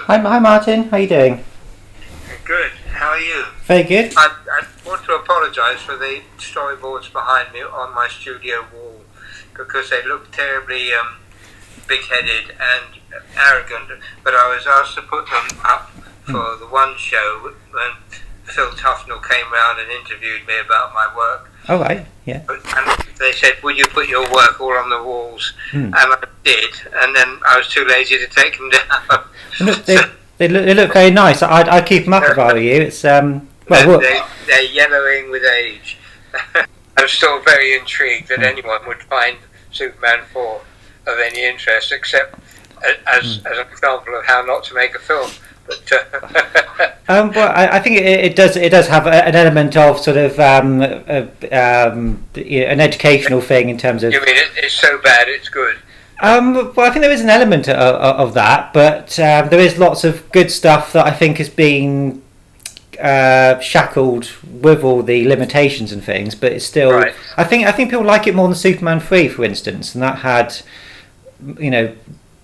Hi Martin, how are you doing? Good. How are you? Very good. I want to apologise for the storyboards behind me on my studio wall because they look terribly big-headed and arrogant. But I was asked to put them up for the one show when Phil Tufnell came round and interviewed me about my work. Oh, right, yeah. And they said, would you put your work all on the walls? Mm. And I did, and then I was too lazy to take them down. Look, they look very nice. I'd keep them up if I were you. It's they're yellowing with age. I'm still very intrigued that anyone would find Superman 4 of any interest, except as an example of how not to make a film. But well, I think it does have an element of sort of an educational thing in terms of. You mean it's so bad it's good? Well, I think there is an element of that, but there is lots of good stuff that I think has been shackled with all the limitations and things. But it's still, right. I think people like it more than Superman 3, for instance, and that had,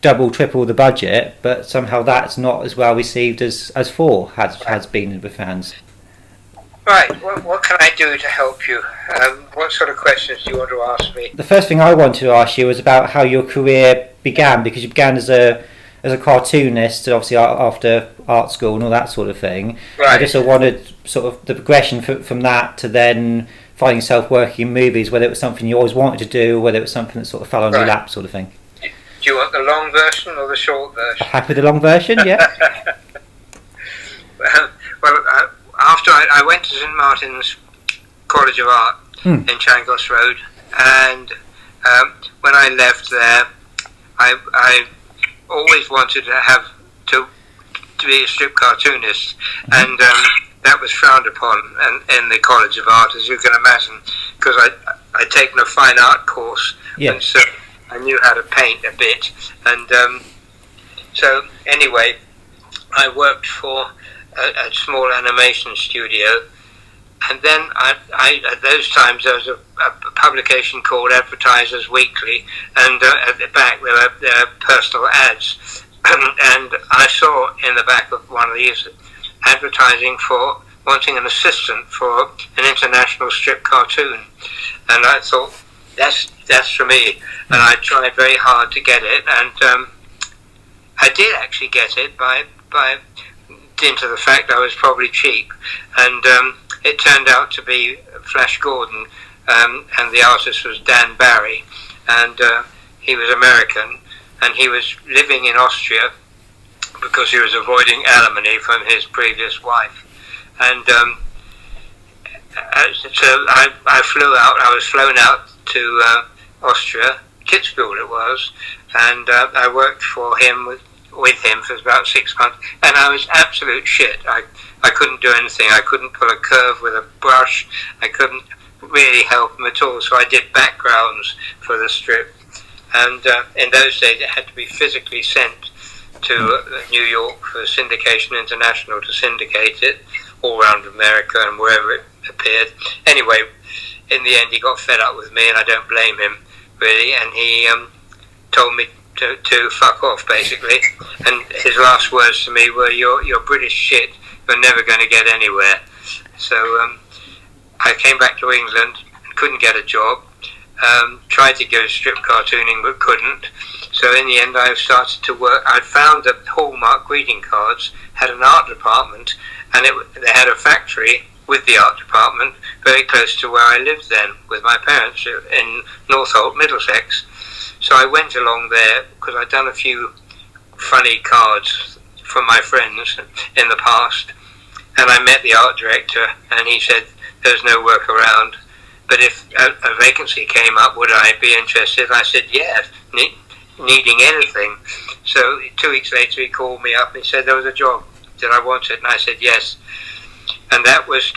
double, triple the budget, but somehow that's not as well received as 4 has been with fans. Right, what can I do to help you? What sort of questions do you want to ask me? The first thing I wanted to ask you was about how your career began, because you began as a cartoonist, obviously after art school and all that sort of thing. Right. I just wanted sort of the progression from that to then finding yourself working in movies, whether it was something you always wanted to do, whether it was something that sort of fell on your lap sort of thing. Do you want the long version or the short version? Happy with the long version, yeah. Well, after I went to St Martin's College of Art in Changos Road, and when I left there, I always wanted to be a strip cartoonist, and that was frowned upon in the College of Art, as you can imagine, because I'd taken a fine art course, and so I knew how to paint a bit, and so anyway, I worked for a small animation studio, and then I at those times there was a publication called Advertisers Weekly, and at the back there were personal ads, and I saw in the back of one of these advertising for wanting an assistant for an international strip cartoon, and I thought that's for me, and I tried very hard to get it, and I did actually get it by dint of the fact I was probably cheap, and it turned out to be Flash Gordon, and the artist was Dan Barry, and he was American, and he was living in Austria because he was avoiding alimony from his previous wife, and so I flew out. I was flown out to Austria, Kitzbühel it was, and I worked for him with him for about 6 months, and I was absolute shit. I couldn't do anything. I couldn't pull a curve with a brush. I couldn't really help him at all, so I did backgrounds for the strip, and in those days it had to be physically sent to New York for Syndication International to syndicate it all around America and wherever it appeared. Anyway, in the end he got fed up with me, and I don't blame him really, and he told me to fuck off, basically, and his last words to me were, you're British shit, you're never going to get anywhere. So I came back to England and couldn't get a job, tried to go strip cartooning but couldn't, so in the end I started to work. I found that Hallmark greeting cards had an art department, and they had a factory with the art department very close to where I lived then with my parents in Northolt, Middlesex. So I went along there because I'd done a few funny cards from my friends in the past, and I met the art director, and he said there's no work around, but if a vacancy came up, would I be interested? I said yes, needing anything. So 2 weeks later he called me up and he said there was a job, did I want it? And I said yes, and that was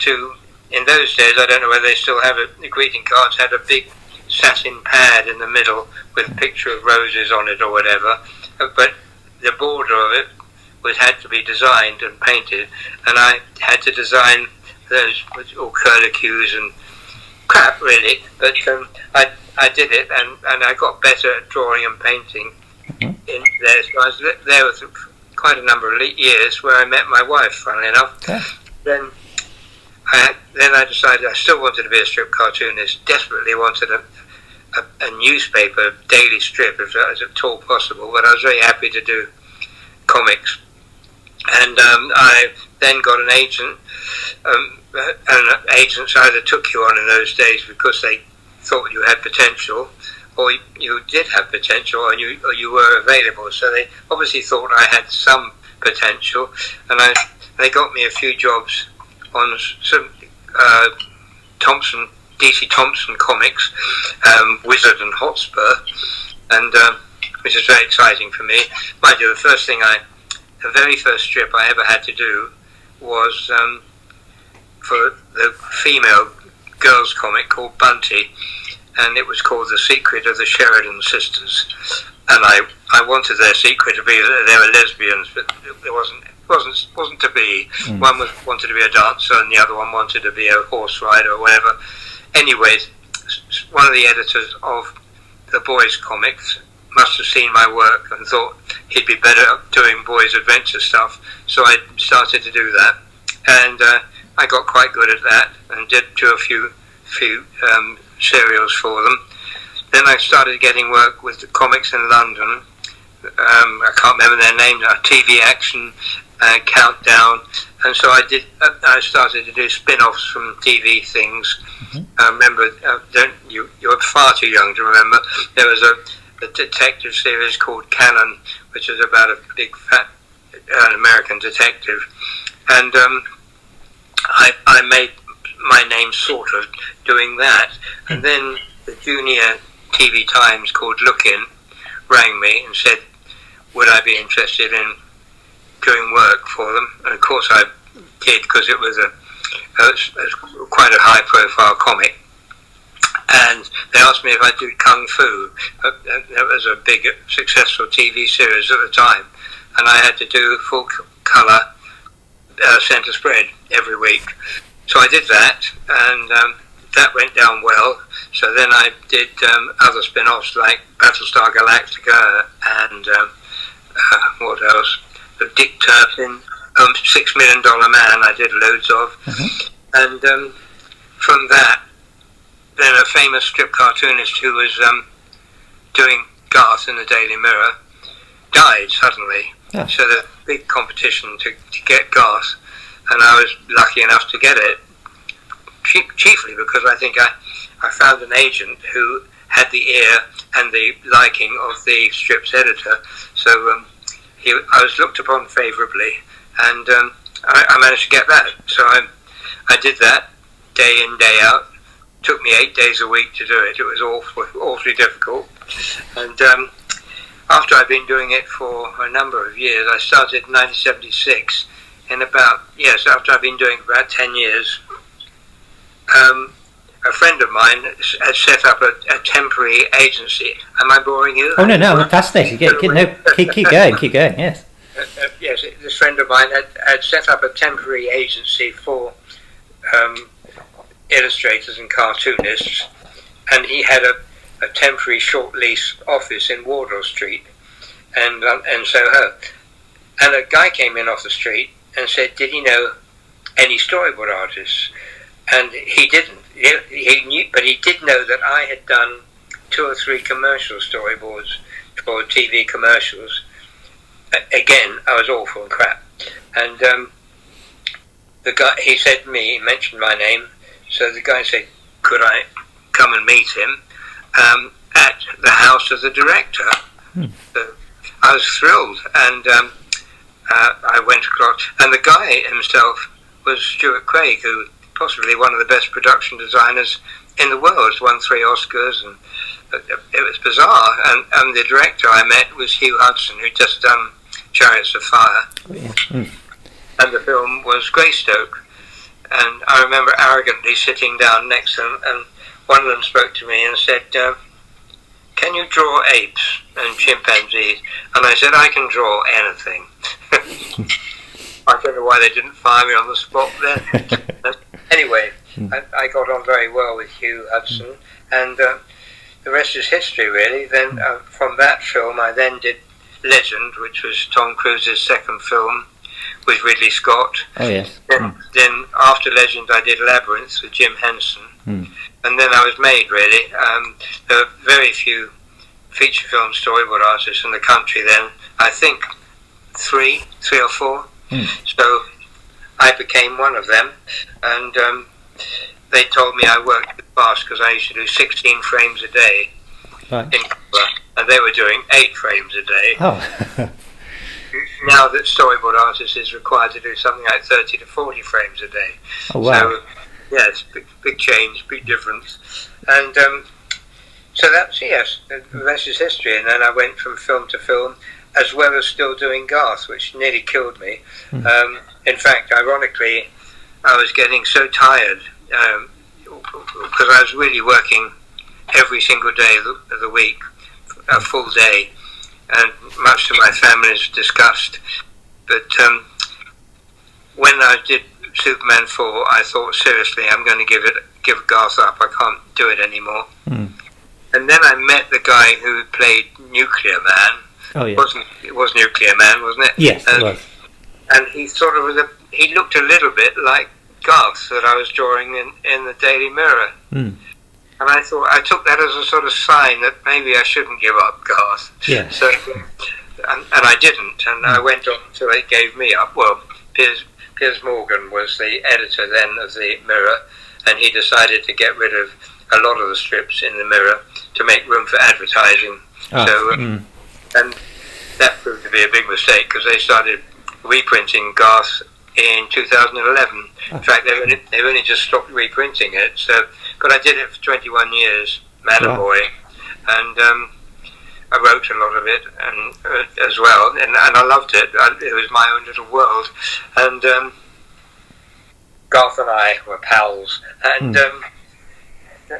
in those days, I don't know whether they still have it, the greeting cards had a big satin pad in the middle with a picture of roses on it or whatever, but the border of it had to be designed and painted, and I had to design those with all curlicues and crap really, but I did it, and I got better at drawing and painting in there. So I was there with quite a number of years where I met my wife, funnily enough. Okay. Then I decided I still wanted to be a strip cartoonist, desperately wanted a newspaper, daily strip, if that was at all possible, but I was very happy to do comics. And I then got an agent, and agents either took you on in those days because they thought you had potential, or you did have potential, or you were available. So they obviously thought I had some potential, and they got me a few jobs on some DC Thompson comics, Wizard and Hotspur, and which is very exciting for me. Mind you, the very first strip I ever had to do was for the female girls comic called Bunty, and it was called The Secret of the Sheridan Sisters. And I wanted their secret to be that they were lesbians, but it wasn't to be. One wanted to be a dancer, and the other one wanted to be a horse rider or whatever. Anyways, one of the editors of the boys' comics must have seen my work and thought he'd be better doing boys' adventure stuff, so I started to do that, and I got quite good at that and did do a few serials for them. Then I started getting work with the comics in London. I can't remember their names. TV Action, Countdown, and so I started to do spin-offs from TV things. I remember, you're far too young to remember. There was a detective series called Cannon, which is about a big fat American detective, and I made my name sort of doing that. And then the junior TV Times called Look In rang me and said, would I be interested in doing work for them? And of course I did, because it was quite a high profile comic. And they asked me if I'd do Kung Fu. That was a big, successful TV series at the time. And I had to do full colour centre spread every week. So I did that, and that went down well. So then I did other spin-offs like Battlestar Galactica and what else? Dick Turpin, $6 Million Man, I did loads of. And from that, then a famous strip cartoonist who was doing Garth in the Daily Mirror died suddenly. Yeah. So the big competition to get Garth, and I was lucky enough to get it, chiefly because I think I found an agent who had the ear and the liking of the strip's editor. So I was looked upon favourably, and I managed to get that. So I did that day in, day out. Took me 8 days a week to do it. It was awfully difficult. And after I'd been doing it for a number of years, I started in 1976. After I'd been doing it about 10 years, a friend of mine had set up a temporary agency. Am I boring you? Oh, no, I'm fascinated. Keep going, yes. Yes, this friend of mine had set up a temporary agency for illustrators and cartoonists, and he had a temporary short lease office in Wardour Street, and Soho. And a guy came in off the street and said, did he know any storyboard artists? And he didn't. He knew, but he did know that I had done 2 or 3 commercial storyboards for TV commercials. Again, I was awful and crap. And the guy, he said to me, he mentioned my name. So the guy said, could I come and meet him at the house of the director? So I was thrilled, and I went across. And the guy himself was Stuart Craig, who possibly one of the best production designers in the world. Won 3 Oscars, and it was bizarre. And the director I met was Hugh Hudson, who'd just done Chariots of Fire. And the film was Greystoke. And I remember arrogantly sitting down next to them, and one of them spoke to me and said, can you draw apes and chimpanzees? And I said, I can draw anything. I don't know why they didn't fire me on the spot then. Anyway, I got on very well with Hugh Hudson, and the rest is history, really. Then from that film I then did Legend, which was Tom Cruise's second film with Ridley Scott. Oh yes. Then after Legend, I did Labyrinth with Jim Henson, and then I was made. Really, there were very few feature film storyboard artists in the country then. I think three or four. So I became one of them, and they told me I worked fast because I used to do 16 frames a day in colour, and they were doing 8 frames a day. Oh. Now that storyboard artist is required to do something like 30 to 40 frames a day. Oh wow! So yeah, it's big change, big difference, and so that's the rest is history. And then I went from film to film, as well as still doing Garth, which nearly killed me. In fact, ironically, I was getting so tired because I was really working every single day of the week, a full day, and much to my family's disgust. But when I did Superman 4, I thought, seriously, I'm going to give Garth up. I can't do it anymore. And then I met the guy who played Nuclear Man. Oh yeah. It was Nuclear Man, wasn't it? Yes, it was. And he sort of he looked a little bit like Garth that I was drawing in the Daily Mirror. And I thought, I took that as a sort of sign that maybe I shouldn't give up Garth. Yeah. So, and I didn't, and I went on until they gave me up. Well, Piers Morgan was the editor then of the Mirror, and he decided to get rid of a lot of the strips in the Mirror to make room for advertising. And that proved to be a big mistake because they started reprinting Garth in 2011. In fact, they've only just stopped reprinting it. So, but I did it for 21 years, Man and Boy, and I wrote a lot of it and as well, and I loved it. It was my own little world, and Garth and I were pals, and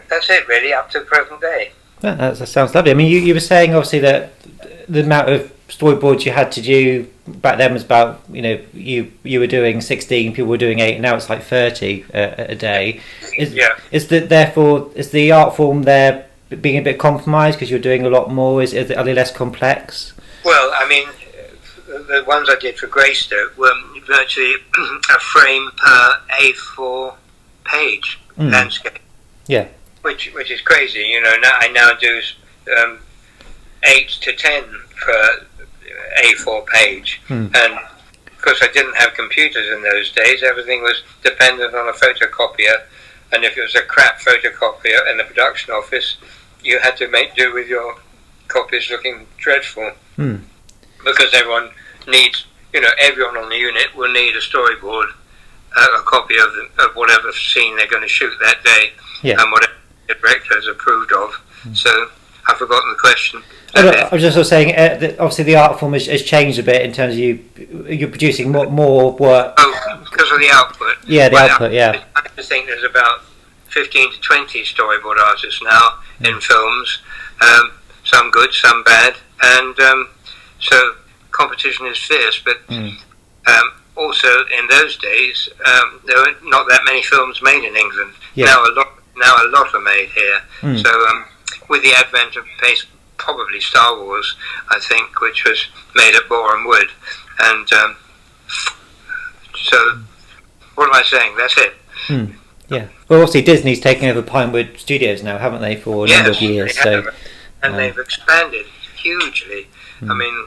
that's it really up to the present day. That sounds lovely. I mean, you were saying obviously that the amount of storyboards you had to do back then was about, you were doing 16, people were doing 8, now it's like 30 a day. Is the art form there being a bit compromised because you're doing a lot more? Are they less complex? Well, I mean, the ones I did for Greystoke were virtually a frame per A4 page landscape. Yeah. Which is crazy, Now I now do 8 to 10 per A4 page, and of course I didn't have computers in those days. Everything was dependent on a photocopier, and if it was a crap photocopier in the production office, you had to make do with your copies looking dreadful, because everyone needs, everyone on the unit will need a storyboard, a copy of whatever scene they're going to shoot that day, and whatever the director has approved of. So I've forgotten the question. I was just sort of saying that obviously the art form has changed a bit in terms of you're producing more work. Oh, because of the output. Yeah, the output. Yeah. I think there's about 15 to 20 storyboard artists now in films. Some good, some bad, and so competition is fierce. But also in those days, there were not that many films made in England. Now a lot are made here. So with the advent of probably Star Wars, I think, which was made at Boreham Wood, and so what am I saying? That's it. Yeah. Well, obviously Disney's taking over Pinewood Studios now, and they for a number of years. And they've expanded hugely. I mean,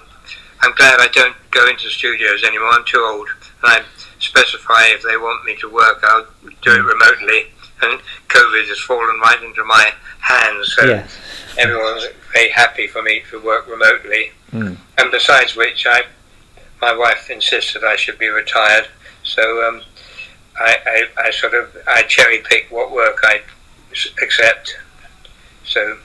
I'm glad I don't go into studios anymore. I'm too old. And I specify if they want me to work, I'll do it remotely. And COVID has fallen right into my hands, so everyone's very happy for me to work remotely. And besides which, my wife insisted I should be retired, so I cherry pick what work I accept. So.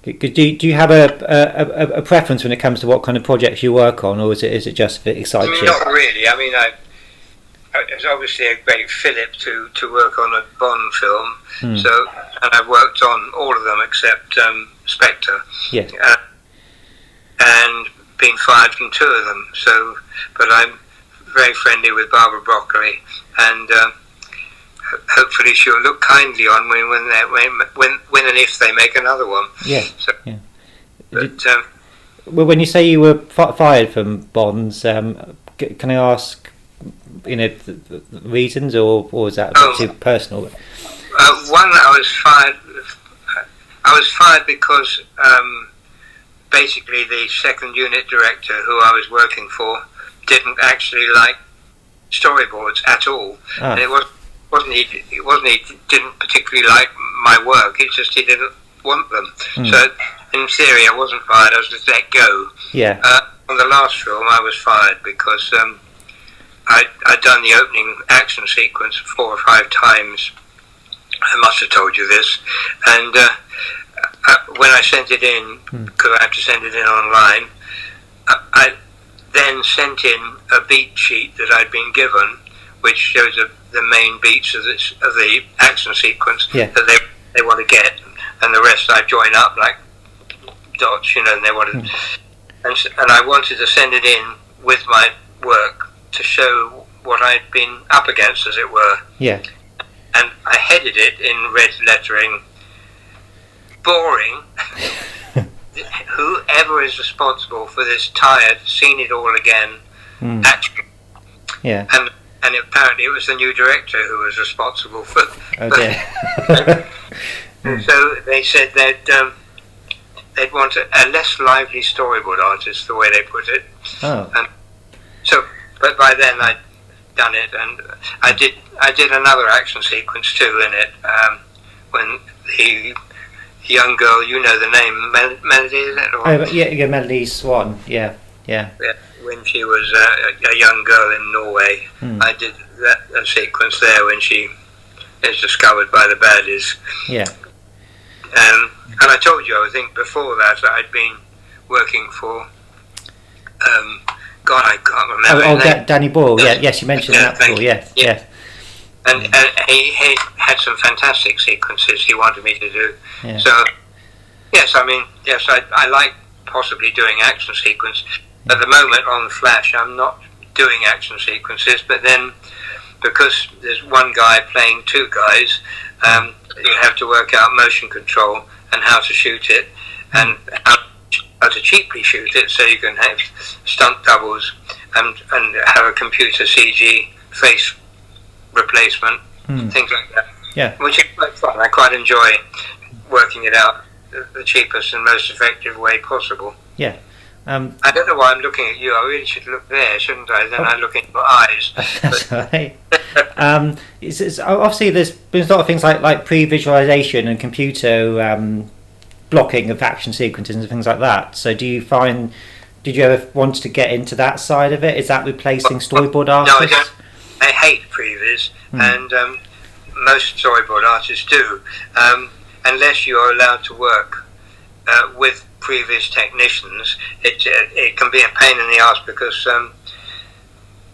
Do you have a preference when it comes to what kind of projects you work on, or is it just if it excites you? Not really. I mean, it's obviously a great fillip to work on a Bond film. And I've worked on all of them except Spectre. Yes. And been fired from 2 of them. So, but I'm very friendly with Barbara Broccoli, and hopefully she'll look kindly on when and if they make another one. Yeah. So, yeah. But well, when you say you were fired from Bonds, can I ask, the reasons, or was that a bit too personal? One, I was fired because basically the second unit director who I was working for didn't actually like storyboards at all. Ah. And it wasn't he didn't particularly like my work. It's just he didn't want them. So in theory, I wasn't fired. I was just let go. Yeah. On the last film, I was fired because I'd done the opening action sequence 4 or 5 times. I must have told you this. And when I sent it in, because I had to send it in online, I then sent in a beat sheet that I'd been given, which shows the main beats of the action sequence that they want to get, and the rest I join up like dots, and they wanted, and I wanted to send it in with my work to show what I'd been up against, as it were. Yeah. And I headed it in red lettering, boring. Whoever is responsible for this tired, seen it all again action. Yeah. And apparently it was the new director who was responsible for. Okay. So they said they'd want a less lively storyboard artist, the way they put it. Oh. And so, but by then I'd done it, and I did another action sequence too in it, when the young girl, you know the name, Melody, is it? Or? Yeah, Melody Swan. Yeah. When she was a young girl in Norway, I did a sequence there when she is discovered by the baddies. Yeah. And I told you, I think before that, I'd been working for, God, I can't remember. Danny Boyle. Yeah, yes, you mentioned that before. Yeah. And he had some fantastic sequences he wanted me to do. Yeah. So, yes, I like possibly doing action sequence. At the moment on the Flash, I'm not doing action sequences, but then because there's one guy playing 2 guys, you have to work out motion control and how to shoot it, and how to cheaply shoot it, so you can have stunt doubles and have a computer CG face replacement, things like that. Yeah. Which is quite fun. I quite enjoy working it out the cheapest and most effective way possible. Yeah. I don't know why I'm looking at you. I really should look there, shouldn't I? Then I look in your eyes. That's right. It's obviously there's been a lot of things like pre-visualization and computer blocking of action sequences and things like that. So did you ever want to get into that side of it? Is that replacing storyboard artists? No, I don't. I hate previs, and most storyboard artists do, unless you are allowed to work with previous technicians. It can be a pain in the arse because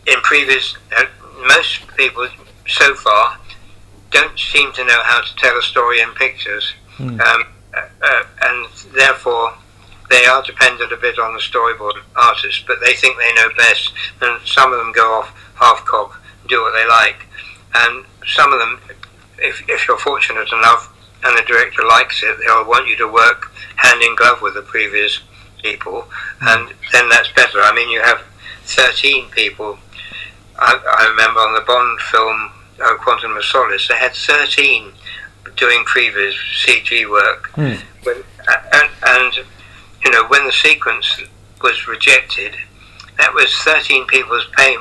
in previous, most people so far don't seem to know how to tell a story in pictures, and therefore they are dependent a bit on the storyboard artist, but they think they know best, and some of them go off half-cock, do what they like, and some of them, if you're fortunate enough and the director likes it, they'll want you to work hand in glove with the previous people, and then that's better. I mean, you have 13 people. I remember on the Bond film Quantum of Solace, they had 13 doing previous CG work. And you know, when the sequence was rejected, that was 13 people's pay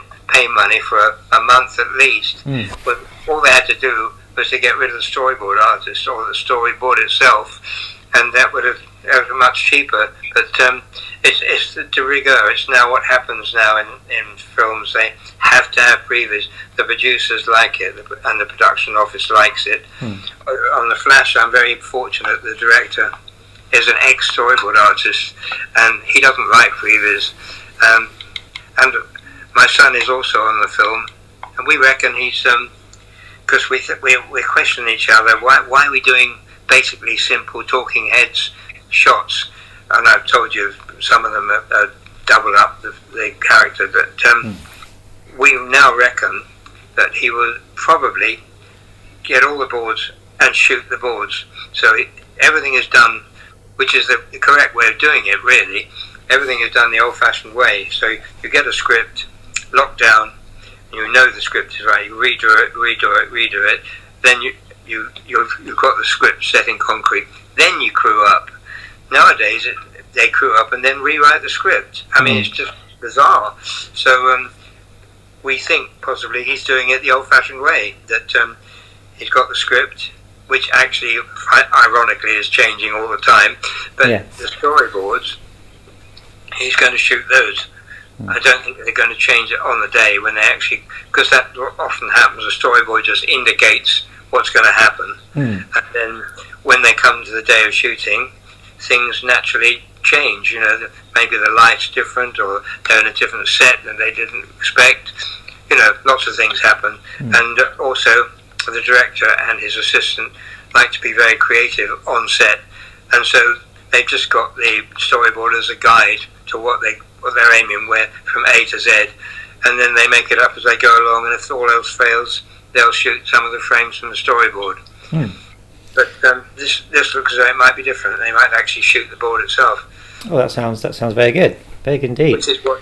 money for a month at least. But all they had to do was to get rid of the storyboard artist or the storyboard itself, and that would have been much cheaper. But it's the de rigueur. It's now what happens now in films. They have to have previs. The producers like it, and the production office likes it. On the Flash, I'm very fortunate. The director is an ex-storyboard artist, and he doesn't like previs. And my son is also on the film, and we reckon he's because we question each other. Why are we doing basically simple talking heads shots? And I've told you some of them are doubled up the character, but we now reckon that he will probably get all the boards and shoot the boards. So everything is done, which is the correct way of doing it, really. everything is done the old-fashioned way. So you get a script, locked down, you know the script is right. You redo it. Then you've got the script set in concrete. Then you crew up. Nowadays, they crew up and then rewrite the script. I mean, it's just bizarre. So we think possibly he's doing it the old-fashioned way. That he's got the script, which actually, ironically, is changing all the time. But the storyboards, he's going to shoot those. I don't think they're going to change it on the day when they actually, because that often happens. A storyboard just indicates what's going to happen, and then when they come to the day of shooting, things naturally change. You know, maybe the light's different, or they're in a different set than they didn't expect. You know, lots of things happen, and also the director and his assistant like to be very creative on set, and so they've just got the storyboard as a guide to what they're aiming where from A to Z, and then they make it up as they go along, and if all else fails, they'll shoot some of the frames from the storyboard. But this looks as though it might be different. They might actually shoot the board itself. Oh, that sounds very good. Very good indeed. Which is what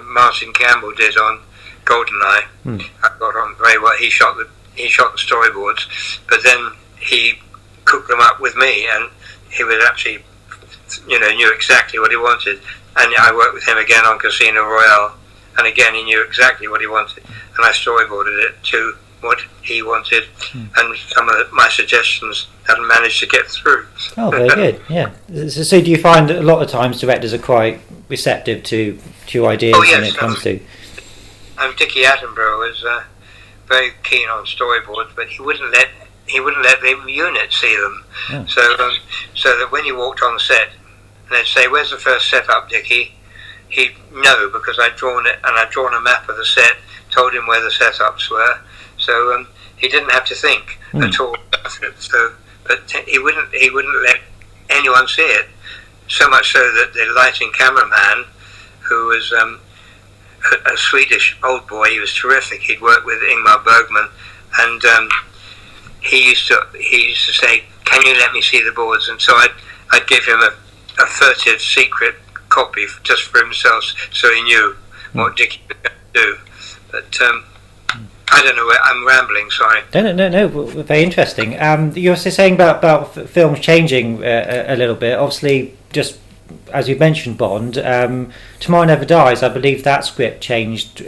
Martin Campbell did on GoldenEye. I got on very well. He shot the storyboards, but then he cooked them up with me, and he was actually, knew exactly what he wanted. And I worked with him again on Casino Royale, and again he knew exactly what he wanted, and I storyboarded it to what he wanted, and some of my suggestions hadn't managed to get through. Oh, very good. Yeah. So do you find that a lot of times directors are quite receptive to ideas when it comes to? Dickie Attenborough was very keen on storyboards, but he wouldn't let the unit see them. Oh. So that when you walked on the set, they'd say, "Where's the first setup, Dickie?" He'd know because I'd drawn it, and I'd drawn a map of the set, told him where the setups were. So he didn't have to think at all about it. So, but he wouldn't let anyone see it. So much so that the lighting cameraman, who was a Swedish old boy, he was terrific. He'd worked with Ingmar Bergman, and he used to say, "Can you let me see the boards?" And so I'd give him a furtive, secret copy just for himself, so he knew what Dickie was going to do. But I don't know. I'm rambling. Sorry. No. Very interesting. You're also saying about films changing a little bit. Obviously, just as you mentioned, Bond. Tomorrow Never Dies. I believe that script changed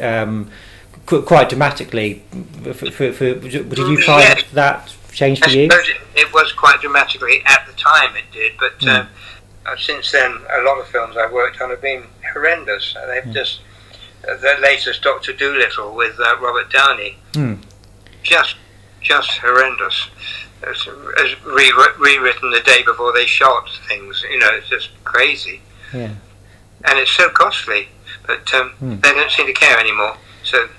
quite dramatically. Did you find that changed for you? It was quite dramatically at the time. It did, but since then, a lot of films I've worked on have been horrendous. They've just. The latest Dr. Dolittle with Robert Downey, just horrendous. It's rewritten the day before they shot things. It's just crazy. Yeah. And it's so costly, but they don't seem to care anymore. So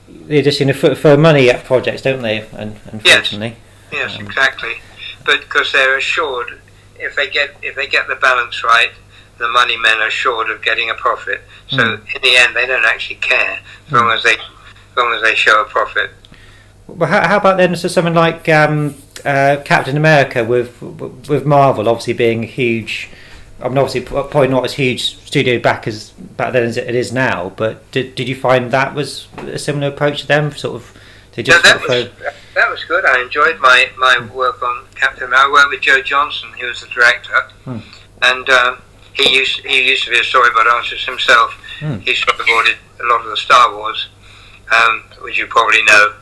they just for money at projects, don't they? Unfortunately. Yes, exactly. But because they're assured, if they get the balance right, the money men are assured of getting a profit. So in the end, they don't actually care as long as they show a profit. Well, how about then something like Captain America with Marvel obviously being huge? I mean, obviously probably not as huge studio back then as it is now. But did you find that was a similar approach to them? Sort of, they just that was good. I enjoyed my work on Captain America. I worked with Joe Johnston, who was the director, and. He used to be a storyboard artist himself. He storyboarded a lot of the Star Wars, which you probably know.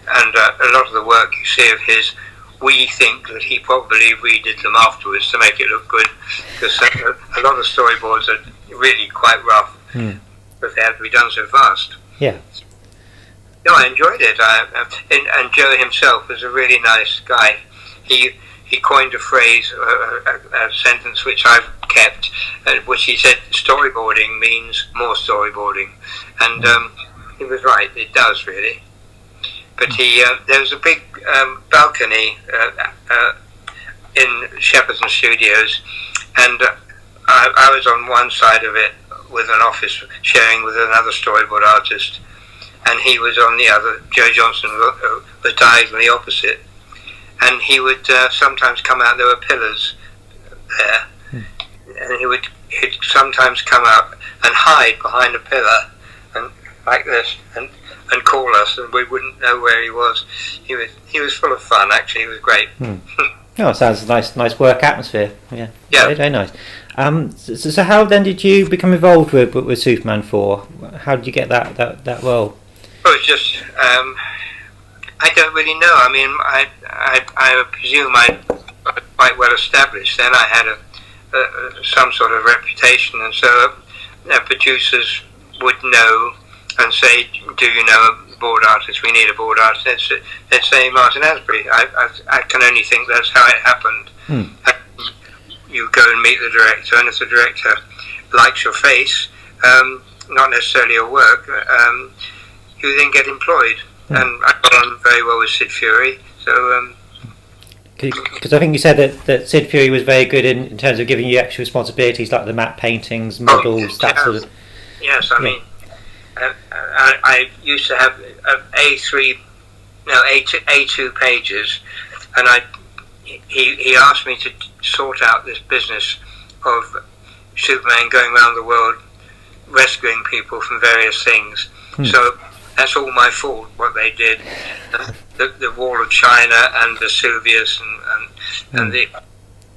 And a lot of the work you see of his, we think that he probably redid them afterwards to make it look good, because a lot of storyboards are really quite rough, but they have to be done so fast. Yeah. No, I enjoyed it. And Joe himself was a really nice guy. He coined a phrase, a sentence which I've kept, which he said, storyboarding means more storyboarding. And he was right, it does really. But there was a big balcony in Shepperton Studios, and I was on one side of it with an office sharing with another storyboard artist, and he was on the other. Joe Johnston was diagonally opposite. And he would sometimes come out. There were pillars there, he'd sometimes come up and hide behind a pillar and like this and call us, and we wouldn't know where he was. He was full of fun. Actually, he was great. Oh, it sounds nice work atmosphere. Yeah. Yeah. Very nice. So how then did you become involved with Superman 4? How did you get that role? Well, it's just I don't really know. I mean, I presume I was quite well established then. I had some sort of reputation, and so producers would know and say, "Do you know a board artist? We need a board artist." They'd say Martin Asbury. I can only think that's how it happened. You go and meet the director, and if the director likes your face, not necessarily your work, you then get employed. And I got on very well with Sid Fury. So because I think you said that Sid Fury was very good in terms of giving you extra responsibilities like the matte paintings, models, that sort of. Yes, I mean, I used to have A2 pages, and he asked me to sort out this business of Superman going around the world rescuing people from various things. So that's all my fault, what they did. The Wall of China and Vesuvius and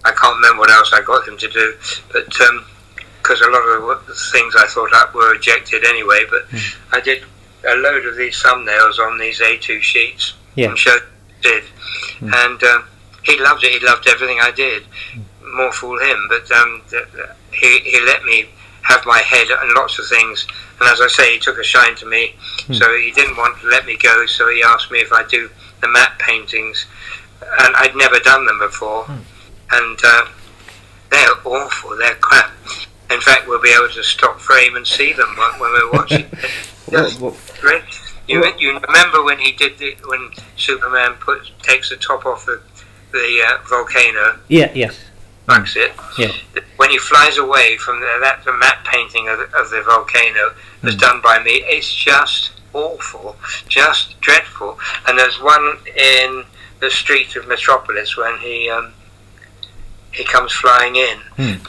I can't remember what else I got him to do, but because a lot of the things I thought up were rejected anyway, but I did a load of these thumbnails on these A2 sheets and showed Sid, and he loved it. He loved everything I did. More fool him, but he let me have my head on lots of things, and as I say, he took a shine to me, so he didn't want to let me go, so he asked me if I'd do the matte paintings, and I'd never done them before, and they're awful, they're crap. In fact, we'll be able to stop frame and see them when we're watching. You remember when he did when Superman takes the top off the volcano? Yes. That's it. Yeah. When he flies away from the matte painting of the volcano was done by me. It's just awful, just dreadful. And there's one in the street of Metropolis when he comes flying in, and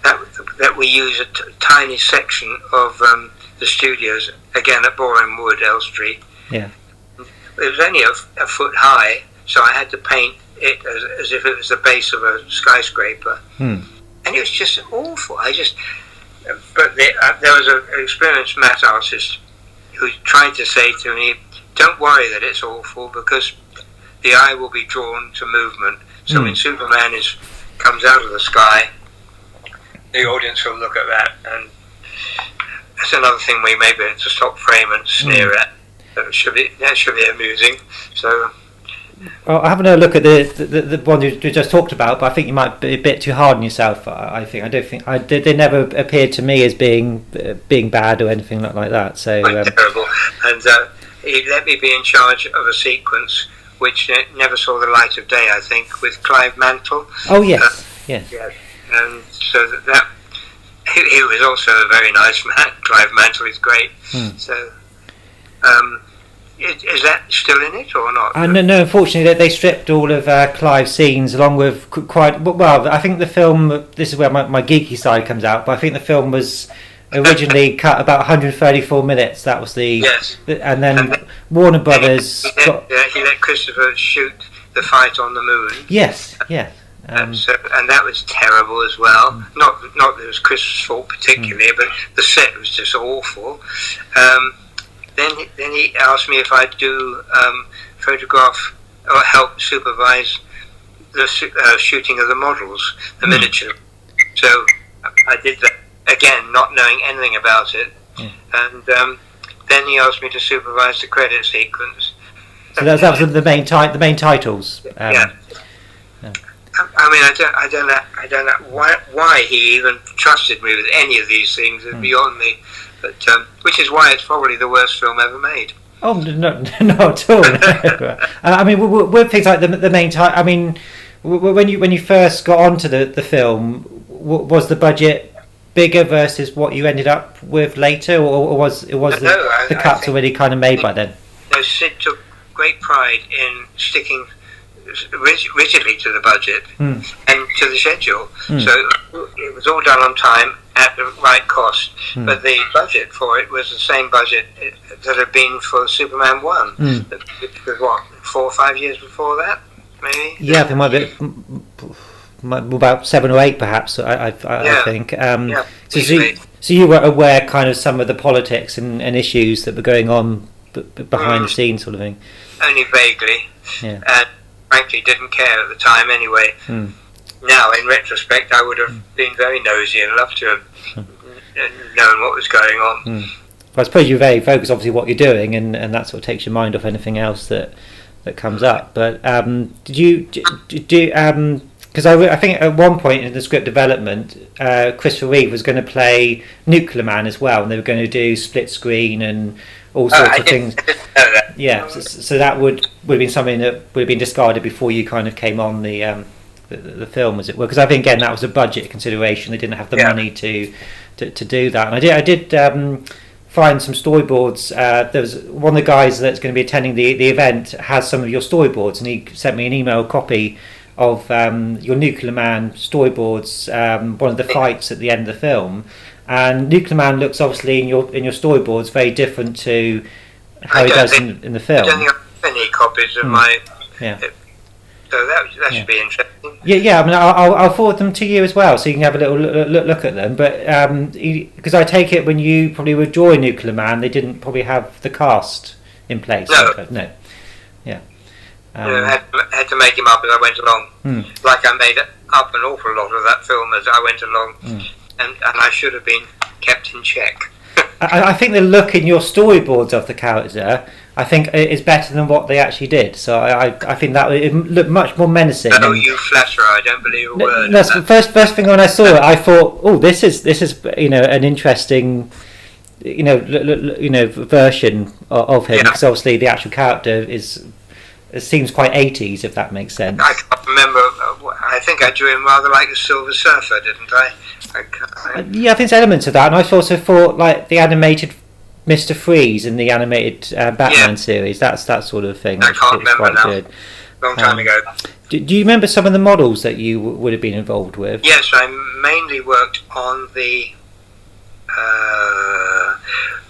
that we use a tiny section of the studios again at Boreham Wood, Elstree. Yeah. It was only a foot high, so I had to paint it as if it was the base of a skyscraper, and it was just awful. But there was an experienced matte artist who tried to say to me, "Don't worry that it's awful, because the eye will be drawn to movement. So when Superman comes out of the sky, the audience will look at that, and that's another thing we may be able to stop frame and sneer at. That should be amusing." So. Well, I haven't had a look at the one you just talked about, but I think you might be a bit too hard on yourself. I think they never appeared to me as being bad or anything like that. So terrible. And he let me be in charge of a sequence which never saw the light of day, I think, with Clive Mantle. Oh yes, yes. And so that he was also a very nice man. Clive Mantle is great. So. Is that still in it or not? No, unfortunately they stripped all of Clive's scenes along with quite well. I think the film, this is where my geeky side comes out, but I think the film was originally cut about 134 minutes. That was and then Warner Brothers he let Christopher shoot the fight on the moon. Yes. And that was terrible as well. Not that it was Christopher's fault particularly, but the set was just awful. Then he asked me if I'd do photograph or help supervise the shooting of the models, the miniature. So I did that again, not knowing anything about it. And then he asked me to supervise the credit sequence. So that was the main titles. Yeah. I mean, I don't know why he even trusted me with any of these things. It's beyond me. But which is why it's probably the worst film ever made. Oh no, not at all. I mean, with things like the main title. I mean, when you first got onto the film, was the budget bigger versus what you ended up with later, or was the cuts already kind of made by then? No, Sid took great pride in sticking rigidly to the budget, and to the schedule. So it was all done on time at the right cost. But the budget for it was the same budget that had been for Superman 1. It was what, 4 or 5 years before that, maybe? Yeah, it might be about 7 or 8 perhaps, I think. So you were aware kind of some of the politics and issues that were going on behind the scenes, sort of thing? Only vaguely. Yeah. And frankly didn't care at the time anyway. Now, in retrospect, I would have been very nosy and loved to have known what was going on. Well, I suppose you're very focused, obviously, what you're doing, and that sort of takes your mind off anything else that comes up. But did you do? Because I think at one point in the script development, Christopher Reeve was going to play Nuclear Man as well, and they were going to do split screen and all sorts of things. Yeah, so that would have been something that would have been discarded before you kind of came on the film, as it were. Because I think again that was a budget consideration; they didn't have the money to do that. And I did find some storyboards. There was one of the guys that's going to be attending the event has some of your storyboards, and he sent me an email copy of your Nuclear Man storyboards, one of the fights at the end of the film. And Nuclear Man looks obviously in your storyboards very different to how he does in the film. I don't think I have any copies of my. So that should be interesting. Yeah. I mean, I'll forward them to you as well, so you can have a little look at them. But because I take it when you probably were drawing Nuclear Man, they didn't probably have the cast in place. No. Yeah. I had to make him up as I went along. Like I made up an awful lot of that film as I went along, and I should have been kept in check. I think the look in your storyboards of the character, I think, is better than what they actually did. So I think that it looked much more menacing. Oh, you flatterer! I don't believe a word. That's the first thing when I saw it. I thought, oh, this is an interesting version of him, because obviously the actual character it seems quite 80s, if that makes sense. I can't remember. I think I drew him rather like a Silver Surfer, didn't I? Yeah, I think there's elements of that, and I also thought like the animated Mr. Freeze in the animated Batman series. That's that sort of thing. I can't remember quite now. Good. Long time ago. Do you remember some of the models that you would have been involved with? Yes, I mainly worked on the.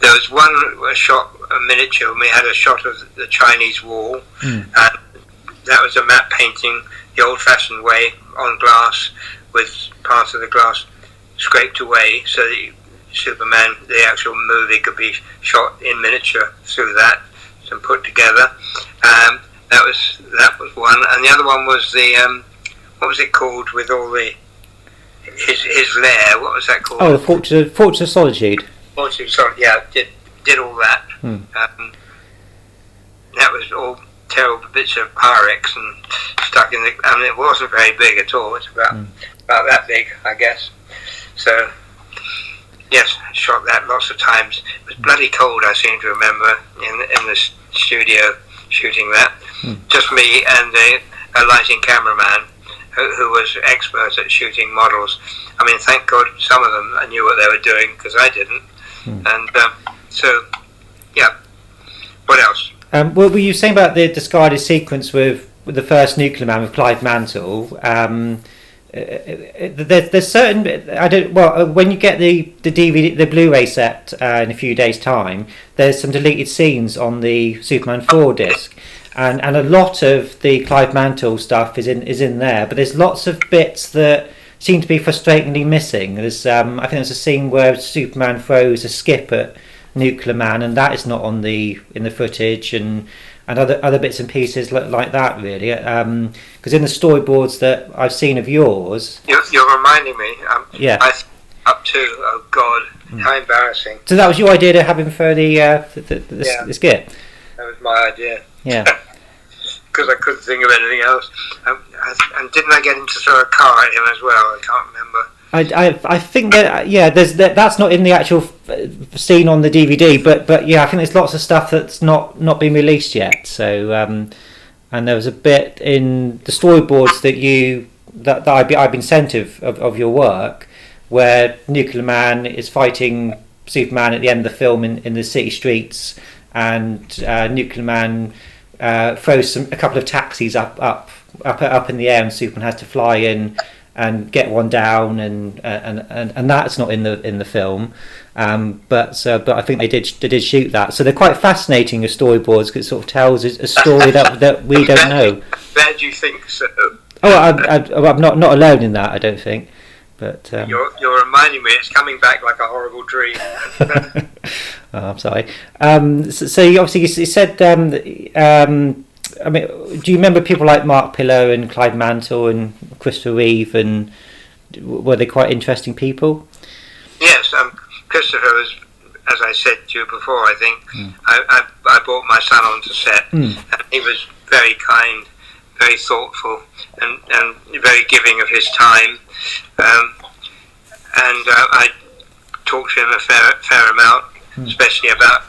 There was a miniature, and we had a shot of the Chinese wall, and that was a matte painting the old-fashioned way on glass, with parts of the glass scraped away, so that Superman, the actual movie, could be shot in miniature through that and put together. That was one, and the other one was the what was it called with all the his lair? What was that called? Oh, the Fortress of Solitude. Fortress of Solitude. Yeah, did all that. That was all terrible bits of Pyrex and stuck in the. I mean, it wasn't very big at all. It's about that big, I guess. So. Yes, I shot that lots of times. It was bloody cold, I seem to remember, in the studio shooting that. Just me and a lighting cameraman who was expert at shooting models. I mean, thank God some of them I knew what they were doing, because I didn't. And so, yeah. What else? Well, were you saying about the discarded sequence with the first Nuclear Man with Clive Mantle? There's certain when you get the DVD, the Blu-ray set in a few days' time, there's some deleted scenes on the Superman 4 disc, and a lot of the Clive Mantle stuff is in there, but there's lots of bits that seem to be frustratingly missing. There's I think there's a scene where Superman throws a skip at Nuclear Man, and that is not in the footage, and other bits and pieces like that, really. Because in the storyboards that I've seen of yours... You're reminding me. Up to, oh God, how embarrassing. So that was your idea to have him throw the skit? That was my idea. Yeah. Because I couldn't think of anything else. And didn't I get him to throw a car at him as well? I can't remember. I think that that's not in the actual scene on the DVD, but yeah, I think there's lots of stuff that's not been released yet. So and there was a bit in the storyboards that I've been sent of your work, where Nuclear Man is fighting Superman at the end of the film in the city streets, and Nuclear Man throws a couple of taxis up in the air, and Superman has to fly in and get one down, and that's not in the film. But I think they did shoot that, so they're quite fascinating as storyboards, because it sort of tells a story that we don't know. Glad you think so. Oh, I'm not alone in that, I don't think. But you're reminding me, it's coming back like a horrible dream. Oh, I'm sorry. So you obviously you said. I mean, do you remember people like Mark Pillow and Clive Mantle and Christopher Reeve, and were they quite interesting people? Yes, Christopher was, as I said to you before, I think, I brought my son onto set, and he was very kind, very thoughtful, and very giving of his time. And I talked to him a fair amount, especially about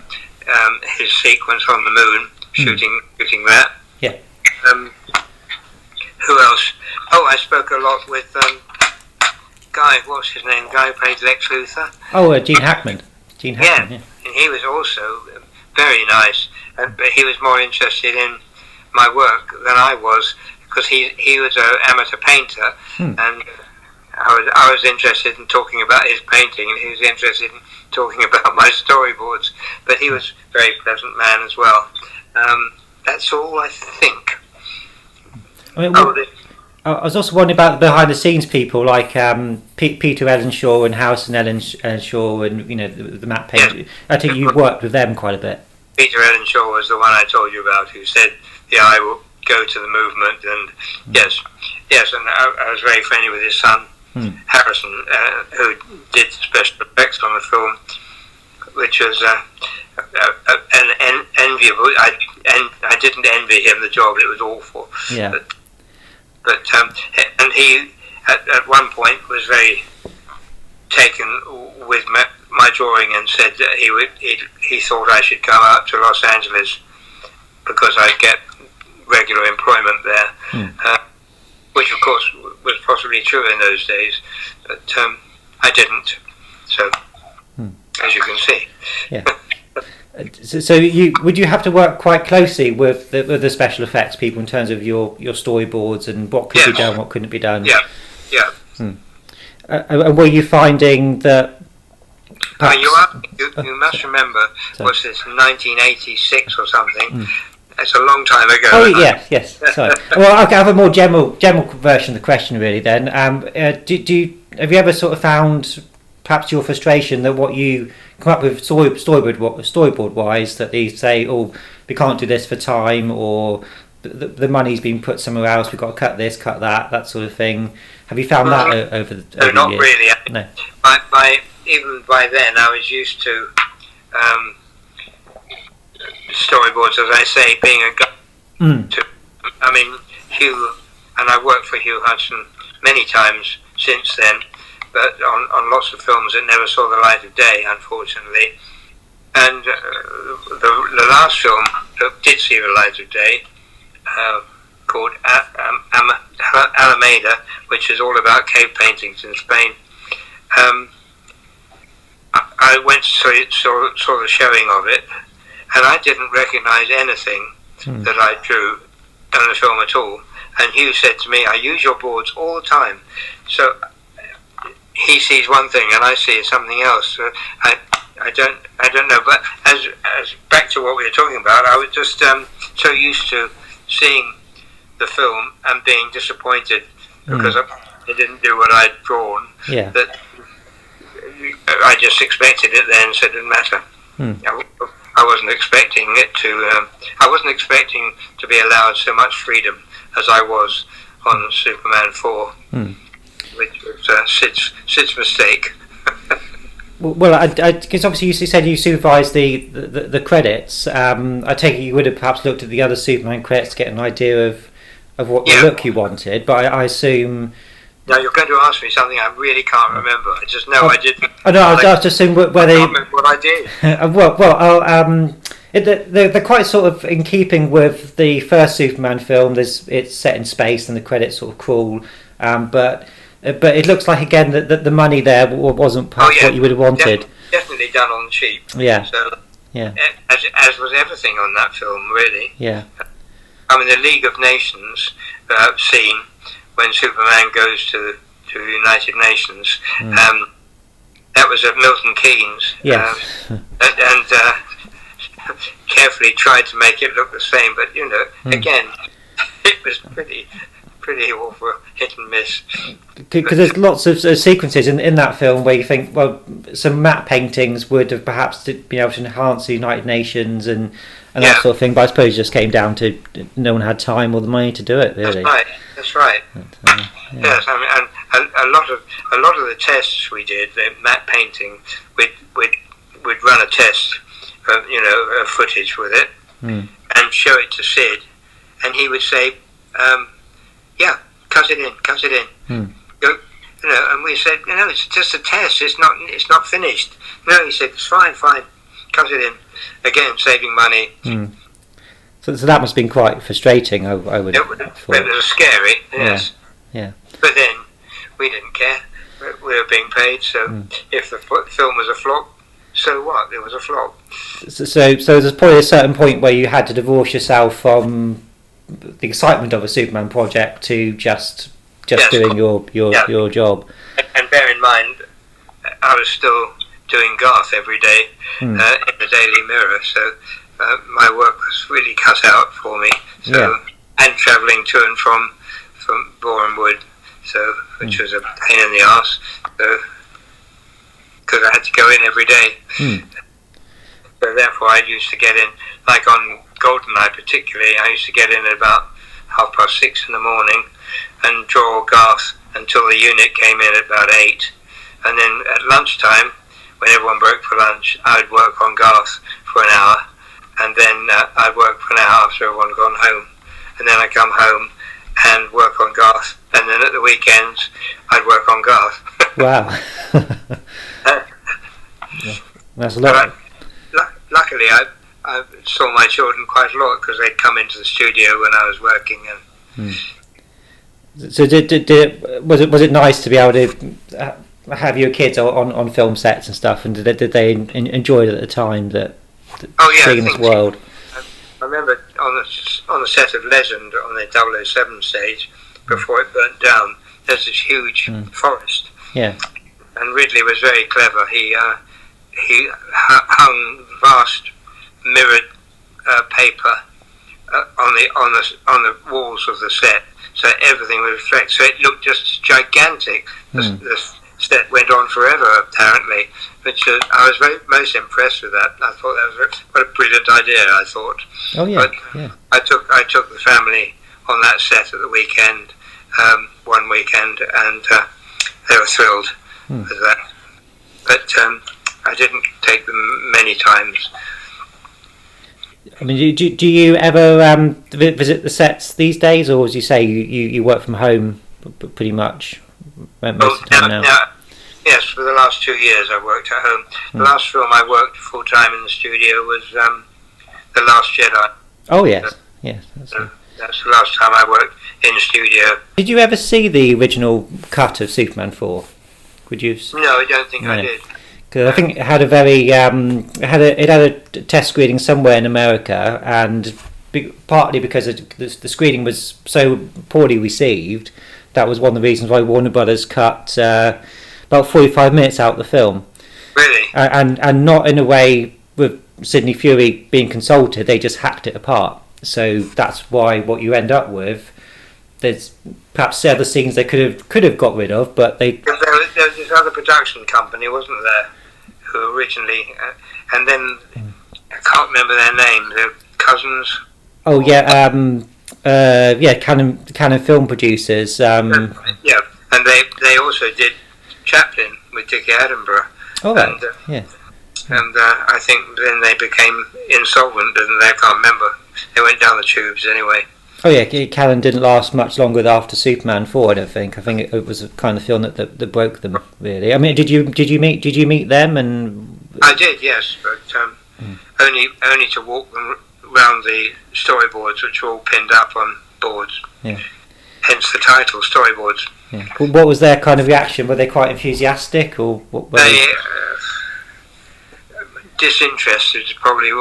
his sequence on the moon, shooting that. Yeah. Who else? Oh, I spoke a lot with Guy. What's his name? Guy who played Lex Luthor. Oh, Gene Hackman. Yeah, and he was also very nice, but he was more interested in my work than I was, because he was an amateur painter, and I was interested in talking about his painting, and he was interested in talking about my storyboards. But he was a very pleasant man as well. That's all, I think. I mean, I was also wondering about the behind-the-scenes people, like Peter Ellenshaw and Harrison Ellenshaw, and the map painter. Yeah. I think you worked with them quite a bit. Peter Ellenshaw was the one I told you about, who said, "Yeah, I will go to the movement." And yes, and I was very friendly with his son, Harrison, who did special effects on the film, which was an enviable. I didn't envy him the job; it was awful. Yeah. But and he at one point was very taken with my drawing, and said that he thought I should come out to Los Angeles because I'd get regular employment there, which of course was possibly true in those days, but I didn't. So, as you can see. Yeah. So would you have to work quite closely with the special effects people in terms of your storyboards and what could be done, what couldn't be done? Yeah. And were you finding that? You must remember, was this 1986 or something? It's a long time ago. Oh yes. Sorry. Well, I'll have a more general version of the question, really. Then, have you ever sort of found perhaps your frustration that what you come up with storyboard wise, that they say, "Oh, we can't do this for time," or the money's been put somewhere else, we've got to cut this, cut that sort of thing? Have you found that over the years? No, not really. No. Even by then, I was used to storyboards, as I say, being a guide to. I mean, Hugh, and I've worked for Hugh Hudson many times since then, but on lots of films that never saw the light of day, unfortunately. And the last film that did see the light of day, called Alameda, which is all about cave paintings in Spain. I went saw the showing of it, and I didn't recognise anything that I drew in the film at all. And Hugh said to me, "I use your boards all the time." So he sees one thing and I see something else. So I don't know. But as back to what we were talking about, I was just so used to seeing the film and being disappointed because I didn't do what I'd drawn. Yeah. That I just expected it then, so it didn't matter. I wasn't expecting it to. I wasn't expecting to be allowed so much freedom as I was on Superman 4, which was Sid's mistake. Well, because obviously you said you supervised the credits. I take it you would have perhaps looked at the other Superman credits to get an idea of what the look you wanted, but I assume. Now you're going to ask me something I really can't remember. I just know I didn't. I know. I was just assuming where they. I can't remember what I did. They're quite sort of in keeping with the first Superman film. It's set in space and the credits sort of crawl, but it looks like again that the money there wasn't perhaps what you would have wanted. Definitely done on cheap. Yeah. So yeah. As was everything on that film, really. Yeah. I mean, the League of Nations scene when Superman goes to to the United Nations. That was at Milton Keynes. Yes. And carefully tried to make it look the same, but again, it was pretty awful, hit and miss. Because there's lots of sequences in that film where you think, well, some matte paintings would have perhaps been able to enhance the United Nations and that sort of thing, but I suppose it just came down to no one had time or the money to do it, really. That's right. But, yes, I mean, and a lot of the tests we did, the matte painting, we'd run a test, footage with it, and show it to Sid, and he would say, cut it in. Go, and we said, it's just a test. It's not finished. No, he said, it's fine, cut it in. Again, saving money. So that must have been quite frustrating. I would. It was scary. Yes. Yeah. But then we didn't care. We were being paid, so if the film was a flop, so what? It was a flop. So there's probably a certain point where you had to divorce yourself from the excitement of a Superman project to just doing your job. And bear in mind, I was still doing Garth every day in the Daily Mirror, so my work was really cut out for me. So and travelling to and from Boreham Wood, so which was a pain in the arse. So because I had to go in every day. So therefore, I used to get in, like on GoldenEye particularly, I used to get in at about 6:30 in the morning and draw Garth until the unit came in at about 8. And then at lunchtime, when everyone broke for lunch, I would work on Garth for an hour, and then I'd work for an hour after everyone had gone home. And then I'd come home and work on Garth, and then at the weekends, I'd work on Garth. Wow. That's a lot. Luckily, I saw my children quite a lot because they'd come into the studio when I was working. And so, was it nice to be able to have your kids on film sets and stuff? And did they enjoy it at the time seeing this world? I remember on the set of Legend on the 007 stage before it burnt down. There's this huge forest. Yeah. And Ridley was very clever. He hung vast mirrored paper on the walls of the set, so everything would reflect. So it looked just gigantic. The set went on forever, apparently. Which I was most impressed with that. I thought that was what a brilliant idea. I thought. Oh yeah. But I took the family on that set at the weekend, one weekend, and they were thrilled with that. But I didn't take them many times. I mean, do you ever visit the sets these days, or as you say, you work from home pretty much most of the time now? Yes, for the last 2 years I've worked at home. The last film I worked full time in the studio was The Last Jedi. Oh yes, that's the last time I worked in the studio. Did you ever see the original cut of Superman 4? Could you? No, I don't think I did. Because I think it had a very it had a test screening somewhere in America, and partly because the screening was so poorly received, that was one of the reasons why Warner Brothers cut about 45 minutes out of the film. Really? And not in a way with Sidney Furie being consulted. They just hacked it apart. So that's why what you end up with. There's perhaps other scenes they could have got rid of, but they. There was this other production company, wasn't there, who originally, and then I can't remember their name. They're cousins. Oh yeah, Canon film producers. And they also did Chaplin with Dickie Attenborough. Oh right. And I think then they became insolvent, and I can't remember. They went down the tubes anyway. Oh yeah, Callan didn't last much longer after Superman 4. I don't think. I think it was a kind of film that broke them really. I mean, did you meet them? And I did, yes, but only to walk them around the storyboards, which were all pinned up on boards. Yeah. Hence the title, storyboards. Yeah. Well, what was their kind of reaction? Were they quite enthusiastic, or what? Were they disinterested, probably.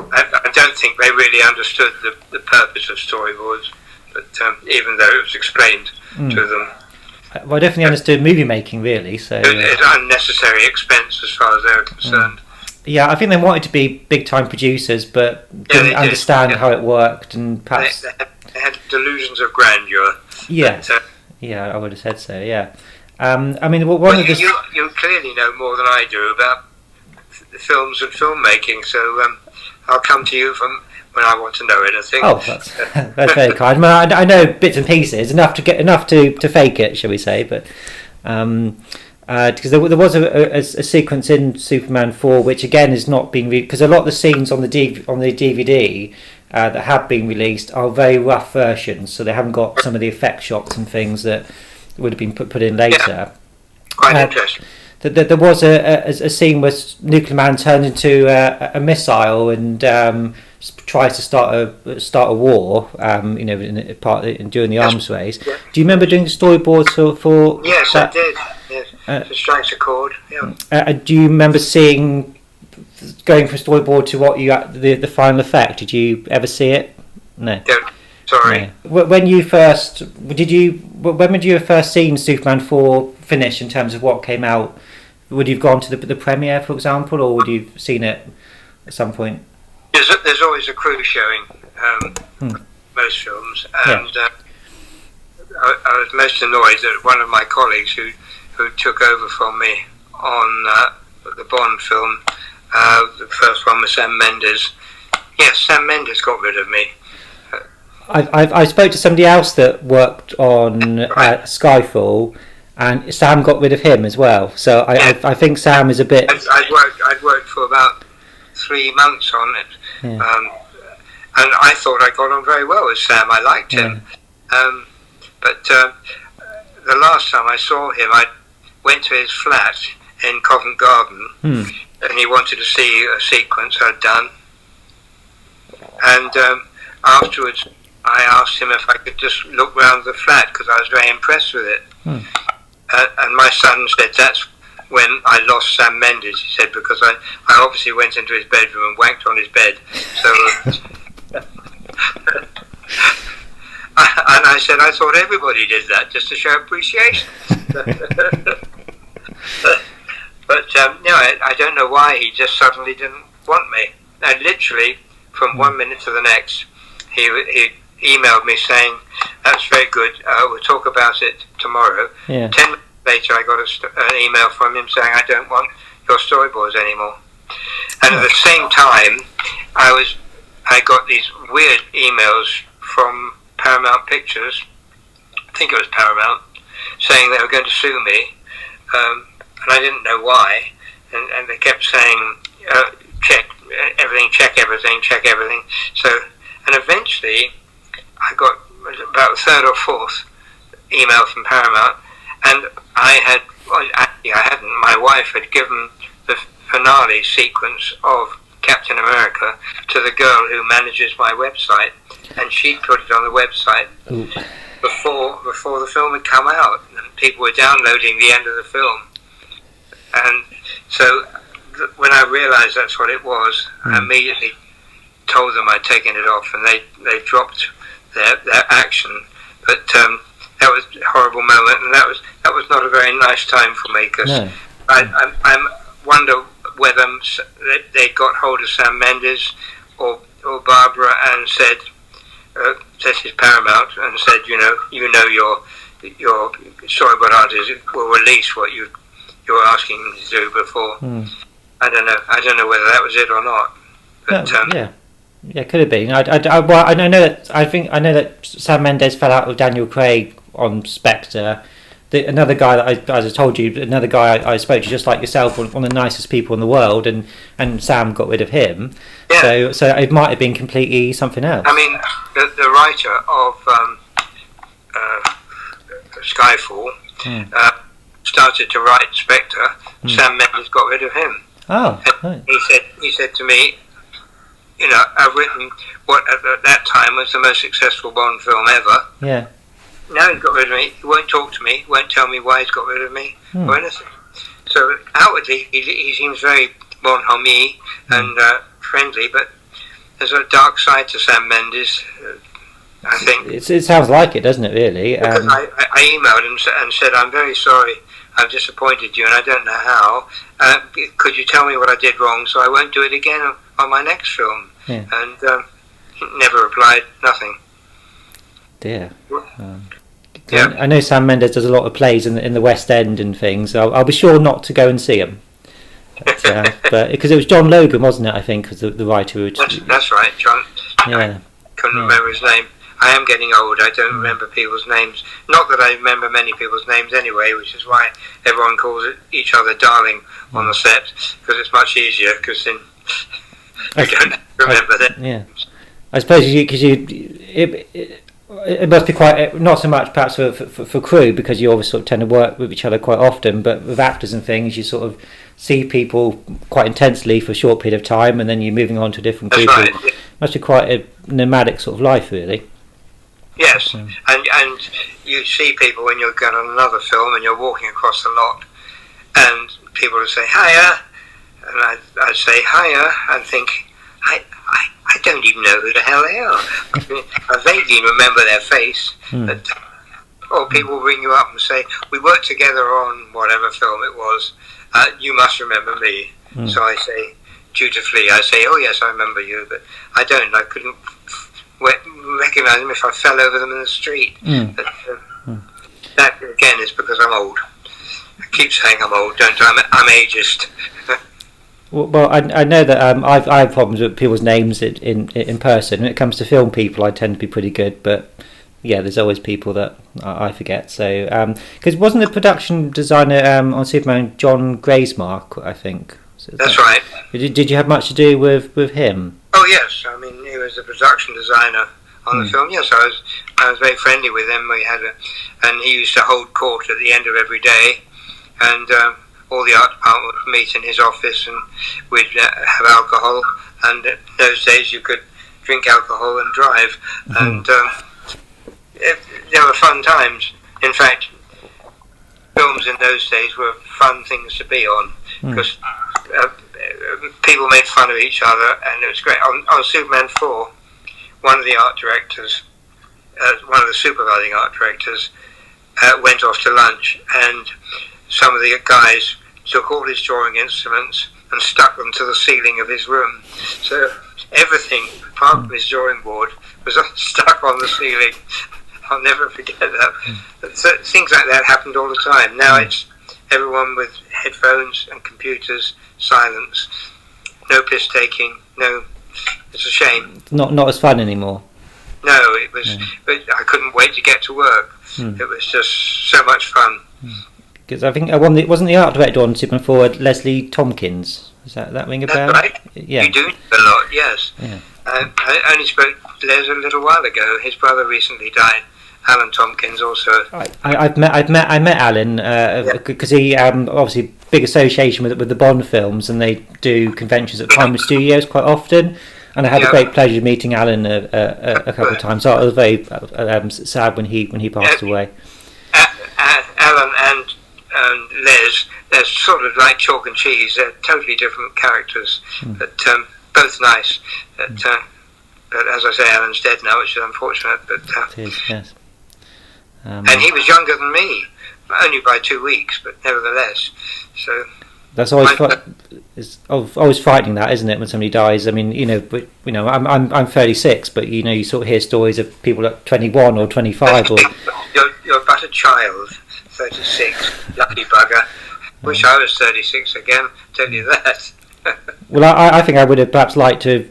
I don't think they really understood the purpose of storyboards, but even though it was explained. to them. Well, I definitely understood movie making, really. So it's unnecessary expense as far as they're concerned. Yeah, I think they wanted to be big time producers, but didn't understand how it worked, and perhaps they had delusions of grandeur. Yeah, yeah, I would have said so. Yeah, I mean, one of the you clearly know more than I do about films and filmmaking, so I'll come to you when I want to know it. I think. Oh, that's very kind. I know bits and pieces enough to fake it, shall we say? But because there was a sequence in Superman 4, which again is not being because a lot of the scenes on the DVD that have been released are very rough versions, so they haven't got some of the effect shots and things that would have been put in later. Yeah. Quite interesting. There was a scene where Nuclear Man turned into a missile and tries to start a war. During the arms race. Yeah. Do you remember doing the storyboards for? Yes, that? I did. Yes, it strikes a chord. Yeah. Do you remember going from storyboard to what the final effect? Did you ever see it? No. Sorry. No. When would you have first seen Superman 4 finish in terms of what came out? Would you have gone to the premiere, for example, or would you have seen it at some point? There's always a crew showing most films, and I was most annoyed that one of my colleagues who took over from me on the Bond film, the first one was Sam Mendes. Yes, Sam Mendes got rid of me. I spoke to somebody else that worked on Skyfall, and Sam got rid of him as well. So I think Sam is a bit. I'd worked for about 3 months on it, and I thought I got on very well with Sam. I liked him, but the last time I saw him, I went to his flat in Covent Garden, and he wanted to see a sequence I'd done, and afterwards I asked him if I could just look round the flat because I was very impressed with it. And my son said that's when I lost Sam Mendes. He said because I obviously went into his bedroom and wanked on his bed. So, and I said I thought everybody did that just to show appreciation. But I don't know why he just suddenly didn't want me. And literally from 1 minute to the next, he emailed me saying, "That's very good. We'll talk about it tomorrow." 10 minutes later, I got an email from him saying, "I don't want your storyboards anymore." And at the same time, I got these weird emails from Paramount Pictures. I think it was Paramount, saying they were going to sue me, and I didn't know why. And they kept saying, "Check everything, check everything, check everything." So, and eventually, I got about the third or fourth email from Paramount, and I hadn't. My wife had given the finale sequence of Captain America to the girl who manages my website, and she put it on the website before the film had come out, and people were downloading the end of the film. And so when I realised that's what it was, I immediately told them I'd taken it off, and they dropped their action. But that was a horrible moment, and that was not a very nice time for me, because I wonder whether they got hold of Sam Mendes or Barbara and said, this is Paramount, and said, you know your storyboard artist will release what you're asking them to do before. I don't know whether that was it or not. But, yeah, could have been. I know that Sam Mendes fell out with Daniel Craig on Spectre. Another guy that as I told you, another guy I spoke to, just like yourself, one of the nicest people in the world, and Sam got rid of him. Yeah. So it might have been completely something else. I mean, the writer of Skyfall started to write Spectre. Sam Mendes got rid of him. Oh. Right. He said to me, I've written what at that time was the most successful Bond film ever. Yeah. Now he's got rid of me. He won't talk to me. Won't tell me why he's got rid of me or anything. So outwardly, he seems very bonhomie and friendly, but there's a dark side to Sam Mendes, I think it sounds like it, doesn't it? Really. Because I emailed him and said, I'm very sorry, I've disappointed you, and I don't know how. Could you tell me what I did wrong so I won't do it again on my next film? Yeah. And he never replied. Nothing. Dear. Yeah. I know Sam Mendes does a lot of plays in the West End and things. I'll be sure not to go and see them. But because it was John Logan, wasn't it? I think was the writer. Who that's right, John. Yeah. I couldn't remember his name. I am getting old. I don't remember people's names. Not that I remember many people's names anyway, which is why everyone calls each other darling on the set, because it's much easier. Because then I don't remember them. Yeah. I suppose it must be quite, not so much perhaps for crew, because you always sort of tend to work with each other quite often, but with actors and things you sort of see people quite intensely for a short period of time and then you're moving on to a different group. Right, yeah. Must be quite a nomadic sort of life, really. Yes, and you see people when you're going on another film and you're walking across the lot and people will say hiya, and I'd say hiya and think I don't even know who the hell they are. I vaguely remember their face. But, or people ring you up and say, we worked together on whatever film it was, you must remember me. So I say, dutifully, I say, oh yes, I remember you, but I don't. I couldn't recognise them if I fell over them in the street. But, that, again, is because I'm old. I keep saying I'm old, don't I? I'm ageist. Well, I know that I have problems with people's names in person. When it comes to film people, I tend to be pretty good, but yeah, there's always people that I forget. So, because wasn't the production designer on Superman John Graysmark, I think? That's right. Did you have much to do with him? Oh yes, I mean he was the production designer on the film. Yes, I was very friendly with him. We had and he used to hold court at the end of every day, and all the art department would meet in his office, and we'd have alcohol. And in those days, you could drink alcohol and drive, and they were fun times. In fact, films in those days were fun things to be on because people made fun of each other, and it was great. On Superman 4, one of the art directors, one of the supervising art directors, went off to lunch, and some of the guys took all his drawing instruments and stuck them to the ceiling of his room. So everything, apart from his drawing board, was stuck on the ceiling. I'll never forget that. So things like that happened all the time. Now it's everyone with headphones and computers, silence, no piss taking, no. It's a shame. Not as fun anymore. No, it was. But I couldn't wait to get to work. It was just so much fun. Because I think wasn't the art director on Superman 4 Leslie Tompkins? Is that ring a bell? That's right. Yeah. You do a lot, yes. Yeah. I only spoke to Les a little while ago. His brother recently died. Alan Tompkins also. I met Alan because he obviously big association with the Bond films, and they do conventions at Pinewood Studios quite often. And I had a great pleasure meeting Alan a couple of times. So I was very sad when he passed away. Alan and Les, they're sort of like chalk and cheese. They're totally different characters, but both nice. But as I say, Alan's dead now, which is unfortunate. But it is, yes. And he was younger than me, only by 2 weeks, but nevertheless. So that's always frightening, that, isn't it, when somebody dies? I mean, I'm 36, but you sort of hear stories of people at 21 or 25 or. You're but a child. 36, lucky bugger. Wish I was 36 again, tell you that. Well, I think I would have perhaps liked to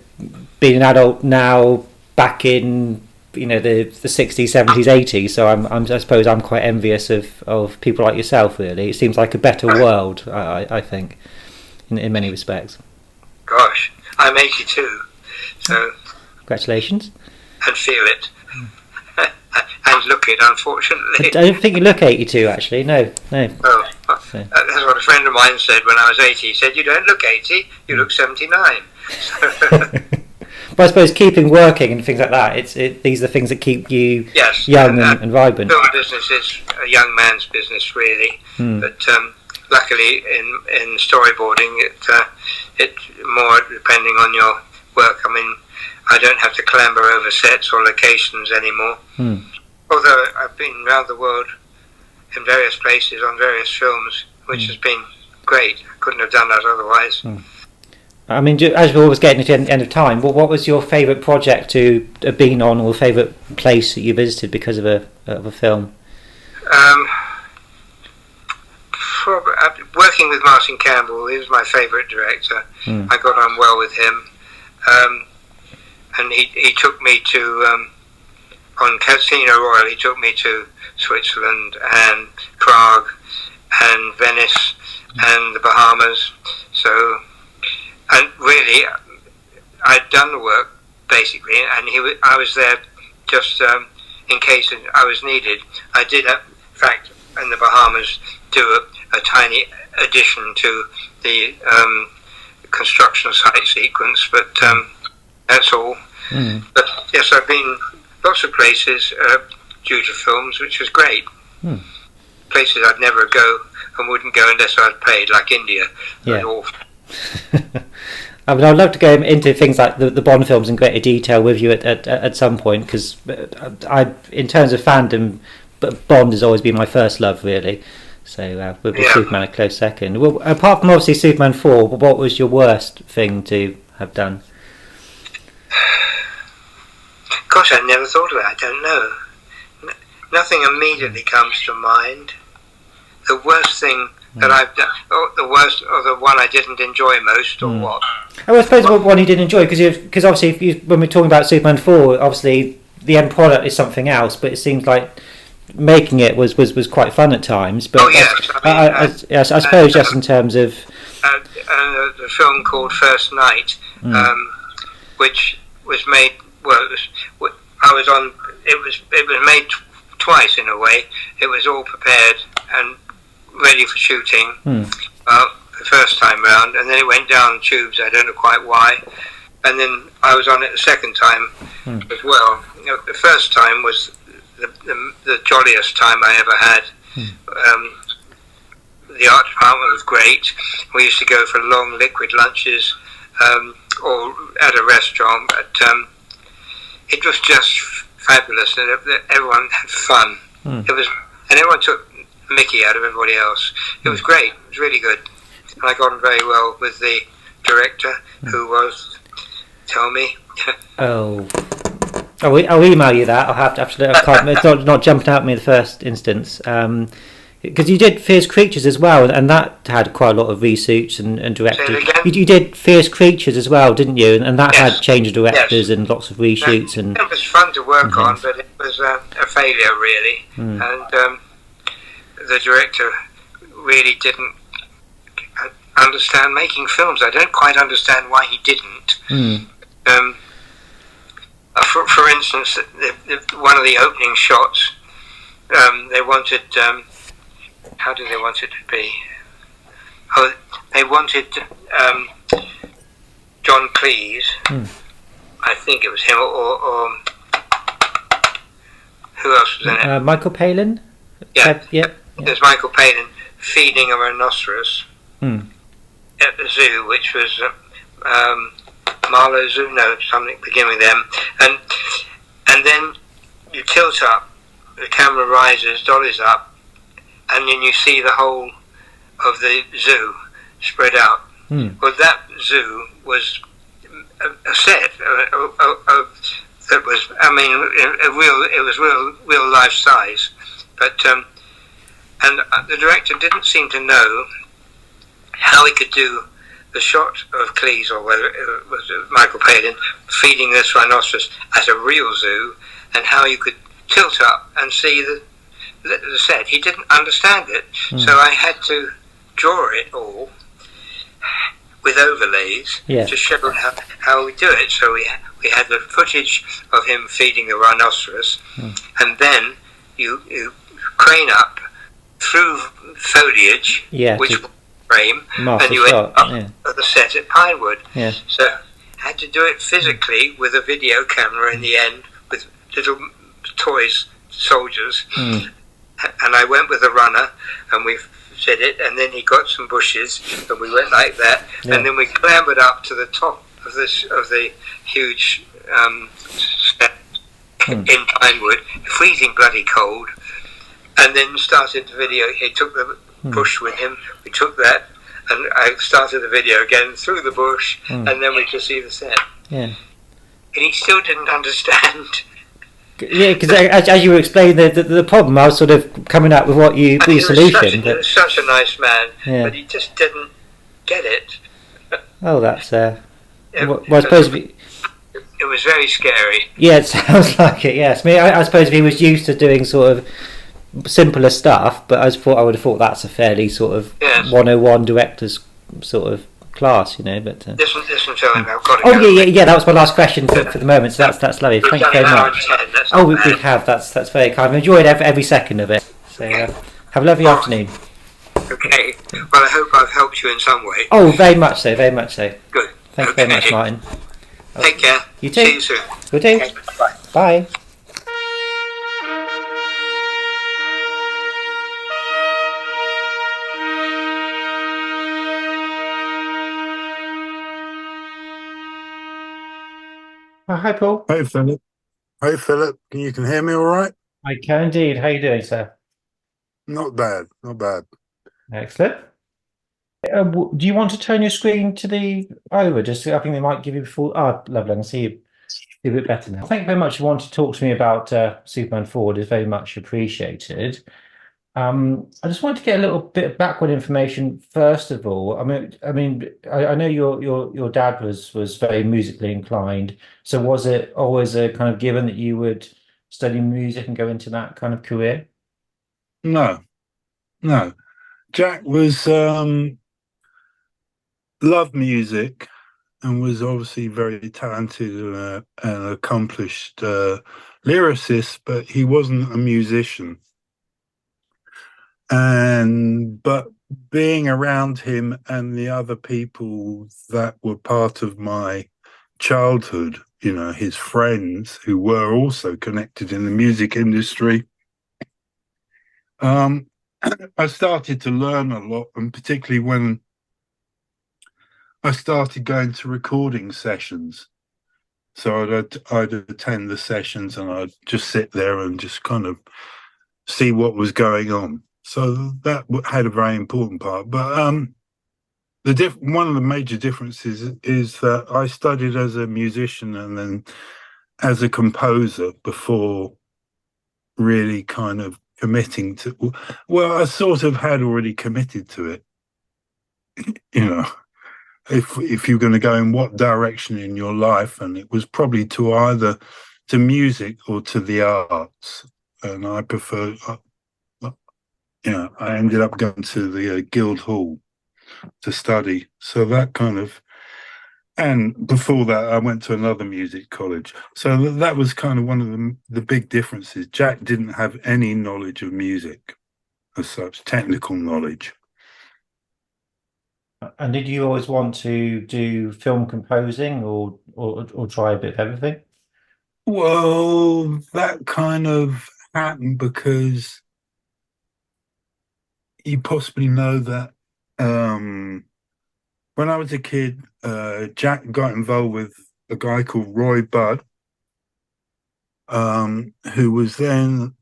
be an adult now, back in the 60s, 70s, 80s. So I suppose I'm quite envious of people like yourself. Really, it seems like a better world. I think, in many respects. Gosh, I'm 82, so. Congratulations. And feel it. And look it, unfortunately. I don't think you look 82, actually. No. Oh, that's what a friend of mine said when I was 80. He said, "You don't look 80, you look 79." But I suppose keeping working and things like that, these are things that keep you young and vibrant. Film business is a young man's business, really. But luckily, in storyboarding, it's more depending on your work. I mean, I don't have to clamber over sets or locations anymore. Although I've been around the world in various places on various films, which has been great. I couldn't have done that otherwise. I mean, as we're always getting to the end of time, what was your favourite project to have been on, or favourite place that you visited because of a film? Working with Martin Campbell, he was my favourite director. I got on well with him, and he took me to on Casino Royale. He took me to Switzerland and Prague and Venice and the Bahamas. So, and really, I'd done the work basically, and I was there just in case I was needed. I did, in fact, in the Bahamas, do a tiny addition to the construction site sequence, but that's all. But yes, I've been lots of places due to films, which was great. Places I'd never go and wouldn't go unless I was paid, like India. Yeah. I mean, I'd love to go into things like the Bond films in greater detail with you at some point, because in terms of fandom, Bond has always been my first love, really. So with Superman a close second. Well, apart from obviously Superman 4, what was your worst thing to have done? Gosh, I never thought of it. I don't know. Nothing immediately comes to mind. The worst thing that I've done, or the worst, or the one I didn't enjoy most, or what? I suppose the one you didn't enjoy, because obviously when we're talking about Superman 4, obviously the end product is something else, but it seems like making it was quite fun at times. But I suppose just in terms of the film called First Night, which was made. Well, I was on. It was made twice in a way. It was all prepared and ready for shooting the first time round, and then it went down tubes. I don't know quite why. And then I was on it the second time as well. You know, the first time was the jolliest time I ever had. The art department was great. We used to go for long liquid lunches or at a restaurant, but it was just fabulous, and everyone had fun. It was, and everyone took Mickey out of everybody else. It was great. It was really good, and I got on very well with the director, who was, tell me. I'll email you that. I'll have to. It's not jumping out at me in the first instance. Because you did Fierce Creatures as well, and that had quite a lot of reshoots and directors. You did Fierce Creatures as well, didn't you? And that had change of directors and lots of reshoots. And it was fun to work on, but it was a failure, really. And the director really didn't understand making films. I don't quite understand why he didn't. For instance, one of the opening shots, they wanted... how did they want it to be? Oh, they wanted John Cleese. I think it was him, or who else was in it? Michael Palin. Yep. There's Michael Palin feeding a rhinoceros at the zoo, which was Marlow Zoo, no, something beginning with them, and then you tilt up, the camera rises, dollies up, and then you see the whole of the zoo spread out. Well, that zoo was a set that was, I mean, it was real life size, but and the director didn't seem to know how he could do the shot of Cleese, or whether it was Michael Palin, feeding this rhinoceros at a real zoo, and how you could tilt up and see the set. He didn't understand it, so I had to draw it all with overlays to show how we do it. So we had the footage of him feeding the rhinoceros, and then you crane up through foliage, which will frame, and you end up at the set at Pinewood. So I had to do it physically with a video camera in the end, with little toys soldiers. And I went with a runner, and we did it, and then he got some bushes, and we went like that, and then we clambered up to the top of the huge set in Pinewood, freezing bloody cold, and then started the video. He took the bush with him. We took that, and I started the video again through the bush, and then we could see the set. Yeah. And he still didn't understand. Yeah, because as you were explaining the problem, I was sort of coming up with what your solution. He was such a nice man, but he just didn't get it. Oh, that's well, I suppose it was very scary. Yeah, it sounds like it. Yes, I mean, I suppose if he was used to doing sort of simpler stuff, but I would have thought that's a fairly sort of 101 director's sort of class, you know. But listen, tell him I've got to go. Yeah. That was my last question for the moment. So that's lovely. Thank you very much. We have. That's very kind. I've enjoyed every second of it. So have a lovely afternoon. Okay. Well, I hope I've helped you in some way. Oh, very much so. Very much so. Good. Thank you very much, Martin. Take care. You too. See you soon. Good day. Okay, bye. Bye. Hi, Paul. Hey, Philip. Hey, Philip. You can hear me all right? I can indeed. How are you doing, sir? Not bad. Not bad. Excellent. Do you want to turn your screen to the over? Just I think they might give you a full. Oh, lovely. I can see you a bit better now. Thank you very much. You want to talk to me about Superman Forward is very much appreciated. I just wanted to get a little bit of background information first of all. I know your dad was very musically inclined. So was it always a kind of given that you would study music and go into that kind of career? No. Jack was loved music and was obviously very talented and accomplished lyricist, but he wasn't a musician. But being around him and the other people that were part of my childhood, you know, his friends who were also connected in the music industry, I started to learn a lot, and particularly when I started going to recording sessions. So I'd attend the sessions and I'd just sit there and just kind of see what was going on. So that had a very important part. But one of the major differences is that I studied as a musician and then as a composer before really kind of committing to. Well, I sort of had already committed to it. You know, if you're going to go in what direction in your life, and it was probably to either to music or to the arts, and I prefer. I ended up going to the Guildhall to study. So that kind of, and before that, I went to another music college. So that was kind of one of the big differences. Jack didn't have any knowledge of music as such, technical knowledge. And did you always want to do film composing or try a bit of everything? Well, that kind of happened because you possibly know that when I was a kid, Jack got involved with a guy called Roy Budd, who was then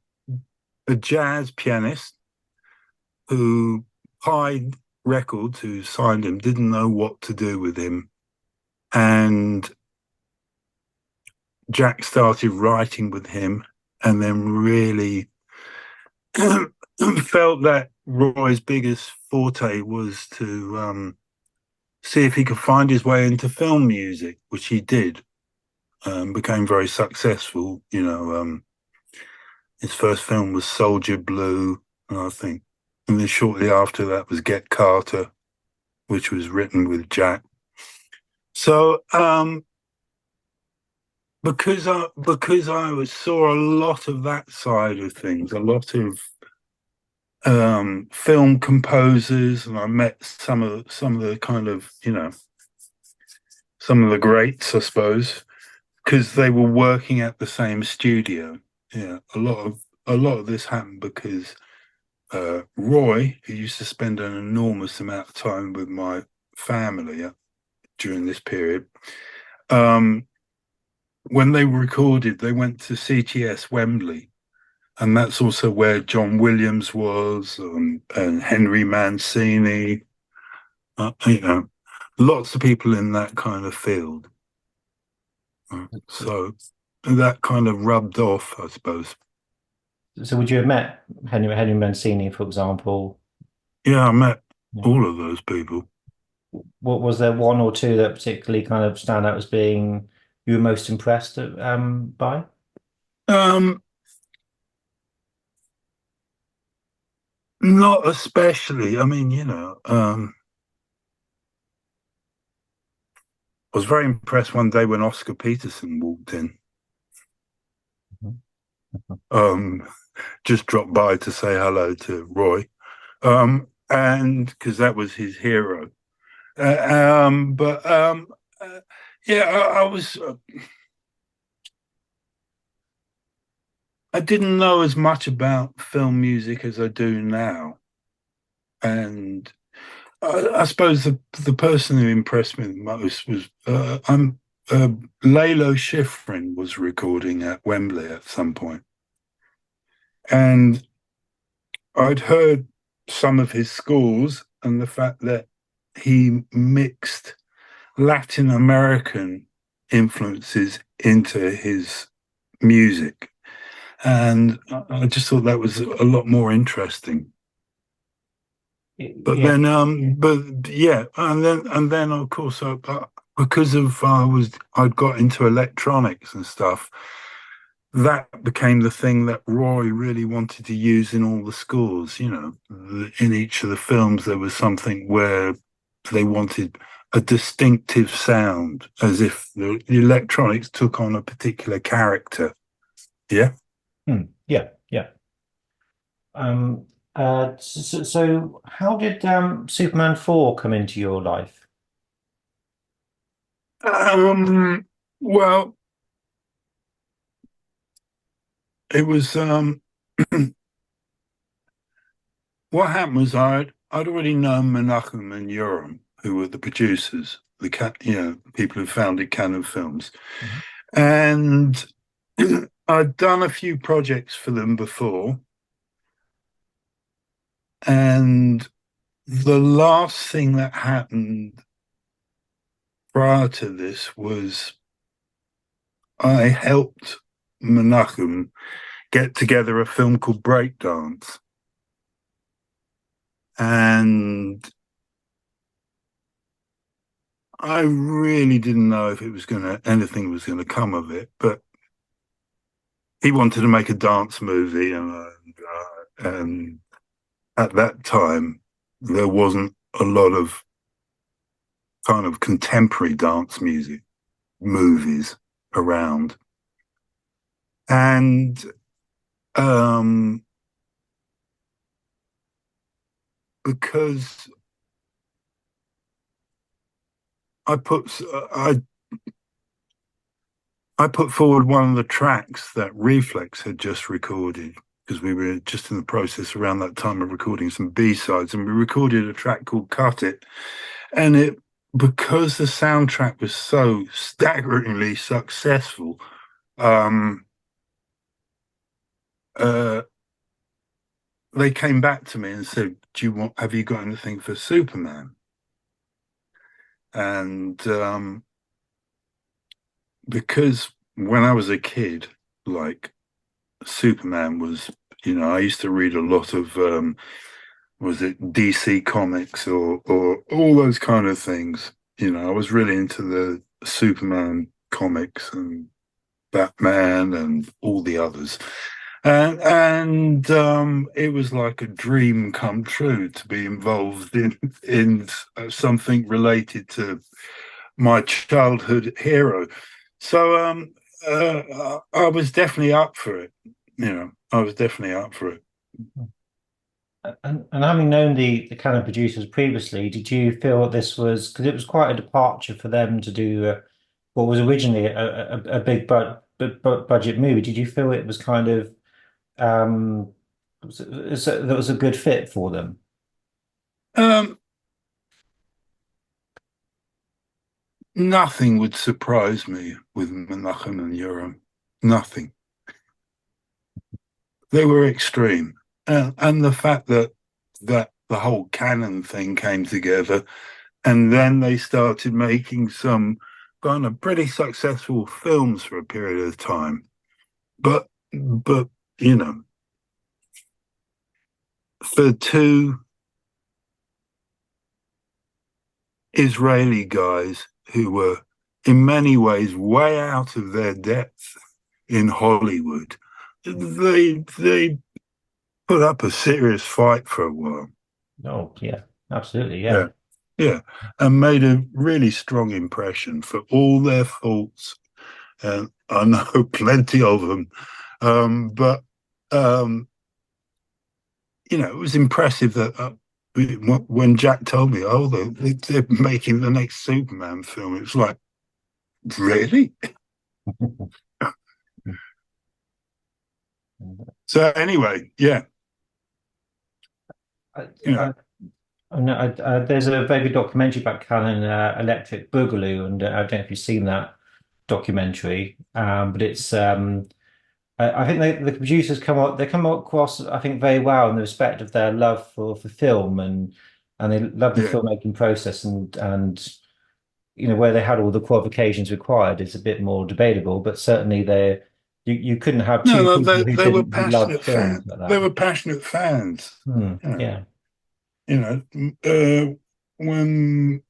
a jazz pianist who Pi Records, who signed him, didn't know what to do with him. And Jack started writing with him and then really felt that Roy's biggest forte was to see if he could find his way into film music, which he did. Became very successful. You know, his first film was Soldier Blue, I think. And then shortly after that was Get Carter, which was written with Jack. So because I saw a lot of that side of things, a lot of film composers, and I met some of the kind of, you know, some of the greats, I suppose, because they were working at the same studio. Yeah, a lot of this happened because Roy, who used to spend an enormous amount of time with my family during this period, when they recorded, they went to CTS Wembley, and that's also where John Williams was, and Henry Mancini. You know, lots of people in that kind of field. So that kind of rubbed off, I suppose. So would you have met Henry Mancini, for example? Yeah, I met Yeah. all of those people. What was there one or two that particularly kind of stand out as being you were most impressed by? Um, Not especially. I mean, I was very impressed one day when Oscar Peterson walked in. Mhm. Um, just dropped by to say hello to Roy, and because that was his hero. But yeah, I was. I didn't know as much about film music as I do now, and I suppose the person who impressed me the most was Lalo Schifrin was recording at Wembley at some point, and I'd heard some of his scores and the fact that he mixed Latin American influences into his music, and I just thought that was a lot more interesting. But Yeah. then, but yeah, and then of course, because of I'd got into electronics and stuff. That became the thing that Roy really wanted to use in all the scores. In each of the films, there was something where they wanted a distinctive sound, as if the electronics took on a particular character. Yeah. Yeah, yeah. Um, so how did Superman 4 come into your life? Well, it was what happened was I'd already known Menachem and Yoram, who were the producers, people who founded Canon Films, Mhm. and I'd done a few projects for them before, and the last thing that happened prior to this was I helped Menachem get together a film called Breakdance, and I really didn't know if anything was gonna come of it, but he wanted to make a dance movie, and at that time there wasn't a lot of kind of contemporary dance music movies around, and because I put I put forward one of the tracks that Reflex had just recorded, because we were just in the process around that time of recording some B-sides, and we recorded a track called Cut It. And because the soundtrack was so staggeringly successful, um, uh, they came back to me and said, have you got anything for Superman? And because when I was a kid, like, Superman was, I used to read a lot of was it DC comics or all those kind of things. I was really into the Superman comics and Batman and all the others. And it was like a dream come true to be involved in something related to my childhood hero. So I was definitely up for it. I was definitely up for it. And having known the kind of producers previously, did you feel that this was because it was quite a departure for them to do what was originally a big budget movie? Did you feel it was kind of that was a good fit for them? Um, nothing would surprise me with Menachem and Yoram. Nothing. They were extreme, and the fact that the whole canon thing came together, and then they started making some kind of pretty successful films for a period of time. But you know, for two Israeli guys who were in many ways way out of their depth in Hollywood, they put up a serious fight for a while. Oh, yeah, absolutely, yeah. Yeah, and made a really strong impression for all their faults. And I know plenty of them, but you know, it was impressive that when Jack told me, "Oh, they're making the next Superman film," it was like, really? So anyway, yeah, you know. There's a very good documentary about Canon Electric Boogaloo, and I don't know if you've seen that documentary, but it's I think the producers come across, I think, very well in the respect of their love for film, and they love the Yeah. filmmaking process, and you know, where they had all the qualifications required is a bit more debatable, but certainly you couldn't have two No, people they were who loved passionate films fans. like They that. were passionate fans. Yeah. You know, when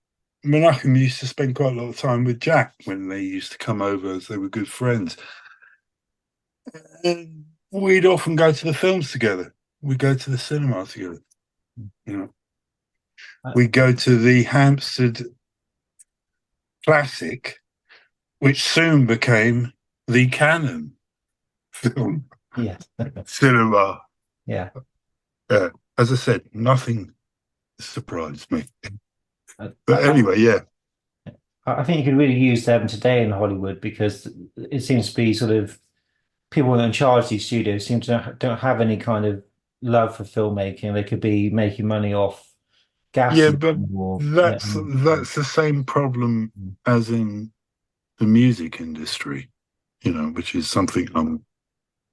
Menachem used to spend quite a lot of time with Jack when they used to come over, as they were good friends. And we'd often go to the films together. We'd go to the cinema together. You know, we'd go to the Hampstead Classic, which soon became the Canon film Yeah. cinema. Yeah. As I said, nothing surprised me. I, But anyway, yeah. I think you could really use them today in Hollywood because it seems to be sort of people in charge of these studios seem to don't have any kind of love for filmmaking. They could be making money off Yeah, gasoline but or that's the same problem as in the music industry, you know, which is something I've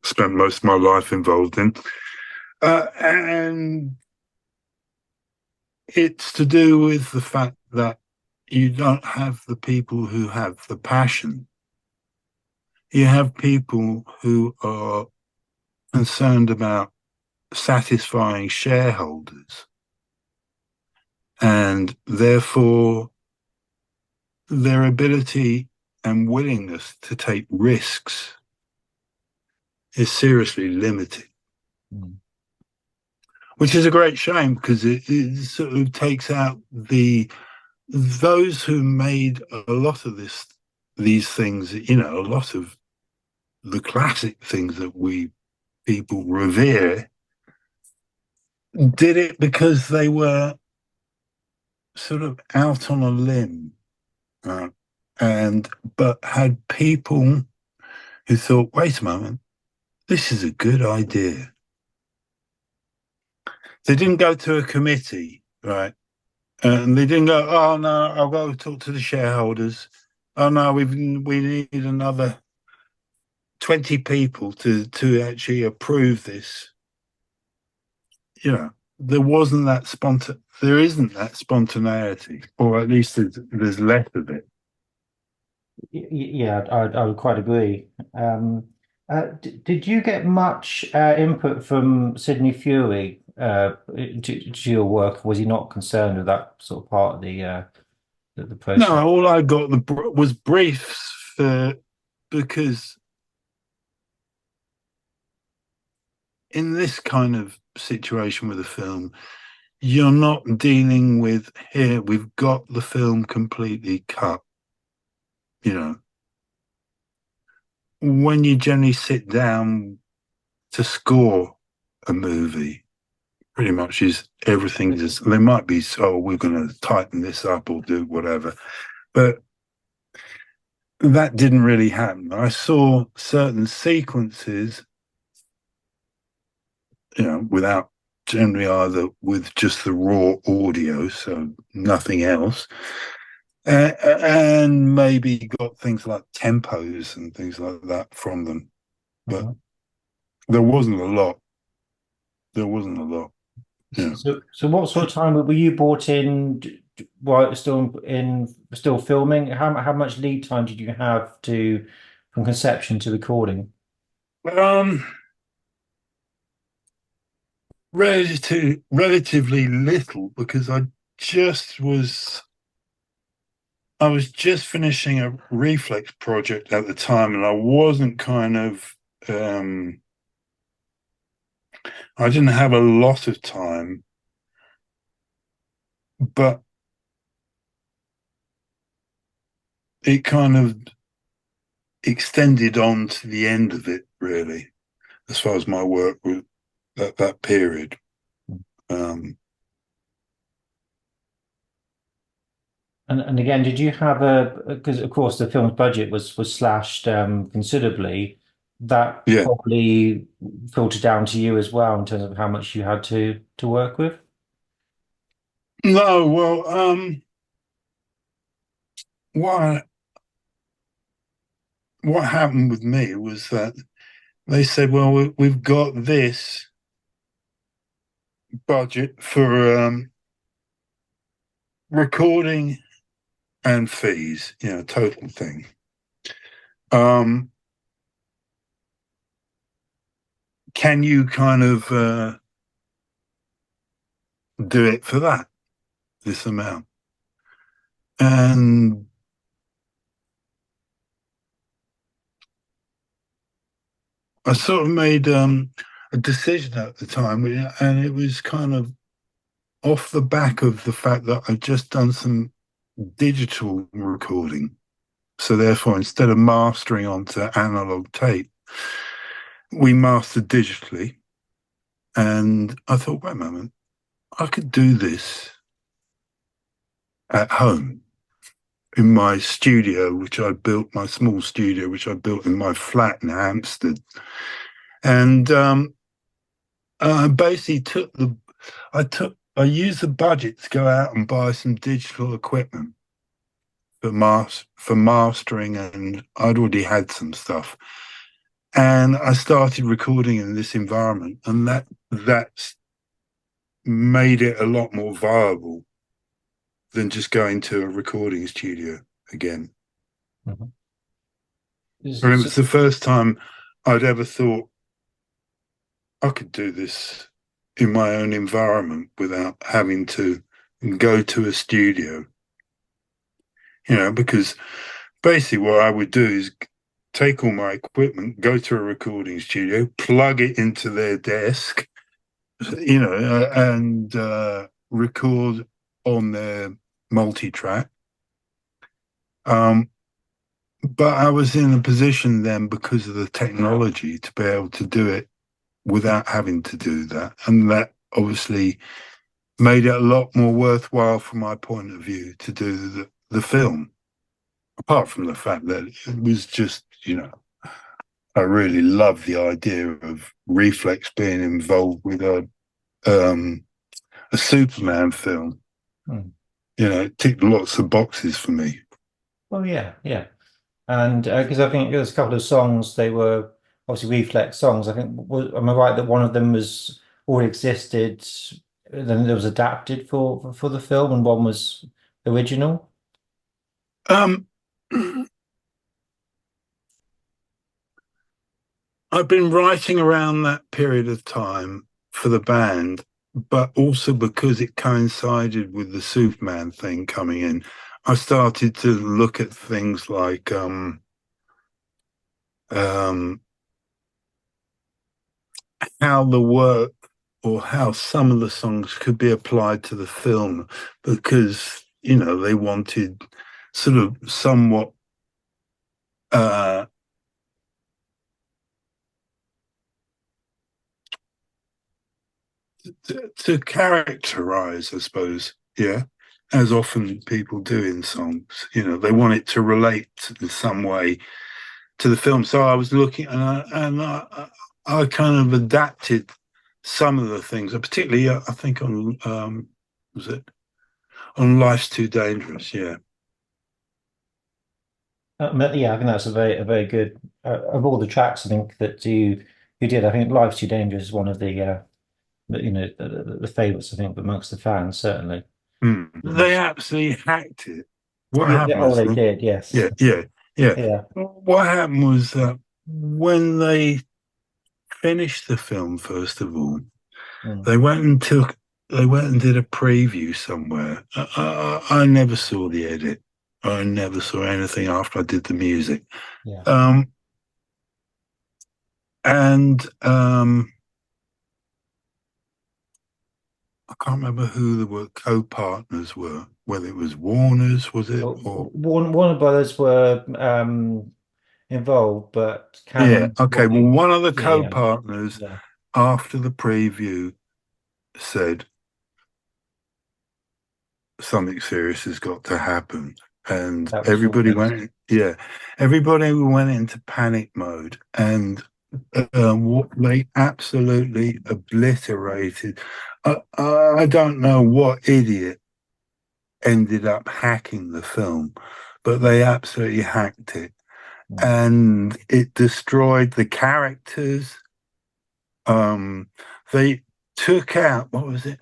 spent most of my life involved in. And it's to do with the fact that you don't have the people who have the passion. You have people who are concerned about satisfying shareholders, and therefore their ability and willingness to take risks is seriously limited. Which is a great shame because it sort of takes out those who made a lot of these things, you know, a lot of the classic things that we people revere, did it because they were sort of out on a limb, but had people who thought, wait a moment, this is a good idea. They didn't go to a committee, right? And they didn't go, oh no, I'll go talk to the shareholders. Oh no, we need another 20 people to actually approve this. You know, there isn't that spontaneity, or at least there's less of it. Yeah, I would quite agree. Did you get much input from Sidney Fury to your work? Was he not concerned with that sort of part of the process? No, all I got was briefs because in this kind of situation with a film, you're not dealing with, here, we've got the film completely cut. You know, when you generally sit down to score a movie, pretty much everything is, they might be, oh, we're going to tighten this up or do whatever. But that didn't really happen. I saw certain sequences, you know, without generally either with just the raw audio, so nothing else. and maybe got things like tempos and things like that from them, but there wasn't a lot. There wasn't a lot. Yeah. So what sort of time were you brought in while it was still filming? How much lead time did you have to from conception to recording? Um, relatively little because just was I was just finishing a reflex project at the time, and I wasn't I didn't have a lot of time, but it kind of extended on to the end of it, really, as far as my work was at that period. And again, did you have because of course the film's budget was slashed considerably, that Yeah. probably filtered down to you as well in terms of how much you had to work with? No, well, what what happened with me was that they said, "Well, we've got this budget for recording and fees, total thing. Can you kind of do it for this amount?" And I sort of made a decision at the time, and it was kind of off the back of the fact that I'd just done some digital recording. So therefore, instead of mastering onto analog tape, we mastered digitally. And I thought, wait a moment, I could do this at home in my studio, which I built, my small studio, which I built in my flat in Hampstead. And I basically I used the budget to go out and buy some digital equipment for mastering, and I'd already had some stuff. And I started recording in this environment, and that's made it a lot more viable than just going to a recording studio again. Mm-hmm. And it was the first time I'd ever thought I could do this in my own environment without having to go to a studio. Because basically what I would do is take all my equipment, go to a recording studio, plug it into their desk, and record on their multi-track. But I was in a position then, because of the technology, to be able to do it without having to do that. And that obviously made it a lot more worthwhile from my point of view to do the film. Apart from the fact that it was just, I really love the idea of Reflex being involved with a Superman film. It ticked lots of boxes for me. Well, yeah. And because I think there's a couple of songs, they were obviously Reflex songs. I think, am I right that one of them was already existed, then it was adapted for the film, and one was original? I've been writing around that period of time for the band, but also because it coincided with the Superman thing coming in, I started to look at things like how the work or how some of the songs could be applied to the film, because they wanted sort of somewhat to characterize, I suppose, as often people do in songs. They want it to relate in some way to the film. So I was looking, and I kind of adapted some of the things, particularly I think on was it on Life's Too Dangerous, yeah. Yeah, I think that's a very good of all the tracks. I think that you did. I think "Life's Too Dangerous" is one of the favourites. I think amongst the fans certainly. They absolutely hacked it. What happened Oh, was, they did. Yes. yeah, yeah, yeah. Yeah. What happened was that when they finished the film, first of all, Mm, they went and took, they went and did a preview somewhere. I never saw the edit. I never saw anything after I did the music. yeah. Um, and I can't remember who the co-partners were. Whether it was Warner's, was it, Well, or Warner Brothers were involved, but yeah, Cameron, okay. Well, one of the yeah, yeah, co-partners yeah. after the preview said something serious has got to happen, and That was everybody almost. went, yeah, everybody went into panic mode, and what they absolutely obliterated. I don't know what idiot ended up hacking the film, but they absolutely hacked it, Mm. and it destroyed the characters. Um, they took out, what was it?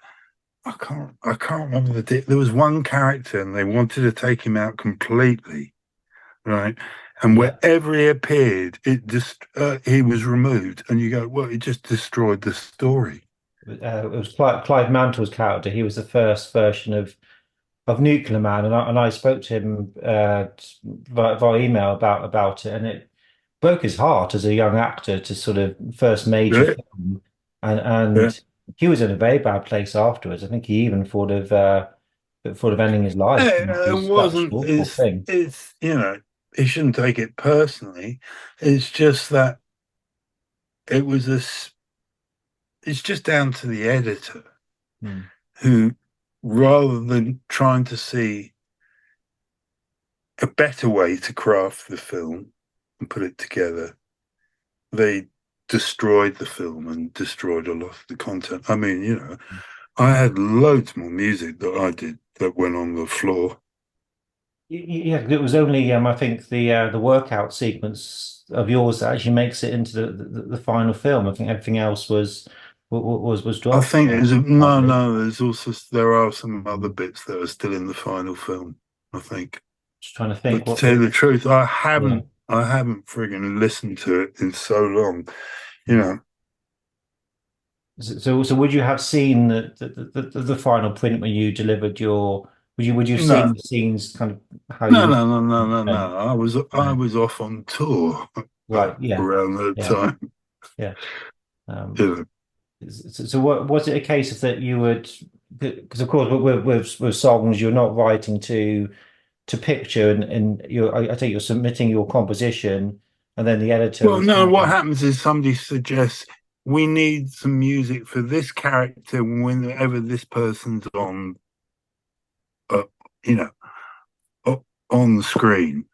I can't remember there was one character and they wanted to take him out completely, right? And Yeah. wherever he appeared, it just he was removed, and you go, well, it just destroyed the story. It was Clive Mantle's character. He was the first version of Nuclear Man, and I spoke to him via email about it, and it broke his heart as a young actor to sort of first major Yeah, film, yeah. and he was in a very bad place afterwards. I think he even thought of ending his life. It That was an wasn't. awful thing. It's he shouldn't take it personally. It's just that it was it's just down to the editor Hmm. who, rather than trying to see a better way to craft the film and put it together, they destroyed the film and destroyed a lot of the content. I mean, I had loads more music that I did that went on the floor. Yeah, it was only I think the workout sequence of yours that actually makes it into the final film. I think everything else was I dropped, think there's no, sadly. no. There are some other bits that are still in the final film. I think, Just trying to but think to what tell you the the truth, yeah. I haven't frigging listened to it in so long. You Hmm. know, So would you have seen the final print when you delivered your? Would you have no, seen the scenes kind of how you no, would? no, no, no, no, No, no. I no. was off on tour Right. Yeah. around that Yeah. time. Yeah. Um, You know. so what was it a case of that you would? Because of course with songs you're not writing to picture and I think you're submitting your composition and then the editor Well, is no, kind what of happens is somebody suggests we need some music for this character whenever this person's on, uh, you know, on the screen,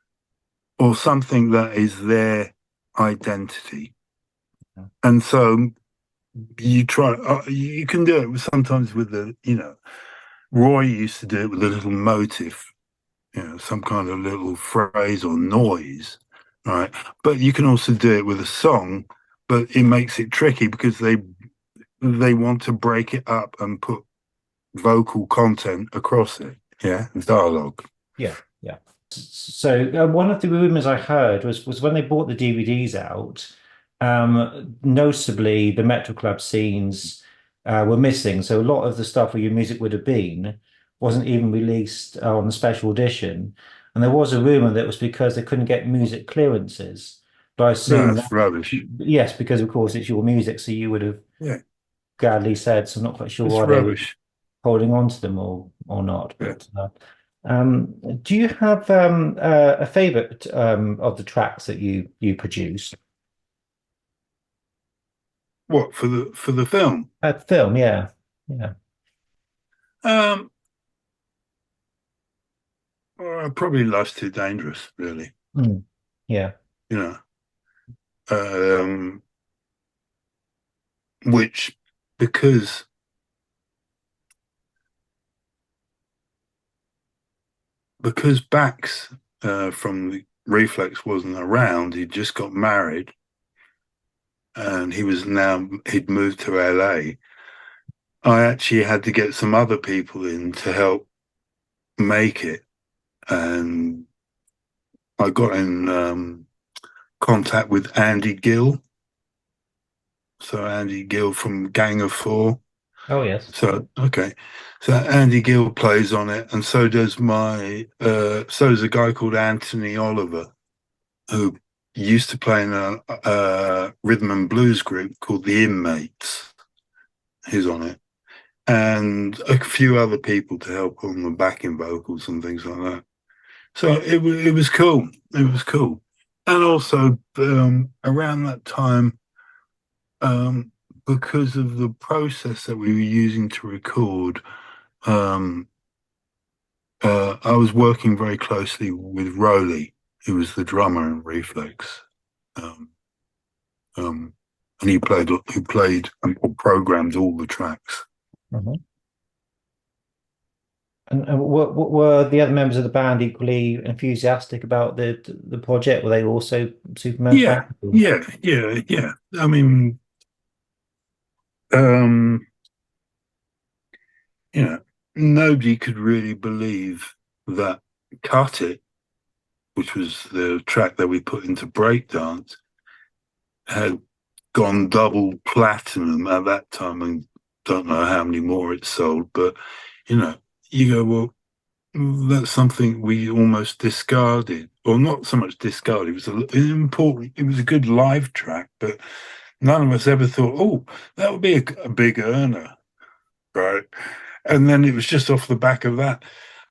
or something that is their identity. And so you try, you can do it sometimes with Roy used to do it with a little motif, some kind of little phrase or noise, right? But you can also do it with a song, but it makes it tricky because they want to break it up and put vocal content across it, yeah, dialogue. yeah, yeah. So one of the rumors I heard was when they bought the DVDs out, noticeably the Metro Club scenes were missing. So a lot of the stuff where your music would have been wasn't even released on the special edition. And there was a rumor that it was because they couldn't get music clearances. But I No, assume that that's rubbish. yes, because of course it's your music, so you would have Yeah, gladly said. So I'm not quite sure it's why they were rubbish. holding on to them or not. Yeah. But do you have a favorite of the tracks that you produce? What for the film? Film, yeah, yeah. Um, Probably Life's Too Dangerous, really. Mm, yeah. You know, um, which because Bax from Reflex wasn't around. He'd just got married, and he'd moved to LA. I actually had to get some other people in to help make it, and I got in contact with Andy Gill. So Andy Gill from Gang of Four. Oh yes. So okay, so Andy Gill plays on it, and so does so does a guy called Anthony Oliver, who used to play in a rhythm and blues group called the Inmates. He's on it, and a few other people to help on the backing vocals and things like that. So it was cool. It was cool, and also around that time, because of the process that we were using to record, I was working very closely with Rowley, who was the drummer in Reflex, um, and who played and programmed all the tracks. Mhm. And what were the other members of the band equally enthusiastic about the project? Were they also Superman Yeah, fans? Or- yeah. I mean, um, you know, nobody could really believe that Cut It, which was the track that we put into Breakdance, had gone double platinum at that time, and don't know how many more it sold. But you go, well, that's something we almost discarded, or not so much discarded. It was important. It was a good live track, but none of us ever thought, oh, that would be a big earner, right? And then it was just off the back of that.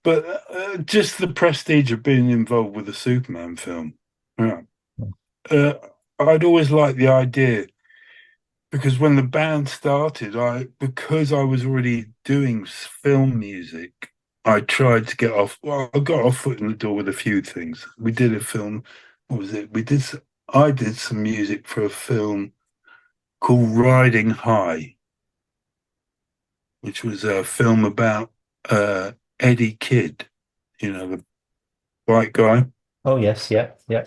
But just the prestige of being involved with a Superman film. Yeah. Uh, I'd always liked the idea, because when the band started, because I was already doing film music, I tried to get off. Well, I got off foot in the door with a few things. We did a film. What was it? I did some music for a film called Riding High, which was a film about Eddie Kidd, the white guy, Oh yes, yeah, yeah.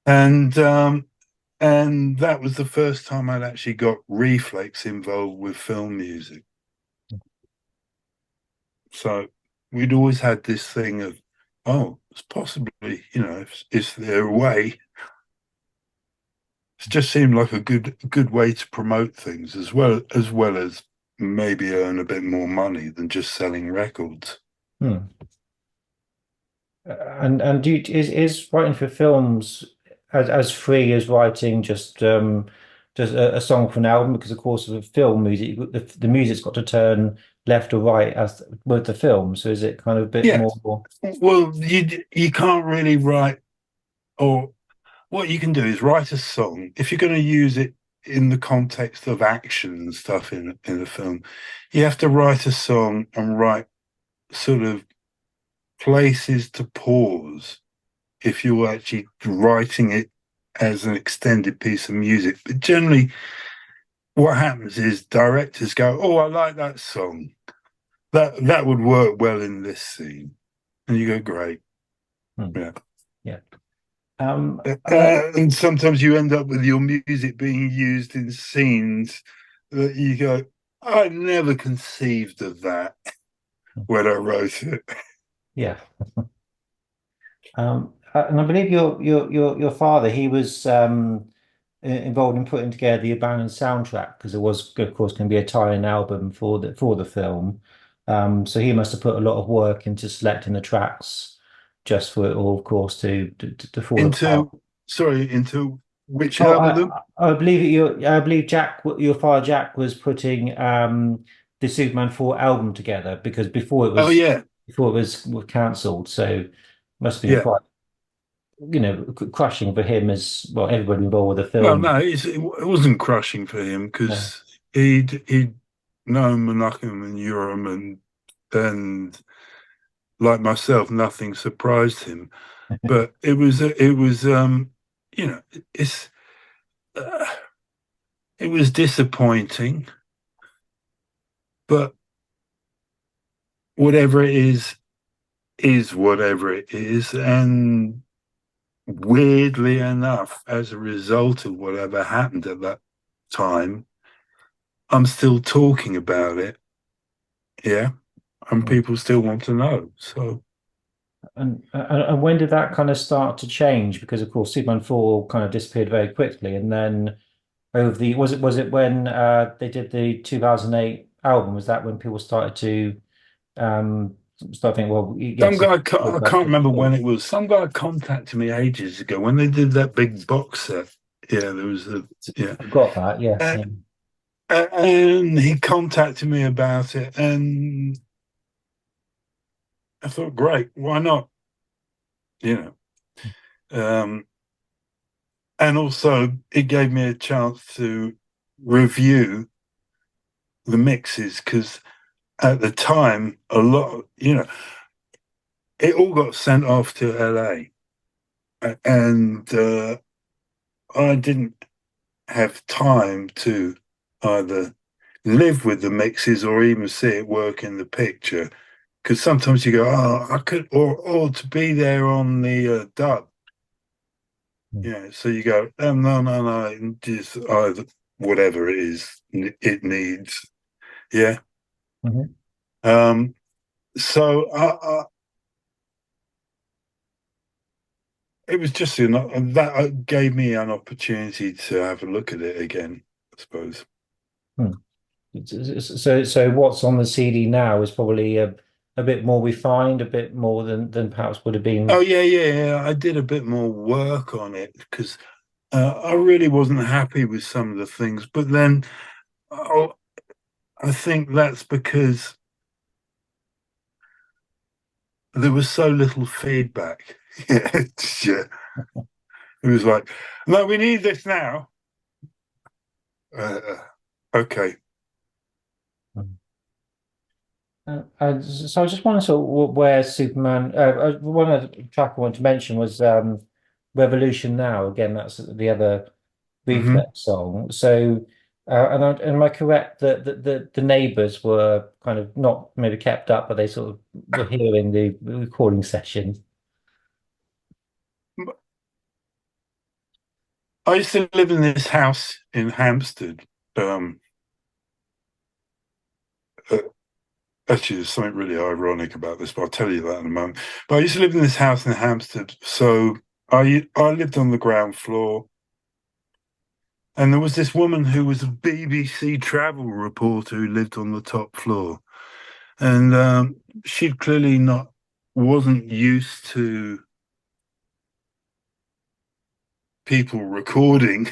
and that was the first time I'd actually got Reflex involved with film music. So we'd always had this thing of, oh, it's possibly, is there a way? It just seemed like a good way to promote things, as well as maybe earn a bit more money than just selling records. Hmm. And is writing for films as free as writing just a song for an album? Because of course with film music, the music's got to turn left or right as with the film. So is it kind of a bit Yeah. more? Well, you can't really write, or what you can do is write a song. If you're going to use it in the context of action and stuff in a film, you have to write a song and write sort of places to pause if you're actually writing it as an extended piece of music. But generally, what happens is directors go, "Oh, I like that song. That would work well in this scene," and you go, "Great, Hmm. yeah." Yeah. Um, And sometimes you end up with your music being used in scenes that you go, "I never conceived of that when I wrote it." yeah. And I believe your father, he was involved in putting together the abandoned soundtrack because there was, of course, going to be a tie-in album for the film. So he must have put a lot of work into selecting the tracks just for it all, of course, to fall apart. Into which Oh, album? I believe Jack, your father Jack, was putting the Superman 4 album together because Oh yeah, before it was cancelled. So must have been yeah. quite crushing for him as well, everybody involved with the Well, film. no, it wasn't crushing for him No. because he'd known Menachem and Urim, and like myself, nothing surprised him. But you know, it's uh, it was disappointing, but whatever it is whatever it is, and weirdly enough, as a result of whatever happened at that time, I'm still talking about it. Yeah. And people still want to know. So, And when did that kind of start to change? Because of course Superman 4 kind of disappeared very quickly, and then over the was it when they did the 2008 album? Was that when people started to start thinking, well, some yes, guy, talk I about can't different remember when things. it was, some guy contacted me ages ago when they did that big box set. Yeah, there was a, yeah. I've got that, yes, Uh, yeah. and he contacted me about it. And I thought, great, why not? You know, and also it gave me a chance to review the mixes because at the time, a lot, it all got sent off to LA, and I didn't have time to either live with the mixes or even see it work in the picture. Because sometimes you go, oh, I could, or to be there on the dub. Yeah, so you go, no, no, no, just either whatever it is, it needs. Yeah. Mhm. Um, so it was just that gave me an opportunity to have a look at it again, I suppose. Hmm. So what's on the CD now is probably a bit more refined, a bit more than perhaps would have Oh been. yeah, yeah, yeah. I did a bit more work on it because I really wasn't happy with some of the things. But then oh, I think that's because there was so little feedback. Yeah, yeah. It was like, no, we need this now. Okay. So I just wanted to where Superman. One other track I wanted to mention was Revolution Now. Again, that's the other Hmm. Reflex song. So, am I correct that the neighbours were kind of not maybe kept up, but they sort of were hearing the recording session? I used to live in this house in Hampstead. Um, uh, Actually, there's something really ironic about this, but I'll tell you that in a moment. But I used to live in this house in Hampstead, so I lived on the ground floor, and there was this woman who was a BBC travel reporter who lived on the top floor, and she'd clearly not wasn't used to people recording.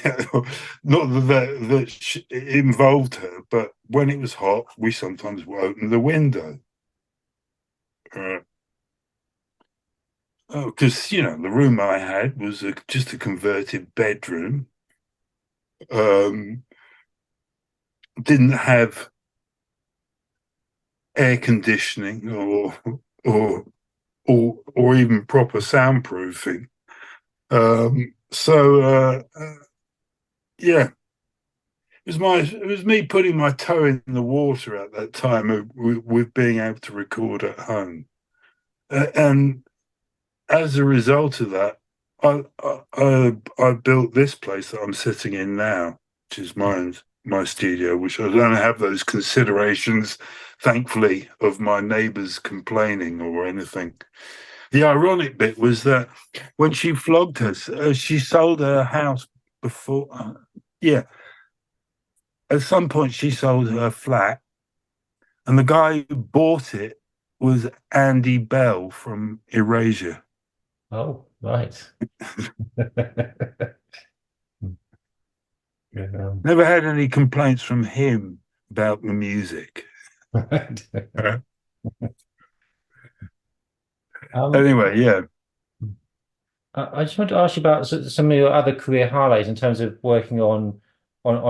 Not that it involved her, but when it was hot, we sometimes would open the window. Uh, Oh, because the room I had was just a converted bedroom. Um, didn't have air conditioning or or even proper soundproofing. So yeah, it was me putting my toe in the water at that time with being able to record at home, and as a result of that, I built this place that I'm sitting in now, which is my studio, which I don't have those considerations, thankfully, of my neighbours complaining or anything. The ironic bit was that when she flogged us, she sold her house before. Yeah, at some point she sold her flat, and the guy who bought it was Andy Bell from Erasure. Oh, right. Yeah. Never had any complaints from him about the music. Right. Um, Anyway, yeah. I just want to ask you about some of your other career highlights in terms of working on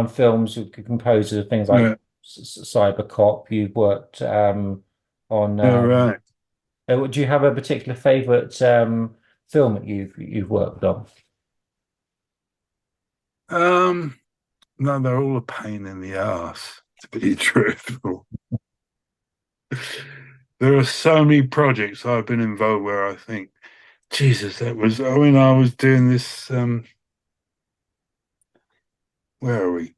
films with composers of things like Yeah. Cybercop. You've worked on. All right. Do you have a particular favourite film that you've worked on? Um, no, they're all a pain in the ass, to be truthful. There are so many projects I've been involved where I think Jesus, that was, I mean, I was doing this, where are we?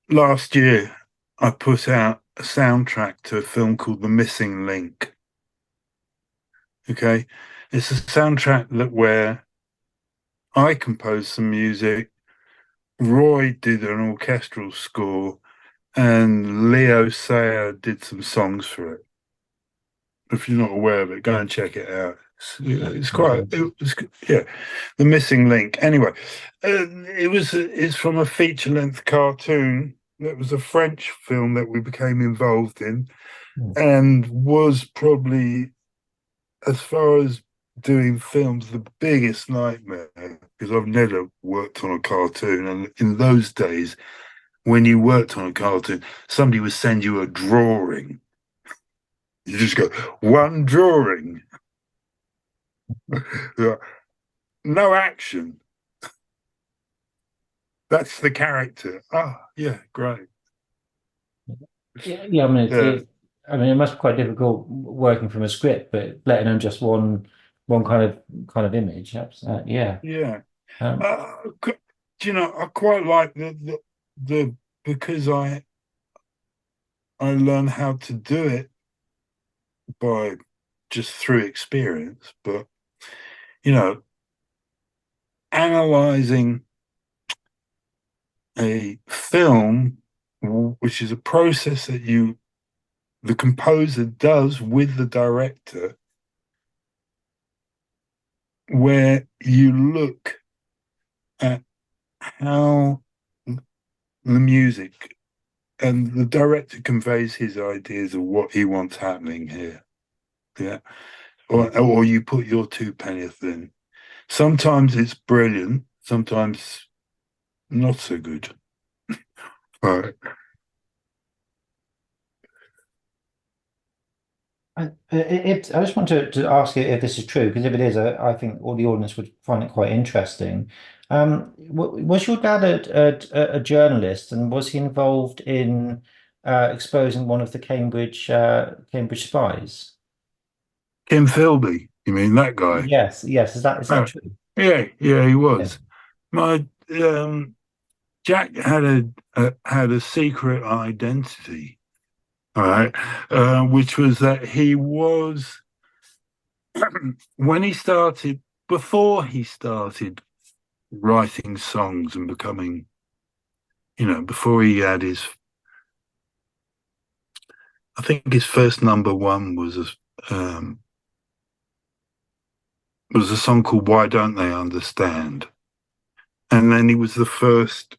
Last year, I put out a soundtrack to a film called The Missing Link. Okay. It's a soundtrack that where I composed some music, Roy did an orchestral score, and Leo Sayer did some songs for it. If you're not aware of it, go and check it out. It's quite, it was, yeah, The Missing Link. Anyway, it's from a feature-length cartoon that was a French film that we became involved in, and was probably, as far as doing films, the biggest nightmare, because I've never worked on a cartoon. And in those days, when you worked on a cartoon, somebody would send you a drawing. You just go, one drawing. No action. That's the character. Ah, yeah, great. Yeah, I mean, Yeah, I mean, it must be quite difficult working from a script, but letting them just one kind of image. Yeah. yeah. Um, Uh, do you know, I quite like the because I learned how to do it by just through experience, but you know, analyzing a film, which is a process that the composer does with the director, where you look at how the music and the director conveys his ideas of what he wants happening here. Yeah. Or you put your two penneth in. Sometimes it's brilliant, sometimes not so good. Right. I just want to ask you if this is true, because if it is, I think all the audience would find it quite interesting. Was your dad a journalist, and was he involved in exposing one of the Cambridge spies? Kim Philby, you mean that guy? Yes, yes. Is that Oh, true? yeah, yeah, he Yeah. was. My Jack had a secret identity, all right, which was that he was when he started before he started writing songs and becoming, before he had his, I think his first number one was a song called "Why Don't They Understand," and then he was the first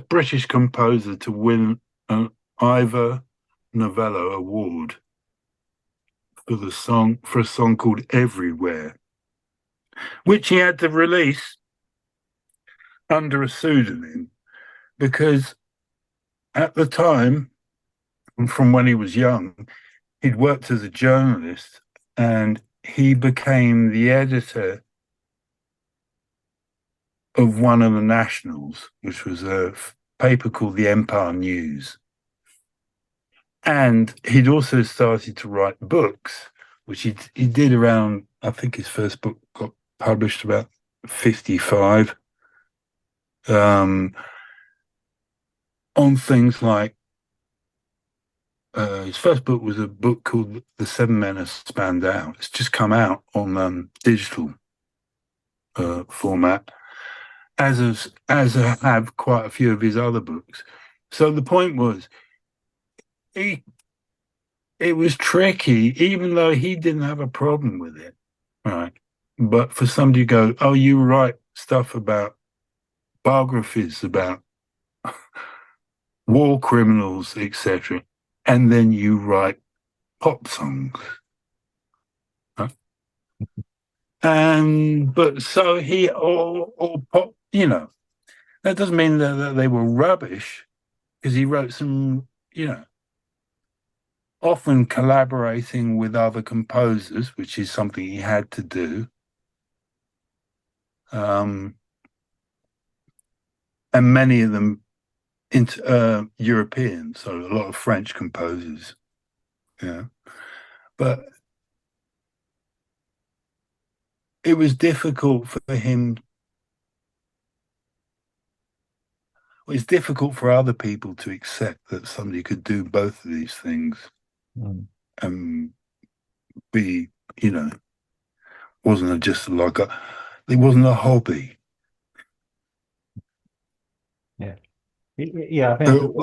British composer to win an Ivor Novello Award for a song called "Everywhere," which he had to release under a pseudonym because at the time, from when he was young, he'd worked as a journalist and he became the editor of one of the Nationals, which was a paper called the Empire News. And he'd also started to write books, which he did around, I think his first book got published about 55, on things like, his first book was a book called The Seven Men of Spandau. It's just come out on digital format, as have quite a few of his other books. So the point was, he it was tricky, even though he didn't have a problem with it, right? But for somebody to go, oh, you write stuff about biographies about war criminals, etc., and then you write pop songs. Huh? And but so he or pop, that doesn't mean that they were rubbish, because he wrote some, often collaborating with other composers, which is something he had to do. And many of them European, so a lot of French composers. Yeah, but it was difficult for him. It's difficult for other people to accept that somebody could do both of these things and be, wasn't just like it wasn't a hobby. Yeah. Yeah, I think.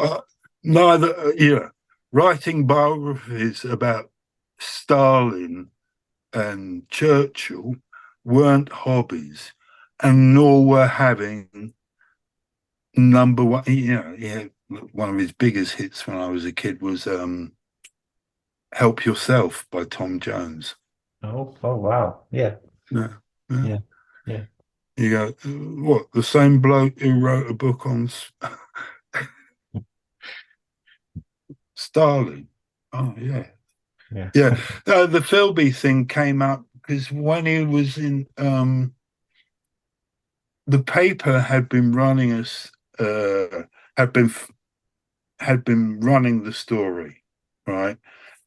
Neither, writing biographies about Stalin and Churchill weren't hobbies, and nor were having number one. One of his biggest hits when I was a kid was "Help Yourself" by Tom Jones. Oh wow. Yeah. Yeah, yeah. Yeah. Yeah. You go, what? The same bloke who wrote a book on Stalin? Oh yeah, Yeah. yeah. The Philby thing came up because when he was in, the paper had been running us, had been running the story, right,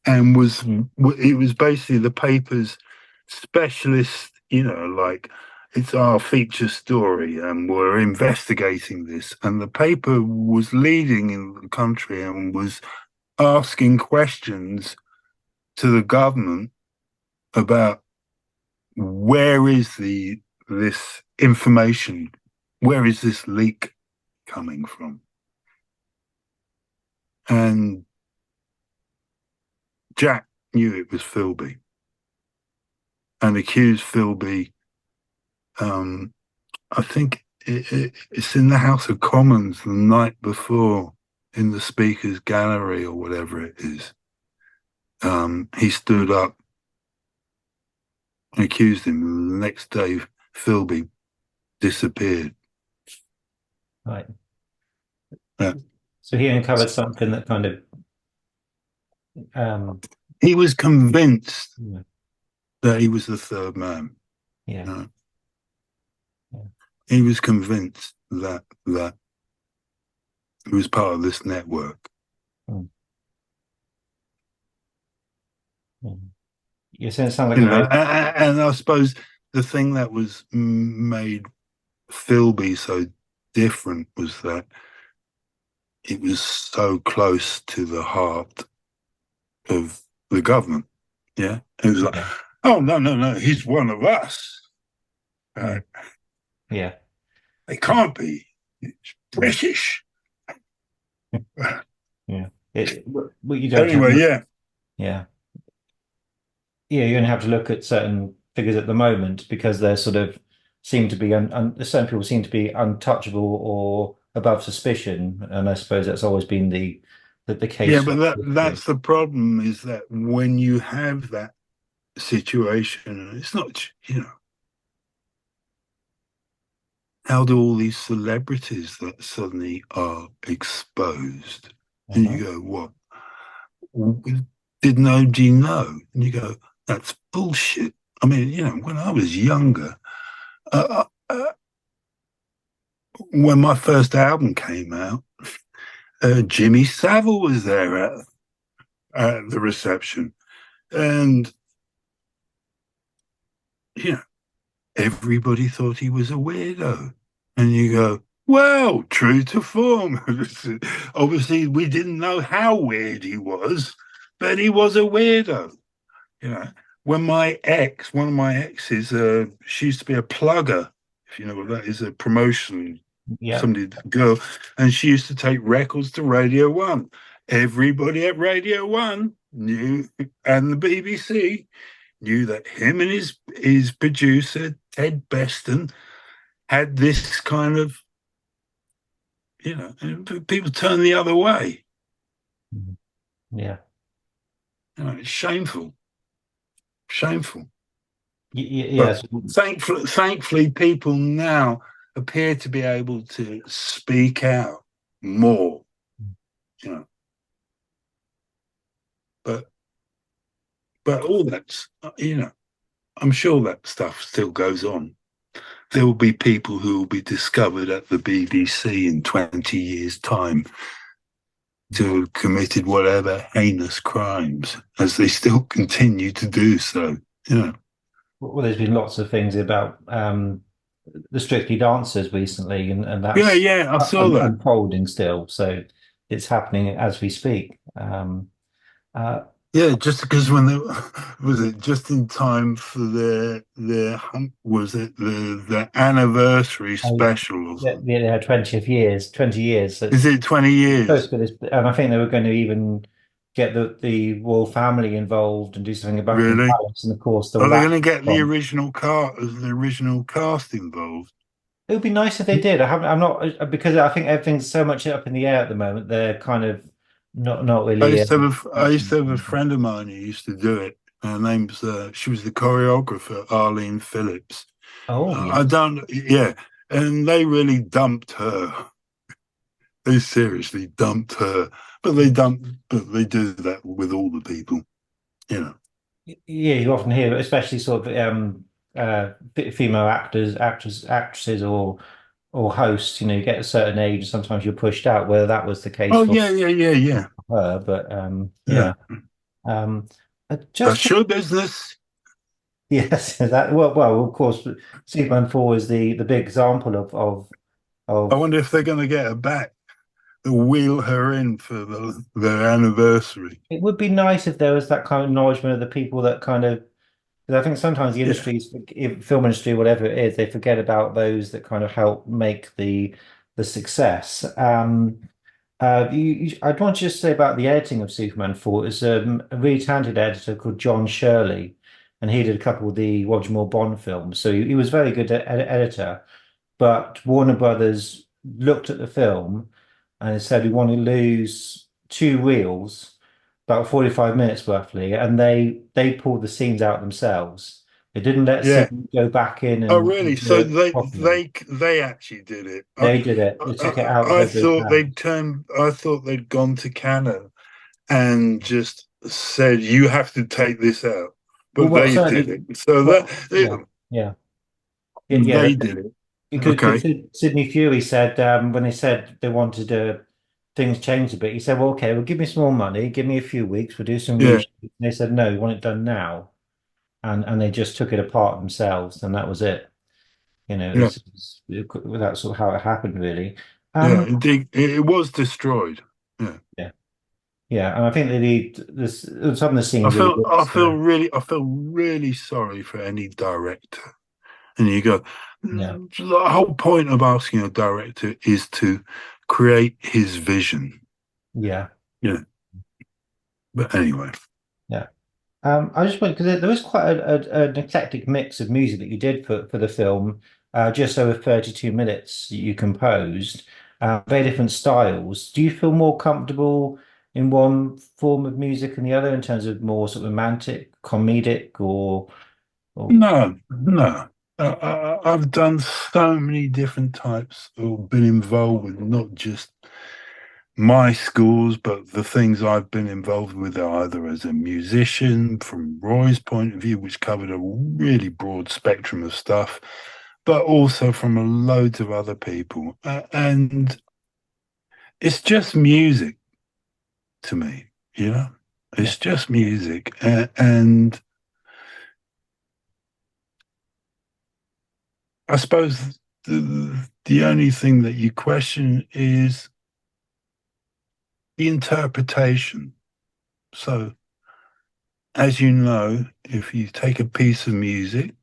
and it was basically the paper's specialist, like it's our feature story, and we're investigating this, and the paper was leading in the country and was asking questions to the government about where is this information, where is this leak coming from? And Jack knew it was Philby and accused Philby. I think it's in the House of Commons the night before in the Speaker's Gallery or whatever it is. He stood up and accused him. The next day, Philby disappeared. Right. Yeah. So he uncovered something that kind of. He was convinced Yeah. that he was the third man. Yeah. He was convinced that he was part of this network. You're saying it sounds like and I suppose the thing that was made Philby so different was that it was so close to the heart of the government. Yeah, it was like, oh no, he's one of us. Yeah, they can't be. It's British. Yeah. What you don't anyway, yeah. You only have to look at certain figures at the moment because they're sort of seem to be certain people seem to be untouchable or above suspicion, and I suppose that's always been the case. Yeah, but that's the problem, is that when you have that situation, it's not, how do all these celebrities that suddenly are exposed? And you go, what? Did nobody know? And you go, that's bullshit. I mean, when I was younger, when my first album came out, Jimmy Savile was there at the reception. And, everybody thought he was a weirdo. And you go, well, true to form. Obviously, we didn't know how weird he was, but he was a weirdo. When one of my exes, she used to be a plugger, if you know what that is, a promotion, somebody, girl, and she used to take records to Radio 1. Everybody at Radio 1 knew, and the BBC knew, that him and his producer, Ted Beston, had this kind of, and people turn the other way. Yeah. It's shameful. Yes. Thankfully, people now appear to be able to speak out more, But all that's, I'm sure that stuff still goes on. There will be people who will be discovered at the BBC in 20 years' time to have committed whatever heinous crimes, as they still continue to do so. Well, there's been lots of things about the Strictly Dancers recently, and Yeah, that's yeah, I saw that. unfolding still. So it's happening as we speak. Uh, Yeah, just because when they was it just in time for was it the anniversary I, special or yeah, something? yeah, 20 years. So Is it's it 20 supposed years? to be this, and I think they were going to even get the royal family involved and do something at Buckingham Really? Palace, and of course Are all they that. going to get the original cast involved? It would be nice if they did. I'm not because I think everything's so much up in the air at the moment. They're kind of not really. I used to have a friend of mine who used to do it. Her name's she was the choreographer, Arlene Phillips. Oh I yeah, don't, yeah, and they really dumped her. They seriously dumped her, but they do that with all the people, you know. yeah. You often hear, especially sort of female actresses, or hosts. You know, you get a certain age, and sometimes you're pushed out. Whether that was the case Oh for yeah, yeah, yeah, yeah, her, but yeah. yeah. Um, That's just show business. yes, that well, of course, Superman 4 is the big example I of wonder if they're going to get her back. They'll wheel her in for their anniversary. it would be nice if there was that kind of acknowledgement of the people that kind of, because I think sometimes the Yeah, industries, film industry, whatever it is, they forget about those that kind of help make the success. I'd want to just say about the editing of Superman 4. It's a really talented editor called John Shirley, and he did a couple of the Roger Moore Bond films. So he was very good editor. But Warner Brothers looked at the film and said we want to lose two reels, about 45 minutes roughly, and they pulled the scenes out themselves. They didn't let yeah. Sid go back in Oh, and really? do So it properly. they actually did it. They did it. They took it out of everybody's hands. I thought they'd gone to Canada and just said you have to take this out, Well, but they did certainly, it. So yeah, yeah, yeah. they did it. Because Okay. Sydney Fury said when they said they wanted things changed a bit, he said, "Well, okay, well, give me some more money, give me a few weeks, we'll do some Yeah. reshoots." And they said, "No, we want it done now," and they just took it apart themselves, and that was it. You know, Yeah. that's sort of how it happened, really. Yeah. Um, Indeed, it was destroyed. Yeah. yeah, yeah, and I think they need this. Some of the scenes really good. I feel really sorry for any director. And you go, Yeah, the whole point of asking a director is to create his vision. yeah, Yeah. But anyway, yeah. I just went because there was quite an eclectic mix of music that you did for the film. Just over 32 minutes you composed, very different styles. Do you feel more comfortable in one form of music than the other in terms of more sort of romantic, comedic, or no, no. I've done so many different types or been involved with not just my scores, but the things I've been involved with either as a musician, from Roy's point of view, which covered a really broad spectrum of stuff, but also from a loads of other people. And it's just music to me, you know? yeah, It's just music. And I suppose the only thing that you question is the interpretation. So, as you know, if you take a piece of music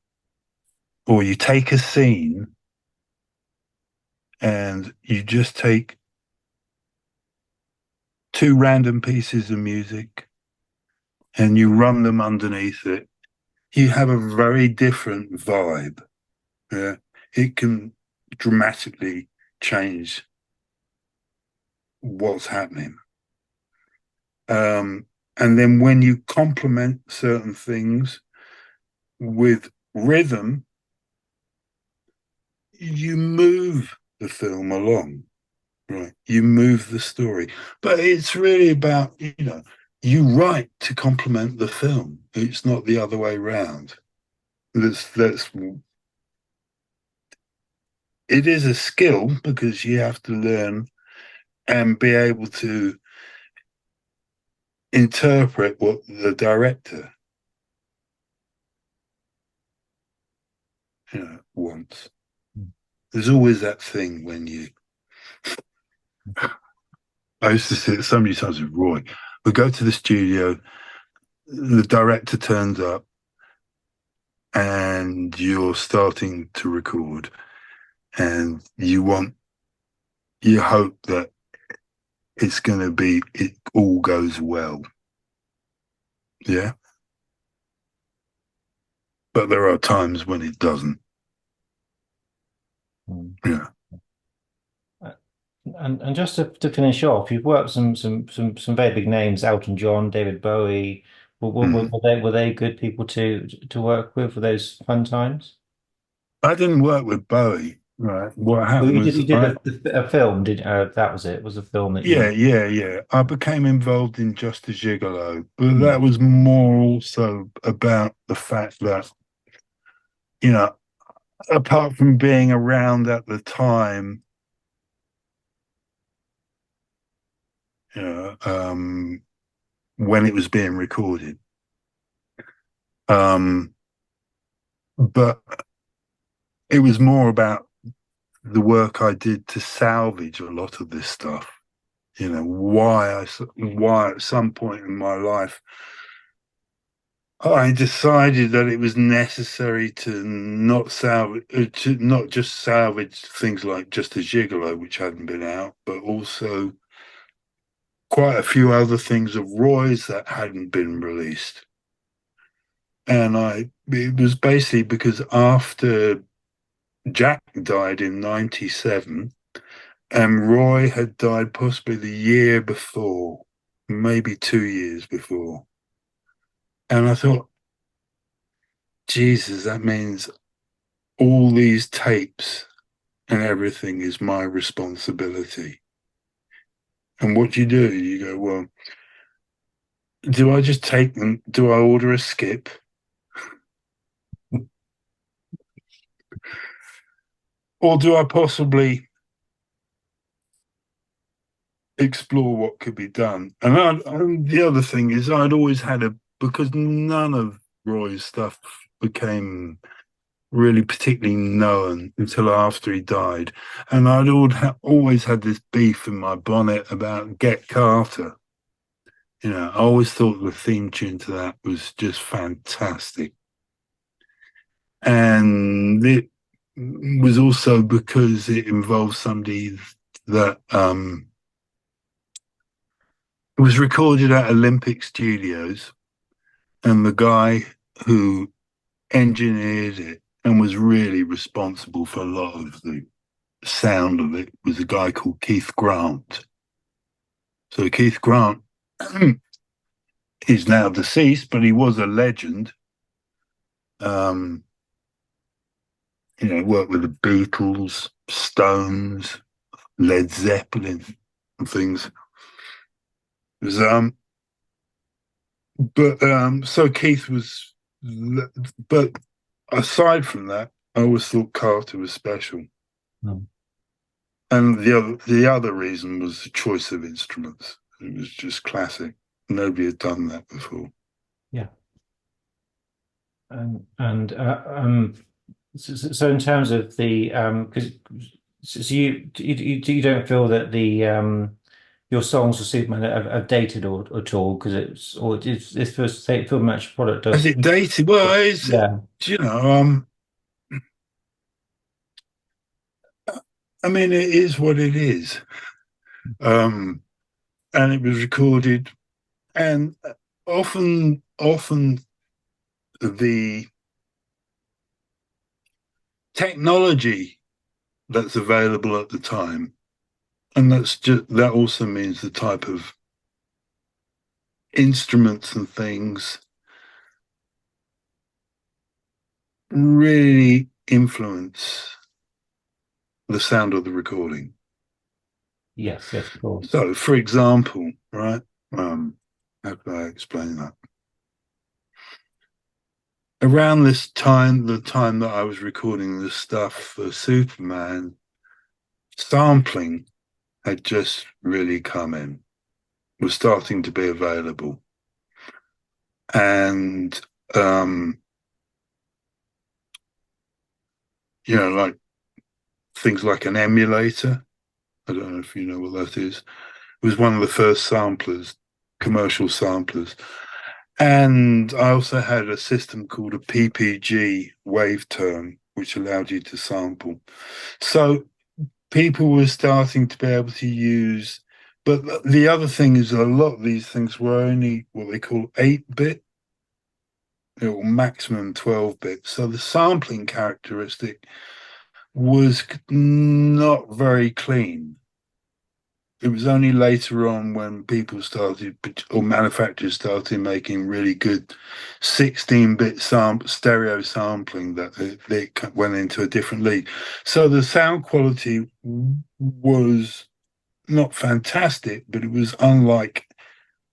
or you take a scene and you just take two random pieces of music and you run them underneath it, you have a very different vibe. Yeah. It can dramatically change what's happening. And then when you complement certain things with rhythm, you move the film along, right? You move the story. But it's really about, you write to complement the film. It's not the other way around. That's it is a skill because you have to learn and be able to interpret what the director wants. There's always that thing when I used to say it so many times with Roy. We go to the studio, the director turns up, and you're starting to record, and you hope that it all goes well. Yeah. But there are times when it doesn't. Yeah. And just to finish off, you've worked some very big names: Elton John, David Bowie. Were they good people to work with? Were those fun times? I didn't work with Bowie. Right. What Well, happened was you did a film. Did that was it? It was a film that you? yeah. I became involved in Just a Gigolo, but that was more also about the fact that, apart from being around at the time, when it was being recorded, but it was more about the work I did to salvage a lot of this stuff. Why at some point in my life I decided that it was necessary to not just salvage things like Just a Gigolo, which hadn't been out, but also quite a few other things of Roy's that hadn't been released. And it was basically because after Jack died in 97, and Roy had died possibly the year before, maybe 2 years before. And I thought, Jesus, that means all these tapes and everything is my responsibility. And what do? You go, well, do I just take them? Do I order a skip? Or do I possibly explore what could be done? And the other thing is, I'd always had because none of Roy's stuff became really particularly known until after he died. And I'd always had this beef in my bonnet about Get Carter. I always thought the theme tune to that was just fantastic. And it was also because it involved somebody that it was recorded at Olympic Studios, and the guy who engineered it and was really responsible for a lot of the sound of it was a guy called Keith Grant. So Keith Grant is now deceased, but he was a legend. Worked with the Beatles, Stones, Led Zeppelin, and things. So Keith was, but aside from that, I always thought Carter was special. And the other reason was the choice of instruments. It was just classic. Nobody had done that before. Yeah. So in terms of the because you don't feel that the your songs for Superman are dated or at all, because it's first Film Match product does. Is it dated? Well, I mean, it is what it is. And it was recorded, and often the technology that's available at the time, and that also means the type of instruments and things really influence the sound of the recording. Yes, of course. So, for example, right, how can I explain that? Around the time that I was recording the stuff for Superman, sampling had just really come in, was starting to be available. And like things like an emulator. I don't know if you know what that is. It was one of the first samplers, commercial samplers. And I also had a system called a PPG wave term, which allowed you to sample. So people were starting to be able to use, but the other thing is a lot of these things were only what they call 8-bit or maximum 12-bit. So the sampling characteristic was not very clean. It was only later on when people started, or manufacturers started making really good 16-bit stereo sampling that they went into a different league. So the sound quality was not fantastic, but it was unlike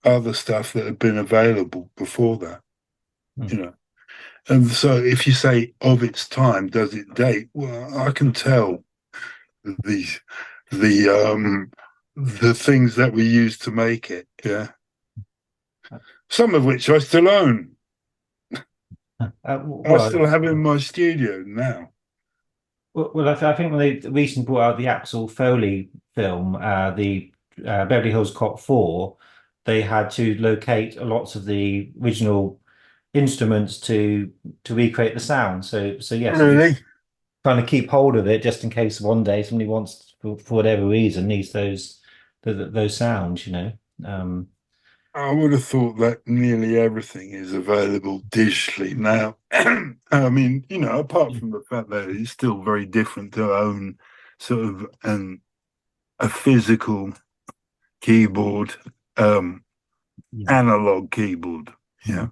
other stuff that had been available before that, you know. And so if you say of its time, does it date? Well, I can tell the the the things that we used to make it, yeah. Some of which I still own. I still have in my studio now. Well, I think when they recently brought out the Axel Foley film, the Beverly Hills Cop 4, they had to locate lots of the original instruments to recreate the sound. So yes, Really? trying to keep hold of it just in case one day somebody wants, for whatever reason, needs those sounds, you know. Um, I would have thought that nearly everything is available digitally now. I mean, apart from the fact that it's still very different to own sort of a physical keyboard, analog keyboard. Yeah.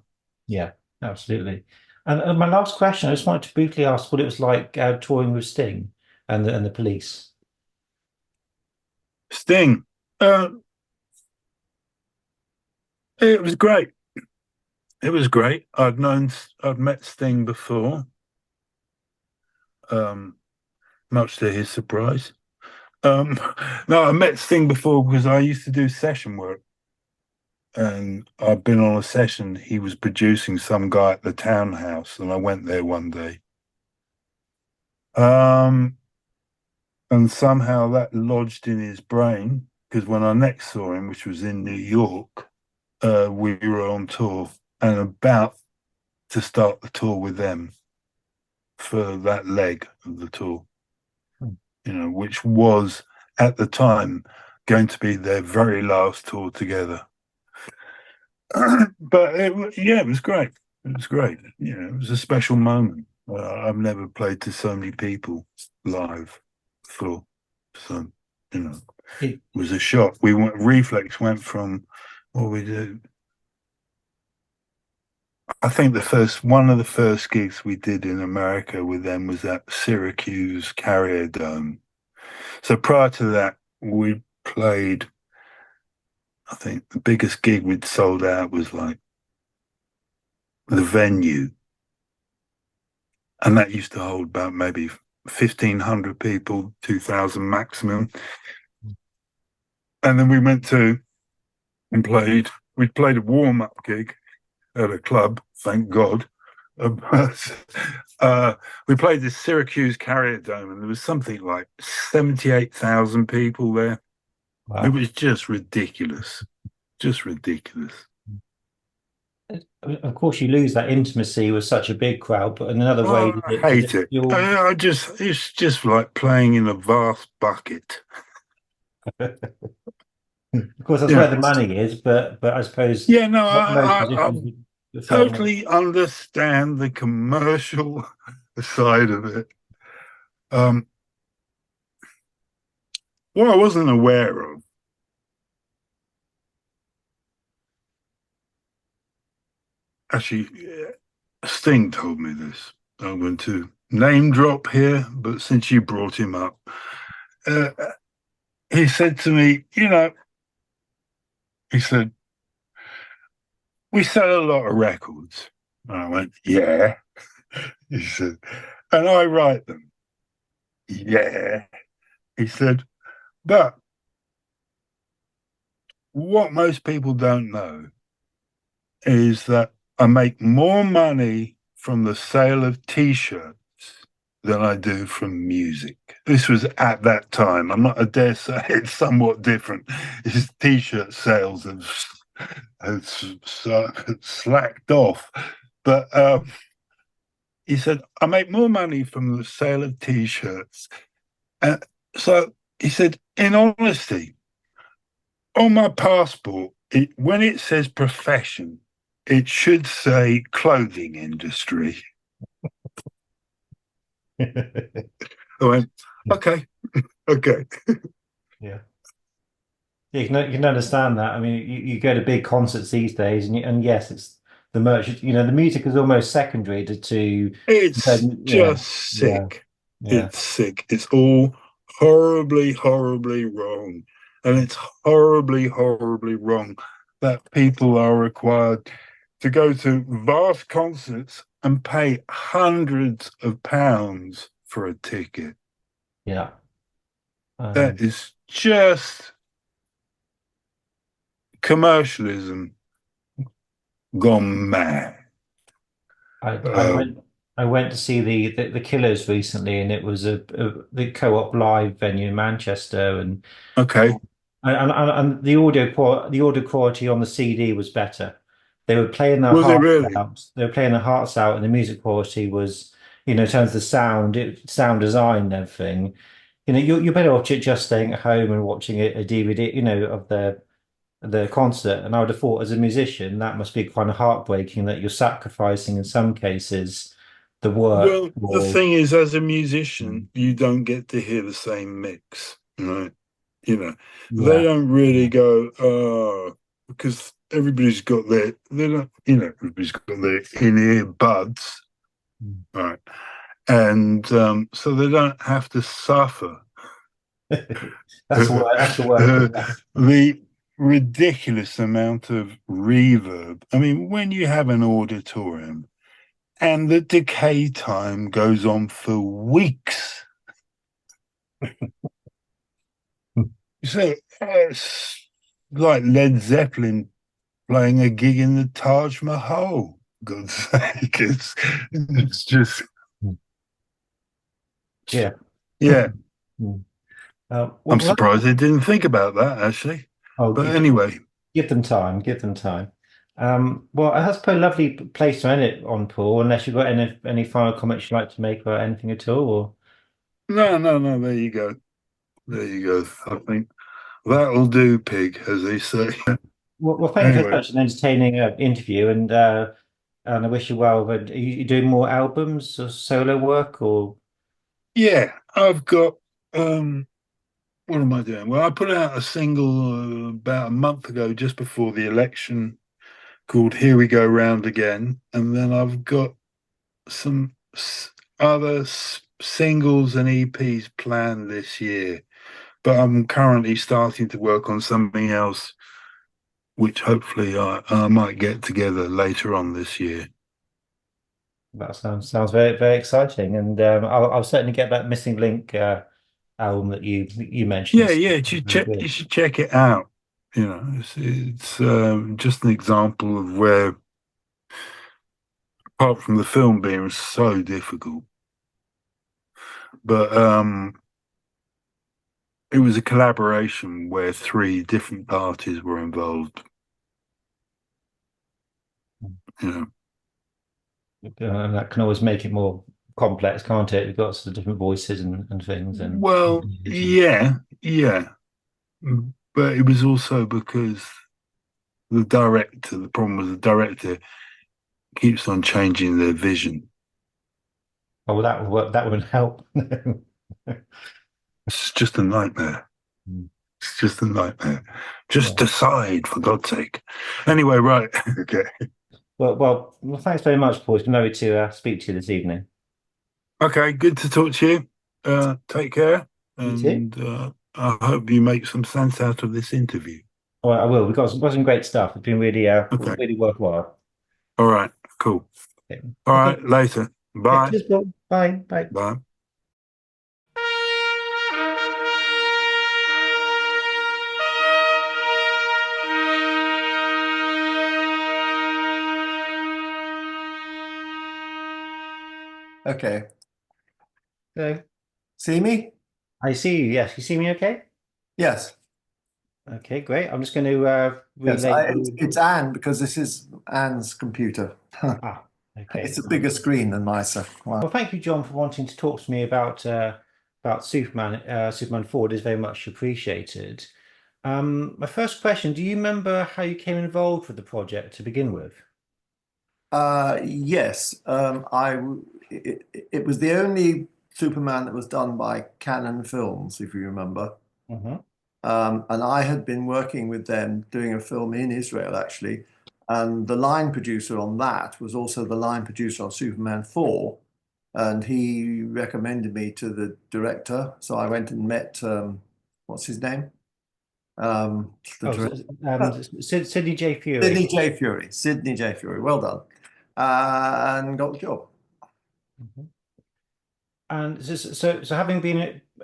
Yeah, absolutely. And my last question, I just wanted to briefly ask what it was like touring with Sting and the Police. Sting. It was great. It was great. I'd met Sting before, much to his surprise. No, I met Sting before because I used to do session work, and I'd been on a session. He was producing some guy at the townhouse, and I went there one day. And somehow that lodged in his brain because when I next saw him, which was in New York, we were on tour and about to start the tour with them for that leg of the tour, which was at the time going to be their very last tour together. But it was great. It was great. It was a special moment. I've never played to so many people live before, so it was a shock. Reflex went from what we did. I think one of the first gigs we did in America with them was at Syracuse Carrier Dome. So prior to that, we played, I think the biggest gig we'd sold out was like the Venue. And that used to hold about maybe 1,500 people, 2,000 maximum. And then we went to and we played a warm-up gig at a club, thank God. We played this Syracuse Carrier Dome, and there was something like 78,000 people there. Wow. It was just ridiculous. Just ridiculous. Of course, you lose that intimacy with such a big crowd, but in another way, I hate it. It's just like playing in a vast bucket. Of course, that's where the money is, but I suppose. Yeah, no, I totally understand the commercial side of it. What I wasn't aware of, actually, Sting told me this. I'm going to name drop here, but since you brought him up, he said to me, he said, we sell a lot of records. And I went, yeah. He said, and I write them. Yeah. He said, but what most people don't know is that I make more money from the sale of T-shirts than I do from music. This was at that time. I dare say it's somewhat different. His t-shirt sales have slacked off. But he said, I make more money from the sale of t-shirts. So he said, in honesty, on my passport, when it says profession, it should say clothing industry. I went, okay, okay. Yeah. You can understand that. I mean, you go to big concerts these days, and yes, it's the merch. You know, the music is almost secondary to It's yeah, just yeah, sick. yeah, It's sick. It's all horribly, horribly wrong. And it's horribly, horribly wrong that people are required to go to vast concerts and pay hundreds of pounds for a ticket. yeah. That is just commercialism gone mad. I went to see the Killers recently, and it was the Co-op Live venue in Manchester, Okay. and the audio quality on the CD was better. They were playing their Was it hearts really? out. They were playing their hearts out, and the music quality was, in terms of the sound, sound design and everything. You're better off just staying at home and watching a DVD, of the concert. And I would have thought, as a musician, that must be kind of heartbreaking that you're sacrificing in some cases the work Well, the or thing is, as a musician, you don't get to hear the same mix, right? You know, they yeah, don't really go, because everybody's got they don't, everybody's got their in-ear buds, right? And so they don't have to suffer that's the word. That's the word. the ridiculous amount of reverb. I mean, when you have an auditorium and the decay time goes on for weeks. So it's like Led Zeppelin playing a gig in the Taj Mahal. God's sake, it's just Yeah. yeah. I'm Well, surprised they didn't think about that actually. oh, But anyway, give them time. Give them time. Well, that's a lovely place to end it on, Paul. Unless you've got any final comments you'd like to make about anything at all, or no, no, no. There you go. There you go. I think that'll do, pig, as they say. well, thank you for Anyway, such an entertaining interview, and I wish you well. But are you doing more albums or solo work, or yeah, I've got what am I doing? Well, I put out a single about a month ago, just before the election, called "Here We Go Round Again," and then I've got some other singles and EPs planned this year. But I'm currently starting to work on something else, which hopefully I might get together later on this year. that sounds very very exciting. And I'll certainly get that Missing Link album that you mentioned. Yeah, It's yeah, very you good. should check it out. It's just an example of where, apart from the film being so difficult, but it was a collaboration where three different parties were involved. You know, And that can always make it more complex, can't it? You've got sort of different voices and things and well, yeah, yeah, but it was also because the problem was the director keeps on changing their vision. oh, well, that would work. That would help. It's just a nightmare. Mm. It's just a nightmare. Yeah. Just decide, for God's sake. Anyway, right. Okay. Well, thanks very much, Paul. It's been lovely to speak to you this evening. Okay. Good to talk to you. Take care. You too. And I hope you make some sense out of this interview. All right, I will. Got some great stuff. It's been really, Okay. really worthwhile. All right. Cool. Okay. All Okay. right. Later. Yeah, Bye. cheers, Paul. Bye. Bye. Bye. Okay. So See me? I see you. Yes, you see me okay? Yes. Okay, great. I'm just going to Yes. relay you. It's Anne because this is Anne's computer. Ah, okay. It's a bigger screen than mine, so Well, thank you, John, for wanting to talk to me about Superman. Superman Forward is very much appreciated. My first question: do you remember how you came involved with the project to begin with? yes. It was the only Superman that was done by Canon Films, if you remember. Hmm. And I had been working with them doing a film in Israel, actually. And the line producer on that was also the line producer on Superman 4. And he recommended me to the director. So I went and met, what's his name? The Oh, director. Sidney J. Sidney Fury. J. Fury. Sidney J. Fury. Well done. And got the job. Mhm. And so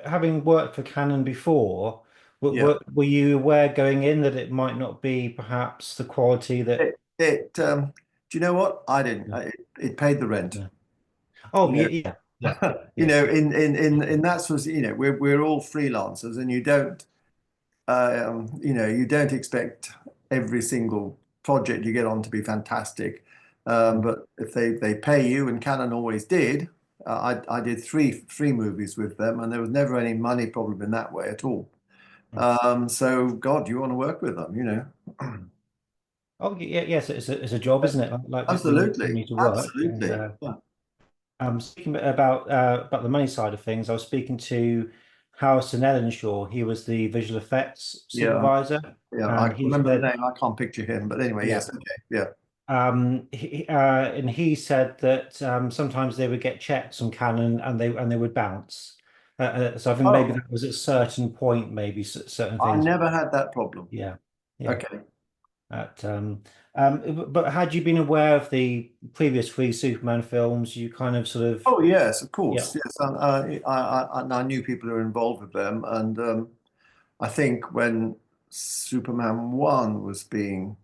having worked for Canon before, Yeah. were you aware going in that it might not be perhaps the quality that? Do you know what? I didn't. Yeah. It paid the rent. Yeah. You Oh, know, yeah, yeah, you yeah. know, in that sort of, we're all freelancers, and you don't expect every single project you get on to be fantastic. But if they pay you, and Canon always did, I did three movies with them, and there was never any money problem in that way at all. So God, you want to work with them, you know. Oh, yeah, yes, it's a job, isn't it? Like when you Absolutely, need to work. And absolutely. Yeah. speaking about the money side of things, I was speaking to Harrison Ellenshaw. He was the visual effects Yeah, supervisor, yeah. I and can he remember the said, name. I can't picture him, but anyway, yeah. yes, okay, yeah. And he said that sometimes they would get checks from Canon and they would bounce. So I think maybe Oh, that was at a certain point, maybe certain I things. never had that problem. Yeah, yeah. Okay. At, but had you been aware of the previous three Superman films, you kind of sort of, Oh, yes, of yeah. course. Yes, I knew people who were involved with them, and I think when Superman 1 was being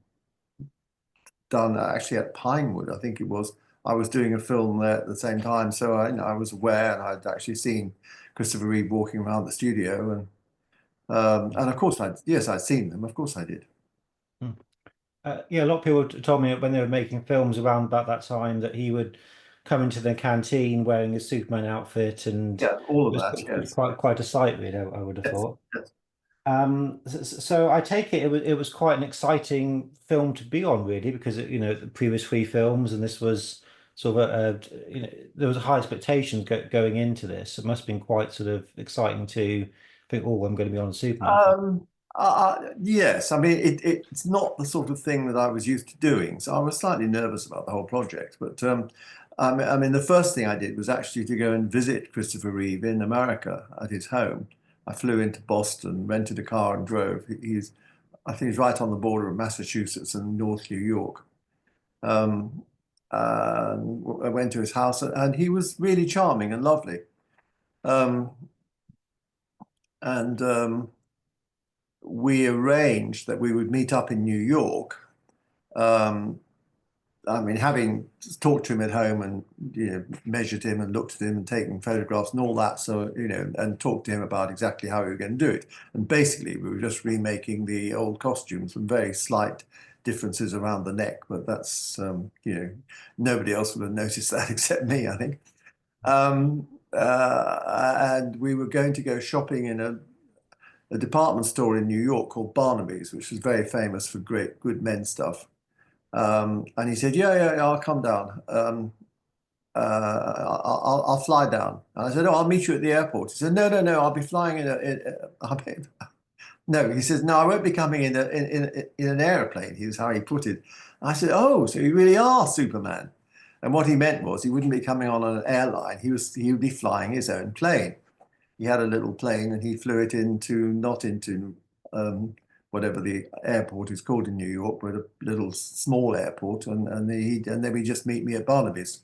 done, actually at Pinewood, I think it was, I was doing a film there at the same time, so I was aware, and I'd actually seen Christopher Reeve walking around the studio, and of course I'd seen them. Of course I did. Hmm. Yeah, a lot of people told me when they were making films around about that time that he would come into the canteen wearing his Superman outfit, and Yeah, all it of was that. Yes, quite a sight, really. I would have yes, thought. yes. So I take it was quite an exciting film to be on, really, because the previous three films, and this was sort of there was high expectations going into this. It must have been quite sort of exciting to think, oh, I'm going to be on a Superman film. Yes, I mean it's not the sort of thing that I was used to doing, so I was slightly nervous about the whole project. But I mean, the first thing I did was actually to go and visit Christopher Reeve in America at his home. I flew into Boston, rented a car, and drove. I think he's right on the border of Massachusetts and North New York. Um, I went to his house, and he was really charming and lovely. Um, and we arranged that we would meet up in New York. Um, I mean, having talked to him at home and measured him and looked at him and taken photographs and all that, so and talked to him about exactly how we were going to do it. And basically, we were just remaking the old costumes, some very slight differences around the neck, but that's nobody else would have noticed that except me, I think. And we were going to go shopping in a department store in New York called Barnaby's, which was very famous for great good men's stuff. And he said, yeah, I'll come down. I'll fly down. And I said, oh, I'll meet you at the airport. He said, no, I'll be flying no, he says, no, I won't be coming in an airplane. Here's how he put it. I said, oh, so you really are Superman. And what he meant was he wouldn't be coming on an airline. He would be flying his own plane. He had a little plane, and he flew it not into whatever the airport is called in New York, but a little small airport, and then we just meet me at Barnaby's.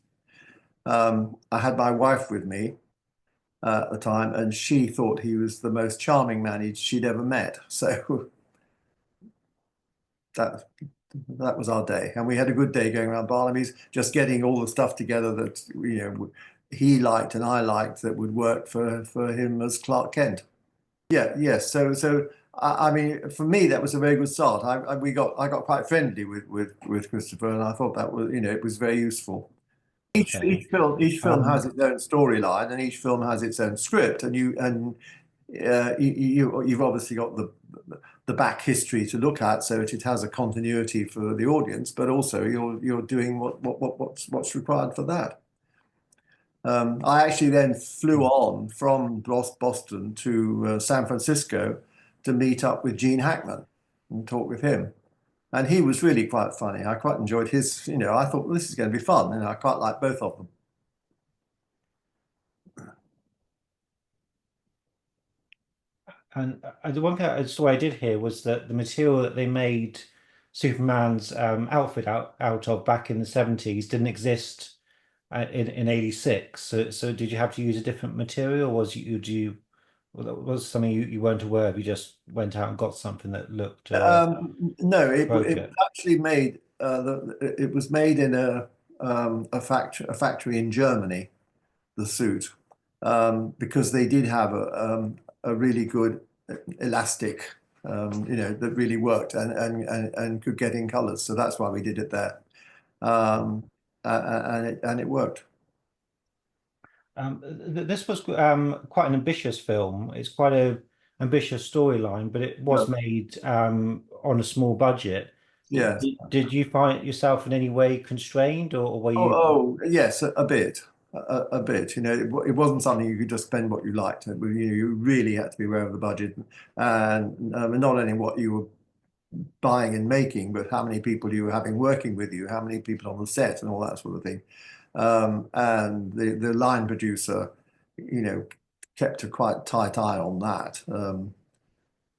I had my wife with me at the time, and she thought he was the most charming man she'd ever met. So that was our day, and we had a good day going around Barnaby's, just getting all the stuff together that he liked and I liked that would work for him as Clark Kent. Yeah, yes. So I mean, for me, that was a very good start. I got quite friendly with Christopher, and I thought that was, it was very useful. Okay. Each film has its own storyline, and each film has its own script, and you've obviously got the back history to look at, so it has a continuity for the audience, but also you're doing what's required for that. I actually then flew on from Boston to San Francisco to meet up with Gene Hackman and talk with him. And he was really quite funny. I quite enjoyed his, I thought, well, this is going to be fun. And I quite like both of them. And the one thing I saw I did hear was that the material that they made Superman's outfit out of back in the 70s didn't exist in 86. So did you have to use a different material, or was something you weren't aware of? You just went out and got something that looked No, it was appropriate. actually made, it was made in a factory in Germany, the suit, because they did have a really good elastic, that really worked and could get in colors. So that's why we did it there. And it worked. This was quite an ambitious film. It's quite a ambitious storyline, but it was Yeah. made on a small budget. Yes. Did you find yourself in any way constrained, or were you? Yes, a bit, a bit. It wasn't something you could just spend what you liked. You really had to be aware of the budget, and not only what you were buying and making, but how many people you were having working with you, how many people on the set, and all that sort of thing. And the line producer, kept a quite tight eye on that.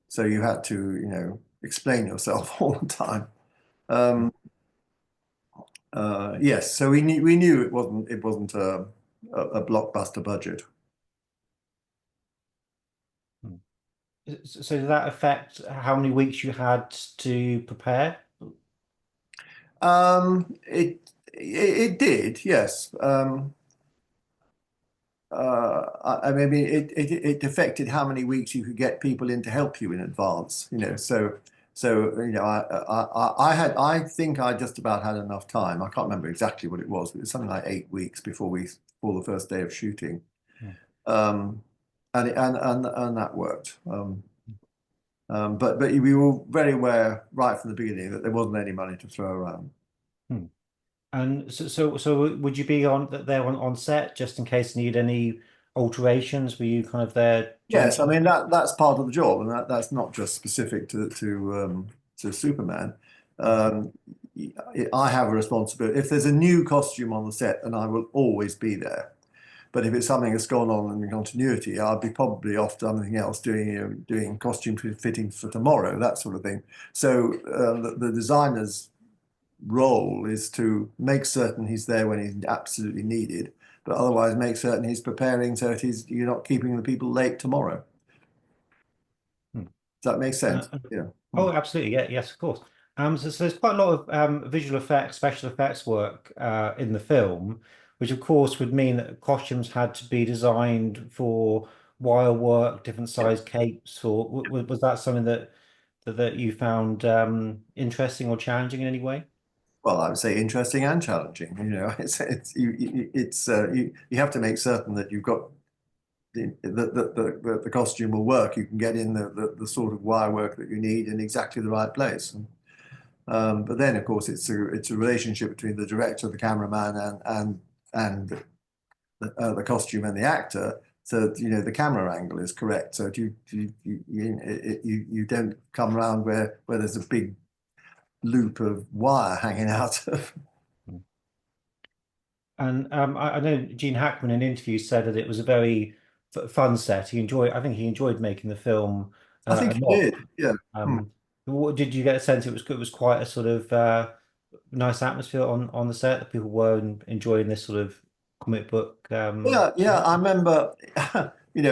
So you had to, explain yourself all the time. Um, yes, so we knew it wasn't a blockbuster budget. So did that affect how many weeks you had to prepare? It did, yes. I mean, it affected how many weeks you could get people in to help you in advance. I think I just about had enough time. I can't remember exactly what it was, but it was something like 8 weeks before the first day of shooting. Hmm. And that worked. But we were very aware right from the beginning that there wasn't any money to throw around. Hmm. And so would you be there on set just in case you need any alterations? Were you kind of there Yes, I doing? mean that's part of the job, and that's not just specific to Superman. Um, I have a responsibility. If there's a new costume on the set, then I will always be there. But if it's something that's gone on in continuity, I'll be probably off to something else, doing costume fittings for tomorrow, that sort of thing. So the designer's role is to make certain he's there when he's absolutely needed, but otherwise make certain he's preparing so that you're not keeping the people late tomorrow. Hmm. Does that make sense? Uh, Yeah. oh, absolutely. Yeah, yes, of course. So there's quite a lot of visual effects, special effects work in the film, which of course would mean that costumes had to be designed for wire work, different Yeah. size capes, or was that something that you found interesting or challenging in any way? Well, I would say interesting and challenging. You have to make certain that you've got the costume will work. You can get in the sort of wire work that you need in exactly the right place. But then, of course, it's a relationship between the director, the cameraman, and the costume and the actor. So the camera angle is correct. So you don't come around where there's a big loop of wire hanging out of. And I know Gene Hackman in interviews said that it was a very fun set. I think he enjoyed making the film I think a he lot. did. Yeah. Hmm. Did you get a sense it was quite a sort of nice atmosphere on the set that people were enjoying this sort of comic book? Yeah, yeah. I remember,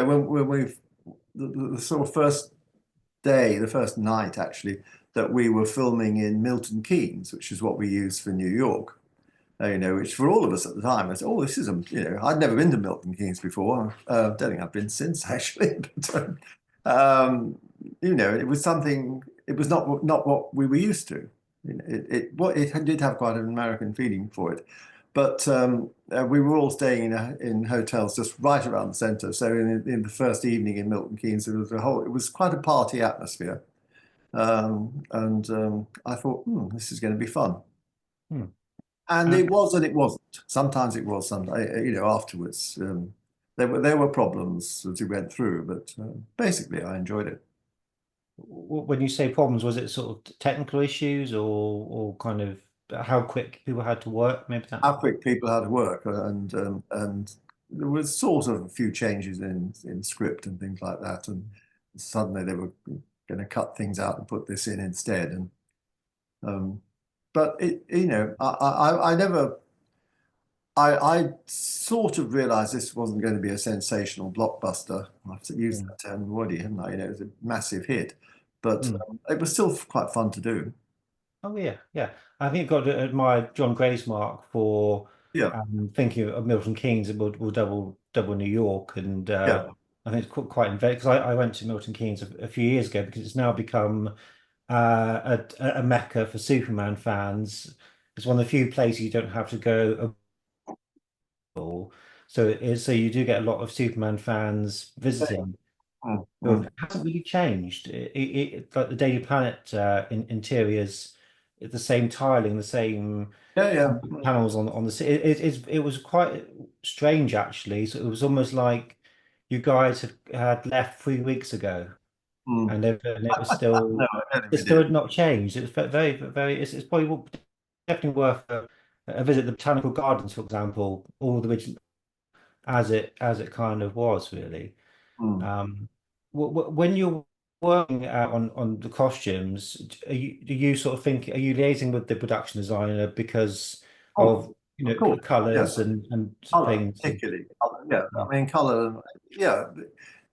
when the sort of first day, the first night actually, that we were filming in Milton Keynes, which is what we used for New York. You know, which for all of us at the time was, oh, this is I'd never been to Milton Keynes before. Don't think I've been since actually. But, you know, it was something. It was not what we were used to. You know, it did have quite an American feeling for it, but we were all staying in hotels just right around the centre. So in the first evening in Milton Keynes, there was it was quite a party atmosphere, and I thought, this is going to be fun. Hmm. And it was and it wasn't. Sometimes it was. You know, afterwards, there were problems as we went through, but basically, I enjoyed it. When you say problems, was it sort of technical issues or kind of how quick people had to work? Maybe that. How quick people had to work, and there was sort of a few changes in script and things like that, and suddenly they were going to cut things out and put this in instead, and but you know, I never. I sort of realized this wasn't going to be a sensational blockbuster. I've used that term already, haven't I? You know, it was a massive hit, but it was still quite fun to do. Oh yeah, yeah. I think you've got to admire John Gracemark for Yeah, thinking of Milton Keynes and will double New York, and yeah, I think it's quite inventive because I went to Milton Keynes a few years ago because it's now become a mecca for Superman fans. It's one of the few places you don't have to go. So you do get a lot of Superman fans visiting. mm, Well, mm. it hasn't really changed. Like the Daily Planet interiors, the same tiling, the same Yeah, yeah. panels on the. It was quite strange actually. So it was almost like you guys had left 3 weeks ago, Mm. and it was No, still I don't think it we still did. had not changed. It was very. It's probably definitely worth a visit. The Botanical Gardens, for example, all the original as it kind of was really. Mm. Um, when you're working on the costumes, do you sort of think, are you liaising with the production designer because Oh, of of course. Yeah, colors and color, things? particularly. Yeah, I mean, color. Yeah,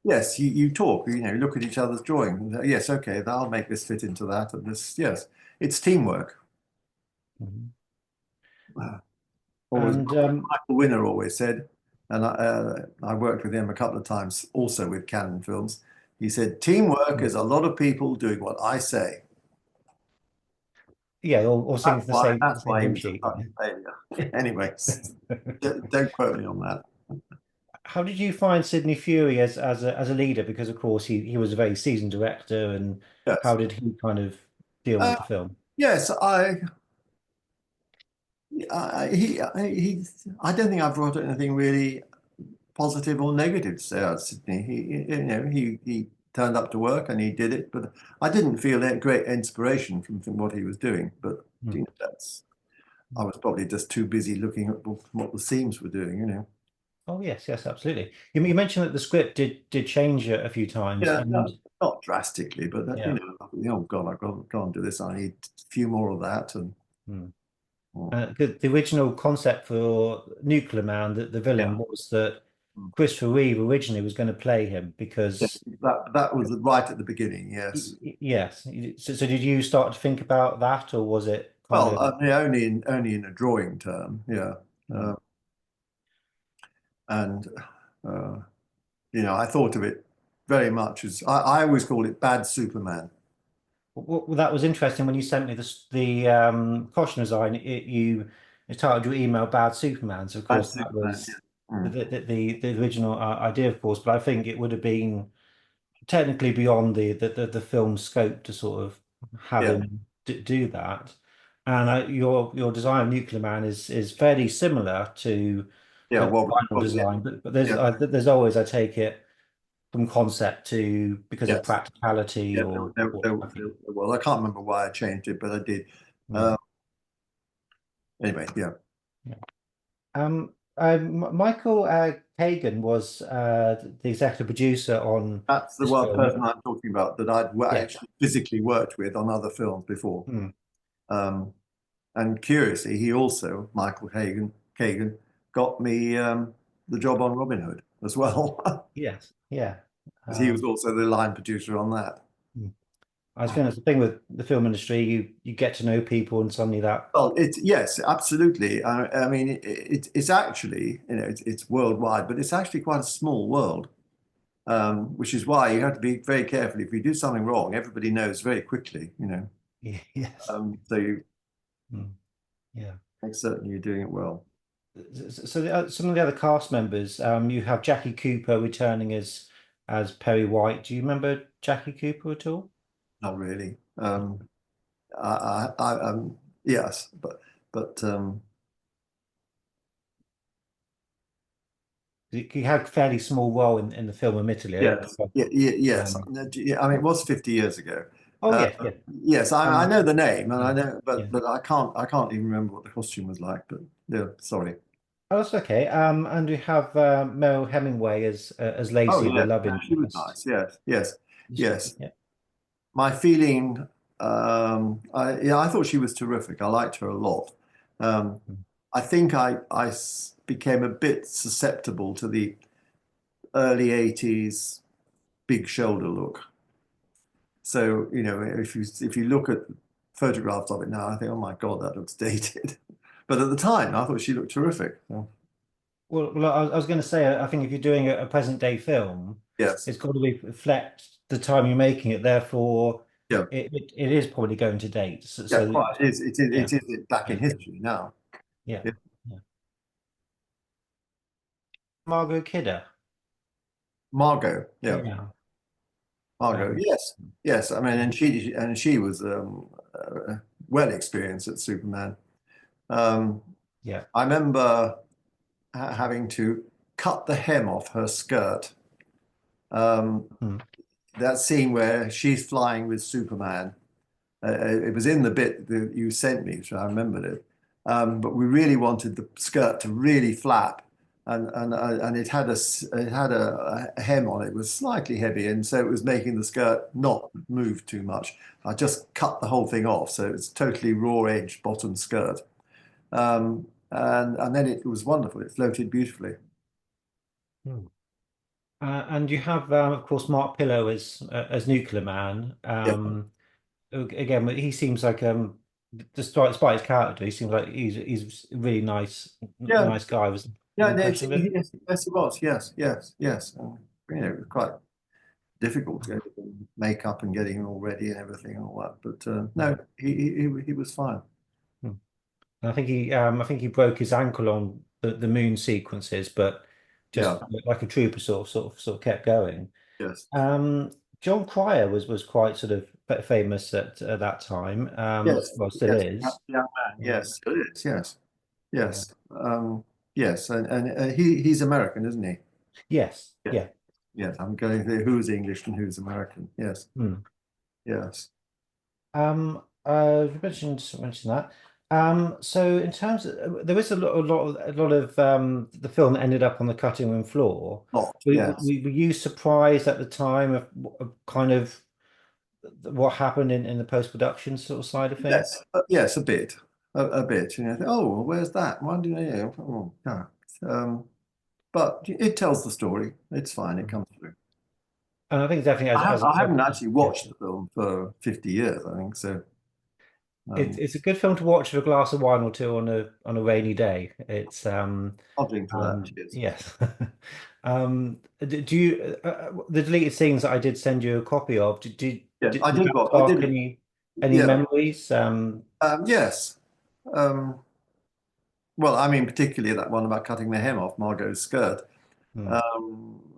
yes. You talk. You know, look at each other's drawing. Yes, okay. I'll make this fit into that, and this. Yes, it's teamwork. Mhm. Always, And Michael Winner always said, and I worked with him a couple of times, also with Canon films. He said, "Teamwork is a lot of people doing what I say." yeah, or singing the That's same why he hymn was a sheet. fucking failure. Anyways, don't quote me on that. How did you find Sidney Furie as a leader? Because of course he was a very seasoned director, and how Yes. did he kind of deal Uh, with the film? yes, I don't think I've brought anything really positive or negative to say about Sydney. You know, he turned up to work and he did it, but I didn't feel that great inspiration from what he was doing. But Hmm. you know, I was probably just too busy looking at what the seams were doing. You know. Oh yes, yes, absolutely. You mentioned that the script did change a few times, Yeah, and not drastically, but you yeah. know, oh God, I can't do this. I need a few more of that, and Hmm. oh, The original concept for Nuclear Man, the yeah, villain, was that mm, Christopher Reeve originally was going to play him yeah, because, that was right at the beginning. Yes. yes. So did you start to think about that, or was it kind Well, of? I mean, only in a drawing term, yeah. Hmm. Uh, and uh, you know, I thought of it very much as I always called it bad Superman. Well, that was interesting when you sent me the costume design. It titled your email "Bad Superman." So of Bad course that Superman. was Yeah. Mm. the original idea, of course. But I think it would have been technically beyond the film's scope to sort of have Yeah. him do that. And your design of Nuclear Man is fairly similar to Yeah. the Well, final design, but there's yeah. there's always, I take it, from concept to because of Yes. practicality Yeah. or what have you. Well, I can't remember why I changed it, but I did. Hmm. Uh, anyway, yeah. Yeah. Michael Kagan was the executive producer on That's the this one film. person I'm talking about that Yeah. actually physically worked with on other films before. Hmm. Um, and curiously, he also, Kagan, got me the job on Robin Hood as well. Yes. Yeah. Because he was Um, also the line producer on that. hmm. I think that's the thing with the film industry. You get to know people, and suddenly that. Well, yes, absolutely. I mean, it's actually, it's worldwide, but it's actually quite a small world, which is why you have to be very careful. If you do something wrong, everybody knows very quickly, Yes. So you Mm, yeah. make certain you're doing it well. So some of the other cast members, you have Jackie Cooper returning as Perry White. Do you remember Jackie Cooper at all? Not really. Yes, but He had a fairly small role in the film, admittedly. I don't yes, know. yes. Um, Yeah, I mean, it was 50 years ago. oh Uh, yes, yeah. yes, I know the name, and Yeah, I know, yeah. but I can't even remember what the costume was like. But yeah, sorry. Oh, that's okay. And we have Mel Hemingway as Oh Lacey, the yes, love yeah, she was interest. nice. Yes, yes, yes. Yeah. My feeling, I thought she was terrific. I liked her a lot. Um, Mm. I think became a bit susceptible to the early 80s big shoulder look. So, if you look at photographs of it now, I think, oh my God, that looks dated. But at the time, I thought she looked terrific. So, Well, I was going to say, I think if you're doing a present day film, yes. it's got to reflect the time you're making it. Therefore, Yeah. it is probably going to date. Yeah, quite. Yeah, It is back in yeah, history now. yeah, Yeah. yeah. Margot Kidder. Margot. Yeah. Yeah. Margot. Um, Yes. Yes. I mean, and she was well experienced at Superman. Um, yeah. I remember having to cut the hem off her skirt. Um, Hmm. that scene where she's flying with Superman. It was in the bit that you sent me, so I remembered it. But we really wanted the skirt to really flap, and it had a hem on it. It was slightly heavy, and so it was making the skirt not move too much. I just cut the whole thing off, so it's totally raw edge bottom skirt. And then it was wonderful. It floated beautifully. Hmm. And you have, of course, Mark Pillow as Nuclear Man. Yeah, Again, he seems like despite his character, he seems like he's a really yeah, nice guy. Was the yeah. No, impression of him? yes, yes, it was. Yes, yes, yes. It was quite difficult to go to makeup and getting him all ready and everything and all that. But no, he was fine. Hmm. And I think he broke his ankle on the moon sequences, but Yeah, just like a trooper sort of kept going. yes, Um, John Cryer was quite sort of famous at that time. yes, Well, still yes, is. young man. Yeah, Yes, it is. Yes, yeah. yes, yes, and he's American, isn't he? Yes, Yeah, yeah. yes. I'm going to who's English and who's American. Yes, Hmm. yes, You mentioned that. So in terms of, there is a lot of the film that ended up on the cutting room floor. lot. Yes, Were you surprised at the time of kind of what happened in the post-production sort of side of things? yes, yes, a bit, a bit. Oh, well, where's that? Why do you know? Oh, yeah. Um, but it tells the story. It's fine. It comes through. And I think definitely as I haven't actually yeah. watched the film for 50 years, I think. So, It's a good film to watch with a glass of wine or two on a rainy day. It's I'll drink to that. Cheers. yes. Do you the deleted scenes that I did send you a copy of? Yes, I Did did that what I spark did. any Yeah. memories? Yes. Um, well, I mean, particularly that one about cutting the hem off Margot's skirt. Hmm.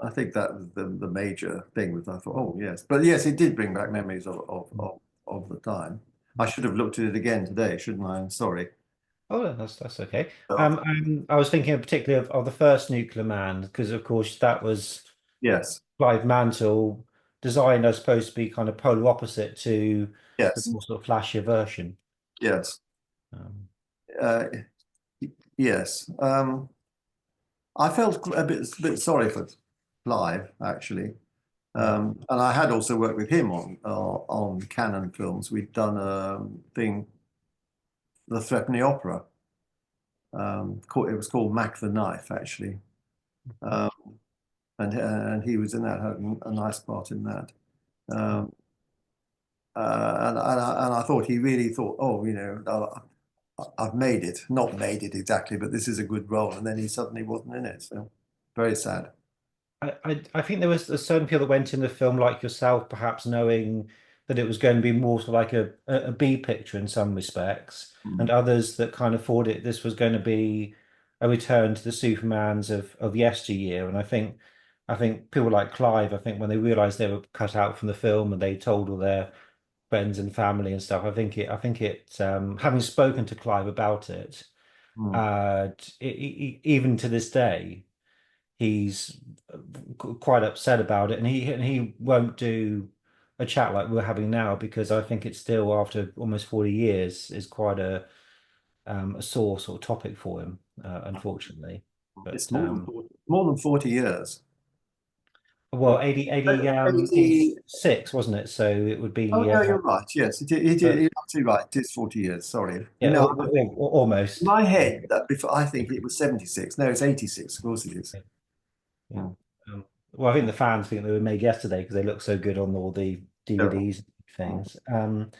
I think that was the major thing. Was I thought, oh yes, but yes, it did bring back memories of the time. I should have looked at it again today, shouldn't I? I'm sorry. Oh, that's okay. Oh, I was thinking particularly of the first Nuclear Man because of course that was yes, Clive Mantle designed as supposed to be kind of polar opposite to the yes, more sort of flashier version. yes, Um, uh, yes. I felt a bit sorry for Clive actually, and I had also worked with him on Canon films. We'd done a thing, The Threepenny Opera. It was called Mac the Knife actually, um, and he was in that, had a nice part in that. Um, and I thought he really thought, oh, I've made it. Not made it exactly, but this is a good role. And then he suddenly wasn't in it. So very sad. I think there was certain people that went in the film like yourself, perhaps knowing that it was going to be more sort of like a B picture in some respects, and Mm. others that kind of thought this was going to be a return to the Supermans of yesteryear. And I think people like Clive, I think when they realized they were cut out from the film and they told all their friends and family and stuff, I think it having spoken to Clive about it, Mm. even to this day he's quite upset about it, and he won't do a chat like we're having now because I think it's still after almost 40 years is quite a sore sort of topic for him, unfortunately. It's But more than 40 years. well, 80, 86, wasn't it? So it would oh, be no, you're right. Yes, you're absolutely right. It is 40 years. Sorry. yeah, In almost. my head, that before I think it was 76. No, it's 86. Of course it is. Yeah. Mm. Well, I think the fans think they were made yesterday because they look so good on all the Terrible. DVDs and Mm. things.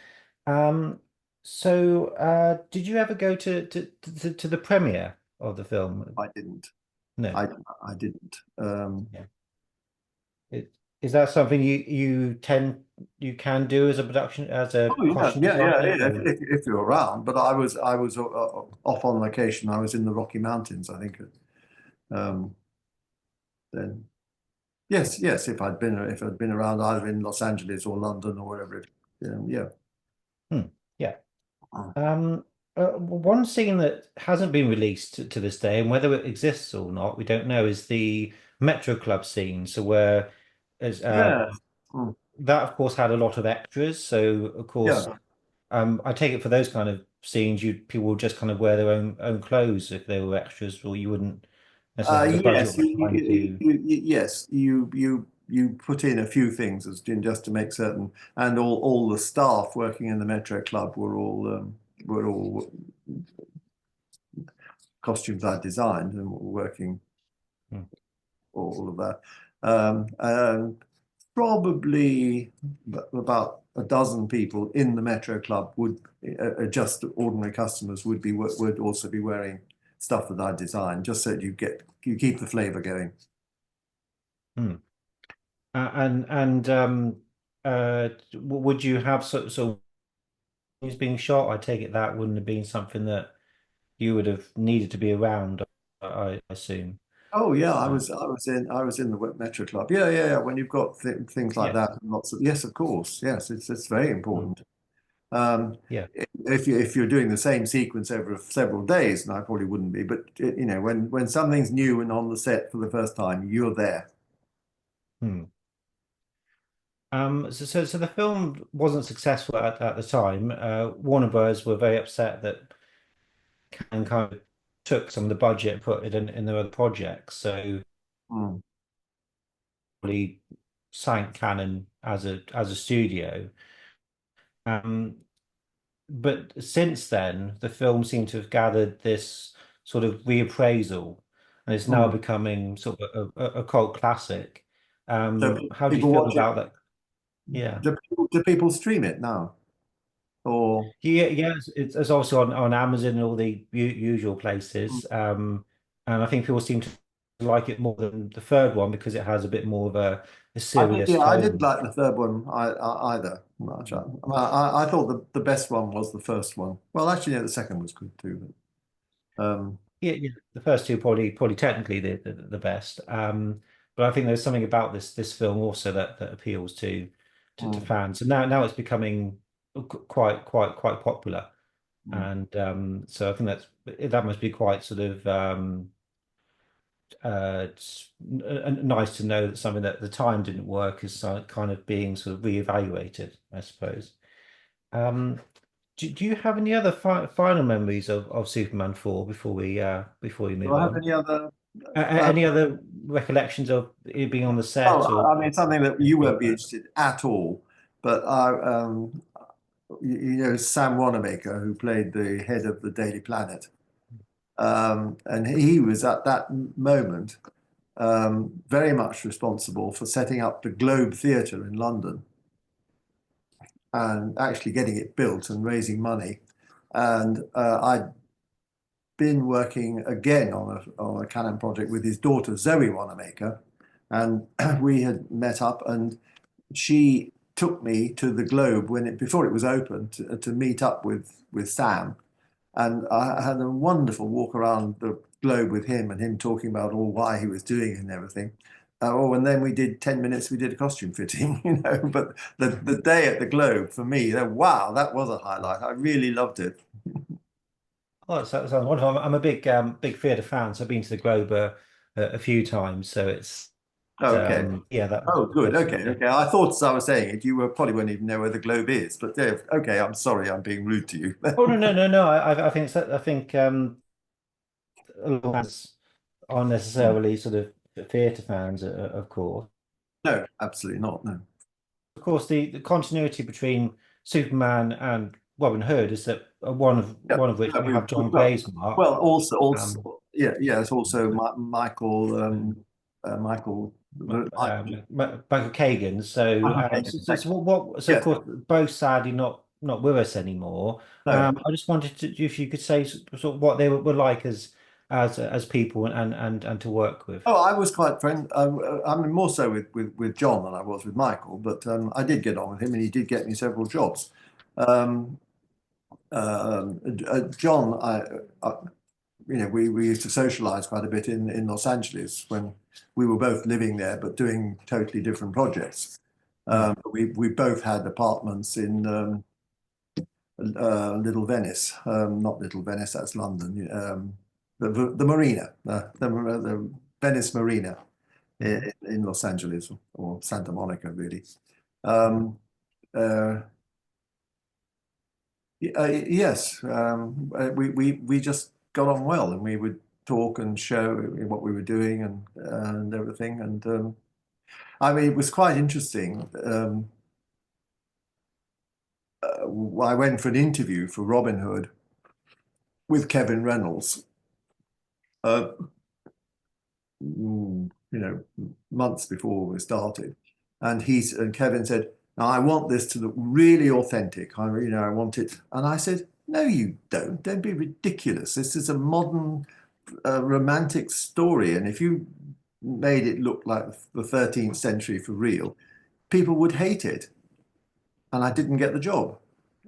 Um, so, did you ever go to the premiere of the film? I didn't. No. I I didn't. Yeah. Is that something you can do as a production as a Oh yeah, costume yeah, yeah, designer? yeah. Or, If you're around, but I was off on location. I was in the Rocky Mountains, I think. Um, then yes, yes. If I'd been around either in Los Angeles or London or wherever it, yeah. hmm, yeah. Mm. One scene that hasn't been released to this day, and whether it exists or not, we don't know, is the Metro Club scene. So where as Yeah. Mm. that of course had a lot of extras. So of course, Yeah. I take it for those kind of scenes, you people would just kind of wear their own clothes if they were extras, or you wouldn't necessarily have the budget Yes, or the time to. yes, you put in a few things just to make certain, and all the staff working in the Metro Club were all costumes I designed and were working Hmm. all of that. And probably about a dozen people in the Metro Club just ordinary customers would also be wearing stuff that I designed, just so that you keep the flavor going. Hmm. And would you have so was being shot? I take it that wouldn't have been something that you would have needed to be around, I assume. Oh yeah, I Uh, was I was in the Metro Club. Yeah, yeah, yeah. When you've got things like yeah. that, lots of yes, of course, yes, it's very Mm, important. Um, yeah. if you're doing the same sequence over several days, and I probably wouldn't be, but when something's new and on the set for the first time, you're there. Hmm. So the film wasn't successful at the time. Warner Bros. Were very upset that Cannon kind of took some of the budget and put it in their other projects. So Mm. really sank Cannon as a studio. Um, but since then, the film seemed to have gathered this sort of reappraisal, and it's now Mm. becoming sort of a cult classic. So How do you people feel watch it. about that? Yeah. Do people stream it now? Or Yeah, yeah, it's also on Amazon and all the usual places. And I think people seem to like it more than the third one because it has a bit more of a I did, serious yeah, I didn't tone. like the third one either much. I thought the best one was the first one. Well, actually, yeah, the second was good too. But Yeah, yeah, the first two probably technically the best. But I think there's something about this film also that appeals to mm, fans. And now it's becoming quite popular. mm. And so I think that must be quite sort of nice to know that something that at the time didn't work is kind of being sort of reevaluated, I suppose. Um, do you have any other final memories of Superman 4 before we Do move I have on? any other? Uh, Any other recollections of it being on the set oh, or I mean, something that you won't be interested at all. But Sam Wanamaker, who played the head of the Daily Planet, and he was at that moment very much responsible for setting up the Globe Theatre in London. and actually getting it built and raising money. And I'd been working again on a Canon project with his daughter Zoe Wanamaker, and we had met up, and she took me to the Globe before it was open to meet up with Sam, and I had a wonderful walk around the Globe with him and him talking about all why he was doing it and everything. And then we did 10 minutes, we did a costume fitting, you know, but the day at the Globe for me, wow, that was a highlight. I really loved it. Oh, that sounds wonderful. I'm a big theatre fan, so I've been to the Globe a few times. So it's Okay. yeah, Oh, good. that's Okay. Okay. I thought as I was saying it, probably won't even know where the Globe is. But okay, I'm sorry, I'm being rude to you. Oh no. I think I think a lot of fans aren't necessarily sort of theatre fans, of course. No, absolutely not. No. Of course, the continuity between Superman and Robin Hood is that Yeah. one of which Yeah, we have John well, Gray's mark. well, Um, yeah, yeah. It's also Michael, Michael, Michael Kagan. So, okay, so of yes, course, both sadly not with us anymore. no. I just wanted to, if you could say sort of what they were like as people and to work with. Oh, I was quite friend. I mean, more so with John than I was with Michael, but I did get on with him, and he did get me several jobs. Um, John, you know, we used to socialize quite a bit in Los Angeles when we were both living there, but doing totally different projects. We both had apartments in Little Venice, not Little Venice, that's London. The marina, the Venice Marina in Los Angeles or Santa Monica, really. Um, uh, yes, we just got on well, and we would talk and show what we were doing and everything. And I mean, it was quite interesting. I went for an interview for Robin Hood with Kevin Reynolds. You know, months before we started, and Kevin said, "Now I want this to look really authentic. I want it." And I said, "No, you don't. Don't be ridiculous. This is a modern, romantic story, and if you made it look like the 13th century for real, people would hate it." And I didn't get the job,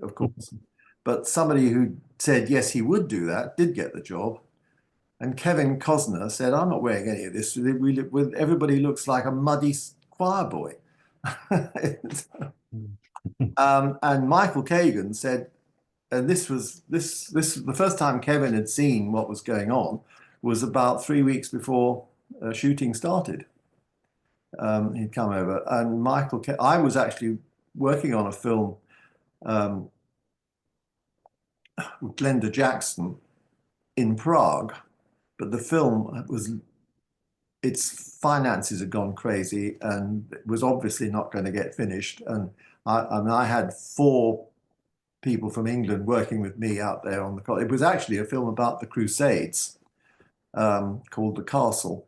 of course. But somebody who said yes, he would do that, did get the job. And Kevin Costner said, "I'm not wearing any of this. Everybody looks like a muddy choir boy." And Michael Kagan said, and this was the first time Kevin had seen what was going on was about 3 weeks before shooting started. He'd come over, and I was actually working on a film with Glenda Jackson in Prague, but the film its finances had gone crazy and it was obviously not going to get finished. And I had 4 people from England working with me out there on the. It was actually a film about the Crusades called The Castle,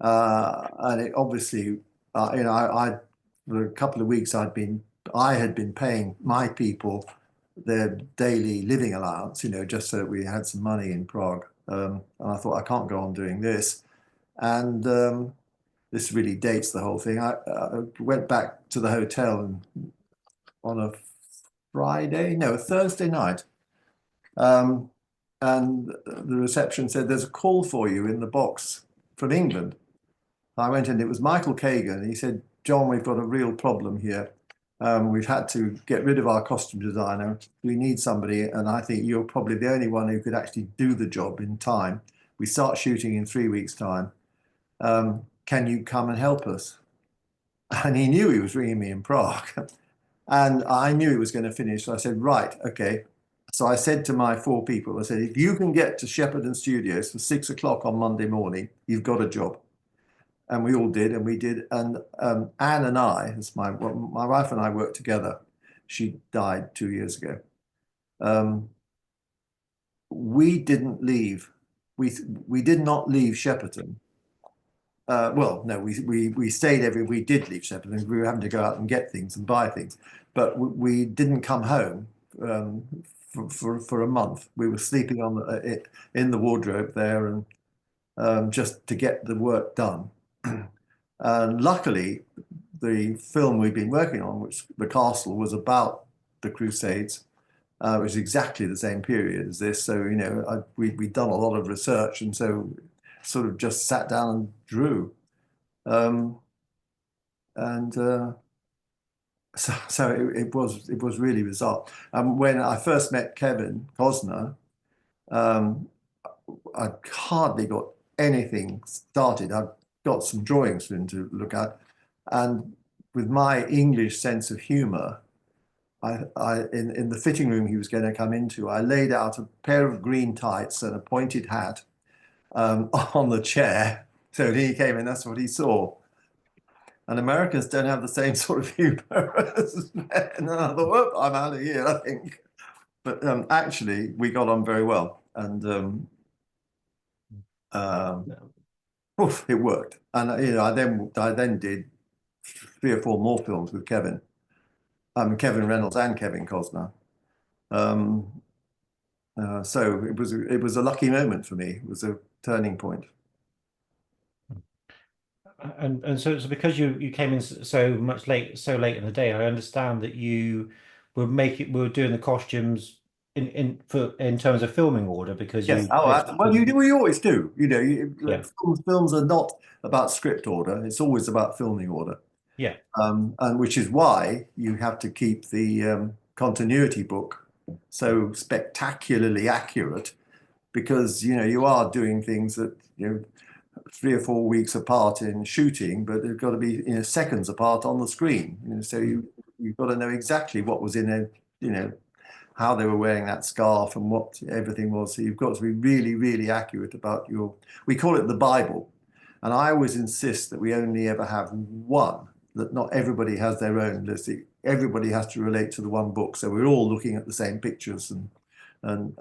and it obviously, you know, for a couple of weeks I had been paying my people their daily living allowance, you know, just so that we had some money in Prague. And I thought, I can't go on doing this. And this really dates the whole thing. I went back to the hotel on a Thursday night. And the reception said, "There's a call for you in the box from England." I went in, it was Michael Kagan. He said, "John, we've got a real problem here. We've had to get rid of our costume designer. We need somebody, and I think you're probably the only one who could actually do the job in time. We start shooting in 3 weeks' time. Can you come and help us?" And he knew he was ringing me in Prague. And I knew it was going to finish. So I said, "Right, okay." So I said to my 4 people, I said, "If you can get to Shepperton Studios for 6 o'clock on Monday morning, you've got a job." And we all did, and we did. And Anne and I, as my wife and I worked together. She died 2 years ago. We didn't leave. We did not leave Shepperton Well, no, we stayed we did leave Shepperton. We were having to go out and get things and buy things, but we didn't come home for a month. We were sleeping on in the wardrobe there, and just to get the work done. And luckily, the film we've been working on, which The Castle, was about the Crusades. It was exactly the same period as this. So, you know, we'd done a lot of research, and so sort of just sat down and drew. Um, and so it was really bizarre. When I first met Kevin Costner, um, I hardly got anything started. I got some drawings for him to look at, and with my English sense of humour, in the fitting room he was going to come into, I laid out a pair of green tights and a pointed hat on the chair. So when he came in, that's what he saw. And Americans don't have the same sort of humour as men. And I thought, well, I'm out of here, I think. But actually, we got on very well, and it worked. And you know, I then did 3 or 4 more films with Kevin. Kevin Reynolds and Kevin Costner. So it was a lucky moment for me. It was a turning point. And so because you came in so late in the day, I understand that you were doing the costumes in terms of filming order because Yes. you Well, you do. We always do. You know, yeah films are not about script order. It's always about filming order. yeah And which is why you have to keep the continuity book so spectacularly accurate, because you know you are doing things that, you know, 3 or 4 weeks apart in shooting, but they've got to be, you know, seconds apart on the screen. You know, so you've got to know exactly what was in it, you know, how they were wearing that scarf and what everything was. So you've got to be really, really accurate about your. We call it the Bible, and I always insist that we only ever have one. That not everybody has their own list. Everybody has to relate to the one book, so we're all looking at the same pictures and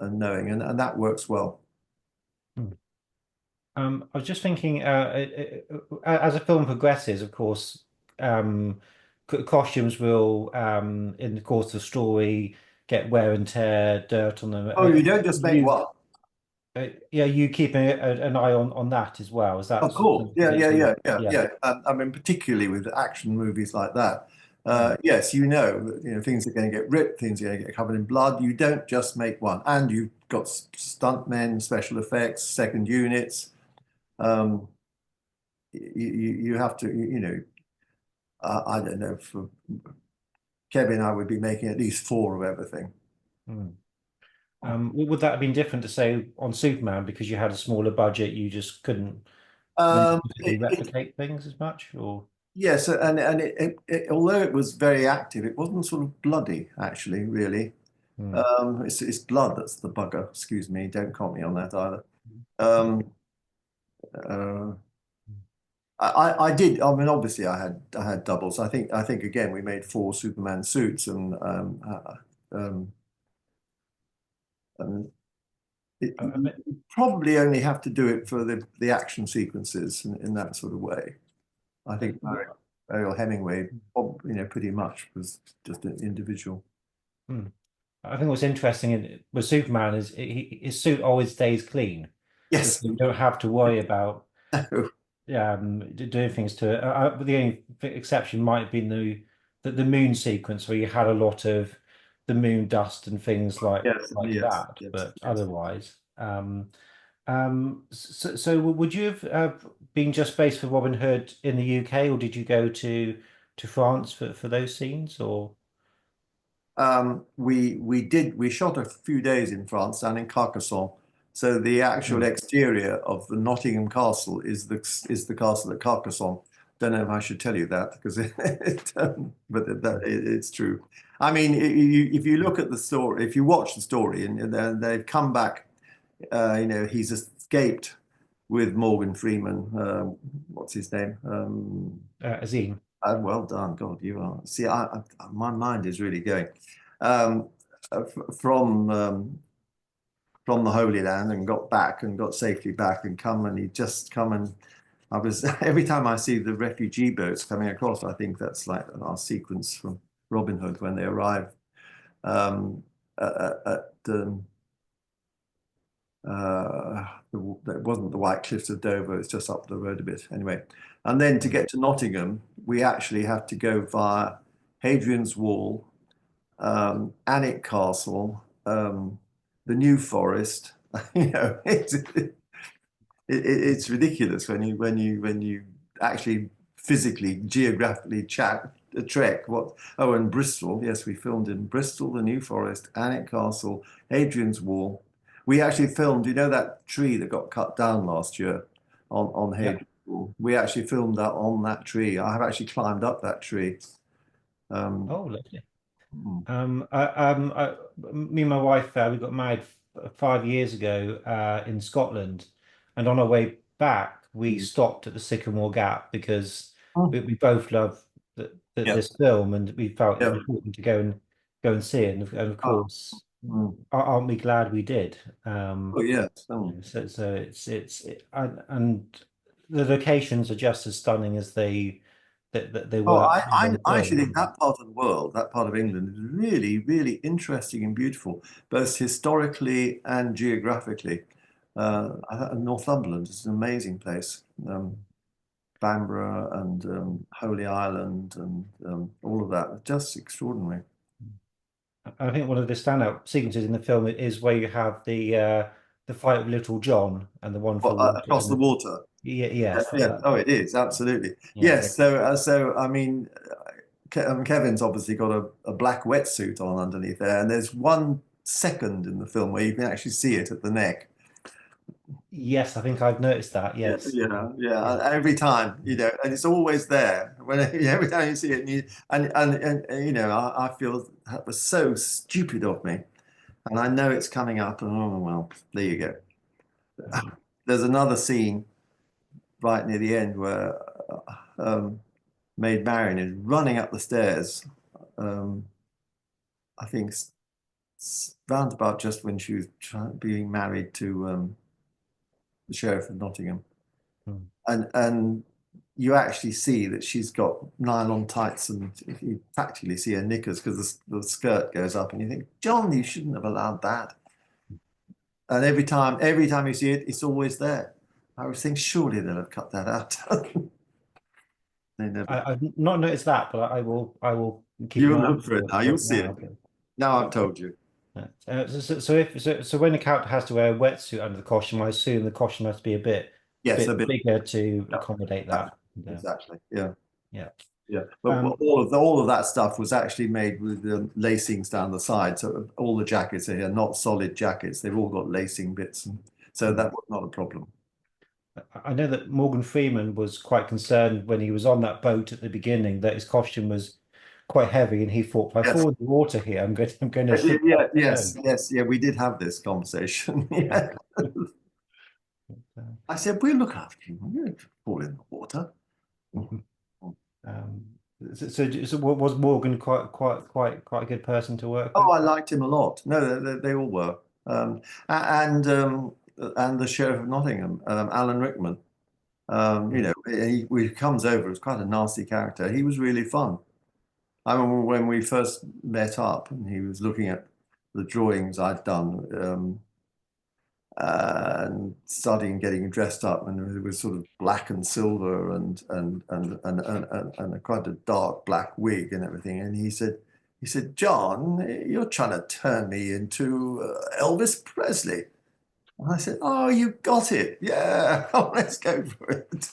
knowing, and that works well. I was just thinking, as a film progresses, of course, costumes will, in the course of the story, get wear and tear, dirt on them. Oh, you don't just make one. Yeah, you keep an eye on that as well. Is that Of course, something that you- yeah. I mean, particularly with action movies like that. Mm. Yes, you know, things are going to get ripped, things are going to get covered in blood. You don't just make one, and you've got stuntmen, special effects, second units. Um, you have to, you know, I don't know. For Kevin, I would be making at least 4 of everything. Mm. Would that have been different to say on Superman because you had a smaller budget, you just couldn't replicate things as much, or Yes, and although it was very active, it wasn't sort of bloody, actually, really. It's blood that's the bugger. Excuse me, don't quote me on that either. Um, uh, I did. I mean, obviously, I had doubles. I think again we made 4 Superman suits, and you probably only have to do it for the action sequences in that sort of way. I think Ariel Hemingway, you know, pretty much was just an individual. I think what's interesting with Superman is his suit always stays clean. Yes. So you don't have to worry about doing things to it. The only exception might have been the moon sequence where you had a lot of the moon dust and things like that. Yes, But yes. otherwise, so would you have been just based for Robin Hood in the UK, or did you go to France for those scenes, or? We shot a few days in France, down in Carcassonne. So the actual exterior of the Nottingham Castle is the castle at Carcassonne. Don't know if I should tell you that because it's true. I mean, if you look at the story, if you watch the story, and they've come back, you know, he's escaped with Morgan Freeman. What's his name? Azim. Well done, God, you are. See, my mind is really going. From the Holy Land and got safely back and he'd just come and I was every time I see the refugee boats coming across, I think that's like our sequence from Robin Hood when they arrive at it wasn't the White Cliffs of Dover, it's just up the road a bit. Anyway, and then to get to Nottingham, we actually have to go via Hadrian's Wall, Alnwick Castle, the New Forest. You know, it's ridiculous when you actually physically, geographically trek. And Bristol. Yes, we filmed in Bristol, the New Forest, Alnwick Castle, Hadrian's Wall. We actually filmed, you know, that tree that got cut down last year on Hadrian's Wall. We actually filmed that on that tree. I have actually climbed up that tree. Oh, lovely. Hmm. Me and my wife, we got married 5 years ago in Scotland, and on our way back, we stopped at the Sycamore Gap because Oh, we both love yeah, this film, and we felt it yeah. was important to go and see it. And of Oh, course, mm. aren't we glad we did? Oh, yes. So and the locations are just as stunning as they Oh, were in the I actually film. think that part of the world, that part of England, is really, really interesting and beautiful, both historically and geographically. Northumberland is an amazing place. Bamborough and Holy Island and all of that, just extraordinary. I think one of the standout sequences in the film is where you have the fight with Little John and the one for Well, the water. across the water. Yeah, Yeah, yes, yeah. Oh, it is absolutely. yeah, Yes. So I mean, Kevin's obviously got a black wetsuit on underneath there, and there's 1 second in the film where you can actually see it at the neck. yes. I think I've noticed that. Yeah, Yes, yeah, yeah. yeah. And every time, you know, and it's always there. When every time you see it, and you know, I feel that was so stupid of me, and I know it's coming up, and oh well, there you go. There's another scene right near the end where Maid Marian is running up the stairs. Um, I think round about just when she was being married to the Sheriff of Nottingham, Hmm. and you actually see that she's got nylon tights, and you practically see her knickers because the skirt goes up, and you think, John, you shouldn't have allowed that. And every time you see it, it's always there. I was thinking, surely they'll have cut that out. They never. I've not noticed that, but I will keep You an will eye look out for it now. for You'll it see now. it. Now I've told you. So when the character has to wear a wetsuit under the costume, I assume the costume has to be a Yes, a bit bit. bigger to Yeah, accommodate that. Yeah, exactly. Yeah. yeah. Yeah, but Um, all of that stuff was actually made with the lacings down the side. So all the jackets are here, not solid jackets. They've all got lacing bits, and so that was not a problem. I know that Morgan Freeman was quite concerned when he was on that boat at the beginning that his costume was quite heavy, and he thought, if I Yes, fall in the water here, I'm going to sink yeah, like a yes, stone. yes, yeah. We did have this conversation. Yeah. Yeah, I said we'll look after you. You don't fall in the water. Um, so was Morgan quite a good person to work Oh, with? I liked him a lot. No, they all were. And the Sheriff of Nottingham, Alan Rickman. You Mm. know, he comes over as quite a nasty character. He was really fun. I remember when we first met up and he was looking at the drawings I'd done and starting getting dressed up, and it was sort of black and silver and a quite a dark black wig and everything. And he said, John, you're trying to turn me into Elvis Presley. And I said, oh, you got it. Yeah, oh, let's go for it.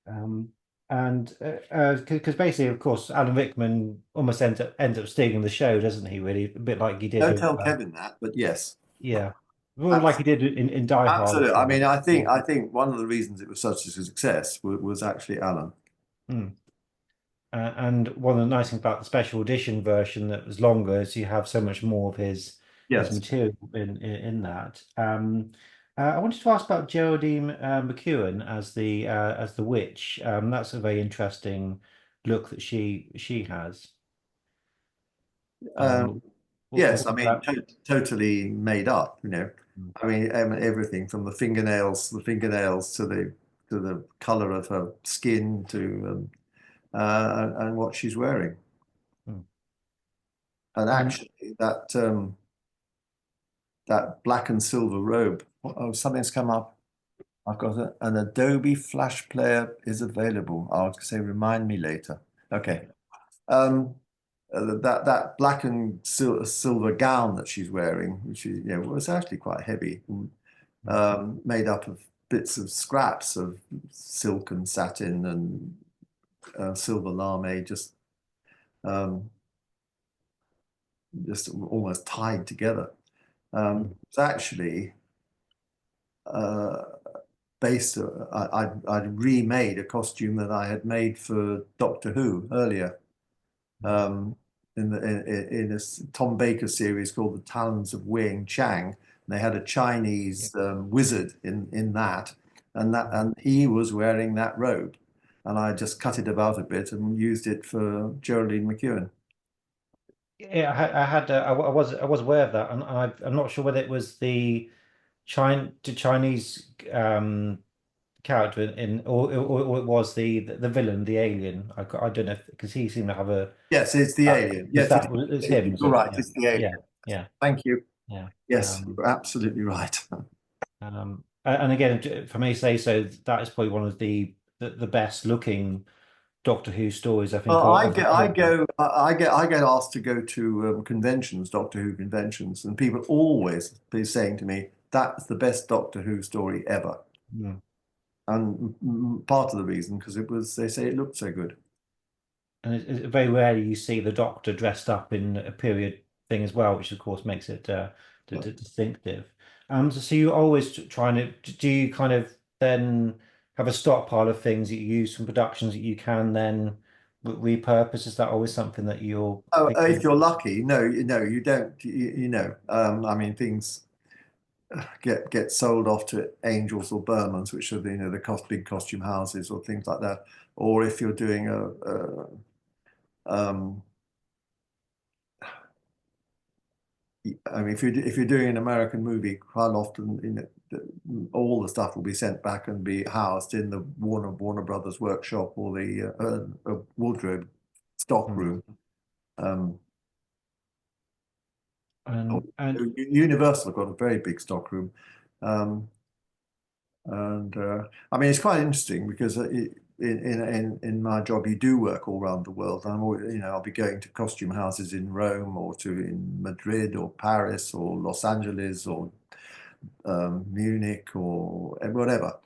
Um, and because basically, of course, Alan Rickman almost ends up stealing the show, doesn't he? Really, a bit like he did Don't with tell Kevin that, but yes. yeah, well, like he did in Die Hard as Absolutely. I well. mean, Yeah. I think one of the reasons it was such a success was actually Alan. Mm. And one of the nice things about the special edition version that was longer is you have so much more of his Yes. material in that. I wanted to ask about Geraldine McEwen as the witch. That's a very interesting look that she has. Um, Um, yes. I what mean, about? totally made up, you know. I mean, everything from the fingernails to the color of her skin to and what she's wearing. Mm. And And actually, that black and silver robe. Oh, something's come up. I've got an Adobe Flash Player is available. I'll say remind me later. Okay. Um, that black and silver gown that she's wearing, which is, was actually quite heavy, made up of bits of scraps of silk and satin and silver lame, um, just almost tied together. It's actually uh, based. I'd remade a costume that I had made for Doctor Who earlier. In a Tom Baker series called The Talons of Wing Chang. They had a Chinese wizard in that, and he was wearing that robe, and I just cut it about a bit and used it for Geraldine McEwen. yeah, I was aware of that, and I'm not sure whether it was the Chinese character or it was the villain, the alien. I don't know because he seemed to have a Yes, it's the alien. Yes, it's him. you're So, right. yeah, It's the alien. yeah, yeah, Thank you. yeah. Yes, you're absolutely right. And again, if I may say so, that is probably one of the best looking Doctor Who stories I think Well, of the genre. I get asked to go to conventions, Doctor Who conventions, and people always be saying to me, "That's the best Doctor Who story ever." Mm. And part of the reason because they say it looked so good. And very rarely you see the Doctor dressed up in a period thing as well, which of course makes it distinctive. So you're always trying to, do you kind of then have a stockpile of things that you use from productions that you can then repurpose? Is that always something that you're Oh, if thinking? you're lucky, no, you don't. I mean, things get sold off to Angels or Burmans, which are the big costume houses or things like that. Or if you're doing um, I mean, if you're doing an American movie, quite often, all the stuff will be sent back and be housed in the Warner Brothers workshop or the wardrobe stock Hmm. room. Um, And Universal have got a very big stock room, um, and I mean, it's quite interesting because in my job, you do work all around the world. I'm always, I'll be going to costume houses in Rome or in Madrid or Paris or Los Angeles or Munich or whatever.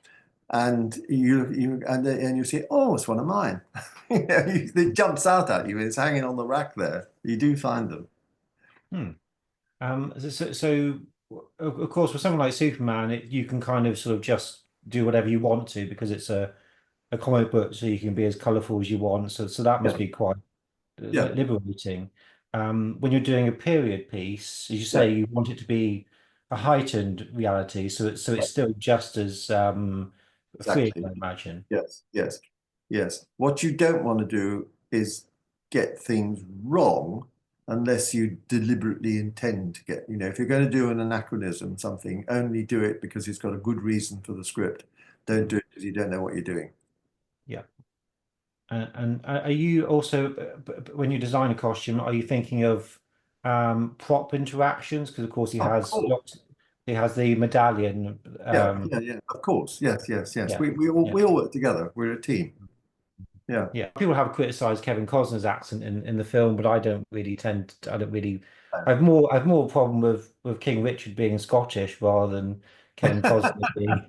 And you see, oh, it's one of mine. It jumps out at you. It's hanging on the rack there. You do find them. hmm. So of course, for someone like Superman, you can kind of sort of just do whatever you want to because it's a comic book, so you can be as colourful as you want. So that must Yeah, be quite yeah, liberating. When you're doing a period piece, as you yeah. say, you want it to be a heightened reality, it's still just as freeing, Exactly. I imagine. Yes, yes, yes. What you don't want to do is get things wrong unless you deliberately intend to get, if you're going to do an anachronism, something, only do it because it's got a good reason for the script. Don't do it because you don't know what you're doing. Yeah. And are you also, when you design a costume, are you thinking of prop interactions? Because of course Oh, cool. he has the medallion. Yeah, yeah, yeah. Of course. Yes, yes, yes. Yeah, We yeah. all work together. We're a team. Yeah. Yeah, people have criticised Kevin Costner's accent in the film, but I don't really. I have more problem with King Richard being Scottish rather than Kevin Costner being.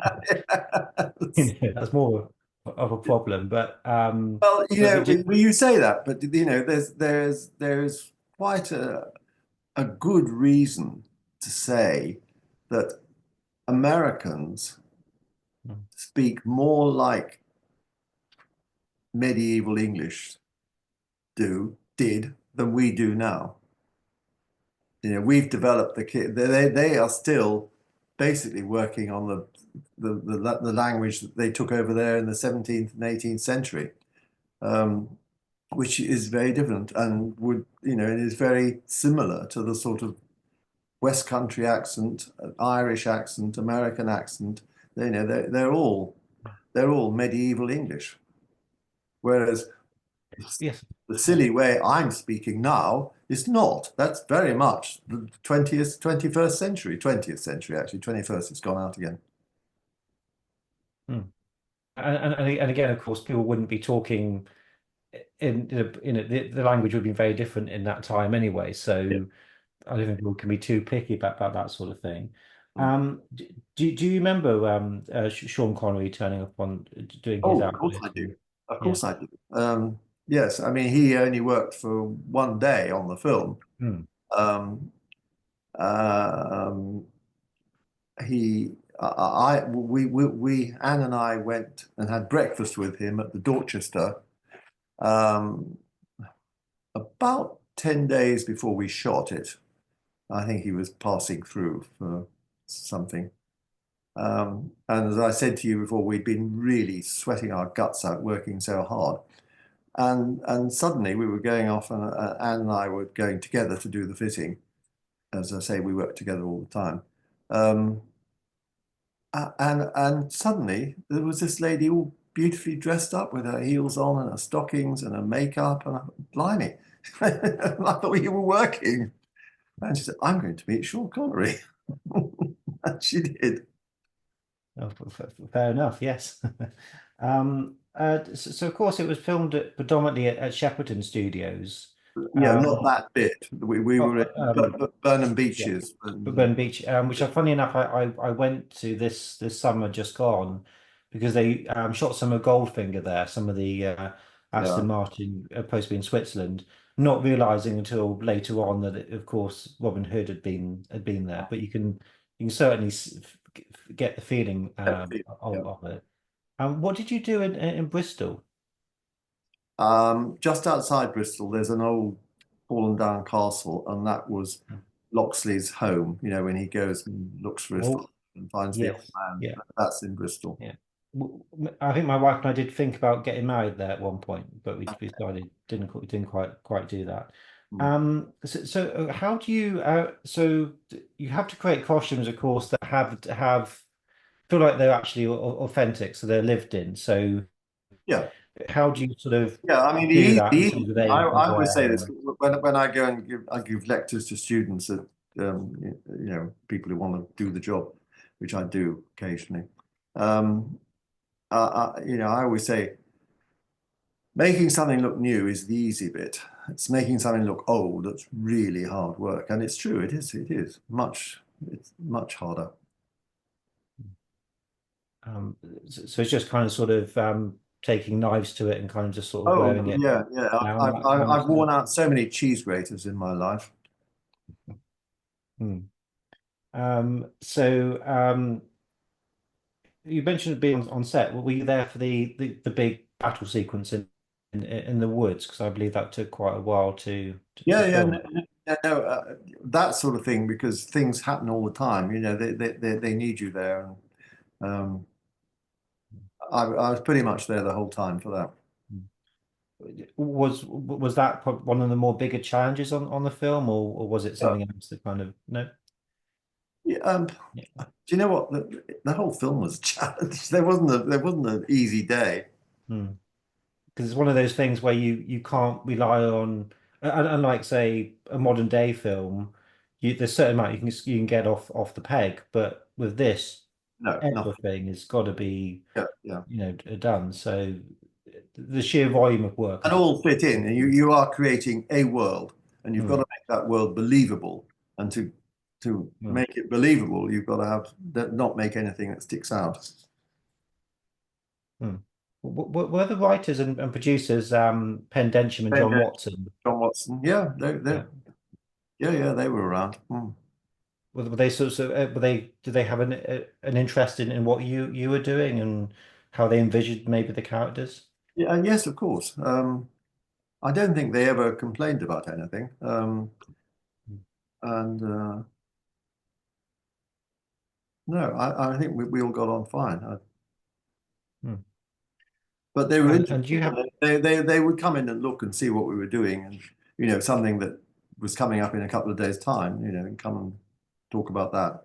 Yes. That's more of a problem. Well, But well, you say that, but there's quite a good reason to say that Americans speak more like medieval English did than we do now. We've developed the kit. They are still basically working on the language that they took over there in the 17th and 18th century, um, which is very different and it is very similar to the sort of West Country accent, Irish accent, American accent. They're all medieval English. Whereas Yes. the silly way I'm speaking now is not. That's very much the 20th, 21st century, 20th century actually. 21st, it's gone out again. Hmm. And again, of course, people wouldn't be talking the language would be very different in that time anyway. So I don't think people can be too picky about that sort of thing. Do you remember Sean Connery turning up on doing his Oh, of course outfit? I do. Of Yeah. course I do. Yes, I mean he only worked for one day on the film. Hmm. Um, um, Anne and I went and had breakfast with him at the Dorchester um, about 10 days before we shot it. I think he was passing through for something. And as I said to you before, we'd been really sweating our guts out, working so hard. And suddenly we were going off, and Anne and I were going together to do the fitting. As I say, we work together all the time. Um, and suddenly there was this lady all beautifully dressed up with her heels on and her stockings and her makeup, and blimey, I thought you were working. And she said, "I'm going to meet Sean Connery." And she did. Oh, fair enough. Yes. So of course it was filmed predominantly at Shepperton Studios. Yeah, not Um, that bit. We were in Burnham yeah. Beaches. And, Burn Beach, which funny enough, I went to this summer just gone because they shot some of Goldfinger there, some of the yeah. Aston Martin supposed to be in Switzerland, not realizing until later on that of course Robin Hood had been there. But you can certainly get the feeling Yeah. of it. What did you do in Bristol? Just outside Bristol, there's an old fallen down castle, and that was Locksley's home. You know, when he goes and looks for his father Oh, and finds the old yes, man. yeah. That's in Bristol. Yeah. I think my wife and I did think about getting married there at one point, but we decided didn't quite do that. Mm. So how do you you have to create costumes, of course, that have feel like they're actually authentic, so they're lived in. So Yeah. how do you sort of Yeah, I mean, do that in terms of I age always say this and when I go and give lectures to students that people who want to do the job, which I do occasionally. Um, I always say making something look new is the easy bit. It's making something look old that's really hard work, and it's true. It's much harder. so it's just kind of sort of taking knives to it and kind of just sort of Oh wearing it yeah, yeah. down that kind of I've stuff. worn out so many cheese graters in my life. Hmm. So you mentioned being on set. Were you there for the big battle sequence in the woods? Because I believe that took quite a while to Yeah, yeah, film. no, that sort of thing because things happen all the time. You know, they need you there, and I was pretty much there the whole time for that. Was that one of the more bigger challenges on the film, or was it Yeah, something else that kind of no? yeah, Yeah. do you know what? The whole film was a challenge. There wasn't an easy day. Hmm. Because it's one of those things where you can't rely on, unlike say a modern day film, there's a certain amount you can get off the peg, but with this, No, nothing. everything has got to be Yeah, yeah, done. So the sheer volume of work and is all fit in. And you are creating a world, and you've got mm, to make that world believable. And to mm, make it believable, you've got to not make anything that sticks out. mm. Were the writers and producers Penn Densham and And John Watson? John Watson, yeah, Yeah. yeah, they were around. Mm. Were they sort of did they have an interest in what you were doing and how they envisioned maybe the characters? Yeah, and yes, of course. I don't think they ever complained about anything. And no, I think we all got on fine. Hmm. But they were And interested. you have They would come in and look and see what we were doing, and something that was coming up in a couple of days' time. And come talk about that.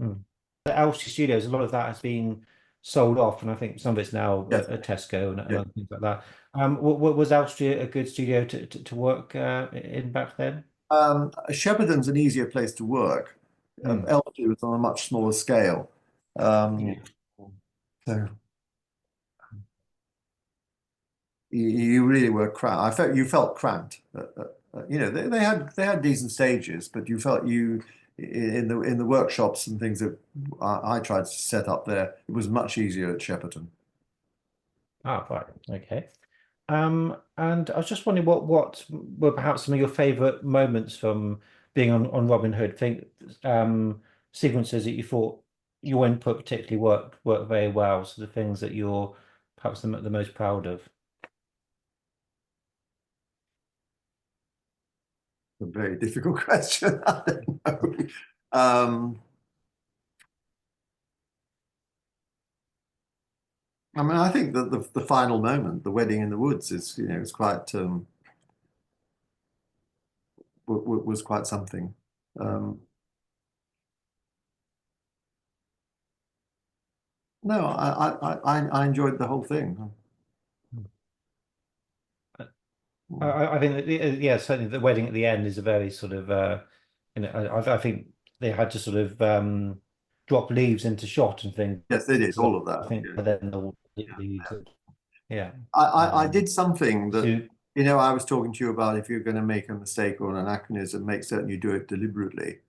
Mm. The Elstree Studios, a lot of that has been sold off, and I think some of it's now Yes. at Tesco and Yeah. other things like that. Was Elstree a good studio to work in back then? Shepperton's an easier place to work. Mm. Elstree was on a much smaller scale. Um, Yeah. so you really were cramped. You felt cramped. They had decent stages, but you felt you in the workshops and things that I tried to set up there. It was much easier at Shepperton. Ah, right. Okay. And I was just wondering what were perhaps some of your favorite moments from being on Robin Hood? Think sequences that you thought your input particularly worked very well. So the things that you're perhaps the most proud of. A very difficult question. I don't know. Um, I mean, I think that the final moment, the wedding in the woods, is quite was quite something. Um, no, I enjoyed the whole thing. I think that, yeah, certainly the wedding at the end is a very sort of I think they had to sort of drop leaves into shot and things. Yes, they did all of I that. think Yeah. but then the leaves, yeah. I did something that, So I was talking to you about if you're going to make a mistake or an anachronism, make certain you do it deliberately.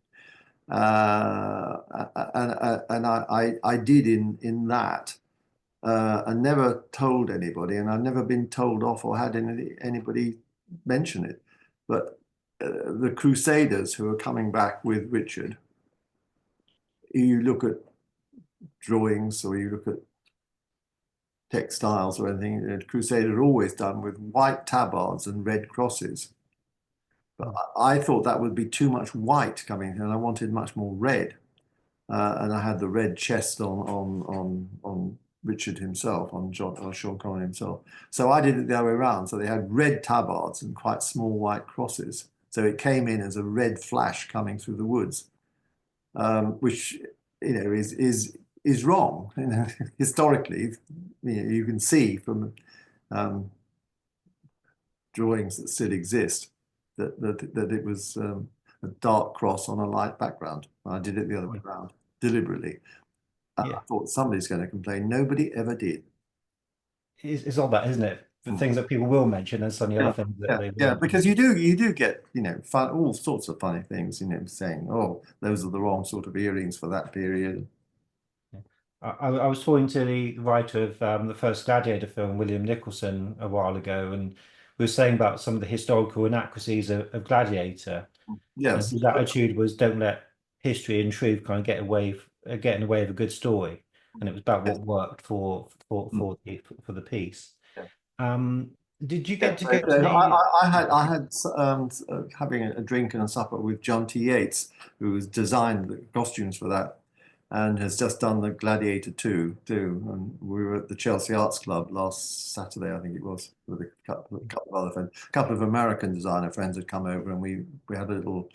And I did in that, and never told anybody, and I've never been told off or had anybody mention it. But the Crusaders who are coming back with Richard, you look at drawings or you look at textiles or anything, Crusader are always done with white tabards and red crosses. But I thought that would be too much white coming in, and I wanted much more red. And I had the red chest on Richard himself, on Sean Connery himself. So I did it the other way around. So they had red tabards and quite small white crosses. So it came in as a red flash coming through the woods, which is wrong. Historically, you can see from drawings that still exist that it was a dark cross on a light background. I did it the other way around, deliberately. I yeah, thought somebody's going to complain. Nobody ever did. it's all that, isn't it? The things that people will mention and some of the other Yeah, things that yeah, they yeah. won't. Because you do get fun, all sorts of funny things. Saying, "Oh, those are the wrong sort of earrings for that period." I was talking to the writer of the first Gladiator film, William Nicholson, a while ago, and we were saying about some of the historical inaccuracies of Gladiator, and Yes, his attitude was don't let history and truth kind of get in the way of a good story, and it was about yes. what worked Mm. for the piece. Yeah. Did you Yeah, get to so, go to the? I had having a drink and a supper with John T. Yates, who has designed the costumes for that, and has just done the Gladiator 2 too. And we were at the Chelsea Arts Club last Saturday, I think it was, with a couple of other friends. A couple of American designer friends had come over, and we had a little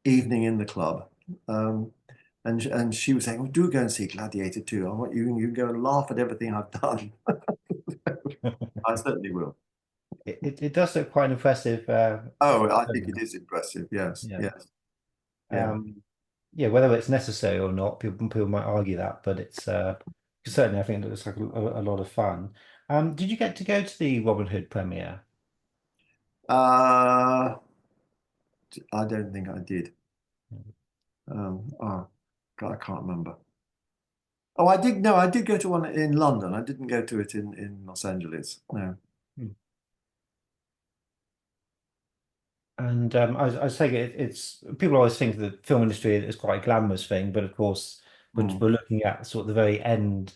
evening in the club. And she was saying, "Oh, do go and see Gladiator 2. I want you can go and laugh at everything I've done." I certainly will. It does look quite impressive. Oh, I think it is impressive. Yes, Yeah. yes, yeah. Um, yeah, whether it's necessary or not, people might argue that, but it's certainly I think it looks like a lot of fun. Did you get to go to the Robin Hood premiere? Uh, I don't think I did. Oh, God, I can't remember. Oh, I did. No, I did go to one in London. I didn't go to it in Los Angeles. No. Hmm. And I was saying it's people always think the film industry is quite a glamorous thing, but of course, Mm. we're looking at sort of the very end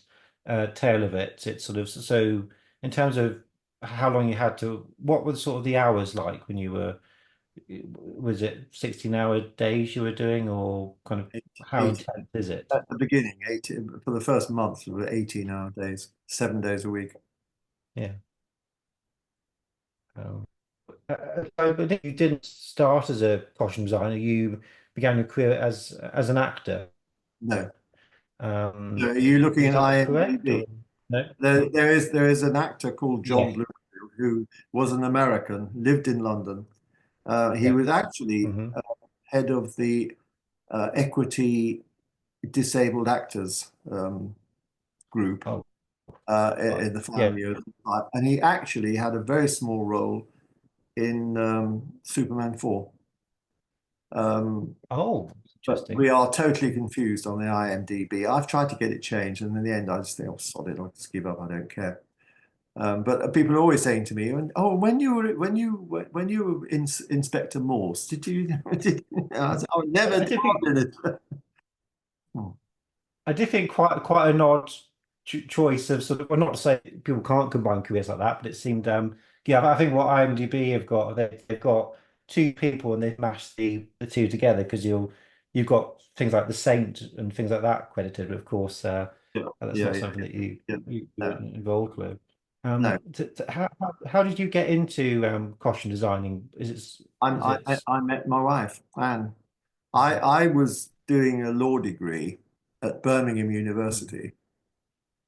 tail of it. It's sort of so in terms of how long you had to, what were sort of the hours like when you were, was it 16-hour days you were doing, or kind of how 18, intense is it? at the beginning, 18 for the first month, it was 18-hour days, 7 days a week. Yeah. I believe you didn't start as a costume designer. You began your career as an actor. No. So are you looking Is at that correct? IMDb? Or no? There is an actor called John Yes. Bloomfield who was an American, lived in London. He Yeah. was actually Hmm. head of the Equity Disabled Actors group Oh, right. in the Yeah. family, and he actually had a very small role in Superman 4. Oh, But we interesting. are totally confused on the IMDb. I've tried to get it changed, and in the end, I just think, oh, sod it, I'll just give up. I don't care. But people are always saying to me, "Oh, when you were Inspector Morse, did you?" I said, "I never I do think did it." Hmm. I do think quite an odd choice of sort of, well, not to say people can't combine careers like that, but it seemed, yeah, I think what IMDb have got, they've got two people and they've mashed the two together because you've got things like The Saint and things like that credited, but of course, Yeah, that's yeah, not yeah, something that yeah. you No, weren't involved with. no. How did you get into costume designing? Is it? I met my wife, Anne. I was doing a law degree at Birmingham University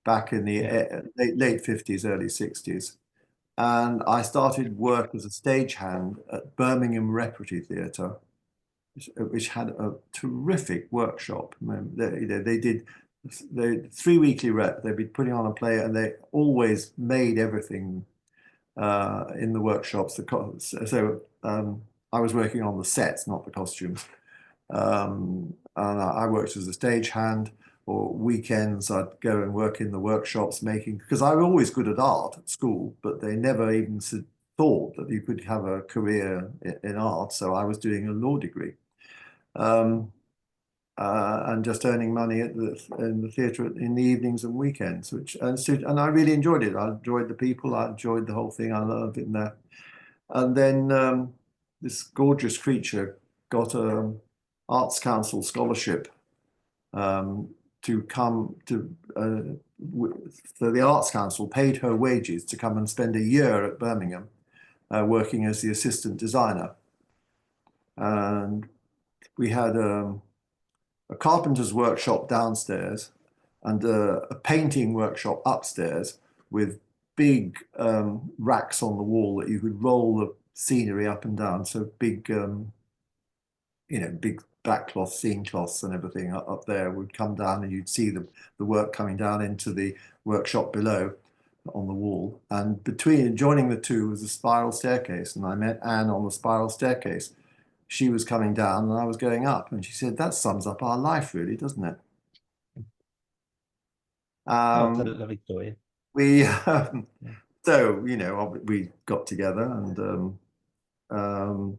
back in the Yeah. late 50s, early 60s. And I started work as a stagehand at Birmingham Repertory Theatre, which had a terrific workshop. They did the 3 weekly rep. They'd be putting on a play, and they always made everything in the workshops. I was working on the sets, not the costumes. And I worked as a stagehand, or weekends I'd go and work in the workshops making, because I was always good at art at school, but they never even thought that you could have a career in art. So I was doing a law degree. Um, and just earning money in the theatre in the evenings and weekends, and I really enjoyed it. I enjoyed the people, I enjoyed the whole thing. I loved it in there. And then this gorgeous creature got a Arts Council scholarship to come to. So the Arts Council paid her wages to come and spend a year at Birmingham, working as the assistant designer. And we had a carpenter's workshop downstairs and a painting workshop upstairs with big racks on the wall that you could roll the scenery up and down. So big, big backcloth, scene cloths and everything up there would come down, and you'd see the work coming down into the workshop below on the wall. And between joining the two was a spiral staircase, and I met Anne on the spiral staircase. She was coming down and I was going up, and she said, "That sums up our life, really, doesn't it?" Oh, it's a Um, lovely story. we Yeah. so we got together, and um,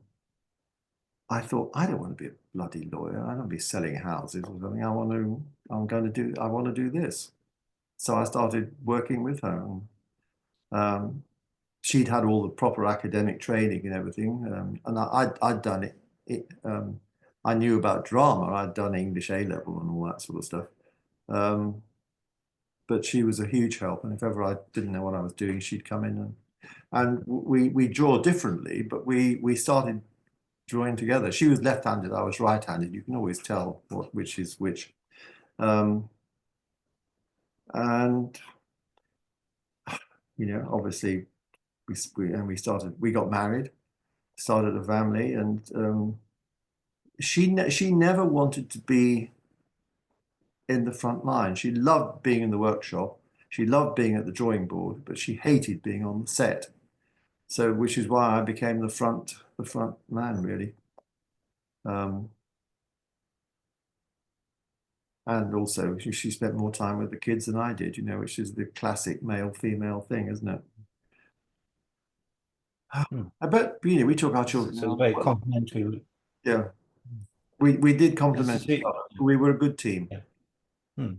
I thought, I don't want to be a bloody lawyer. I don't want to be selling houses or something. I want to do this. So I started working with her. And, she'd had all the proper academic training and everything, and I'd done it. I knew about drama. I'd done English A level and all that sort of stuff. Um, but she was a huge help, and if ever I didn't know what I was doing, she'd come in, and we draw differently, but we started drawing together. She was left-handed, I was right-handed. You can always tell which is which. Um, and obviously we got married, started a family, and she never wanted to be in the front line. She loved being in the workshop. She loved being at the drawing board, but she hated being on the set. So, which is why I became the front man, really. Um, and also, she spent more time with the kids than I did, which is the classic male-female thing, isn't it? Hmm. I bet, we took our children So it's around. very complimentary. Yeah, we did So, complement each other. We were a good team. yeah. Hmm.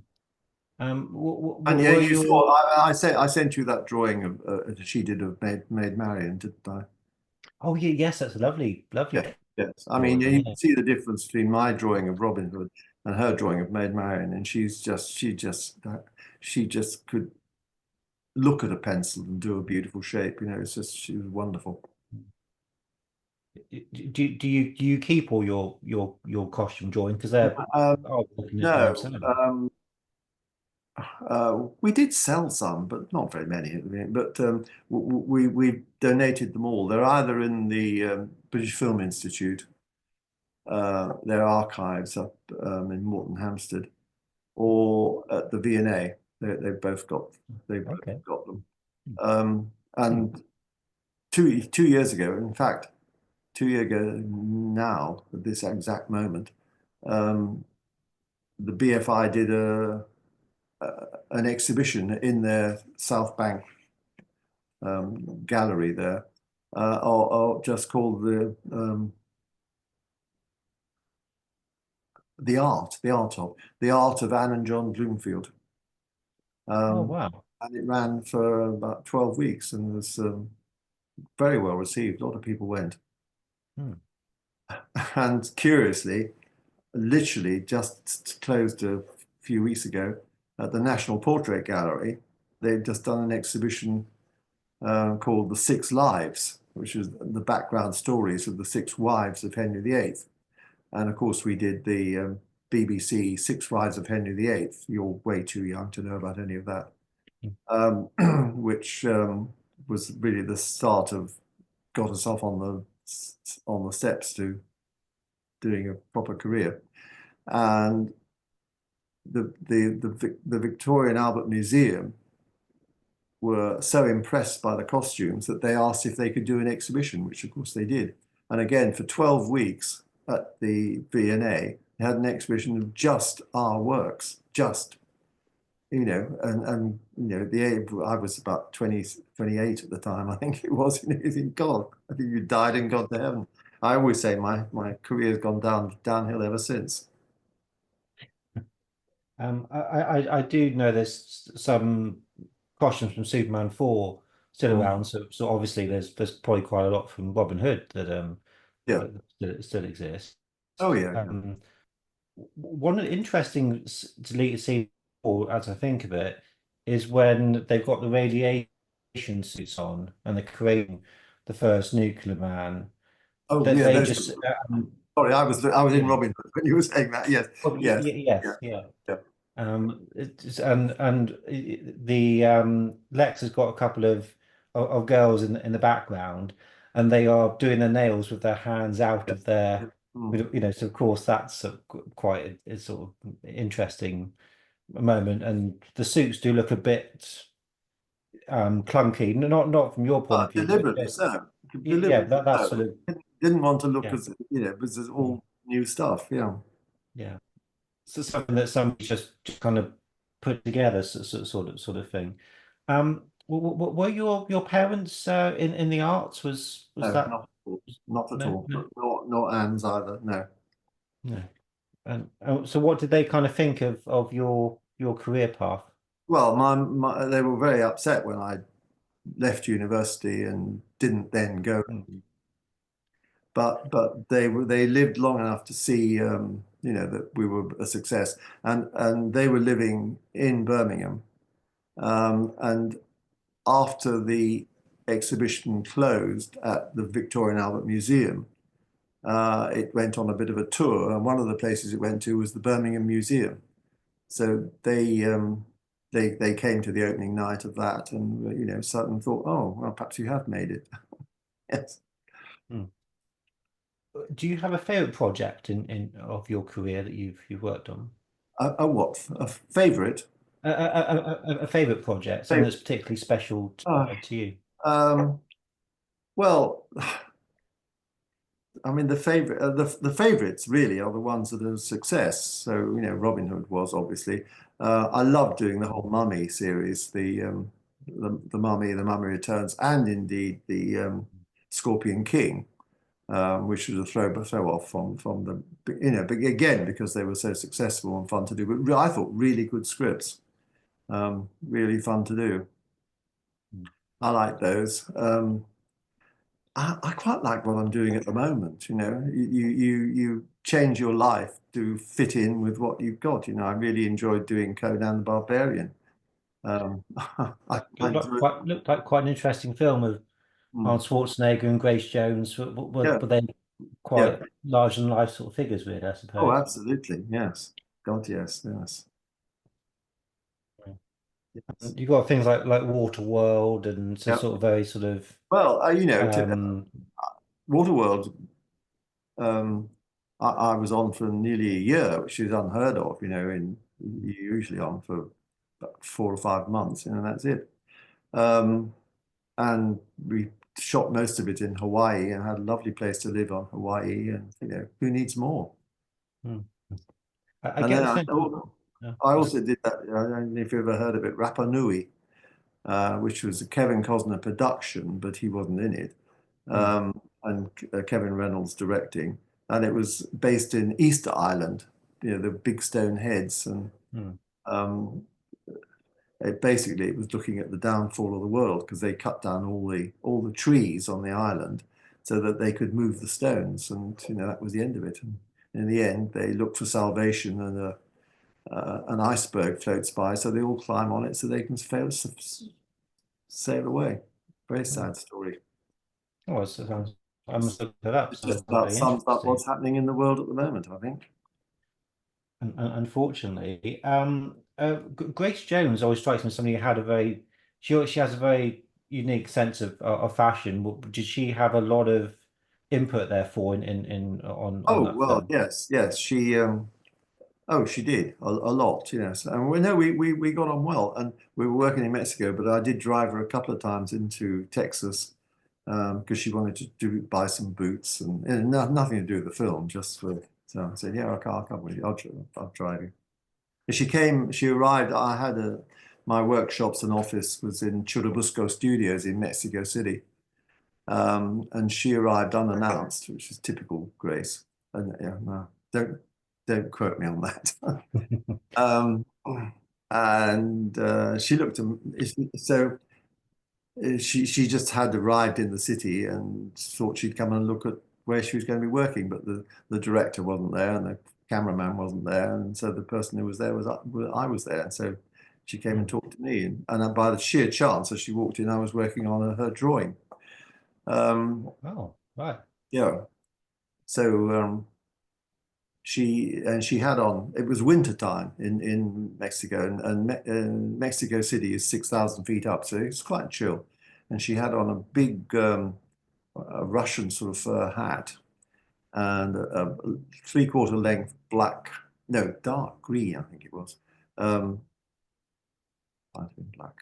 And yeah, Were you you? saw. I sent you that drawing of she did of Maid Marian, didn't I? Oh, yeah, yes, that's a lovely, lovely Yeah. Yes. I mean, drawing. you Yeah. can see the difference between my drawing of Robin Hood and her drawing of Maid Marian, and she just could look at a pencil and do a beautiful shape. It's just, she was wonderful. Do you keep all your costume drawing because they're looking at them No, selling? we did sell some, but not very many. But we donated them all. They're either in the British Film Institute, their archives up in Morton Hampstead, or at the V&A. They've both Okay. got them. And two years ago, in fact, 2 years ago now, at this exact moment, um, the BFI did an exhibition in their South Bank gallery there, or just called the art of Anne and John Bloomfield, Oh um, wow. and it ran for about 12 weeks and was very well received. A lot of people went, Hmm. and curiously, literally just closed a few weeks ago at the National Portrait Gallery. They've just done an exhibition called The Six Lives, which is the background stories of the six wives of Henry VIII. And of course, we did the BBC Six Wives of Henry VIII. You're way too young to know about any of that, um, which was really the start of got us off on the steps to doing a proper career. And the Victoria and Albert Museum were so impressed by the costumes that they asked if they could do an exhibition, which of course they did. And again, for 12 weeks at the V&A, they had an exhibition of just our works, and I was about 20, 28 at the time, I think it was, and you think, God, I think you died and gone to heaven. I always say my career's gone downhill ever since. I do know there's some costumes from Superman 4 still Mm. around, so obviously there's probably quite a lot from Robin Hood Yeah. that still exists. Oh yeah. Yeah. One interesting deleted scene, or as I think of it, is when they've got the radiation suits on and they're creating the first nuclear man. Oh That yeah. they Those. just Sorry, I was in yeah. Robin Hood when you were saying that. Yes. Yes. Yeah. Yes, yeah. Yeah. And the Lex has got a couple of girls in the background, and they are doing their nails with their hands out Yeah. of their, Yeah. Mm. so of course that's quite a sort of interesting moment, and the suits do look a bit clunky, not from your point of view, but Deliberately so. yeah, Deliberately that's so. sort of Didn't want to look yeah, as because it's mm, all new stuff. Yeah. yeah. So something that somebody just kind of put together, sort of thing. Were your parents in the arts? Was No, that not at all. Not at no, all. no, Nor Anne's either. No. no? And so, what did they kind of think of your career path? Well, they were very upset when I left university and didn't then go. Mm, But they lived long enough to see that we were a success, and they were living in Birmingham, and after the exhibition closed at the Victoria and Albert Museum, it went on a bit of a tour, and one of the places it went to was the Birmingham Museum. So they came to the opening night of that, and suddenly thought, oh, well, perhaps you have made it. Yes. mm. Do you have a favorite project in of your career that you've worked on? A what? A favorite? A favorite project, something Favorite? that's particularly special Uh, to you? um, well, I mean, the favorites really are the ones that are a success. So, Robin Hood was obviously. I love doing the whole Mummy series, the Mummy, the Mummy Returns, and indeed the Scorpion King, which was a throw off from the, but again, because they were so successful and fun to do. But I thought really good scripts, really fun to do. I like those. I quite like what I'm doing at the moment. You change your life to fit in with what you've got. I really enjoyed doing Conan the Barbarian. I Looked enjoyed, like quite an interesting film of Mm. Arnold Schwarzenegger and Grace Jones, Yeah, were they yeah. quite large than life sort of figures, really, I Oh, suppose? absolutely. Yes. God, yes, yes, yes. You've got things like Waterworld and so Yeah. sort of very sort of Well, um Waterworld, um, I was on for nearly a year, which is unheard of. You're usually on for about 4 or 5 months, that's it. Um, and we shot most of it in Hawaii and had a lovely place to live on Hawaii. And who needs more? hmm. I And get then the I, sense I also did that. I don't know if you ever heard of it, Rapa Nui, which was a Kevin Costner production, but he wasn't in it. hmm, And Kevin Reynolds directing. And it was based in Easter Island, the big stone heads. And hmm, um, it was looking at the downfall of the world because they cut down all the trees on the island so that they could move the stones. And, that was the end of it. And in the end, they looked for salvation and an iceberg floats by, so they all climb on it so they can sail away. Very hmm. sad story. Oh, it sounds, I must look that up. It just Sounds about very sums up interesting. what's happening in the world at the moment, I think. And unfortunately, Grace Jones always strikes me as somebody who had a very, she has a very unique sense of fashion. Did she have a lot of input therefore in on Oh, that well, film? yes, yes. She did a lot, yes. And we know we got on well, and we were working in Mexico, but I did drive her a couple of times into Texas because she wanted to buy some boots and nothing to do with the film, just for. So I said, yeah, I'll come with you. I'll drive you. She arrived. My workshops and office was in Churubusco Studios in Mexico City. And she arrived unannounced, which is typical Grace. And yeah, no, don't quote me on that. um, and she looked so she just had arrived in the city and thought she'd come and look at where she was going to be working, but the director wasn't there and the cameraman wasn't there, and so the person who was there I was there, and so she came and Hmm. talked to me, and by the sheer chance as she walked in, I was working on her drawing. Um, Oh, right. yeah, so she had on. It was winter time in Mexico, and Mexico City is 6,000 feet up, so it's quite chill. And she had on a big a Russian sort of fur hat and a three-quarter length black, no, dark green, I think it was. Um, might have been black,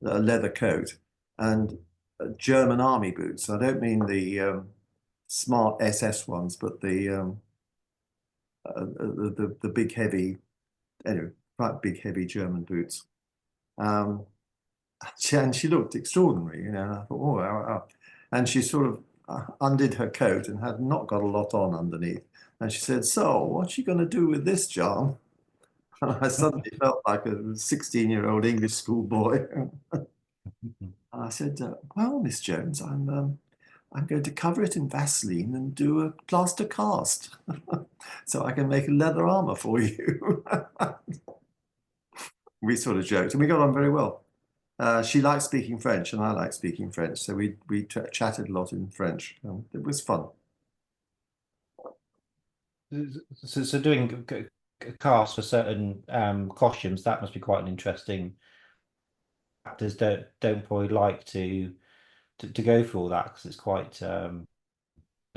a leather coat and German army boots. I don't mean the smart SS ones, but the big heavy, anyway, quite big heavy German boots. Um, and she looked extraordinary, And I thought, oh, and she sort of undid her coat and had not got a lot on underneath. And she said, "So, what's she going to do with this, John?" And I suddenly felt like a 16-year-old English schoolboy. And I said, "Well, Miss Jones, I'm going to cover it in Vaseline and do a plaster cast, so I can make a leather armor for you." We sort of joked, and we got on very well. She liked speaking French, and I like speaking French, so we chatted a lot in French. It was fun. So doing casts for certain costumes, that must be quite an interesting. Actors don't probably like to go for all that because it's quite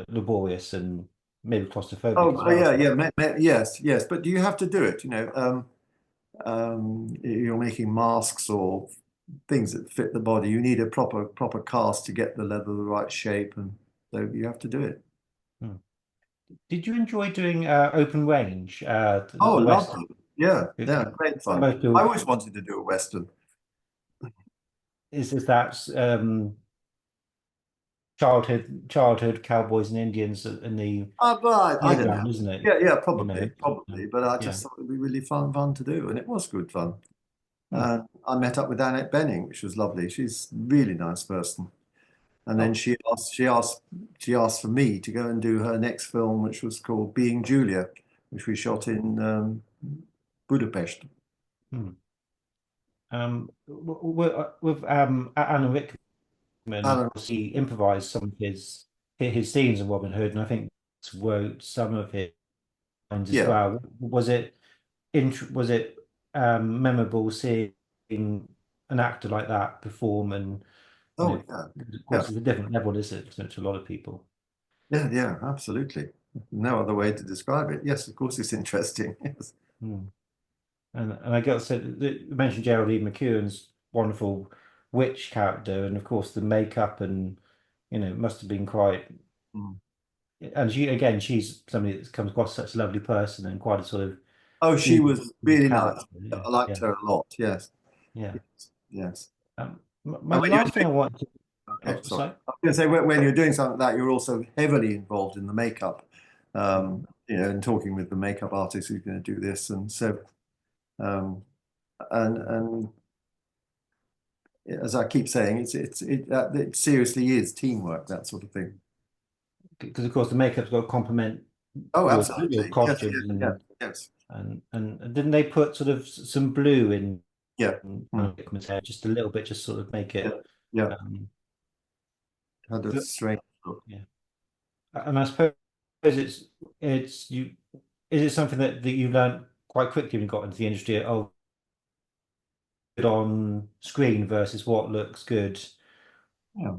laborious and maybe claustrophobic as Oh, well. yeah, yeah, yes, yes. But you have to do it. You're making masks or things that fit the body. You need a proper cast to get the leather the right shape, and so you have to do it. Hmm. Did you enjoy doing open range, Oh, the Western? lovely. Yeah, yeah, great fun. Most I people, always wanted to do a Western. is that childhood cowboys and Indians in the But I don't know. playground, isn't it? Yeah, yeah, You know, probably. But I yeah. just thought it'd be really fun to do, and it was good fun. Hmm. I met up with Annette Benning, which was lovely. She's a really nice person. And then Oh, she asked for me to go and do her next film, which was called Being Julia, which we shot in Budapest. hmm. With Anna Rick. Alan, he improvised some of his scenes in Robin Hood, and I think wrote some of his lines as yeah. well. Was it memorable seeing an actor like that perform? And Oh, yeah. of Yeah. course, it's a different level, is it, to a lot of people. Yeah, yeah, absolutely. No other way to describe it. Yes, of course, it's interesting. Yes. Mm. And I got to say, you mentioned Geraldine McEwen's wonderful witch character, and of course the makeup, and it must have been quite. Mm. And she's somebody that comes across such a lovely person and quite a sort of Oh, she easy was really nice. character. Yeah, I liked yeah, her a lot. Yes, yeah. yes, yes. My And when you're last thing I want to. okay, Oh, sorry. sorry. I was going to say when you're doing something like that, you're also heavily involved in the makeup, and talking with the makeup artist who's going to do this, and so um, and as I keep saying, it seriously is teamwork, that sort of thing. Because of course the makeup's got to complement Oh, your absolutely. Yes, costumes, yes, yes, yes. and didn't they put sort of some blue in Yeah. Mm. Hickman's hair, just a little bit, just sort of make Yeah. it. Yeah. Um, Had a strange look. yeah, and I suppose it's you. Is it something that you learned quite quickly when you got into the industry? Oh, good on screen versus what looks good Yeah.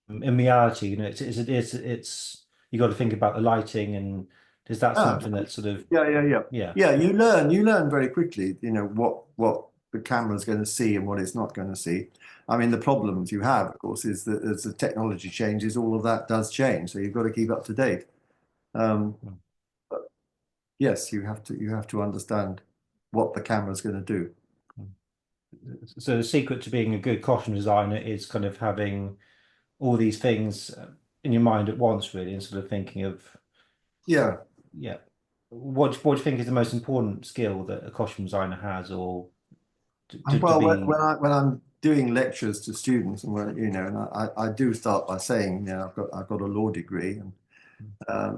in reality. It's you got to think about the lighting, and is that Ah, something that sort of yeah, yeah, yeah. yeah. Yeah, you learn very quickly, what the camera's going to see and what it's not going to see. I mean, the problems you have, of course, is that as the technology changes, all of that does change. So you've got to keep up to date. Um, but yes, you have to understand what the camera's going to do. So the secret to being a good costume designer is kind of having all these things in your mind at once, really, and sort of thinking of Yeah. yeah. What do you think is the most important skill that a costume designer has, or to Well, be? when I'm doing lectures to students, and and I do start by saying, I've got a law degree, and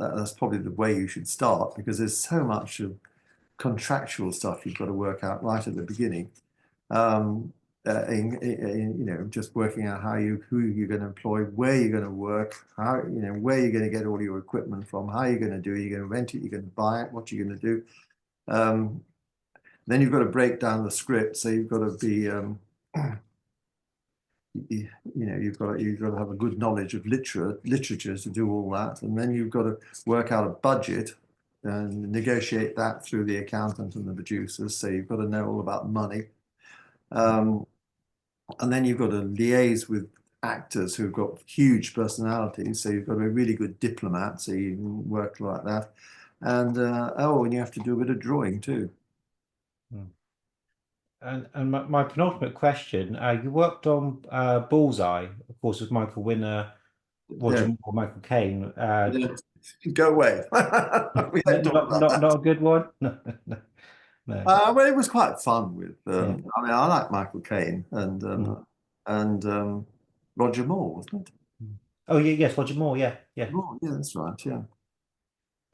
that's probably the way you should start because there's so much of contractual stuff you've got to work out right at the beginning. Um, just working out who you're going to employ, where you're going to work, where you're going to get all your equipment from, how you're going to do it, you're going to rent it, you're going to buy it, what you're going to do. Then you've got to break down the script, so you've got to be, you've got to have a good knowledge of literature to do all that, and then you've got to work out a budget and negotiate that through the accountant and the producers. So you've got to know all about money. And then you've got to liaise with actors who've got huge personalities. So you've got to be a really good diplomat. So you can work like that. And and you have to do a bit of drawing too. And my penultimate question: you worked on Bullseye, of course, with Michael Winner, Roger Yeah, Moore, Michael Caine. yeah. Go away. We don't talk about Not that. a good one. No, no, no. Well, it was quite fun with. Yeah. I mean, I like Michael Caine Mm. and Roger Moore, wasn't it? Oh yeah, yes, Roger Moore. Yeah, yeah. Moore, yeah, that's right. Yeah,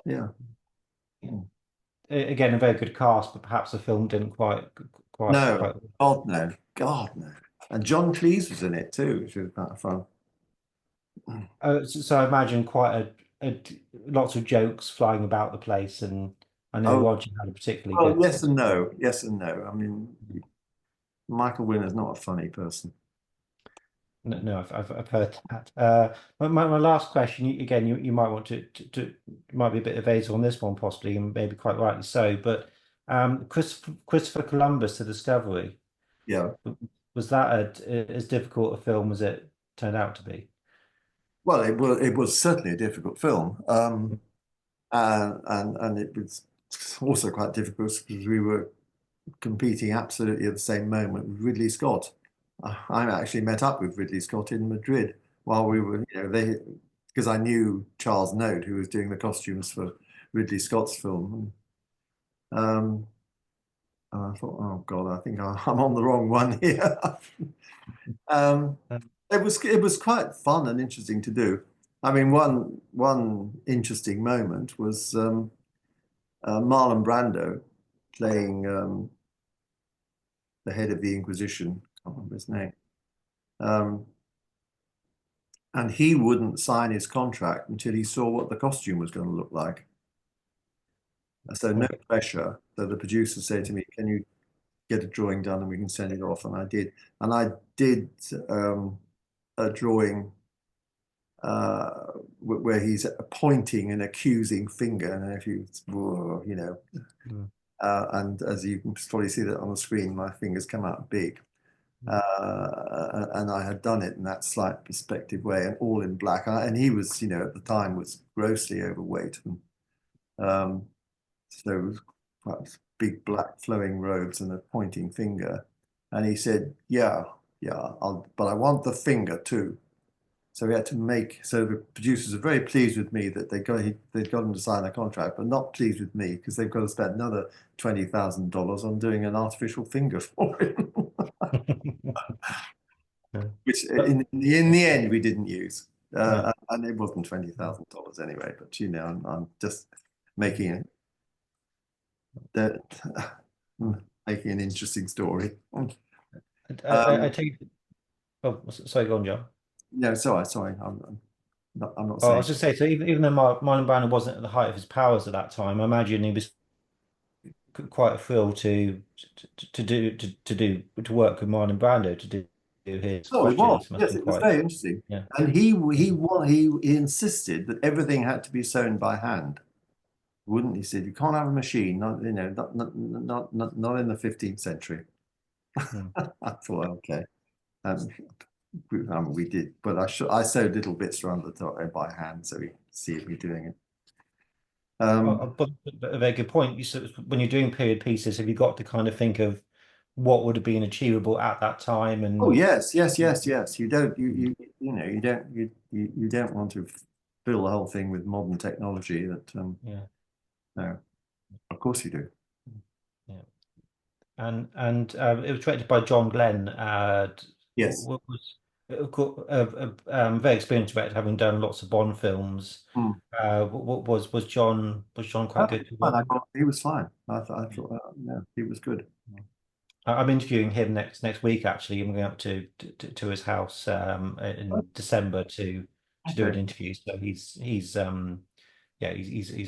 yeah. Yeah. Again, a very good cast, but perhaps the film didn't No, quite. God no, God no. And John Cleese was in it too, which was kind of fun. So I imagine quite lots of jokes flying about the place, and I know Oh, Roger had a particularly well, good. yes and no, yes and no. I mean, Michael Winner's not a funny person. No, no, I've heard that. My last question, again, you might want might be a bit evasive on this one, possibly, and maybe quite rightly so. But Christopher Columbus: The Discovery, Yeah. was that as difficult a film as it turned out to be? Well, it was certainly a difficult film, and it was also quite difficult because we were competing absolutely at the same moment with Ridley Scott. I actually met up with Ridley Scott in Madrid while we were, because I knew Charles Node, who was doing the costumes for Ridley Scott's film. And I thought, oh God, I think I'm on the wrong one here. um, it was quite fun and interesting to do. I mean, one interesting moment was Marlon Brando playing the head of the Inquisition. I can't remember his name. Um, and he wouldn't sign his contract until he saw what the costume was going to look like. So no pressure. So the producer said to me, "Can you get a drawing done and we can send it off?" And I did. And I did a drawing where he's pointing an accusing finger, and if you, you know, and as you can probably see that on the screen, my fingers come out big. And I had done it in that slight perspective way, and all in black. And he was, you know, at the time was grossly overweight, and so it was quite big black flowing robes and a pointing finger. And he said, "Yeah, yeah, but I want the finger too." So we had to make. So the producers are very pleased with me that they'd got him to sign a contract, but not pleased with me because they've got to spend another $20,000 on doing an artificial finger for him, which in the end we didn't use, and it wasn't $20,000 anyway. But you know, I'm just making it that making an interesting story. I take. Oh, sorry, go on, John. No, sorry, I'm not Oh, I saying. was just saying, so even though Marlon Brando wasn't at the height of his powers at that time, I imagine he was quite a thrill to work with Marlon Brando to do his Oh, it was. costumes. Must have Yes, been it was quite, very interesting. yeah. And he insisted that everything had to be sewn by hand. Wouldn't he? Said you can't have a machine, not you know, not in the 15th century. I thought, okay. We did, but I sewed little bits around the top by hand, so we see if we're doing it. But a very good point. When you're doing period pieces, have you got to kind of think of what would have been achievable at that time? Oh And yes. You don't you know you don't want to fill the whole thing with modern technology. That yeah, no, of course you do. yeah. And it was directed by John Glenn. Yes. Was very experienced director, having done lots of Bond films. Hmm. Was John quite good to work with? He was fine. I thought, no, he was good. I'm interviewing him next week. Actually, I'm going up to his house in December to do an Okay. interview. So he's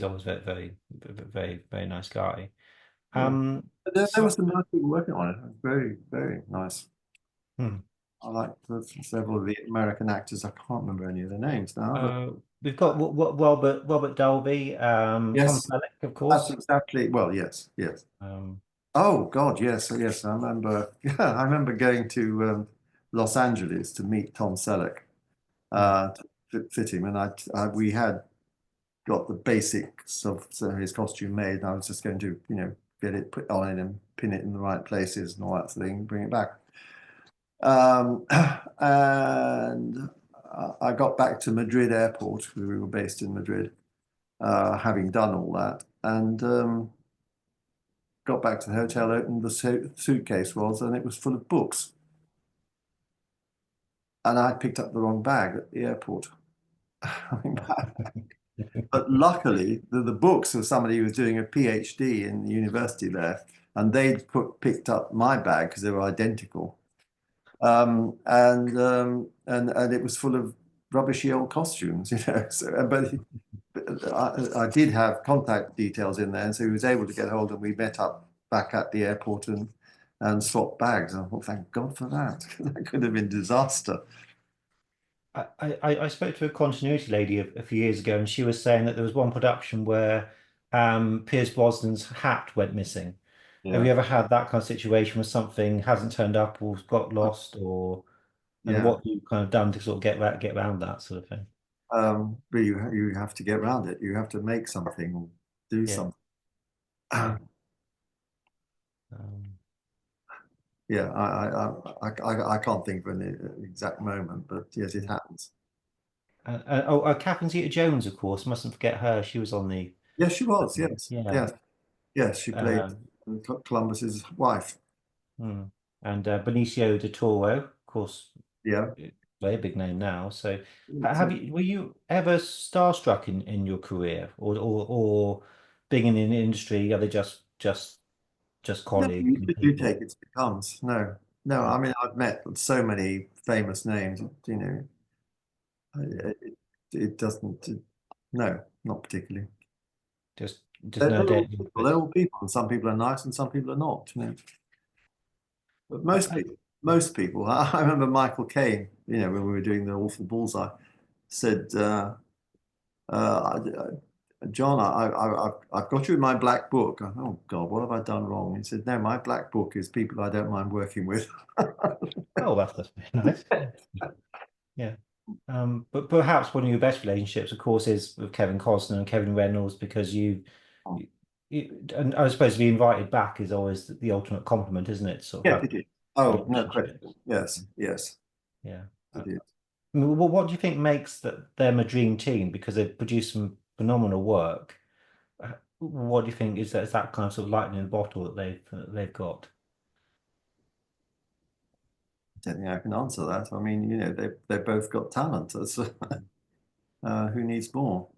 always very nice guy. Yeah. But there was So some nice people working on it. It was very, very nice. hmm. I liked several of the American actors. I can't remember any of their names now, but We've got Robert Dalby, Tom yes, Selleck, of that's course. exactly, well, yes, yes. Um, Oh God, yes. I remember, yeah, I remember going to Los Angeles to meet Tom Selleck hmm. to fit him, and we had got the basics of his costume made, and I was just going to, you know, get it put on it and pin it in the right places and all that sort of thing, bring it back. And I got back to Madrid airport, we were based in Madrid, having done all that, and got back to the hotel, opened the suitcase and it was full of books. And I picked up the wrong bag at the airport. But luckily, the books of somebody who was doing a PhD in the university there, and they'd picked up my bag because they were identical. And it was full of rubbishy old costumes, you know. So, but I did have contact details in there, and so he was able to get hold of. We met up back at the airport and swapped bags. And I thought, thank God for that. That could have been disaster. I spoke to a continuity lady a few years ago, and she was saying that there was one production where Pierce Brosnan's hat went missing. Have Yeah, you ever had that kind of situation where something hasn't turned up or got lost, and yeah. what you've kind of done to sort of get around that sort of thing? But you have to get around it. You have to make something, or do Yeah, something. yeah. Um, Yeah, I can't think of an exact moment, but yes, it happens. Catherine Zeta-Jones, of course, mustn't forget her. She was on the Yes, she was. Yes, yeah. yes, yes. She played Um, Columbus's wife. hmm. And Benicio del Toro, of course, Yeah. very big name now. So, So, were you ever starstruck in your career, or being in the industry? Are they just no, colleagues and you take people? it as it comes. No, no. I mean, I've met so many famous names. You know, It doesn't. No, not particularly. Just They're no all date. people. They're all people. And some people are nice, and some people are not. You know. But most people. I remember Michael Caine. You know, when we were doing the Awful Bullseye, said, uh, "John, I've got you in my black book." Oh God, what have I done wrong? He said, "No, my black book is people I don't mind working with." Oh, that's nice. Yeah. But perhaps one of your best relationships, of course, is with Kevin Costner and Kevin Reynolds, because and I suppose to be invited back is always the ultimate compliment, isn't it? Sort of Yeah, have it is. good Oh, no relationships. question. Yes, yes, Yeah. it is. Well, what do you think makes them a dream team? Because they've produced some phenomenal work. What do you think is that kind of sort of lightning in the bottle that they've got? I don't think I can answer that. I mean, you know, they've both got talent. Who needs more?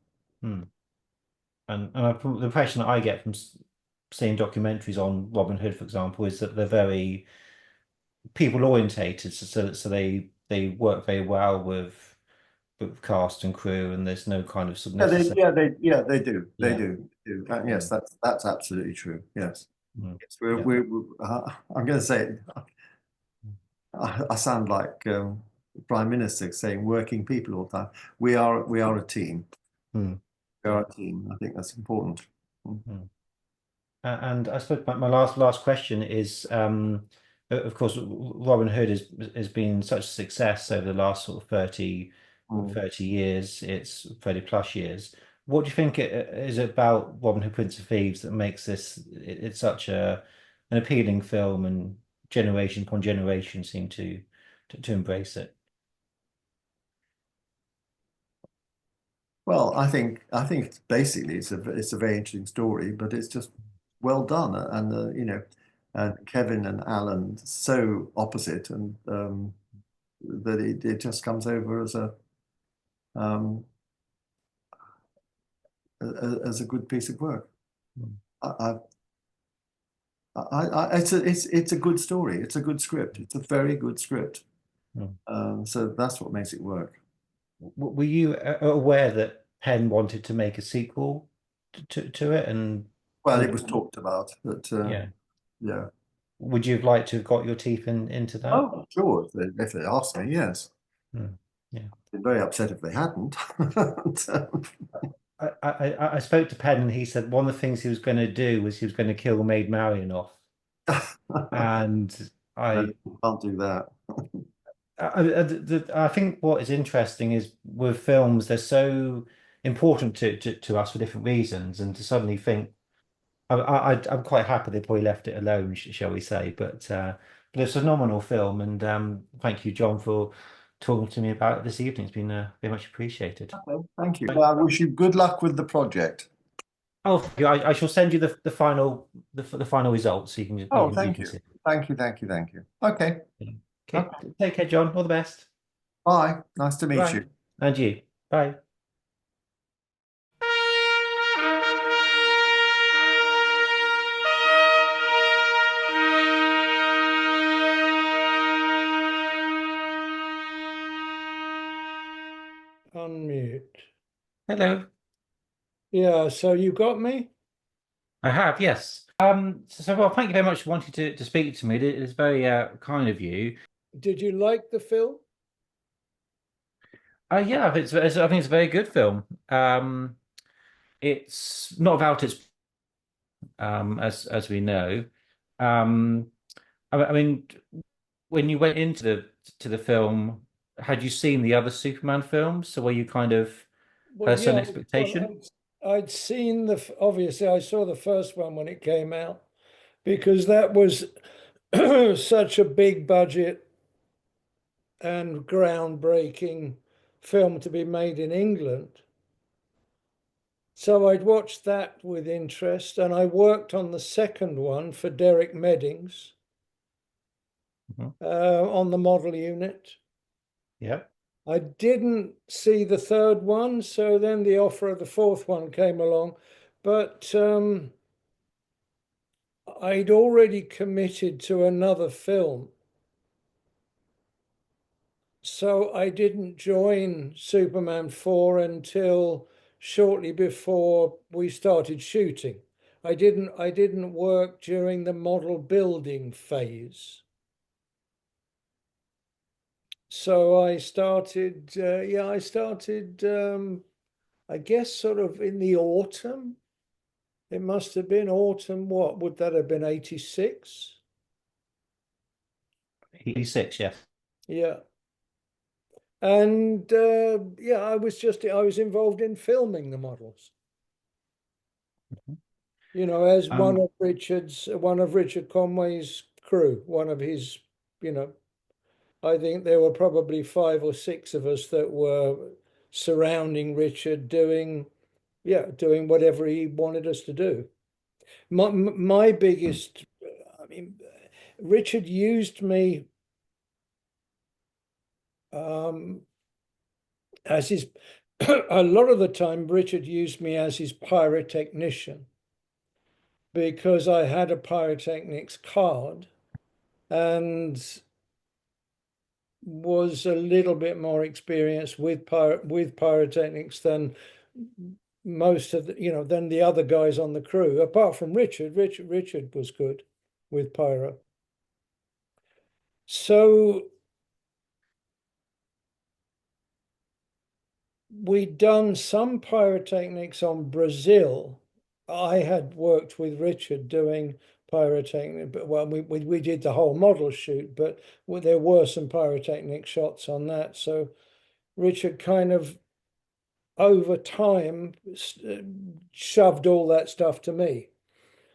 Hmm. From the impression that I get from seeing documentaries on Robin Hood, for example, is that they're very people orientated, so they work very well with cast and crew, and there's no kind of sort of necessary. They do. They Yeah. do. Yes, Mm, that's absolutely true. Yes. mm, Yes, yeah. I'm going to say it. I sound like the Prime Minister saying working people all the time. We are a team. Mm, We yeah. are a team. I think that's important. Mm. Mm. And I suppose my last question is, of course, Robin Hood has been such a success over the last sort of 30 years. It's 30 plus years. What do you think it is about Robin Hood Prince of Thieves that makes it's such an appealing film, and generation upon generation seem to embrace it? Well, I think basically it's a very interesting story, but it's just well done, and you know, and Kevin and Alan so opposite, and that it just comes over um, as a good piece of work. Mm, I, it's a good story. It's a good script. It's a very good script. mm. So that's what makes it work. Were you aware that Penn wanted to make a sequel to it, and Well, it would was talked about, but yeah, yeah. would you have liked to have got your teeth into that? Oh, sure. If they asked me, yes. Mm, yeah. Been very upset if they hadn't. I spoke to Penn, and he said one of the things he was going to do was he was going to kill Maid Marian off, and No, I you can't do that. I think what is interesting is with films, they're so important to us for different reasons, and to suddenly think, I'm quite happy they probably left it alone, shall we say, but it's a phenomenal film, and thank you, John, for talking to me about it this evening. It's been very much appreciated. Okay, thank you. Well, I wish you good luck with the project. Oh, thank you. I shall send you the final the final results, so Oh, you thank can you. see. Thank you, thank you, thank you. Okay, Okay, okay. take care, John. All the best. Bye. Nice to meet Bye. you. And you. Bye. Unmute. Hello. Yeah, so you got me? I have, yes. Well, thank you very much for wanting to speak to me. It is very kind of you. Did you like the film? Yeah, I think it's a very good film. It's not about its as we know. Um, I mean, when you went into the film, had you seen the other Superman films? So were you kind of Well, had a certain yeah, expectation? I'd seen obviously I saw the first one when it came out because that was such a big budget and groundbreaking film to be made in England. So I'd watched that with interest, and I worked on the second one for Derek Meddings Mhm. on the model unit. Yeah. I didn't see the third one, so then the offer of the fourth one came along, but I'd already committed to another film. So I didn't join Superman 4 until shortly before we started shooting. I didn't work during the model building phase. So I started, I guess sort of in the autumn. It must have been autumn, what would that have been, 86? 86, yes. Yeah. And yeah, I was involved in filming the models. You know, as Um, one of Richard Conway's crew, one of his, you know, I think there were probably 5 or 6 of us that were surrounding Richard doing whatever he wanted us to do. My biggest, I mean, Richard used me um, as his, a lot of the time, Richard used me as his pyrotechnician because I had a pyrotechnics card and was a little bit more experienced with pyrotechnics than most of the, than the other guys on the crew, apart from Richard. Richard was good with pyro. So we'd done some pyrotechnics on Brazil. I had worked with Richard doing pyrotechnic, but well, we did the whole model shoot, but there were some pyrotechnic shots on that. So Richard kind of over time shoved all that stuff to me.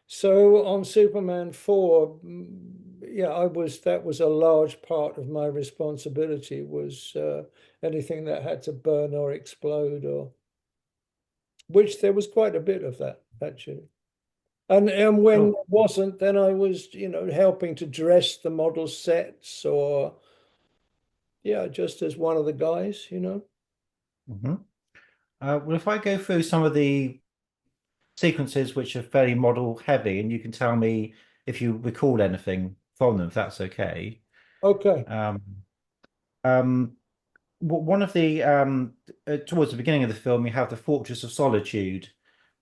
So on Superman 4, yeah, that was a large part of my responsibility was anything that had to burn or explode, or which there was quite a bit of that actually. And when sure. it wasn't, then I was, helping to dress the model sets, or yeah, just as one of the guys. hmm Well, if I go through some of the sequences which are very model heavy, and you can tell me if you recall anything from them, if that's okay. Okay. Um, um, One of the towards the beginning of the film, you have the Fortress of Solitude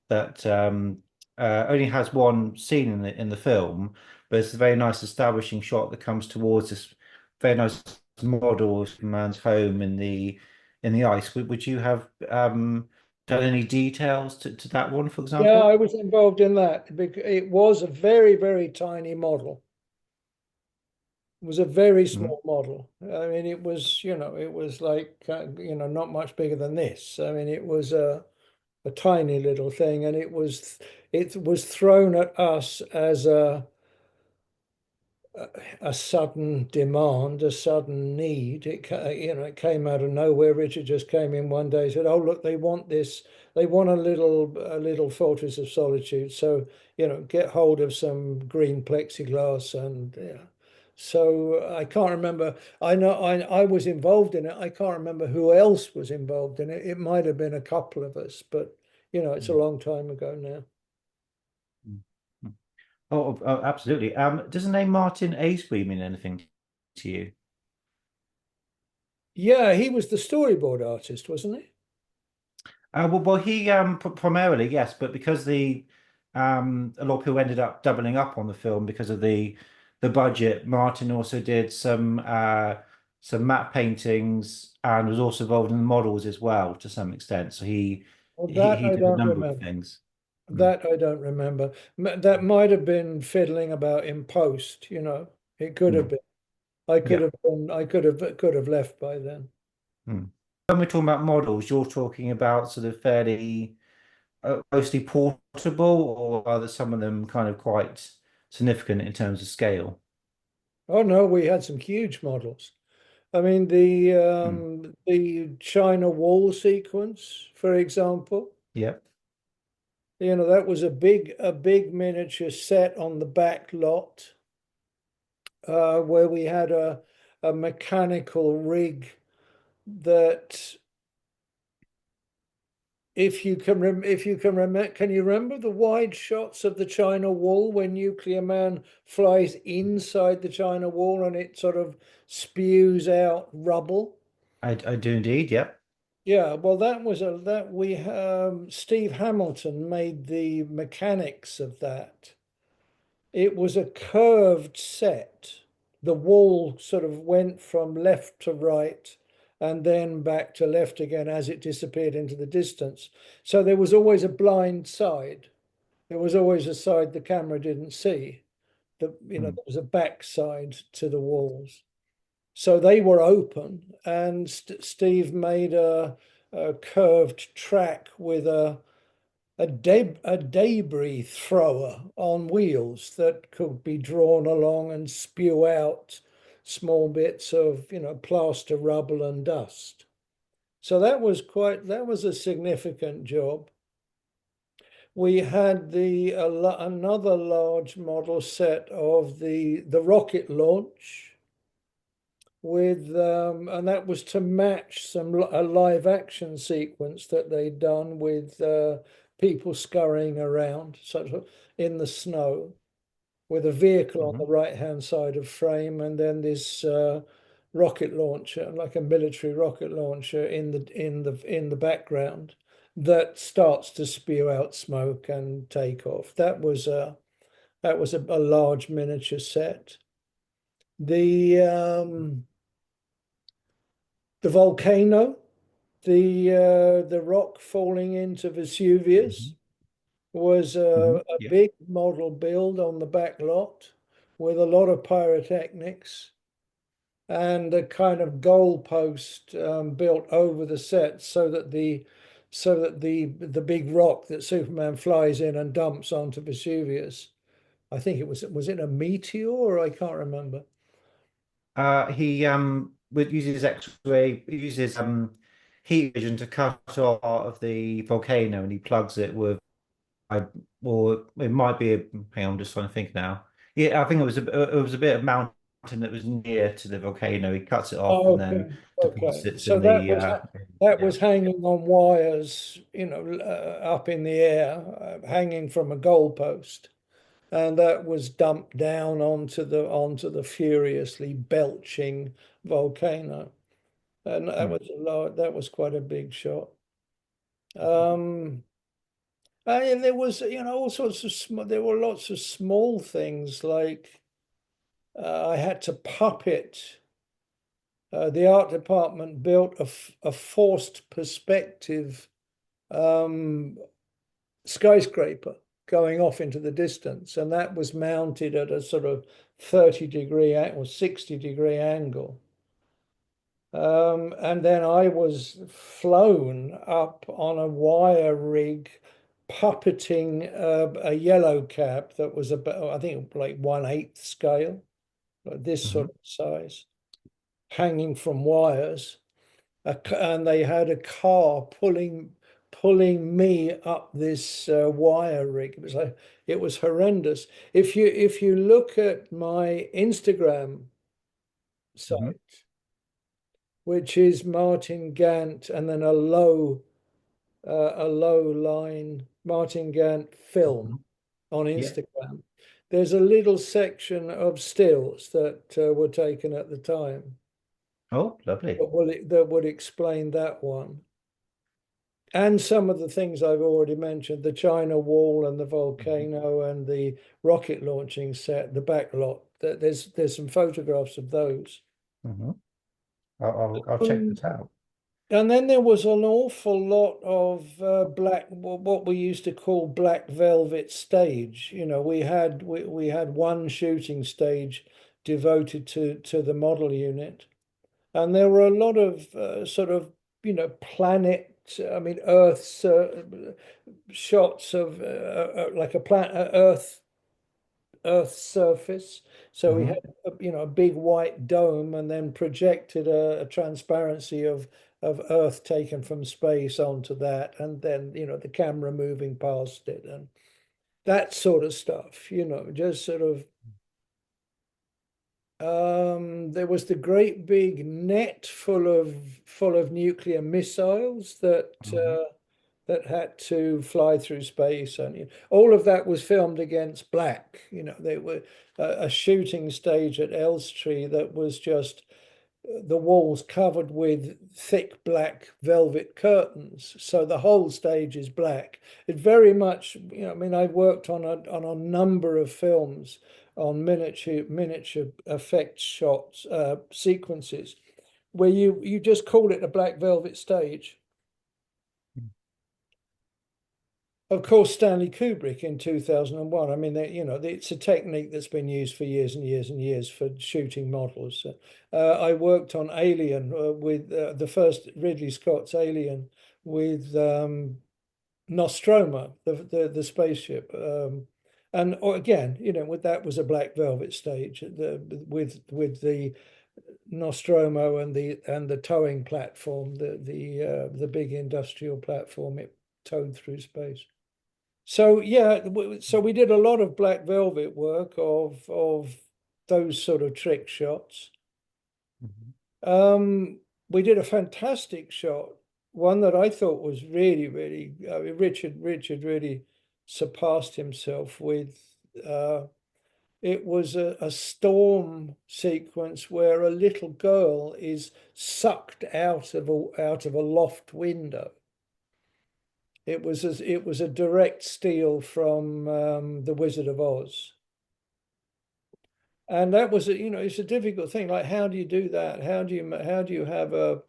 that only has one scene in the film, but it's a very nice establishing shot that comes towards this very nice model of man's home in the ice. Would you have done any details to that one, for Yeah, I example? was involved in that because it was a very, very tiny model. It was a very Mhm. small model. I mean, it was, it was like, not much bigger than this. I mean, it was a tiny little thing, and it was thrown at us as a sudden demand, a sudden need. It came out of nowhere. Richard just came in one day and said, "Oh, look, they want this. They want a little fortress of solitude. So, get hold of some green plexiglass." And yeah. So I can't remember. I know I was involved in it. I can't remember who else was involved in it. It might have been a couple of us, but it's a long time ago now. Mhm. Oh, absolutely. Does the name Martin Asbury mean anything to you? Yeah, he was the storyboard artist, wasn't he? Well, he primarily yes, but because the a lot of people ended up doubling up on the film because of the budget. Martin also did some matte paintings and was also involved in the models as well to some extent. So Well, that he I did a don't number of remember. things. Mm, That I don't remember. That might have been fiddling about in post. It could have mm, been. I could yeah. have been. I could have left by then. Mm. When we're talking about models, you're talking about sort of fairly mostly portable, or are there some of them kind of quite significant in terms of scale? Oh no, we had some huge models. I mean, Mm. the China wall sequence, for example, Yeah. that was a big miniature set on the back lot, where we had a mechanical rig that, can you remember the wide shots of the China Wall when Nuclear Man flies inside the China Wall and it sort of spews out rubble? I do indeed. Yeah. Yeah, well, that was a that we Steve Hamilton made the mechanics of that. It was a curved set. The wall sort of went from left to right and then back to left again as it disappeared into the distance. So there was always a blind side. There was always a side the camera didn't see. Mm. There was a back side to the walls. So they were open, and Steve made a curved track with a debris thrower on wheels that could be drawn along and spew out small bits of, plaster, rubble, and dust. So that was a significant job. We had another large model set of the rocket launch and that was to match a live action sequence that they'd done with people scurrying around, sort of in the snow, with a vehicle on the Mhm. right hand side of frame, and then this rocket launcher, like a military rocket launcher, in the background that starts to spew out smoke and take off. That was a large miniature set. The volcano, the rock falling into Vesuvius, Mhm. was Mhm. a Yeah. big model build on the back lot with a lot of pyrotechnics and a kind of goalpost built over the set so that the big rock that Superman flies in and dumps onto Vesuvius. I think was it a meteor? I can't remember. He uses X-ray, he uses heat vision to cut off part of the volcano, and he plugs it with, I, or it might be hang on, I'm just trying to think now. Yeah, I think it was a bit of mountain that was near to the volcano. He cuts it off and Oh, then okay, okay. deposits So in that the was that yeah. was hanging on wires, up in the air, hanging from a goalpost, and that was dumped down onto the furiously belching volcano, and that Hmm. was a lot. That was quite a big shot. Um, and there was, all sorts of there were lots of small things like I had to puppet. The art department built a forced perspective um, skyscraper going off into the distance, and that was mounted at a sort of 30-degree or 60-degree angle. And then I was flown up on a wire rig puppeting a yellow cab that was about, I think, like 1/8 scale, like this Hmm. sort of size, hanging from wires. And they had a car pulling me up this wire rig. It was horrendous. If you look at my Instagram Hmm. site, which is Martin Gant, and then a low line Martin Gant Hmm. film on Yeah. Instagram. There's a little section of stills that were taken at the time Oh, lovely. that would explain that one. And some of the things I've already mentioned, the China Wall and the Mhm. volcano and the rocket launching set, the back lot. There's some photographs of those. Hmm. I'll check Um, this out. and then there was an awful lot of what we used to call black velvet stage. We had one shooting stage devoted to the model unit, and there were a lot of sort of planet. I mean, Earth's shots of like Earth's surface. So we Hmm. had a big white dome, and then projected a transparency of Earth taken from space onto that, and then the camera moving past it and that sort of stuff. Just sort of. There was the great big net full of nuclear missiles Hmm. that had to fly through space, and all of that was filmed against black. They were a shooting stage at Elstree that was just the walls covered with thick black velvet curtains, so the whole stage is black. It very much, you know, I mean, I worked on a number of films on miniature effect shots, sequences, where you just call it a black velvet stage. Of course, Stanley Kubrick in 2001. I mean, you know, it's a technique that's been used for years and years and years for shooting models. I worked on Alien with the first Ridley Scott's Alien with Nostromo, the spaceship. And again, you know, with that was a black velvet stage with the Nostromo and the towing platform, the big industrial platform it towed through space. So yeah, so we did a lot of black velvet work of those sort of trick shots. We did a fantastic shot, one that I thought was really, really, I mean, Richard really surpassed himself with. It was a storm sequence where a little girl is sucked out of a loft window. It was a direct steal from The Wizard of Oz. And that was, you know, it's a difficult thing. Like, how do you do that? How do you have a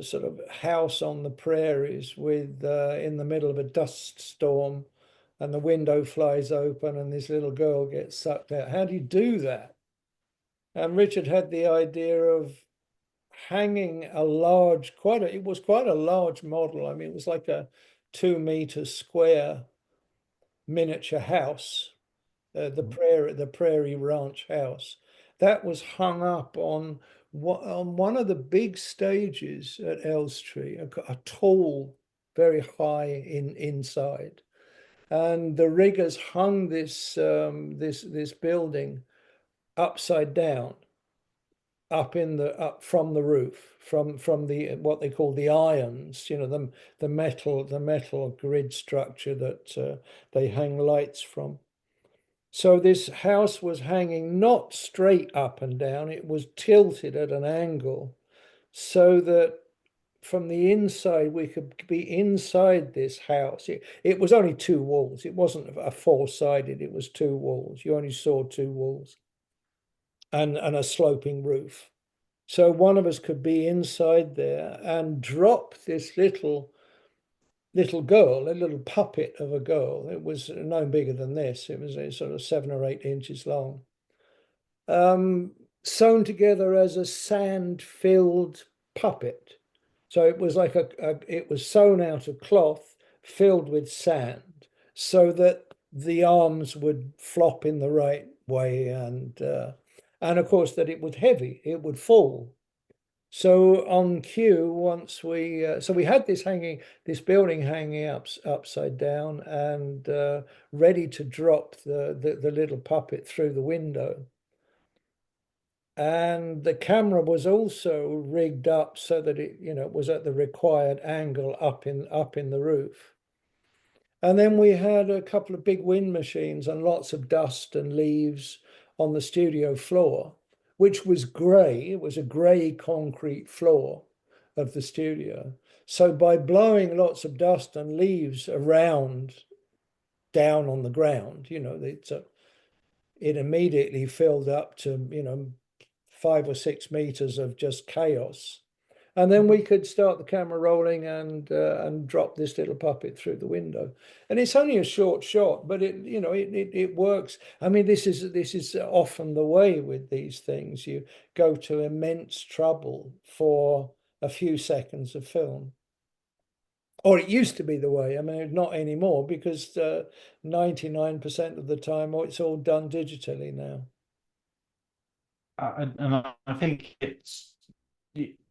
sort of house on the prairies with in the middle of a dust storm, and the window flies open and this little girl gets sucked out? How do you do that? And Richard had the idea of hanging a large, it was quite a large model. I mean, it was like a 2-meter square miniature house, the Prairie Ranch house, that was hung up on one of the big stages at Elstree, a tall, very high inside, and the riggers hung this building upside down, up from the roof, from the what they call the irons, you know, the metal grid structure that they hang lights from. So this house was hanging not straight up and down, it was tilted at an angle, so that from the inside we could be inside this house. It was only 2 walls, it wasn't a 4-sided, it was 2 walls. You only saw 2 walls and a sloping roof. So one of us could be inside there and drop this little girl, a little puppet of a girl. It was no bigger than this. It was sort of 7 or 8 inches long, sewn together as a sand-filled puppet. So it was like it was sewn out of cloth filled with sand, so that the arms would flop in the right way, and of course that it was heavy, it would fall. So on cue, once we had this building hanging upside down and ready to drop the little puppet through the window. And the camera was also rigged up so that it, you know, was at the required angle up in the roof. And then we had a couple of big wind machines and lots of dust and leaves on the studio floor, which was grey. It was a grey concrete floor of the studio. So by blowing lots of dust and leaves around down on the ground, you know, it immediately filled up to, you know, 5 or 6 meters of just chaos. And then we could start the camera rolling and drop this little puppet through the window. And it's only a short shot, but it works. I mean, this is often the way with these things. You go to immense trouble for a few seconds of film. Or it used to be the way. I mean, not anymore, because 99% of the time it's all done digitally now. And I think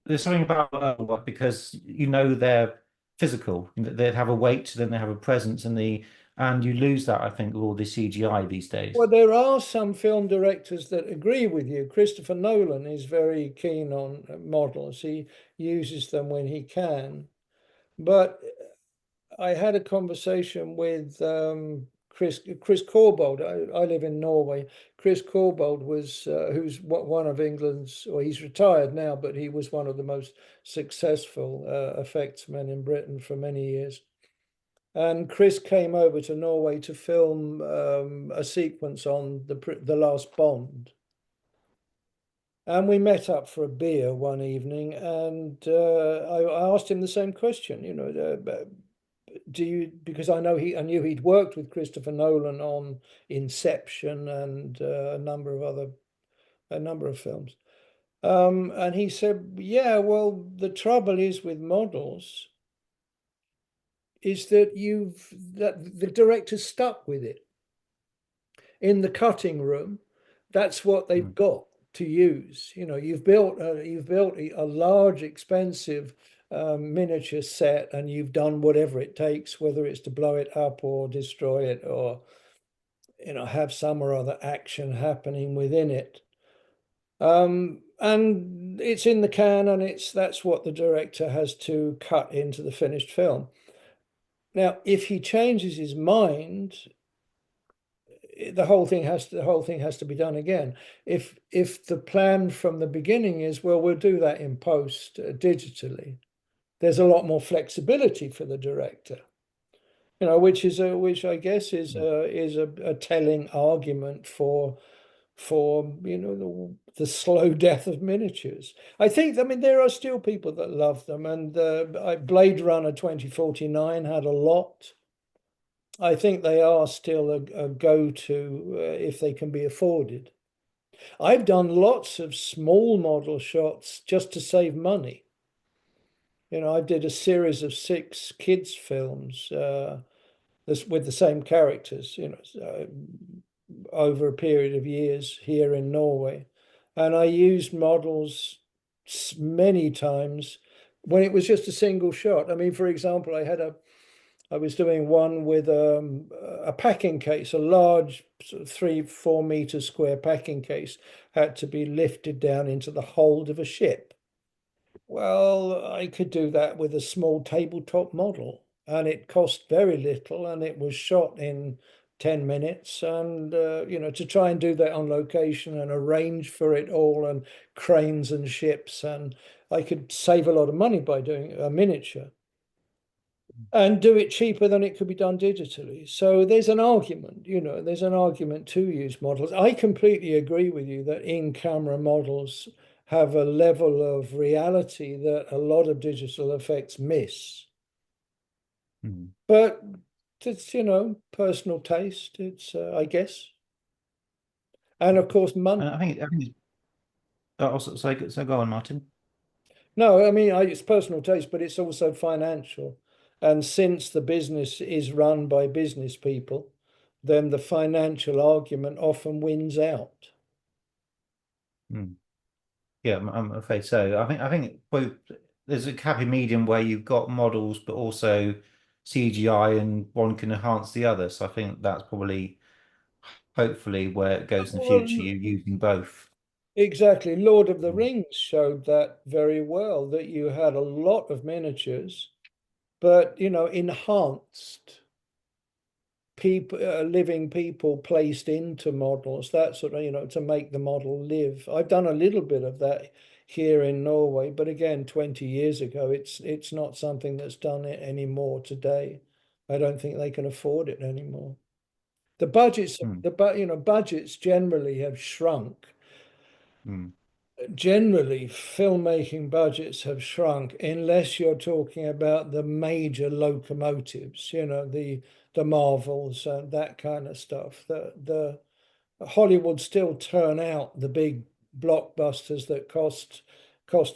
there's something about because you know they're physical, they have a weight, then they have a presence, and you lose that, I think, with all the CGI these days. Well, there are some film directors that agree with you. Christopher Nolan is very keen on models. He uses them when he can. But I had a conversation with Chris Corbould. I live in Norway. Chris Corbould was who's one of England's, or he's retired now, but he was one of the most successful effects men in Britain for many years. And Chris came over to Norway to film a sequence on the last Bond. And we met up for a beer one evening, and I asked him the same question, do you, because I knew he'd worked with Christopher Nolan on Inception and a number of films. And he said, yeah, well, the trouble is with models is that the director's stuck with it. In the cutting room, that's what they've got to use. You've built a large, expensive miniature set, and you've done whatever it takes, whether it's to blow it up or destroy it, or have some or other action happening within it. And it's in the can, and that's what the director has to cut into the finished film. Now, if he changes his mind, the whole thing has to be done again. If the plan from the beginning is, well, we'll do that in post digitally, there's a lot more flexibility for the director, which I guess is a telling argument for the slow death of miniatures. I mean, there are still people that love them, and Blade Runner 2049 had a lot. I think they are still a go-to if they can be afforded. I've done lots of small model shots just to save money. I did a series of 6 kids films with the same characters, over a period of years here in Norway. And I used models many times when it was just a single shot. I mean, for example, I was doing one with a packing case, a large sort of 3-4 meter square packing case had to be lifted down into the hold of a ship. Well, I could do that with a small tabletop model, and it cost very little, and it was shot in 10 minutes. And, to try and do that on location and arrange for it all, and cranes and ships, and I could save a lot of money by doing a miniature and do it cheaper than it could be done digitally. So there's an argument, to use models. I completely agree with you that in-camera models have a level of reality that a lot of digital effects miss. But it's, personal taste. It's, I guess. And of course, money. I think so go on, Martin. No, I mean, it's personal taste, but it's also financial. And since the business is run by business people, then the financial argument often wins out. Yeah, I'm afraid so. I think both, there's a happy medium where you've got models, but also CGI, and one can enhance the other. So I think that's probably, hopefully, where it goes in the future. You're using both. Exactly. Lord of the Rings showed that very well, that you had a lot of miniatures, but enhanced people, living people placed into models, that sort of, to make the model live. I've done a little bit of that here in Norway, but again, 20 years ago, it's not something that's done it anymore today. I don't think they can afford it anymore. The budgets, budgets generally have shrunk. Generally, filmmaking budgets have shrunk, unless you're talking about the major locomotives, the Marvels and that kind of stuff. The Hollywood still turn out the big blockbusters that cost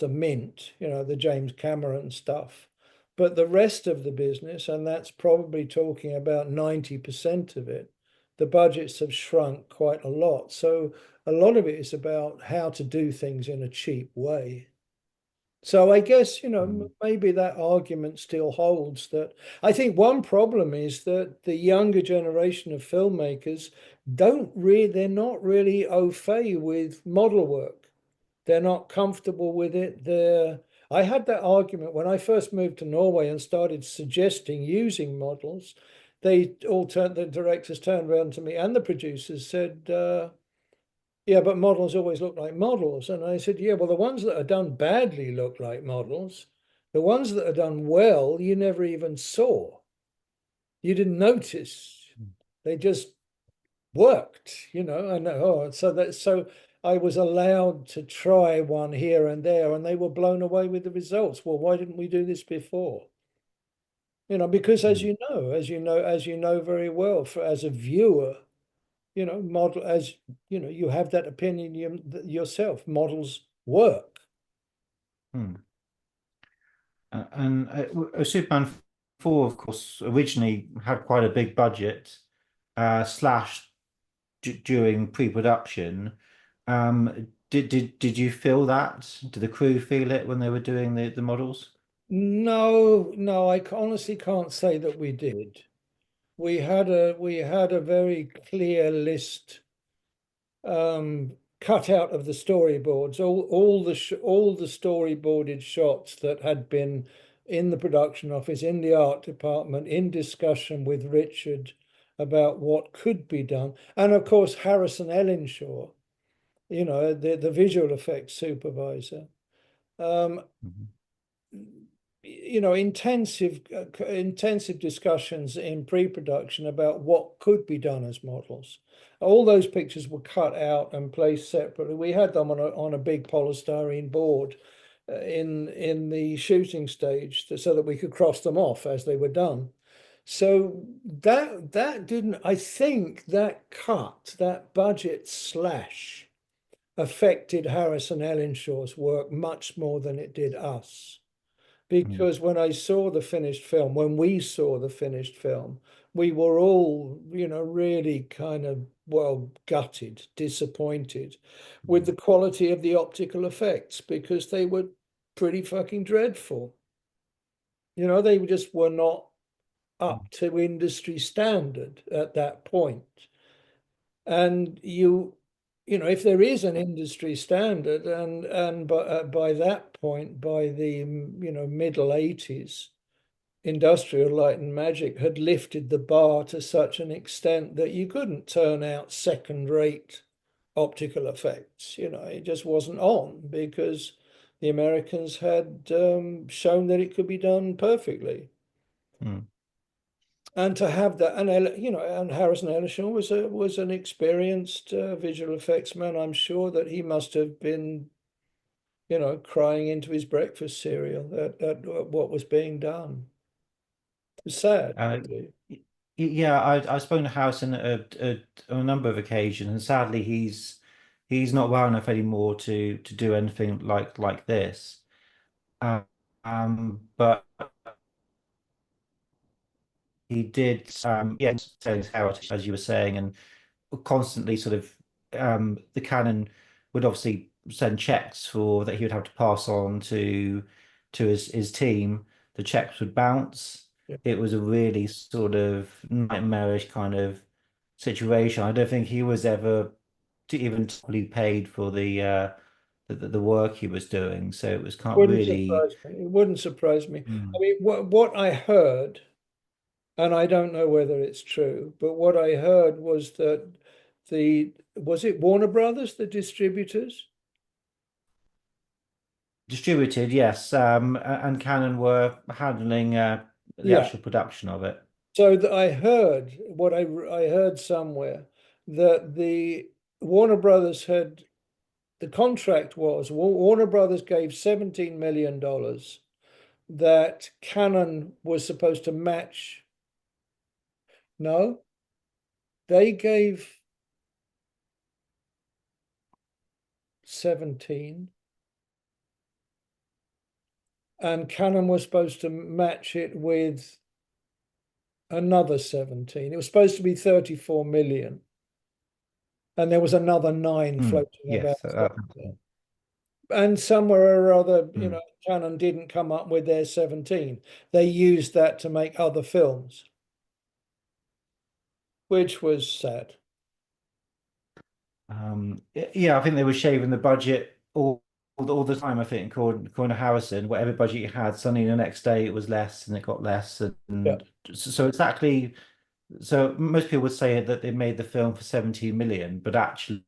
a mint, the James Cameron stuff. But the rest of the business, and that's probably talking about 90% of it, the budgets have shrunk quite a lot. So a lot of it is about how to do things in a cheap way. So I guess, maybe that argument still holds. That I think one problem is that the younger generation of filmmakers they're not really au fait with model work. They're not comfortable with it. I had that argument when I first moved to Norway and started suggesting using models. the directors turned around to me and the producers said, yeah, but models always look like models. And I said, yeah, well, the ones that are done badly look like models. The ones that are done well, you never even saw. You didn't notice. They just worked, and so I was allowed to try one here and there, and they were blown away with the results. Well, why didn't we do this before? Because as you know very well, as a viewer, model as you have that opinion yourself. Models work. And Superman 4, of course, originally had quite a big budget, slashed during pre-production. Did you feel that? Did the crew feel it when they were doing the models? No, I honestly can't say that we did. We had a very clear list cut out of the storyboards, all the storyboarded shots that had been in the production office, in the art department, in discussion with Richard about what could be done, and of course Harrison Ellenshaw, the visual effects supervisor. Intensive discussions in pre-production about what could be done as models. All those pictures were cut out and placed separately. We had them on a big polystyrene board in the shooting stage so that we could cross them off as they were done. So that didn't, I think that budget slash affected Harrison Ellenshaw's work much more than it did us. Because when we saw the finished film, we were all, really kind of, gutted, disappointed with the quality of the optical effects, because they were pretty fucking dreadful. They just were not up to industry standard at that point. And if there is an industry standard, and by that point, by the middle 80s, Industrial Light and Magic had lifted the bar to such an extent that you couldn't turn out second-rate optical effects. It just wasn't on, because the Americans had shown that it could be done perfectly. And to have that, and Harrison Ellenshaw was an experienced visual effects man. I'm sure that he must have been, crying into his breakfast cereal at what was being done. It's sad, really. Yeah, I've spoken to Harrison on a number of occasions, and sadly he's not well enough anymore to do anything like this. But he did, tell his heritage, as you were saying, and constantly sort of the canon would obviously send checks for that he would have to pass on to his team. The checks would bounce. Yeah. It was a really sort of nightmarish kind of situation. I don't think he was ever even totally paid for the work he was doing. So it was can't Wouldn't really. surprise me. It wouldn't surprise me. Mm. I mean, what I heard, and I don't know whether it's true, but what I heard was that was it Warner Brothers, the distributors? Distributed, yes, and Canon were handling the Yeah. actual production of it. So that I heard I heard somewhere that the Warner Brothers had, the contract was Warner Brothers gave $17 million that Canon was supposed to match. No, they gave 17, and Canon was supposed to match it with another 17. It was supposed to be 34 million. And there was another 9 floating about. And somewhere or other, Canon didn't come up with their 17. They used that to make other films, which was sad. Yeah, I think they were shaving the budget all the time. I think according to Harrison, whatever budget you had, suddenly the next day it was less, and it got less, and so exactly So most people would say that they made the film for 17 million, but actually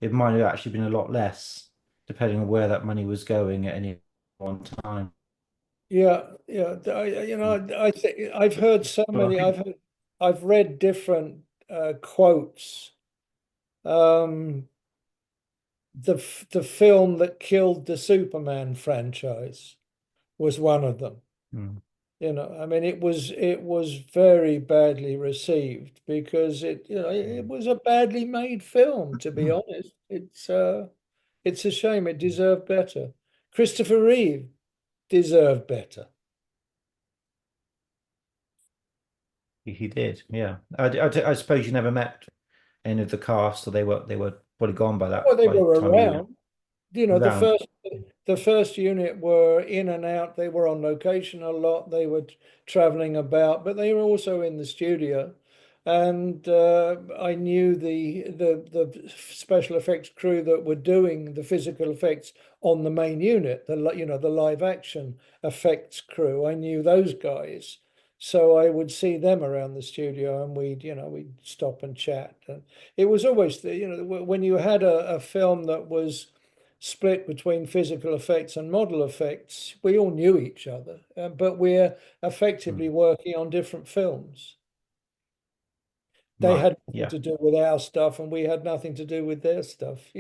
it might have actually been a lot less, depending on where that money was going at any one time. Yeah, yeah. I think I've heard so But I many. think I've read different quotes. Um, the film that killed the Superman franchise was one of them. mm, I mean, it was very badly received because it was a badly made film, to be honest. It's a shame. It deserved better. Christopher Reeve deserved better. he did, yeah. I suppose you never met any of the cast, or they were probably gone by Well, that they by the were time you were around. The around. first unit were in and out. They were on location a lot. They were traveling about, but they were also in the studio. And I knew the special effects crew that were doing the physical effects on the main unit, the live action effects crew. I knew those guys. So I would see them around the studio, and we'd stop and chat. And it was always when you had a film that was split between physical effects and model effects, we all knew each other, but we're effectively Mm, working on different films. They right, had nothing yeah. to do with our stuff, and we had nothing to do with their stuff.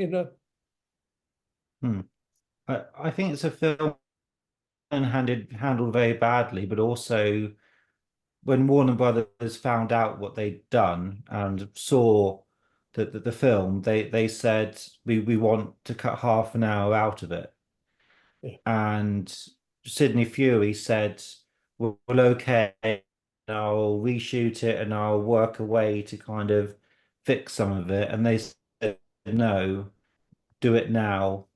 Mm. I think it's a film handled very badly, but also when Warner Brothers found out what they'd done and saw the film, they said we want to cut half an hour out of it. Yeah. And Sidney Furie said, well, okay, I'll reshoot it and I'll work a way to kind of fix some of it." And they said, no, do it now,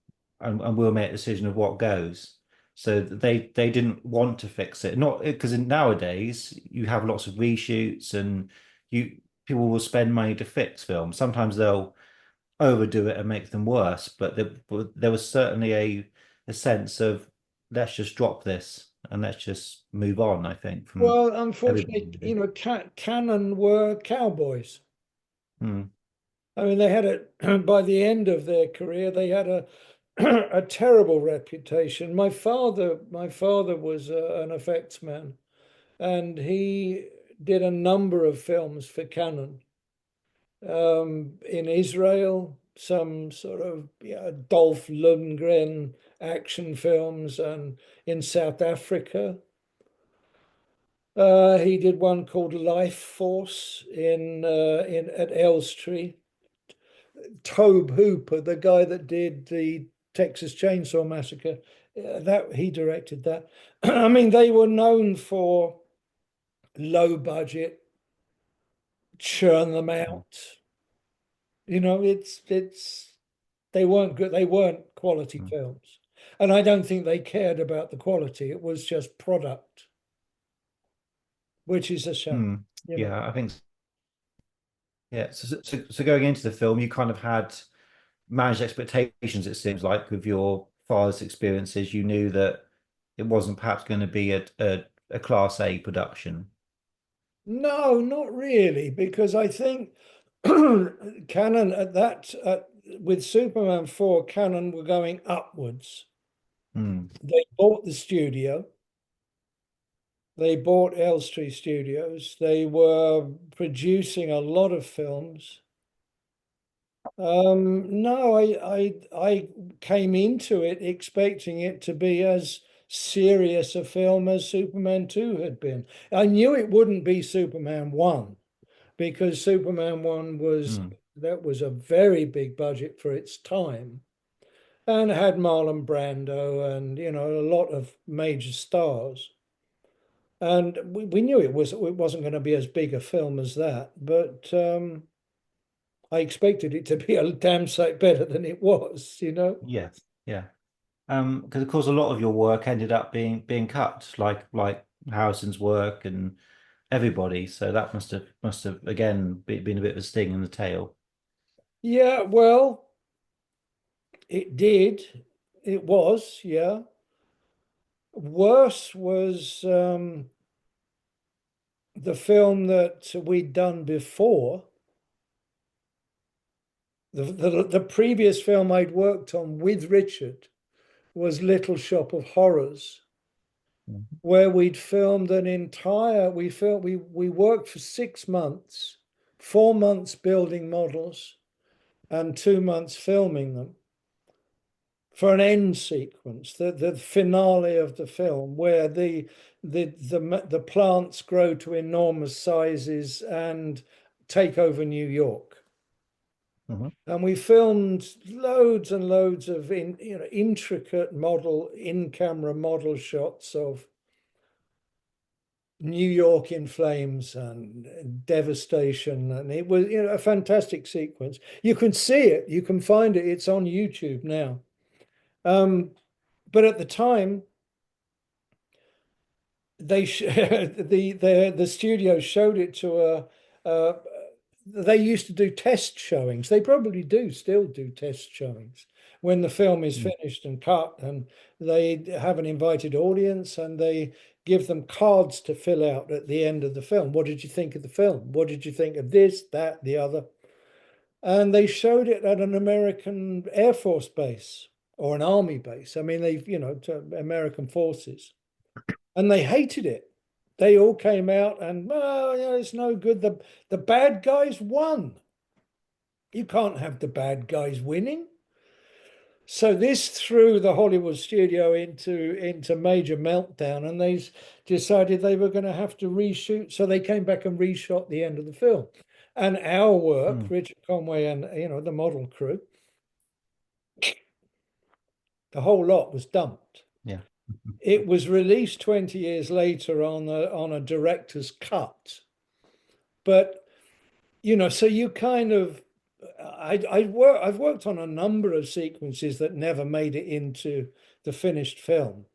and we'll make a decision of what goes. So they didn't want to fix it, not because nowadays you have lots of reshoots and you people will spend money to fix films. Sometimes they'll overdo it and make them worse, but there was certainly a sense of let's just drop this and let's just move on, I think, from Well, everybody. unfortunately, Canon were cowboys. Hmm. I mean, they had it by the end of their career. They had a terrible reputation. My father was an effects man, and he did a number of films for Canon in Israel, some sort of Dolph Lundgren action films, and in South Africa. He did one called Life Force in at Elstree. Tobe Hooper, the guy that did the Texas Chainsaw Massacre, that he directed that. I mean, they were known for low budget, churn them out. It's they weren't good. They weren't quality Hmm. films, and I don't think they cared about the quality. It was just product, which is a shame. Hmm. You know. Yeah, I think yeah. So going into the film, you kind of had managed expectations, it seems like, with your father's experiences. You knew that it wasn't perhaps going to be a Class A production. No, not really, because I think Canon with Superman 4, Canon were going upwards. Hmm. They bought the studio. They bought Elstree Studios. They were producing a lot of films. No, I came into it expecting it to be as serious a film as Superman 2 had been. I knew it wouldn't be Superman 1 because Superman 1 Hmm. that was a very big budget for its time and had Marlon Brando and a lot of major stars. And we knew it wasn't going to be as big a film as that, but I expected it to be a damn sight better than it was. Yes. Yeah. Because of course a lot of your work ended up being cut, like Harrison's work and everybody. So that must have again been a bit of a sting in the tail. Yeah, well, it did. It was, yeah. Worse was the film that we'd done before, the previous film I'd worked on with Richard was Little Shop of Horrors, where we'd filmed an entire, we worked for 6 months, 4 months building models and 2 months filming them for an end sequence, the finale of the film, where the plants grow to enormous sizes and take over New York. And we filmed loads and loads of intricate in-camera model shots of New York in flames and devastation, and it was a fantastic sequence. You can see it, you can find it. It's on YouTube now. But at the time, they the studio showed it to they used to do test showings. They probably still do test showings when the film is finished and cut, and they have an invited audience and they give them cards to fill out at the end of the film. What did you think of the film? What did you think of this, that, the other? And they showed it at an American Air Force base or an army base. I mean, to American forces, and they hated it. They all came out and, it's no good. The bad guys won. You can't have the bad guys winning. So this threw the Hollywood studio into major meltdown, and they decided they were going to have to reshoot. So they came back and reshot the end of the film. And our work, Richard Conway and the model crew, the whole lot was dumped. Yeah. It was released 20 years later on a director's cut. But, so you kind of, I've worked on a number of sequences that never made it into the finished film.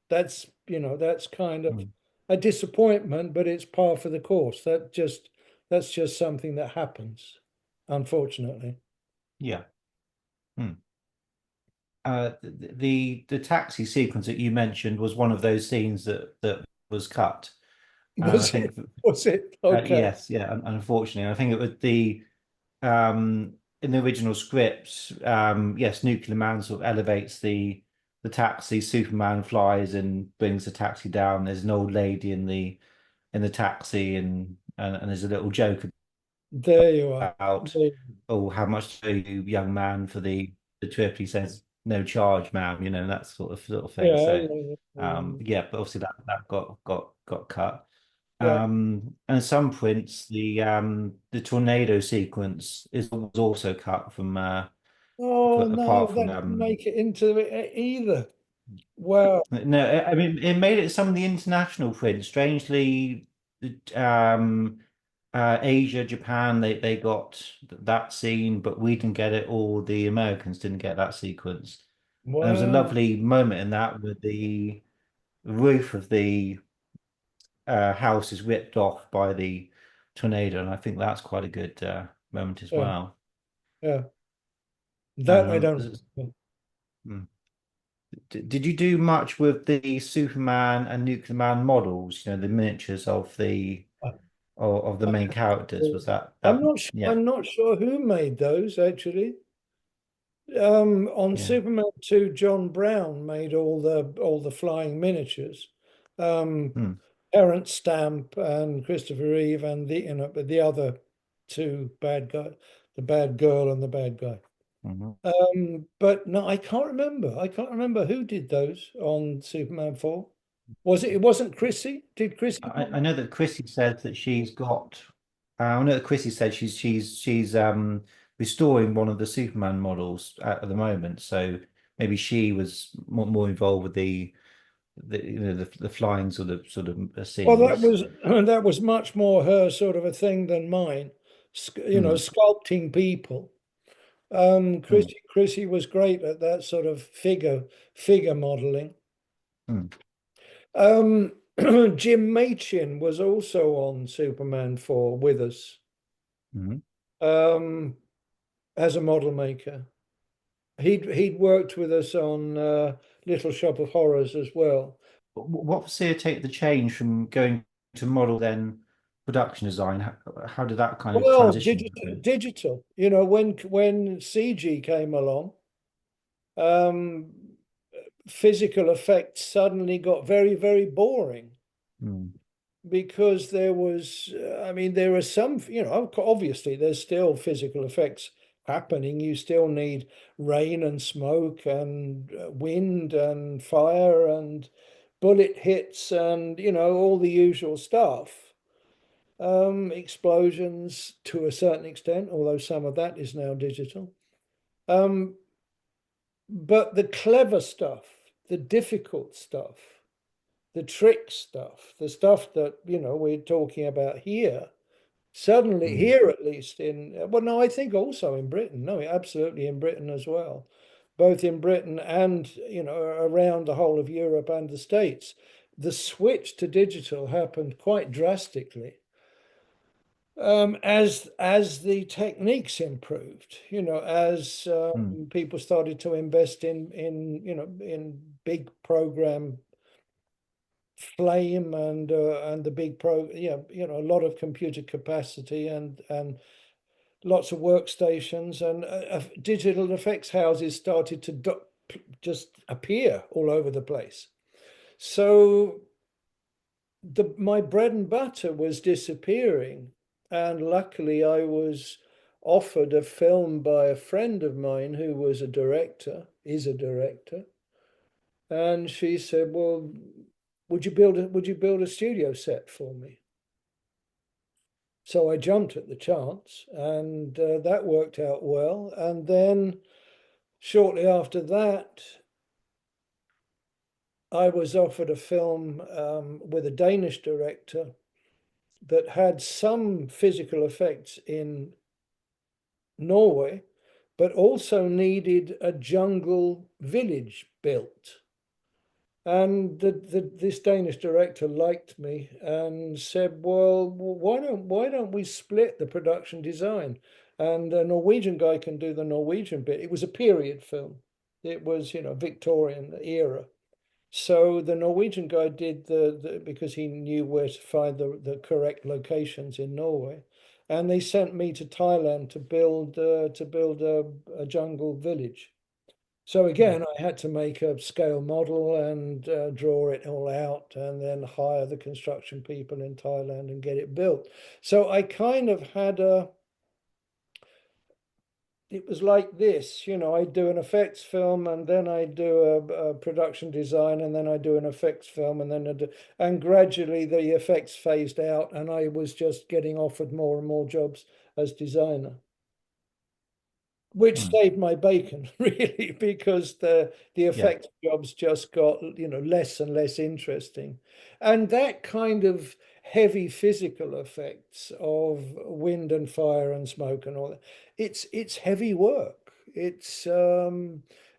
That's kind of a disappointment, but it's par for the course. That's just something that happens, unfortunately. Yeah. The taxi sequence that you mentioned was one of those scenes that was cut. Was it? Okay. Yes, yeah. Unfortunately, I think it was in the original script. Yes, Nuclear Man sort of elevates the taxi. Superman flies and brings the taxi down. There's an old lady in the taxi, and there's a little joke there you are. About how much do you, young man, for the trip? He says, "No charge, ma'am," that sort of thing. Yeah, So yeah. but obviously that got cut. Yeah. And at some points the tornado sequence was also cut from Oh no, apart that from didn't make it into it either. Wow. no, I mean it made it some of the international prints. Strangely, Asia, Japan, they got that scene, but we didn't get it, or the Americans didn't get that sequence. And there was a Wow. lovely moment in that where the roof of the house is ripped off by the tornado, and I think that's quite a good moment as Yeah. well. Yeah. That I don't. Did you do much with the Superman and Nuclear Man models? The miniatures of the main characters. Was that? I'm not sure. Yeah. I'm not sure who made those actually. On Yeah. Superman 2, John Brown made all the flying miniatures. Terrence Stamp and Christopher Reeve and the other two bad guys, the bad girl and the bad guy. But no, I can't remember. I can't remember who did those on Superman 4. It wasn't Chrissy? Did Chrissy? I know that Chrissy said that she's got. I know that Chrissy said she's restoring one of the Superman models at the moment. So maybe she was more involved with the flying sort of scenes. Well, that was much more her sort of a thing than mine. Sculpting people. Chrissy was great at that sort of figure modeling. Jim Machin was also on Superman 4 with us as a model maker. He'd worked with us on Little Shop of Horrors as well. What facilitated the change from going to model then production design? How did that kind of Well, transition? digital. You know, when CG came along, um, physical effects suddenly got very, very boring. Mm. Because there was, I mean, there are some, you know, obviously there's still physical effects happening. You still need rain and smoke and wind and fire and bullet hits and, you know, all the usual stuff. Explosions to a certain extent, although some of that is now digital. Um, but the clever stuff, the difficult stuff, the trick stuff, the stuff that, you know, we're talking about here, suddenly Mm. here at least in, well, no, I think also in Britain, no, absolutely in Britain as well, both in Britain and, you know, around the whole of Europe and the States, the switch to digital happened quite drastically. As the techniques improved, you know, as Mm. people started to invest in you know in big program flame and the big you know, a lot of computer capacity and lots of workstations and digital effects houses started to just appear all over the place. So my bread and butter was disappearing, and luckily I was offered a film by a friend of mine who was a director, is a director, and she said, "Well, would you build a studio set for me?" So I jumped at the chance, and that worked out well. And then shortly after that, I was offered a film with a Danish director that had some physical effects in Norway, but also needed a jungle village built. And this Danish director liked me and said, "Well, why don't we split the production design? And a Norwegian guy can do the Norwegian bit." It was a period film. It was, you know, Victorian era. So the Norwegian guy did because he knew where to find the correct locations in Norway, and they sent me to Thailand to build a jungle village. So again, I had to make a scale model and draw it all out and then hire the construction people in Thailand and get it built. So I kind of had it was like this, you know, I do an effects film and then I do a production design and then I do an effects film and then and gradually the effects phased out and I was just getting offered more and more jobs as designer, which Mm. saved my bacon really, because the Yeah. effects jobs just got, you know, less and less interesting. And that kind of heavy physical effects of wind and fire and smoke and all that, it's heavy work. It's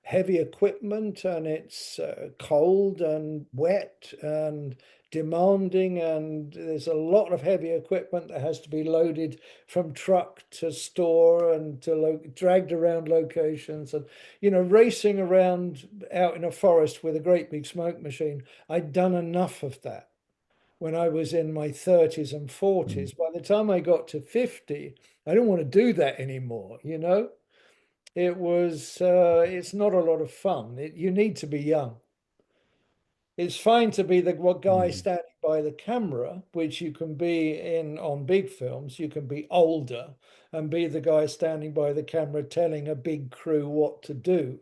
heavy equipment, and it's cold and wet and demanding, and there's a lot of heavy equipment that has to be loaded from truck to store and to dragged around locations, and, you know, racing around out in a forest with a great big smoke machine. I'd done enough of that when I was in my 30s and 40s. Mm. By the time I got to 50, I didn't want to do that anymore, you know. It's not a lot of fun. You need to be young. It's fine to be the guy Mm. standing by the camera, which you can be in on big films. You can be older and be the guy standing by the camera telling a big crew what to do.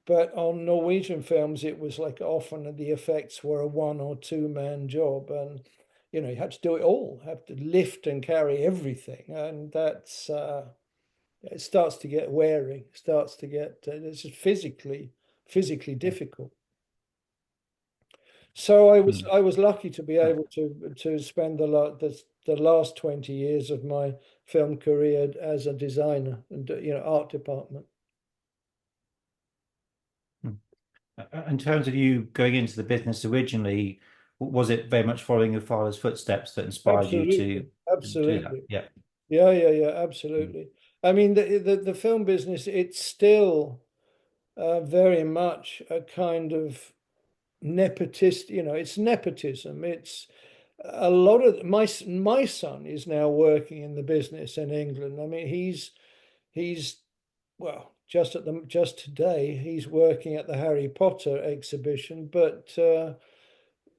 But on Norwegian films, it was like often the effects were a 1 or 2 man job, and, you know, you had to do it all, have to lift and carry everything, and that's it starts to get wearing, starts to get it's just physically difficult. So Mm. I was lucky to be able to spend the last 20 years of my film career as a designer and, you know, art department. Mm. In terms of you going into the business originally, was it very much following your father's footsteps that inspired you Absolutely, to do that? absolutely. Yeah. Yeah, Mm. absolutely. I mean, the film business, it's still very much a kind of nepotist, you know, it's nepotism. It's a lot of my son is now working in the business in England. I mean, he's well, just today he's working at the Harry Potter exhibition, but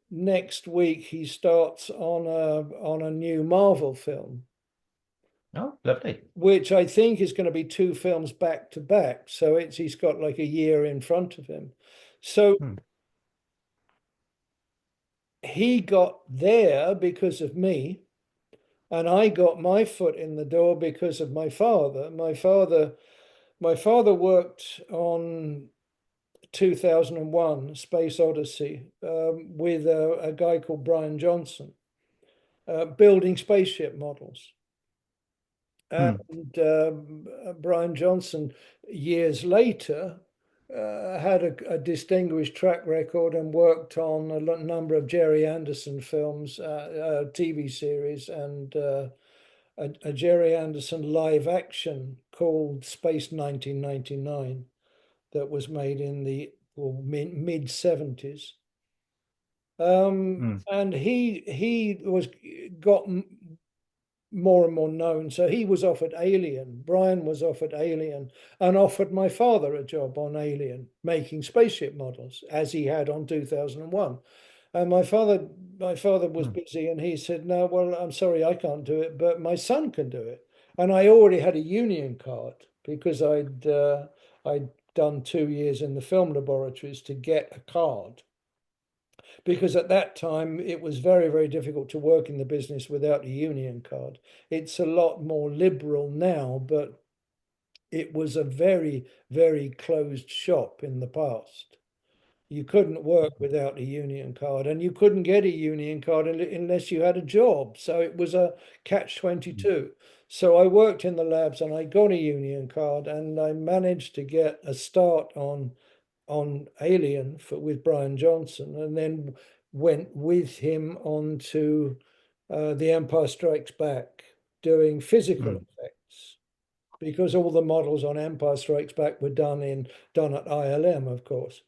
next week he starts on a new Marvel film, Oh, lovely. which I think is going to be two films back to back. So he's got like a year in front of him. So he got there because of me, and I got my foot in the door because of my father. My father worked on 2001 Space Odyssey with a guy called Brian Johnson, building spaceship models. And Brian Johnson, years later, had a distinguished track record and worked on a number of Jerry Anderson films, TV series, and a Jerry Anderson live action called Space 1999 that was made in the mid 70s. And he got more and more known. So he was offered Alien. Brian was offered Alien and offered my father a job on Alien, making spaceship models, as he had on 2001. And my father was busy, and he said, "No, well, I'm sorry, I can't do it, but my son can do it." And I already had a union card because I'd done 2 years in the film laboratories to get a card. Because at that time it was very, very difficult to work in the business without a union card. It's a lot more liberal now, but it was a very, very closed shop in the past. You couldn't work without a union card, and you couldn't get a union card unless you had a job. So it was a catch-22. So I worked in the labs and I got a union card, and I managed to get a start on Alien with Brian Johnson, and then went with him on to The Empire Strikes Back, doing physical effects, because all the models on Empire Strikes Back were done at ILM, of course.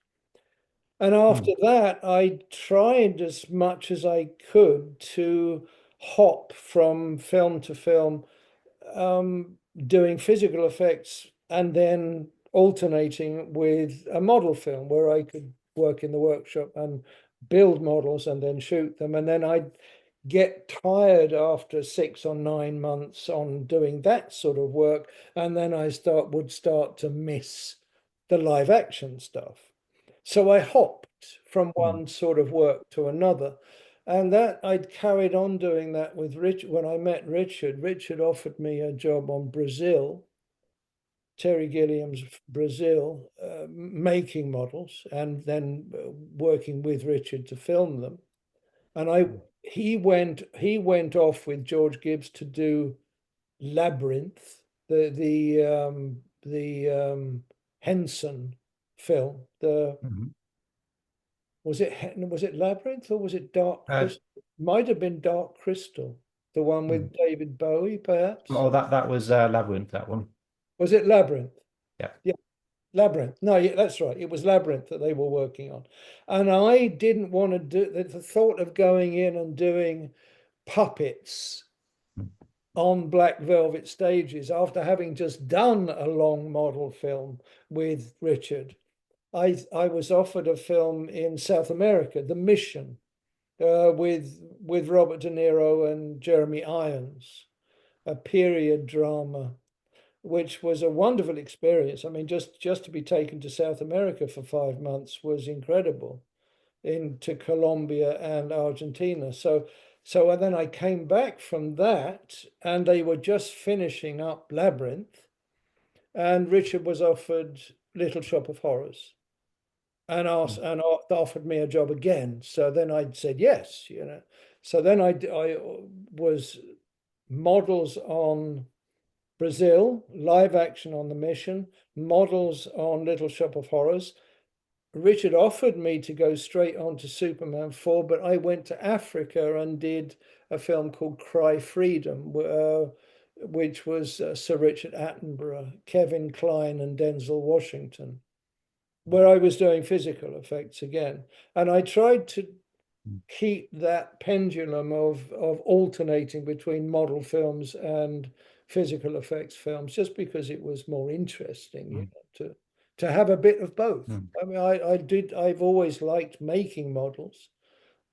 And after that, I tried as much as I could to hop from film to film, doing physical effects and then alternating with a model film where I could work in the workshop and build models and then shoot them. And then I'd get tired after 6 or 9 months on doing that sort of work. And then I would start to miss the live action stuff. So I hopped from one sort of work to another. And that I'd carried on doing that with Richard. When I met Richard, Richard offered me a job on Brazil, Terry Gilliam's Brazil, making models, and then working with Richard to film them. And he went off with George Gibbs to do Labyrinth, the Henson film. Was it Labyrinth or was it Dark Crystal? Might have been Dark Crystal, the one with David Bowie, perhaps. Oh, that was Labyrinth, that one. Was it Labyrinth? Yeah. Yeah, Labyrinth. No, yeah, that's right. It was Labyrinth that they were working on. And I didn't want to do the thought of going in and doing puppets on black velvet stages after having just done a long model film with Richard. I was offered a film in South America, The Mission, with Robert De Niro and Jeremy Irons, a period drama, which was a wonderful experience. I mean, just to be taken to South America for 5 months was incredible, into Colombia and Argentina. So then I came back from that, and they were just finishing up Labyrinth, and Richard was offered Little Shop of Horrors, and offered me a job again. So then I said yes, So then I was models on Brazil, live action on The Mission, models on Little Shop of Horrors. Richard offered me to go straight on to Superman 4, but I went to Africa and did a film called Cry Freedom, which was Sir Richard Attenborough, Kevin Kline, and Denzel Washington, where I was doing physical effects again. And I tried to keep that pendulum of alternating between model films and physical effects films, just because it was more interesting, you know, to have a bit of both. I mean, I've always liked making models,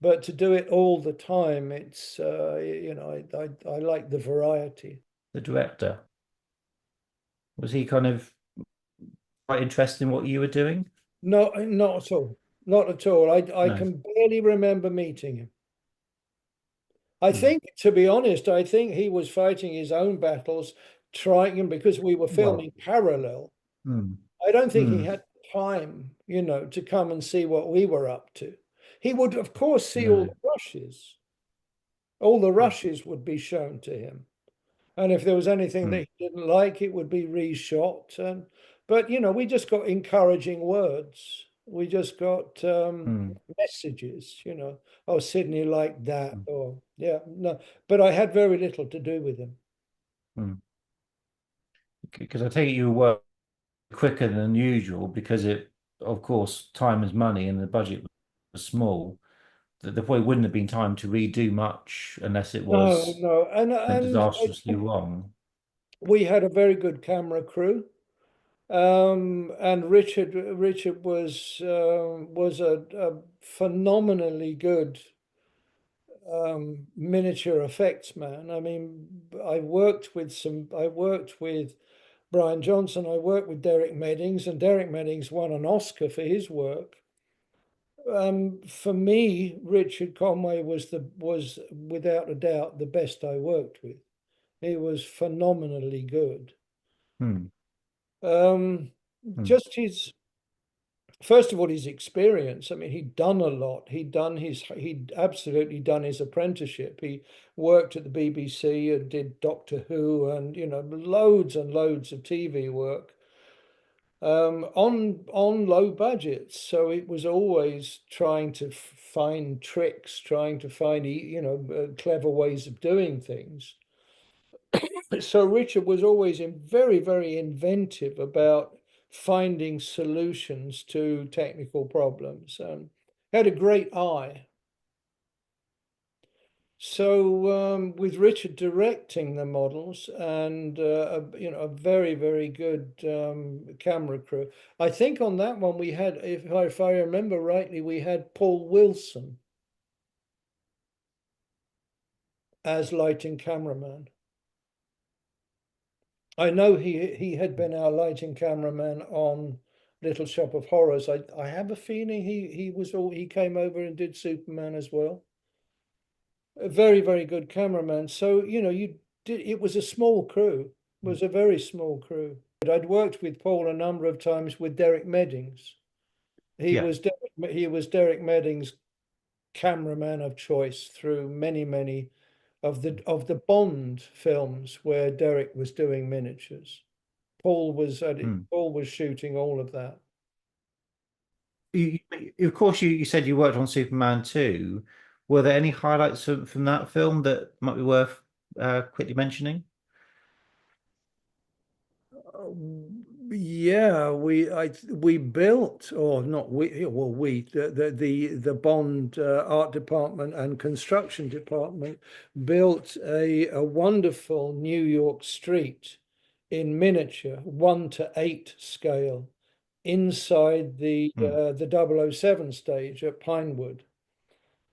but to do it all the time, it's you know, I like the variety. The director, was he kind of quite interested in what you were doing? No, not at all. Not at all. I No. can barely remember meeting him. I Hmm. think, to be honest, I think he was fighting his own battles, trying, because we were Well, filming parallel. hmm. I don't think he Hmm. had time, you know, to come and see what we were up to. He would, of course, see all No. the rushes. All the rushes would be shown to him. And if there was anything Hmm. that he didn't like, it would be reshot. And but you know, we just got encouraging words. We just got Hmm. messages, you know. Oh, Sydney liked that, Hmm. or yeah, no. But I had very little to do with him. Hmm. Because I take it you were quicker than usual because it, of course, time is money and the budget was small. That there probably wouldn't have been time to redo much unless it No, was no, went and disastrously wrong. we had a very good camera crew. And Richard was a phenomenally good miniature effects man. I mean, I worked with Brian Johnson, I worked with Derek Meddings, and Derek Meddings won an Oscar for his work. For me, Richard Conway was without a doubt the best I worked with. He was phenomenally good. Hmm. Um, Hmm. just his First of all, his experience. I mean, he'd done a lot. He'd absolutely done his apprenticeship. He worked at the BBC and did Doctor Who and, you know, loads and loads of TV work on low budgets. So it was always trying to find tricks, trying to find, you know, clever ways of doing things. So Richard was always very, very inventive about finding solutions to technical problems and had a great eye. So with Richard directing the models and you know, a very, very good camera crew. I think on that one we had, if I remember rightly, we had Paul Wilson as lighting cameraman. I know he had been our lighting cameraman on Little Shop of Horrors. I have a feeling he came over and did Superman as well. A very, very good cameraman. So, you know, it was a small crew. It was a very small crew. But I'd worked with Paul a number of times with Derek Meddings. Yeah. He was Derek Meddings' cameraman of choice through many, many of the Bond films where Derek was doing miniatures. Paul was at it. Hmm. Paul was shooting all of that. Of course, you said you worked on Superman too. Were there any highlights from that film that might be worth quickly mentioning? Yeah, we built, or not we, well, we the Bond art department and construction department built a wonderful New York street in miniature, 1:8 scale, inside Hmm. the 007 stage at Pinewood.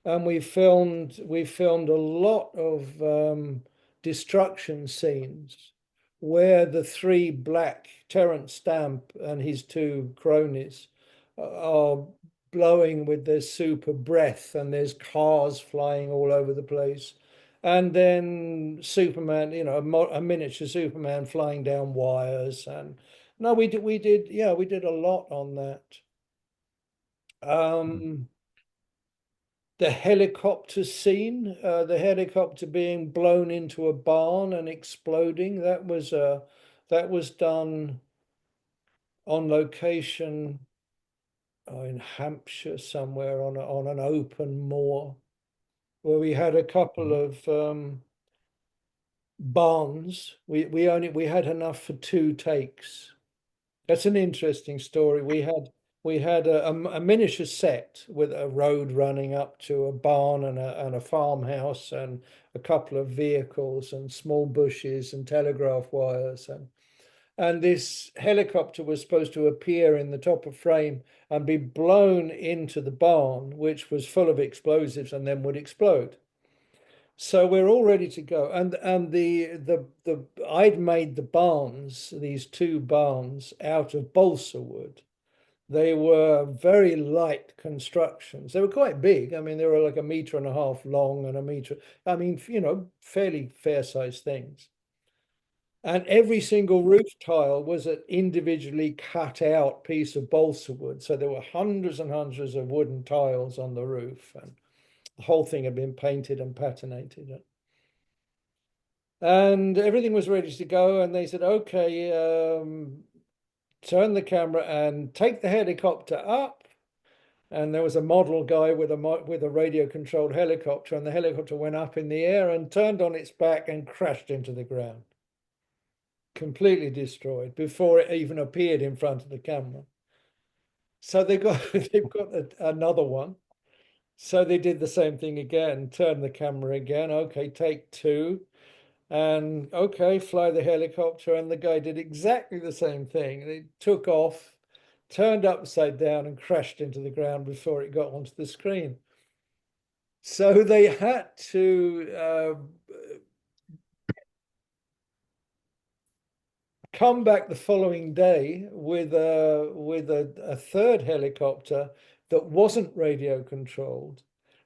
And we filmed a lot of destruction scenes where the three black Terence Stamp and his two cronies are blowing with their super breath, and there's cars flying all over the place. And then Superman, you know, a miniature Superman flying down wires. And no, we did a lot on that. Hmm. The helicopter scene, the helicopter being blown into a barn and exploding, that was done on location in Hampshire somewhere on an open moor where we had a couple Hmm. of barns. We had enough for two takes. That's an interesting story. we had a miniature set with a road running up to a barn and a farmhouse and a couple of vehicles and small bushes and telegraph wires, and this helicopter was supposed to appear in the top of frame and be blown into the barn, which was full of explosives and then would explode. So we're all ready to go, and the I'd made the barns, these two barns, out of balsa wood. They were very light constructions. They were quite big. I mean, they were like 1.5 meters long and a meter. I mean, fairly fair-sized things. And every single roof tile was an individually cut out piece of balsa wood. So there were hundreds and hundreds of wooden tiles on the roof, and the whole thing had been painted and patinated. And everything was ready to go. And they said, okay, turn the camera and take the helicopter up. And there was a model guy with a radio controlled helicopter, and the helicopter went up in the air and turned on its back and crashed into the ground, completely destroyed before it even appeared in front of the camera. So they've got another one. So they did the same thing again, turned the camera again. Okay, take two. And okay, fly the helicopter. And the guy did exactly the same thing. They took off, turned upside down and crashed into the ground before it got onto the screen. So they had to come back the following day with a third helicopter that wasn't radio controlled,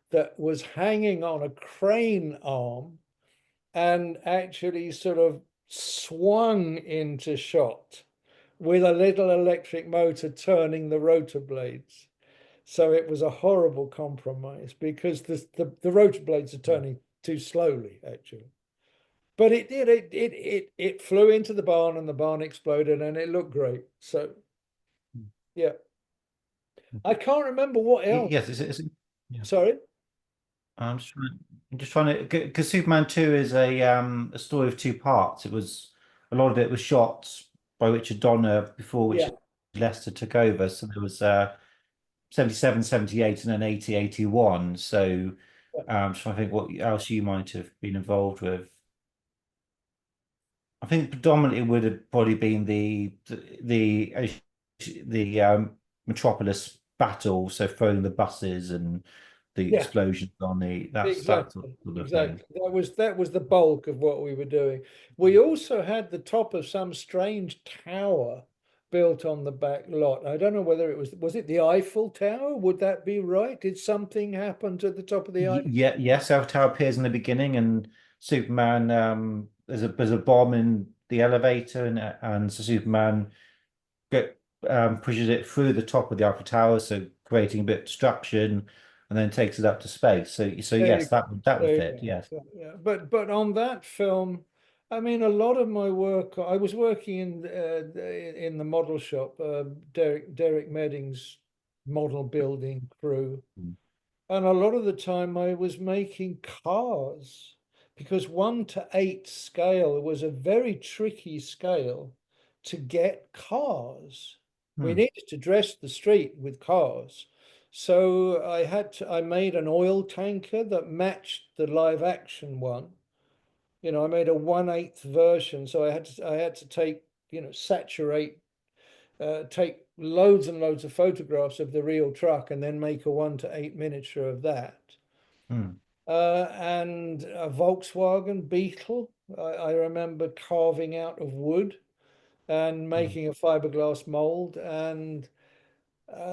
that was hanging on a crane arm and actually sort of swung into shot with a little electric motor turning the rotor blades. So it was a horrible compromise because the rotor blades are turning too slowly, actually. But it did. It flew into the barn and the barn exploded and it looked great. So, yeah. I can't remember what else. Yes, yeah. Sorry? I'm just trying to, because Superman 2 is a story of two parts. It was a lot of it was shot by Richard Donner before Yeah. Richard Lester took over. So there was 77, 78, and then 80, 81. So just trying to think what else you might have been involved with. I think predominantly it would have probably been the Metropolis battle, so throwing the buses and the Yeah. explosions on that Exactly. sort of Exactly. thing. That was the bulk of what we were doing. We also had the top of some strange tower built on the back lot. I don't know whether it was it the Eiffel Tower? Would that be right? Did something happen to the top of the Eiffel? Yeah, yes, Alpha Tower appears in the beginning, and Superman there's a bomb in the elevator, and so Superman pushes it through the top of the Eiffel Tower, so creating a bit of destruction, and then takes it up to space. So yes, that would fit. Yes. Yeah, but on that film, I mean, a lot of my work. I was working in the model shop, Derek Medding's model building crew, and a lot of the time I was making cars because 1:8 scale was a very tricky scale to get cars. We needed to dress the street with cars. So I made an oil tanker that matched the live action one. I made a 1/8 version. So I had to take, saturate, take loads and loads of photographs of the real truck and then make a 1:8 miniature of that. And a Volkswagen Beetle, I remember carving out of wood and making a fiberglass mold, and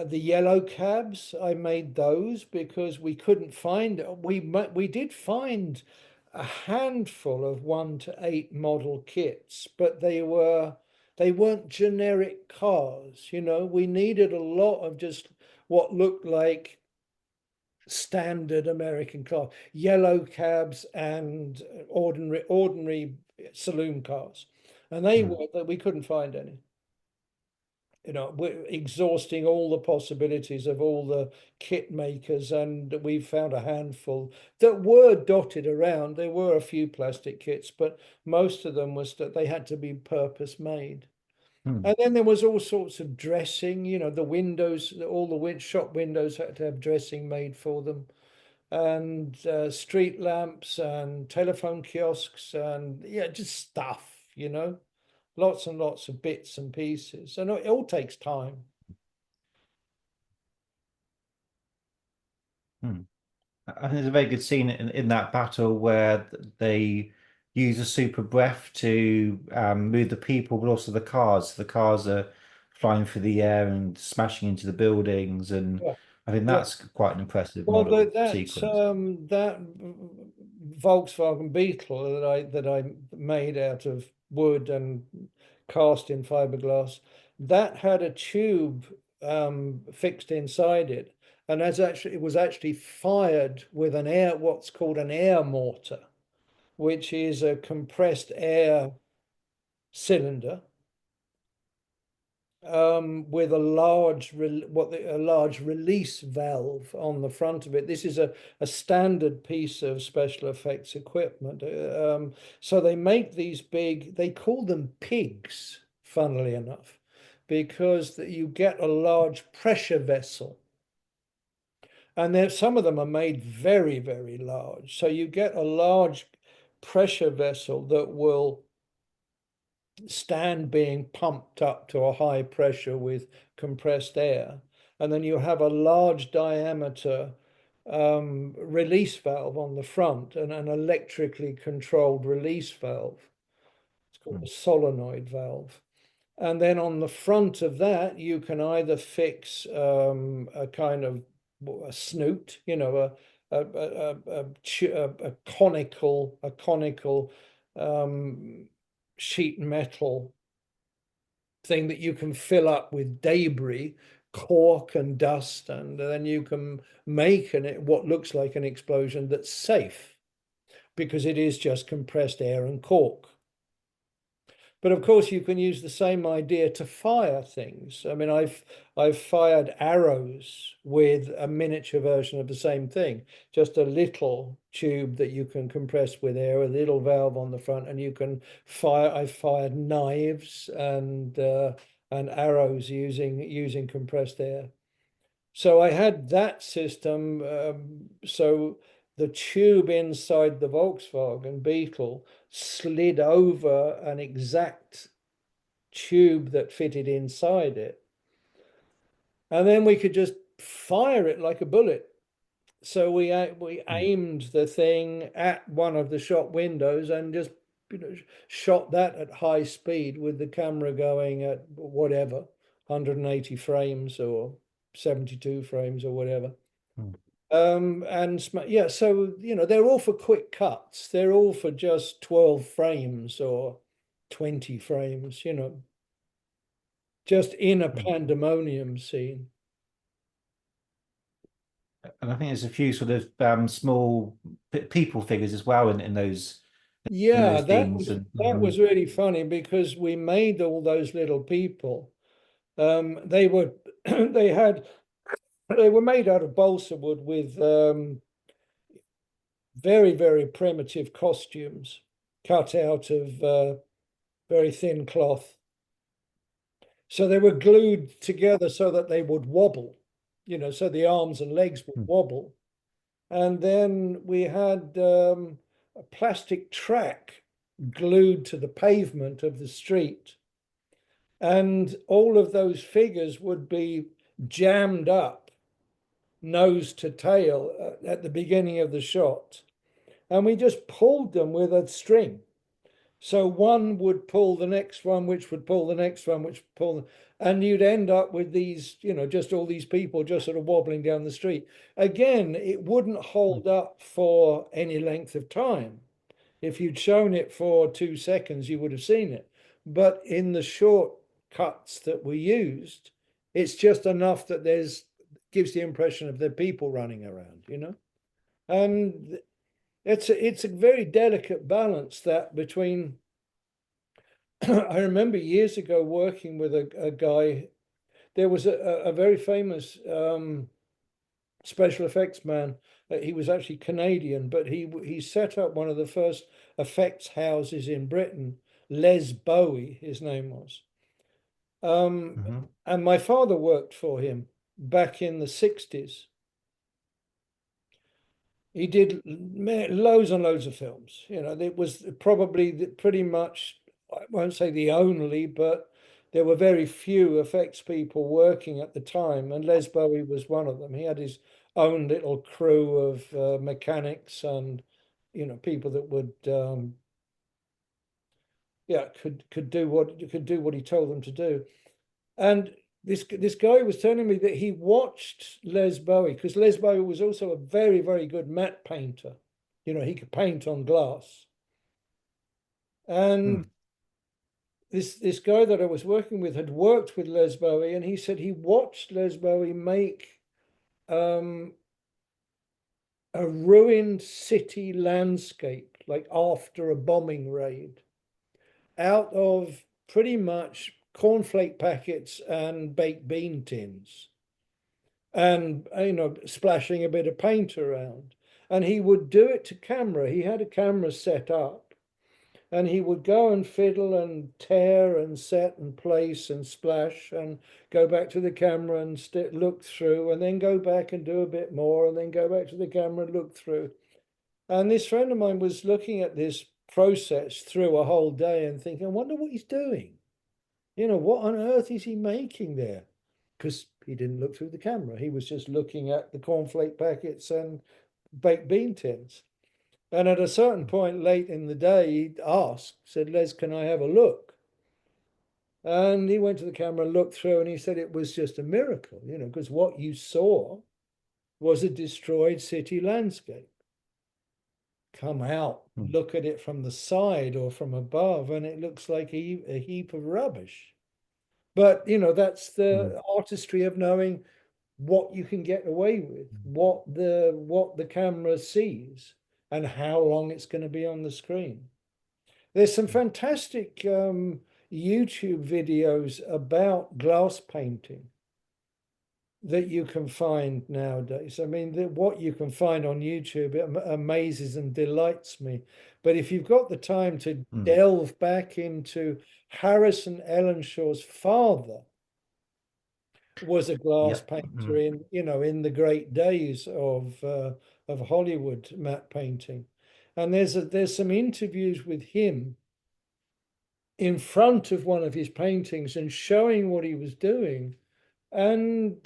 the yellow cabs, I made those because we couldn't find. We did find a handful of 1:8 model kits, but they weren't generic cars. We needed a lot of just what looked like standard American car, yellow cabs and ordinary saloon cars, and we couldn't find any. We're exhausting all the possibilities of all the kit makers, and we found a handful that were dotted around. There were a few plastic kits, but most of them was that they had to be purpose made. And then there was all sorts of dressing, you know, the windows, all the shop windows had to have dressing made for them, and street lamps and telephone kiosks and yeah, just stuff, you know, lots and lots of bits and pieces. And it all takes time. I think there's a very good scene in that battle where they use a super breath to move the people, but also the cars. The cars are flying through the air and smashing into the buildings, and Yeah. I think Yeah. that's quite an impressive Well, model that sequence. that Volkswagen Beetle that I made out of wood and cast in fiberglass, that had a tube fixed inside it, and it was actually fired with what's called an air mortar, which is a compressed air cylinder with a large release valve on the front of it. This is a standard piece of special effects equipment. So they make these big, they call them pigs, funnily enough, because you get a large pressure vessel. And some of them are made very, very large. So you get a large pressure vessel that will stand being pumped up to a high pressure with compressed air. And then you have a large diameter release valve on the front and an electrically controlled release valve. It's called a solenoid valve. And then on the front of that, you can either fix a kind of a snoot, you know, a conical sheet metal thing that you can fill up with debris, cork and dust, and then you can make what looks like an explosion that's safe because it is just compressed air and cork. But of course, you can use the same idea to fire things. I mean, I've fired arrows with a miniature version of the same thing, just a little tube that you can compress with air, a little valve on the front, and you can fire. I've fired knives and arrows using compressed air. So I had that system. So the tube inside the Volkswagen Beetle slid over an exact tube that fitted inside it. And then we could just fire it like a bullet. So we aimed the thing at one of the shop windows and just shot that at high speed with the camera going at whatever, 180 frames or 72 frames or whatever. Yeah, so they're all for quick cuts. They're all for just 12 frames or 20 frames, just in a pandemonium scene. And I think there's a few sort of small people figures as well in those Yeah, things. that was really funny because we made all those little people. They were they were made out of balsa wood with very, very primitive costumes cut out of very thin cloth. So they were glued together so that they would wobble, so the arms and legs would wobble. And then we had a plastic track glued to the pavement of the street. And all of those figures would be jammed up nose to tail at the beginning of the shot. And we just pulled them with a string. So one would pull the next one, which would pull the next one, which would pull, and you'd end up with these, just all these people just sort of wobbling down the street. Again, it wouldn't hold up for any length of time. If you'd shown it for 2 seconds, you would have seen it. But in the short cuts that we used, it's just enough that gives the impression of the people running around, and it's a very delicate balance that between. I remember years ago working with a guy. There was a very famous special effects man. He was actually Canadian, but he set up one of the first effects houses in Britain. Les Bowie, his name was. And my father worked for him back in the 60s. He did loads and loads of films. You know, it was probably pretty much, I won't say the only, but there were very few effects people working at the time, and Les Bowie was one of them. He had his own little crew of mechanics and, you know, people that would, yeah, could do what he told them to do. And this guy was telling me that he watched Les Bowie, because Les Bowie was also a very, very good matte painter. You know, he could paint on glass. And this guy that I was working with had worked with Les Bowie, and he said he watched Les Bowie make a ruined city landscape, like after a bombing raid, out of pretty much cornflake packets and baked bean tins, and, you know, splashing a bit of paint around. And he would do it to camera. He had a camera set up, and he would go and fiddle and tear and set and place and splash and go back to the camera and look through, and then go back and do a bit more, and then go back to the camera and look through. And this friend of mine was looking at this process through a whole day and thinking, I wonder what he's doing. You know, what on earth is he making there? Because he didn't look through the camera. He was just looking at the cornflake packets and baked bean tins. And at a certain point late in the day, he said, Les, can I have a look? And he went to the camera, looked through, and he said it was just a miracle, you know, because what you saw was a destroyed city landscape. Come out, look at it from the side or from above, and it looks like a heap of rubbish. But, you know, that's the artistry of knowing what you can get away with, what the camera sees, and how long it's going to be on the screen. There's some fantastic YouTube videos about glass painting that you can find nowadays. I mean, what you can find on YouTube, it amazes and delights me. But if you've got the time to delve back into Harrison Ellenshaw's father was a glass painter in, you know, in the great days of Hollywood matte painting. And there's some interviews with him in front of one of his paintings and showing what he was doing. And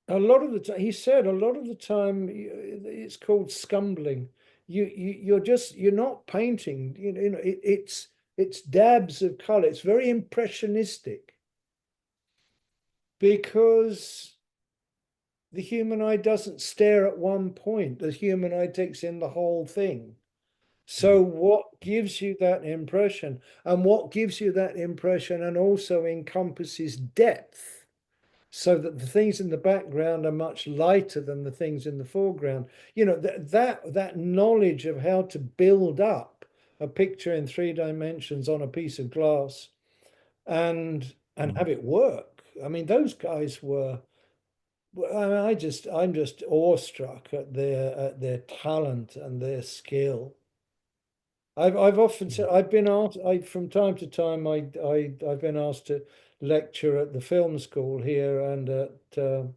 a lot of the time, he said, a lot of the time, it's called scumbling. You're not painting. You know, it's dabs of color. It's very impressionistic, because the human eye doesn't stare at one point. The human eye takes in the whole thing. So what gives you that impression, and what gives you that impression and also encompasses depth, so that the things in the background are much lighter than the things in the foreground. You know, that knowledge of how to build up a picture in 3 dimensions on a piece of glass and have it work. I mean, those guys were, I'm just awestruck at their talent and their skill. I've often said, I've been asked, from time to time, I've been asked to lecture at the film school here and at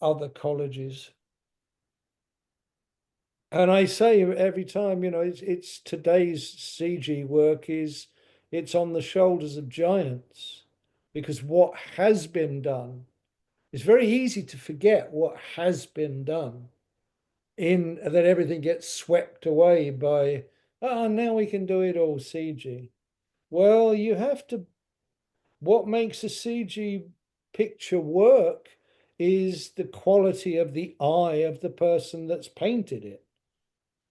other colleges. And I say every time, you know, it's today's CG work it's on the shoulders of giants, because what has been done, it's very easy to forget what has been done, in that everything gets swept away by, now we can do it all CG. Well, you have to, what makes a CG picture work is the quality of the eye of the person that's painted it,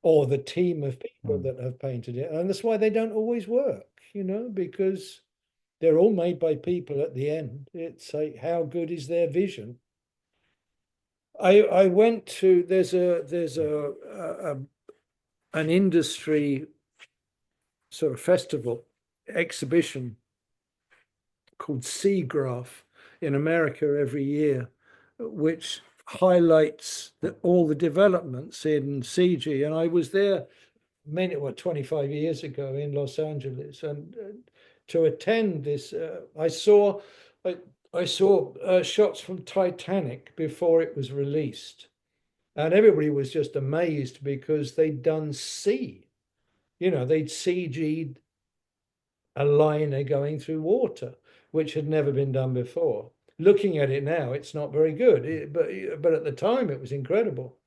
or the team of people that have painted it. And that's why they don't always work, you know, because they're all made by people at the end. It's like, how good is their vision? I went to, there's an industry sort of festival exhibition called SIGGRAPH in America every year, which highlights all the developments in CG. And I was there 25 years ago in Los Angeles, and to attend this. I saw shots from Titanic before it was released, and everybody was just amazed because they'd done sea. They'd CG'd a liner going through water, which had never been done before. Looking at it now, it's not very good, but at the time it was incredible.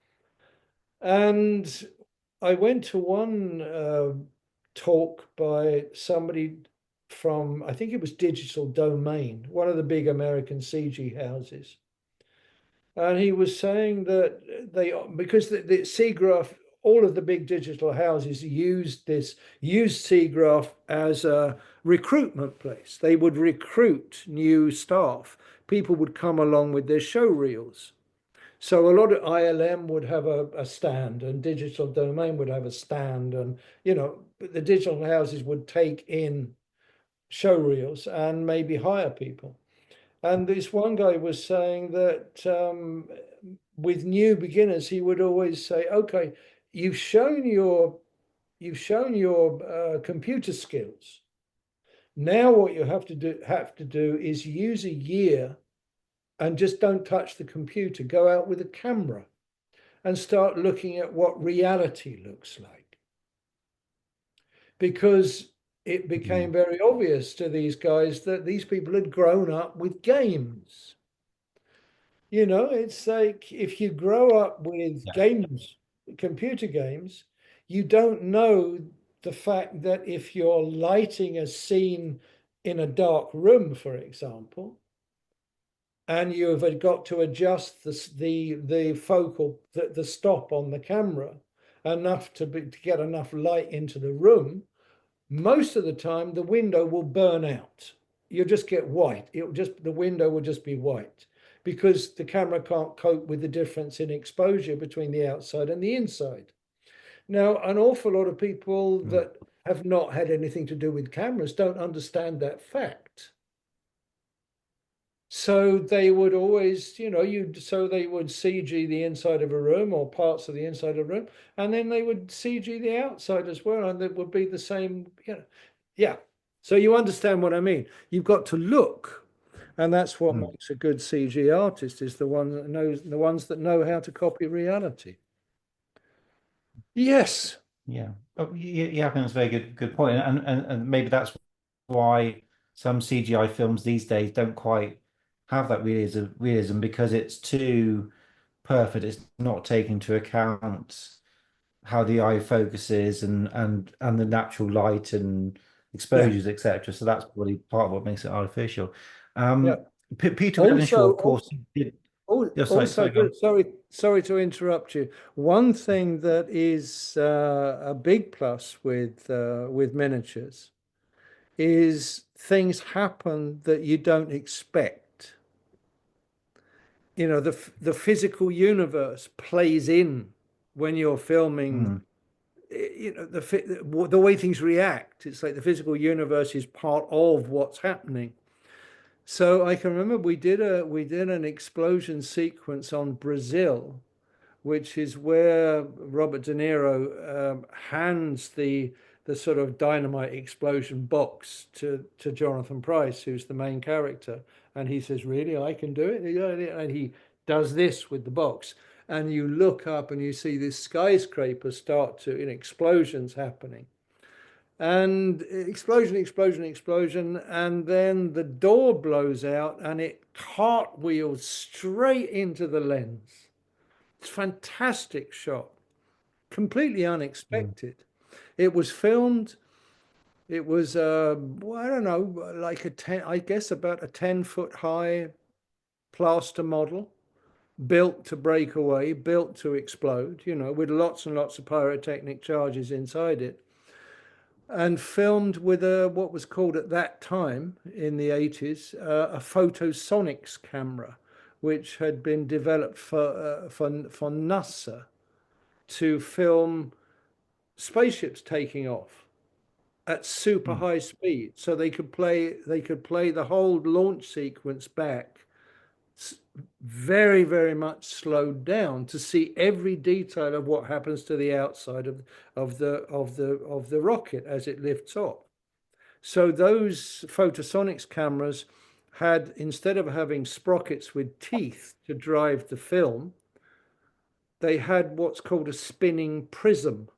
And I went to one talk by somebody from, I think it was Digital Domain, one of the big American CG houses. And he was saying that because the SIGGRAPH, all of the big digital houses used SIGGRAPH as a recruitment place. They would recruit new staff. People would come along with their show reels. So a lot of ILM would have a stand, and Digital Domain would have a stand, and the digital houses would take in show reels and maybe hire people. And this one guy was saying that with new beginners, he would always say, "Okay, you've shown your computer skills. Now what you have to do is use a year and just don't touch the computer. Go out with a camera and start looking at what reality looks like." Because it became very obvious to these guys that these people had grown up with games. It's like if you grow up with games, computer games, you don't know the fact that if you're lighting a scene in a dark room, for example, and you've got to adjust the focal, the stop on the camera enough to get enough light into the room, most of the time the window will burn out. You'll just get white. The window will just be white because the camera can't cope with the difference in exposure between the outside and the inside. Now, an awful lot of people that have not had anything to do with cameras don't understand that fact. So they would always, so they would CG the inside of a room or parts of the inside of a room, and then they would CG the outside as well, and it would be the same, Yeah. So you understand what I mean? You've got to look, and that's what makes a good CG artist, is the ones that know how to copy reality. Yes. Yeah. Oh, yeah, I think that's a very good point. And maybe that's why some CGI films these days don't quite have that realism because it's too perfect. It's not taking into account how the eye focuses and the natural light and exposures, etc. So that's probably part of what makes it artificial. Peter Wenshaw, of course, did. Sorry to interrupt you. One thing that is a big plus with miniatures is things happen that you don't expect. The physical universe plays in when you're filming. The way things react. It's like the physical universe is part of what's happening. So I can remember we did an explosion sequence on Brazil, which is where Robert De Niro hands the sort of dynamite explosion box to Jonathan Pryce, who's the main character, and he says, "Really, I can do it?" And he does this with the box, and you look up and you see this skyscraper start to explosions happening. And explosion, and then the door blows out and it cartwheels straight into the lens. It's a fantastic shot, completely unexpected. It was filmed, it was, I don't know, like about a 10-foot high plaster model, built to break away, built to explode, with lots and lots of pyrotechnic charges inside it. And filmed with what was called at that time in the 80s a photosonics camera, which had been developed for NASA to film spaceships taking off at super high speed, so they could play the whole launch sequence back very, very much slowed down to see every detail of what happens to the outside of the rocket as it lifts off. So those photosonics cameras had, instead of having sprockets with teeth to drive the film, they had what's called a spinning prism,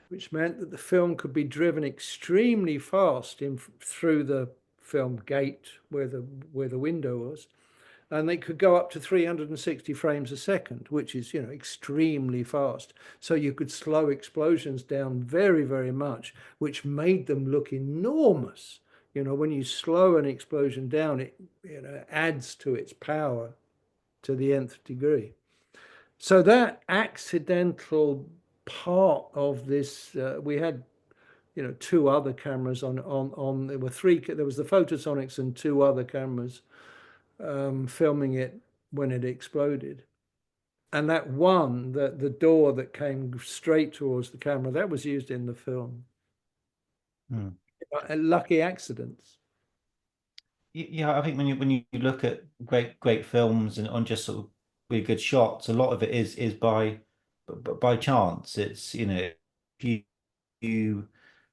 which meant that the film could be driven extremely fast through the film gate where the window was, and they could go up to 360 frames a second, which is, extremely fast. So you could slow explosions down very, very much, which made them look enormous. When you slow an explosion down, it adds to its power to the nth degree. So that accidental part of this, we had two other cameras on there were three, there was the photosonics and two other cameras filming it when it exploded. And that one, the door that came straight towards the camera, that was used in the film. Lucky accidents. Yeah, I think when you look at great films and on just sort of really good shots, a lot of it is by chance. It's you you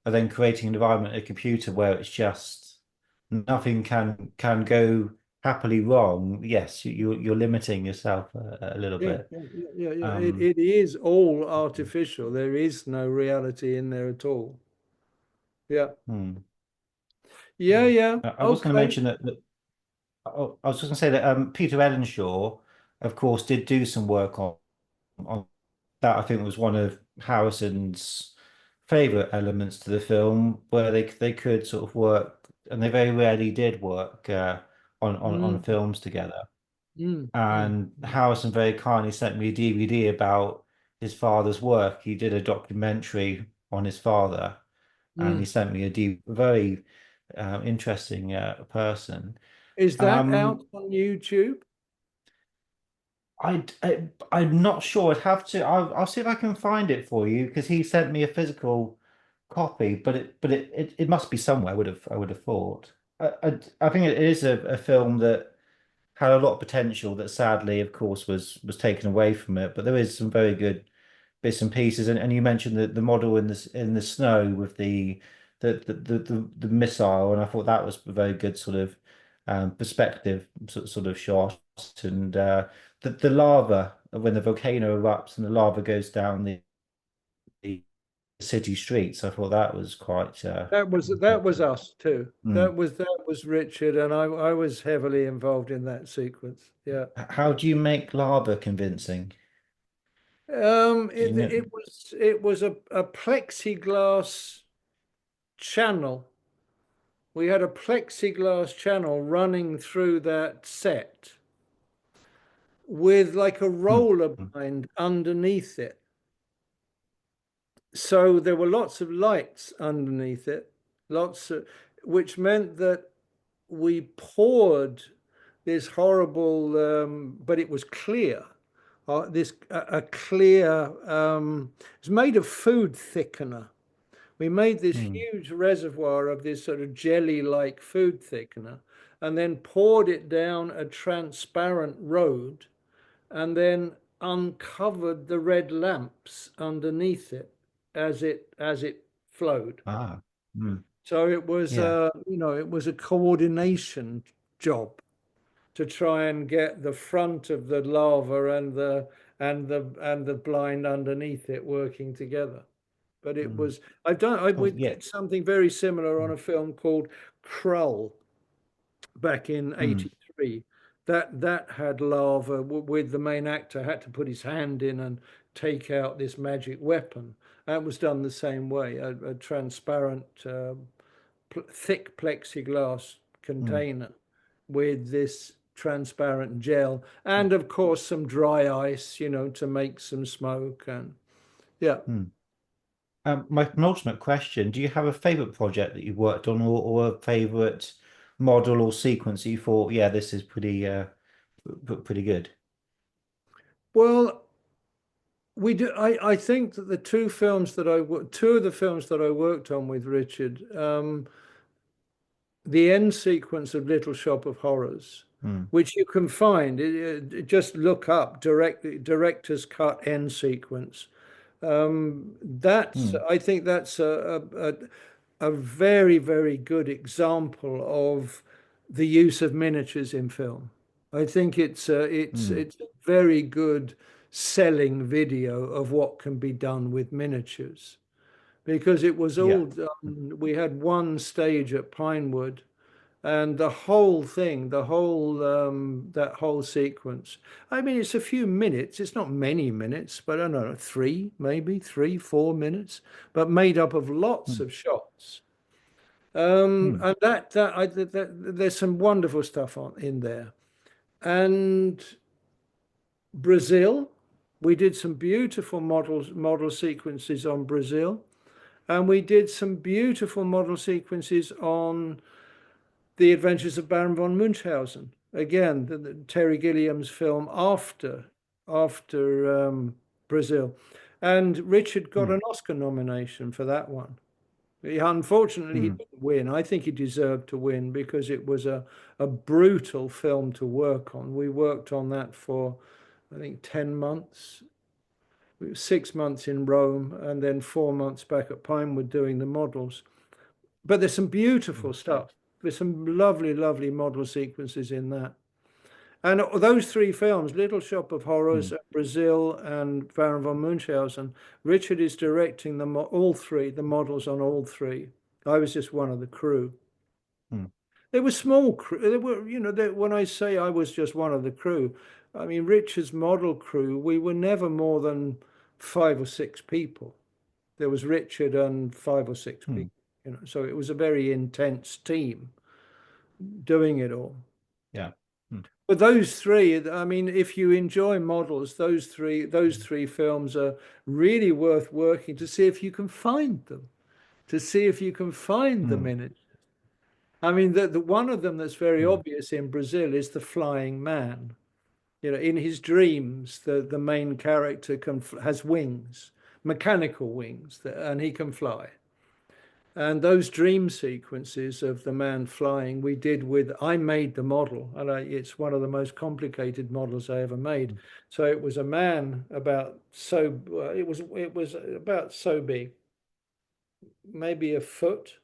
are then creating an environment, a computer where it's just nothing can go happily wrong. Yes, you're limiting yourself a little Yeah, bit. yeah. It is all artificial. There is no reality in there at all. Yeah. Hmm. Yeah. I was going to Okay. mention that oh, I was just going to say that Peter Ellenshaw, of course, did do some work on that. I think was one of Harrison's favorite elements to the film, where they could sort of work, and they very rarely did work on Mm, films together. mm, mm, And mm, Harrison very kindly sent me a DVD about his father's work. He did a documentary on his father, and he mm. sent me very interesting person. Is that out Um, on YouTube? I'm not sure. I'd have to. I'll see if I can find it for you because he sent me a physical copy, but it must be somewhere. I would have thought. I think it is a film that had a lot of potential that sadly, of course, was taken away from it. But there is some very good bits and pieces. And you mentioned the model in the snow with the missile, and I thought that was a very good sort of perspective sort of shot. And the lava when the volcano erupts and the lava goes down the city streets. I thought that was quite That was us too. mm. That was Richard, and I was heavily involved in that sequence. Yeah. How do you make lava convincing? Do you It know? it was a plexiglass channel. We had a plexiglass channel running through that set with like a Mm. roller blind underneath it. So there were lots of lights underneath it, which meant that we poured this horrible, but it was clear. This a clear. It's made of food thickener. We made this Mm. huge reservoir of this sort of jelly-like food thickener, and then poured it down a transparent road, and then uncovered the red lamps underneath it as it flowed. Ah. Mm. So it was Yeah. it was a coordination job to try and get the front of the lava and the blind underneath it working together. But it Mm. was we Oh, yeah. did something very similar on a film called Krull back in Mm. '83. That had lava with the main actor had to put his hand in and take out this magic weapon. That was done the same way, a transparent, thick plexiglass Mm. container with this transparent gel, and of course some dry ice, to make some smoke. And yeah. Mm. My penultimate question, do you have a favorite project that you've worked on or a favorite model or sequence that you thought, yeah, this is pretty good? Well, we do. I think that the two of the films that I worked on with Richard, the end sequence of Little Shop of Horrors, Mm. which you can find, just look up director's cut end sequence. That's Mm. I think that's a very, very good example of the use of miniatures in film. I think it's a very good selling video of what can be done with miniatures, because it was Yeah. all done. We had one stage at Pinewood, and the whole thing, the whole that whole sequence. I mean, it's a few minutes. It's not many minutes, but I don't know, three, maybe 3, 4 minutes, but made up of lots Mm. of shots. Mm. And there's some wonderful stuff on in there. And Brazil, we did some beautiful model sequences on Brazil, and we did some beautiful model sequences on The Adventures of Baron von Munchausen. Again, the Terry Gilliam's film after Brazil, and Richard got Mm. an Oscar nomination for that one. Unfortunately, he Mm. didn't win. I think he deserved to win because it was a brutal film to work on. We worked on that for, I think, 10 months. 6 months in Rome and then 4 months back at Pinewood doing the models. But there's some beautiful stuff. There's some lovely, lovely model sequences in that. And those three films, Little Shop of Horrors, Mm. Brazil, and Baron von Munchausen, Richard is directing them all three, the models on all three. I was just one of the crew. Mm. They were small crew. They were, when I say I was just one of the crew, I mean Richard's model crew. We were never more than 5 or 6 people. There was Richard and 5 or 6 people. Mm. So it was a very intense team doing it all. Yeah. Mm. But those three, I mean, if you enjoy models, those three films are really worth working to see if you can find them, to see if you can find them Mm. in it. I mean, the one of them that's very Mm. obvious in Brazil is the flying man. In his dreams, the main character has wings, mechanical wings, and he can fly. And those dream sequences of the man flying, I made the model, and it's one of the most complicated models I ever made. Mm. So it was a man it was about so big, maybe a foot,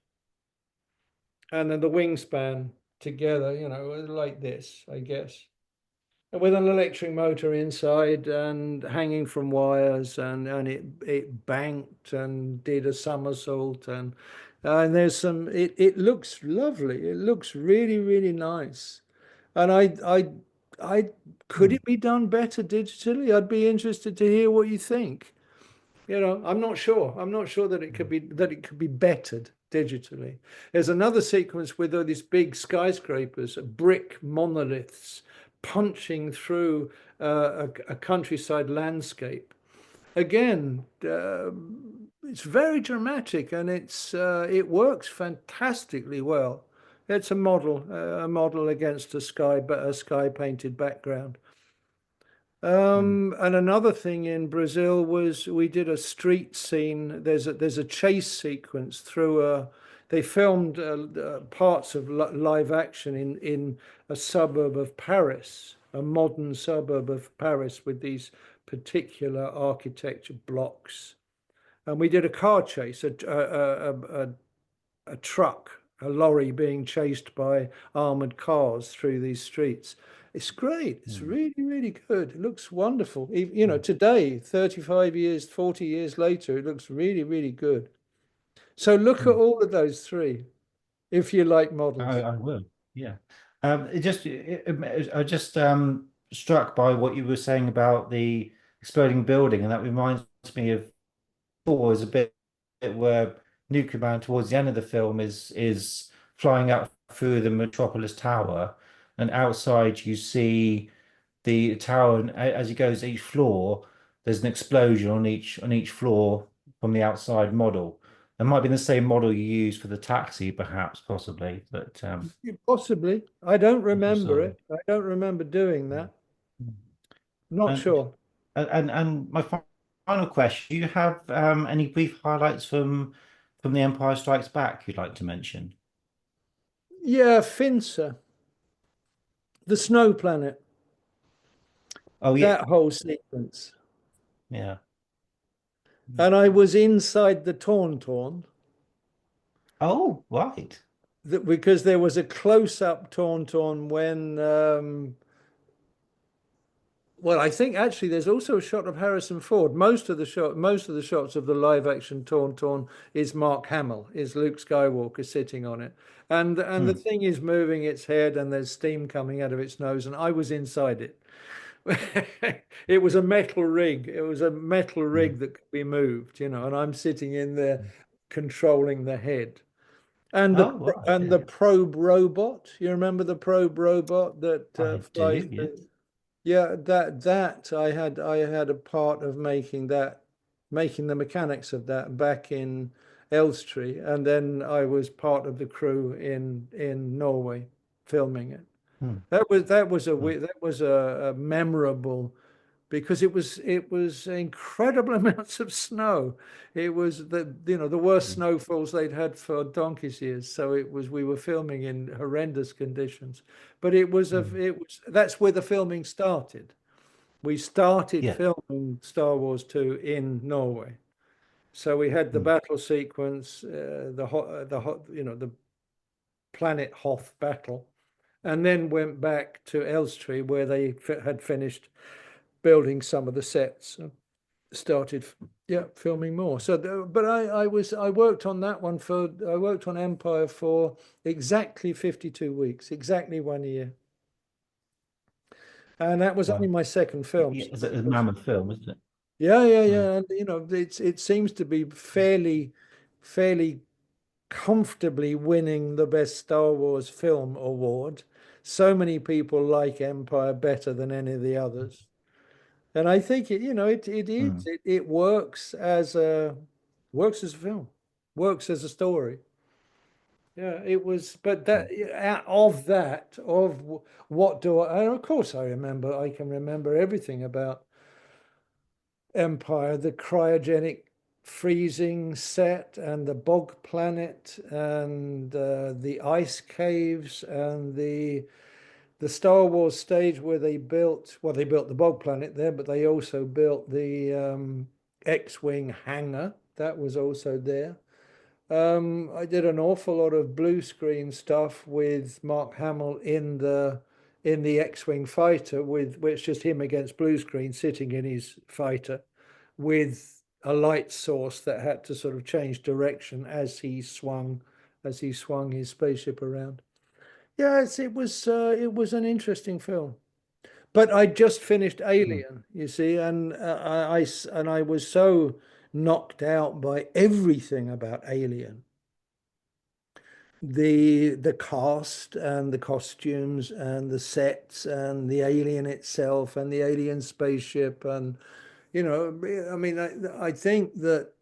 and then the wingspan together, like this, I guess, with an electric motor inside and hanging from wires, and it banked and did a somersault, and there's it looks lovely. It looks really, really nice. And I could Mm. it be done better digitally? I'd be interested to hear what you think. I'm not sure. I'm not sure that it could be bettered digitally. There's another sequence with all these big skyscrapers, brick monoliths punching through a countryside landscape. Again, it's very dramatic, and it works fantastically well. It's a model against a sky painted background. Mm. And another thing in Brazil was we did a street scene. There's a chase sequence through a. They filmed parts of live action in a suburb of Paris, a modern suburb of Paris with these particular architecture blocks. And we did a car chase, a truck, a lorry being chased by armored cars through these streets. It's great. It's Mm. really, really good. It looks wonderful. Mm. Today, 35 years, 40 years later, it looks really, really good. So look at Mm. all of those three if you like models. I will. Yeah. I just struck by what you were saying about the exploding building, and that reminds me of four is a bit where Nuclear Man towards the end of the film is flying out through the Metropolis Tower, and outside you see the tower, and as he goes to each floor, there's an explosion on each floor from the outside model. It might be the same model you use for the taxi, perhaps, possibly, but Possibly. I don't it was, remember it. I don't remember doing that. Not and sure. and my final question: do you have any brief highlights from The Empire Strikes Back you'd like to mention? Yeah, Finser, the snow planet, Oh yeah, that whole sequence. yeah. And I was inside the Tauntaun. Oh, right. Because there was a close-up Tauntaun when well, I think actually there's also a shot of Harrison Ford. Most of the shots of the live action Tauntaun is Mark Hamill, is Luke Skywalker sitting on it. And the Hmm. thing is moving its head and there's steam coming out of its nose, and I was inside it. It was a metal rig. It was a metal Hmm. rig that could be moved, and I'm sitting in there controlling the head. And Oh, right. Yeah. the probe robot. You remember the probe robot that I flies do. Yeah. through? Yeah, that I had a part of making the mechanics of that back in Elstree, and then I was part of the crew in Norway filming it. Hmm. Hmm. That was a memorable because it was incredible amounts of snow. It was the worst Hmm. snowfalls they'd had for donkey's years. So we were filming in horrendous conditions, but Hmm. it was that's where the filming started. We started Yeah. filming Star Wars 2 in Norway. So we had the Hmm. battle sequence, the planet Hoth battle, and then went back to Elstree where they had finished building some of the sets. Started, yeah, filming more. So but I worked on that one for I worked on Empire for exactly 52 weeks, exactly 1 year, and that was only Wow. my second Yeah, film. yeah. So It's a mammoth film, isn't it? yeah, yeah, Hmm. yeah. And it seems to be fairly comfortably winning the best Star Wars film award. So many people like Empire better than any of the others. And I think Hmm. it works as a film, works as a story. Yeah, it was, but Hmm. what do I, and of course I can remember everything about Empire, the cryogenic freezing set and the bog planet and the ice caves and the Star Wars stage where they built the bog planet there, but they also built the X-wing hangar that was also there. I did an awful lot of blue screen stuff with Mark Hamill in the X-wing fighter with which just him against blue screen sitting in his fighter with a light source that had to sort of change direction as he swung his spaceship around. Yes, it was an interesting film. But I just finished Hmm. Alien, you see, and and I was so knocked out by everything about Alien. The cast and the costumes and the sets and the alien itself and the alien spaceship and I mean I think that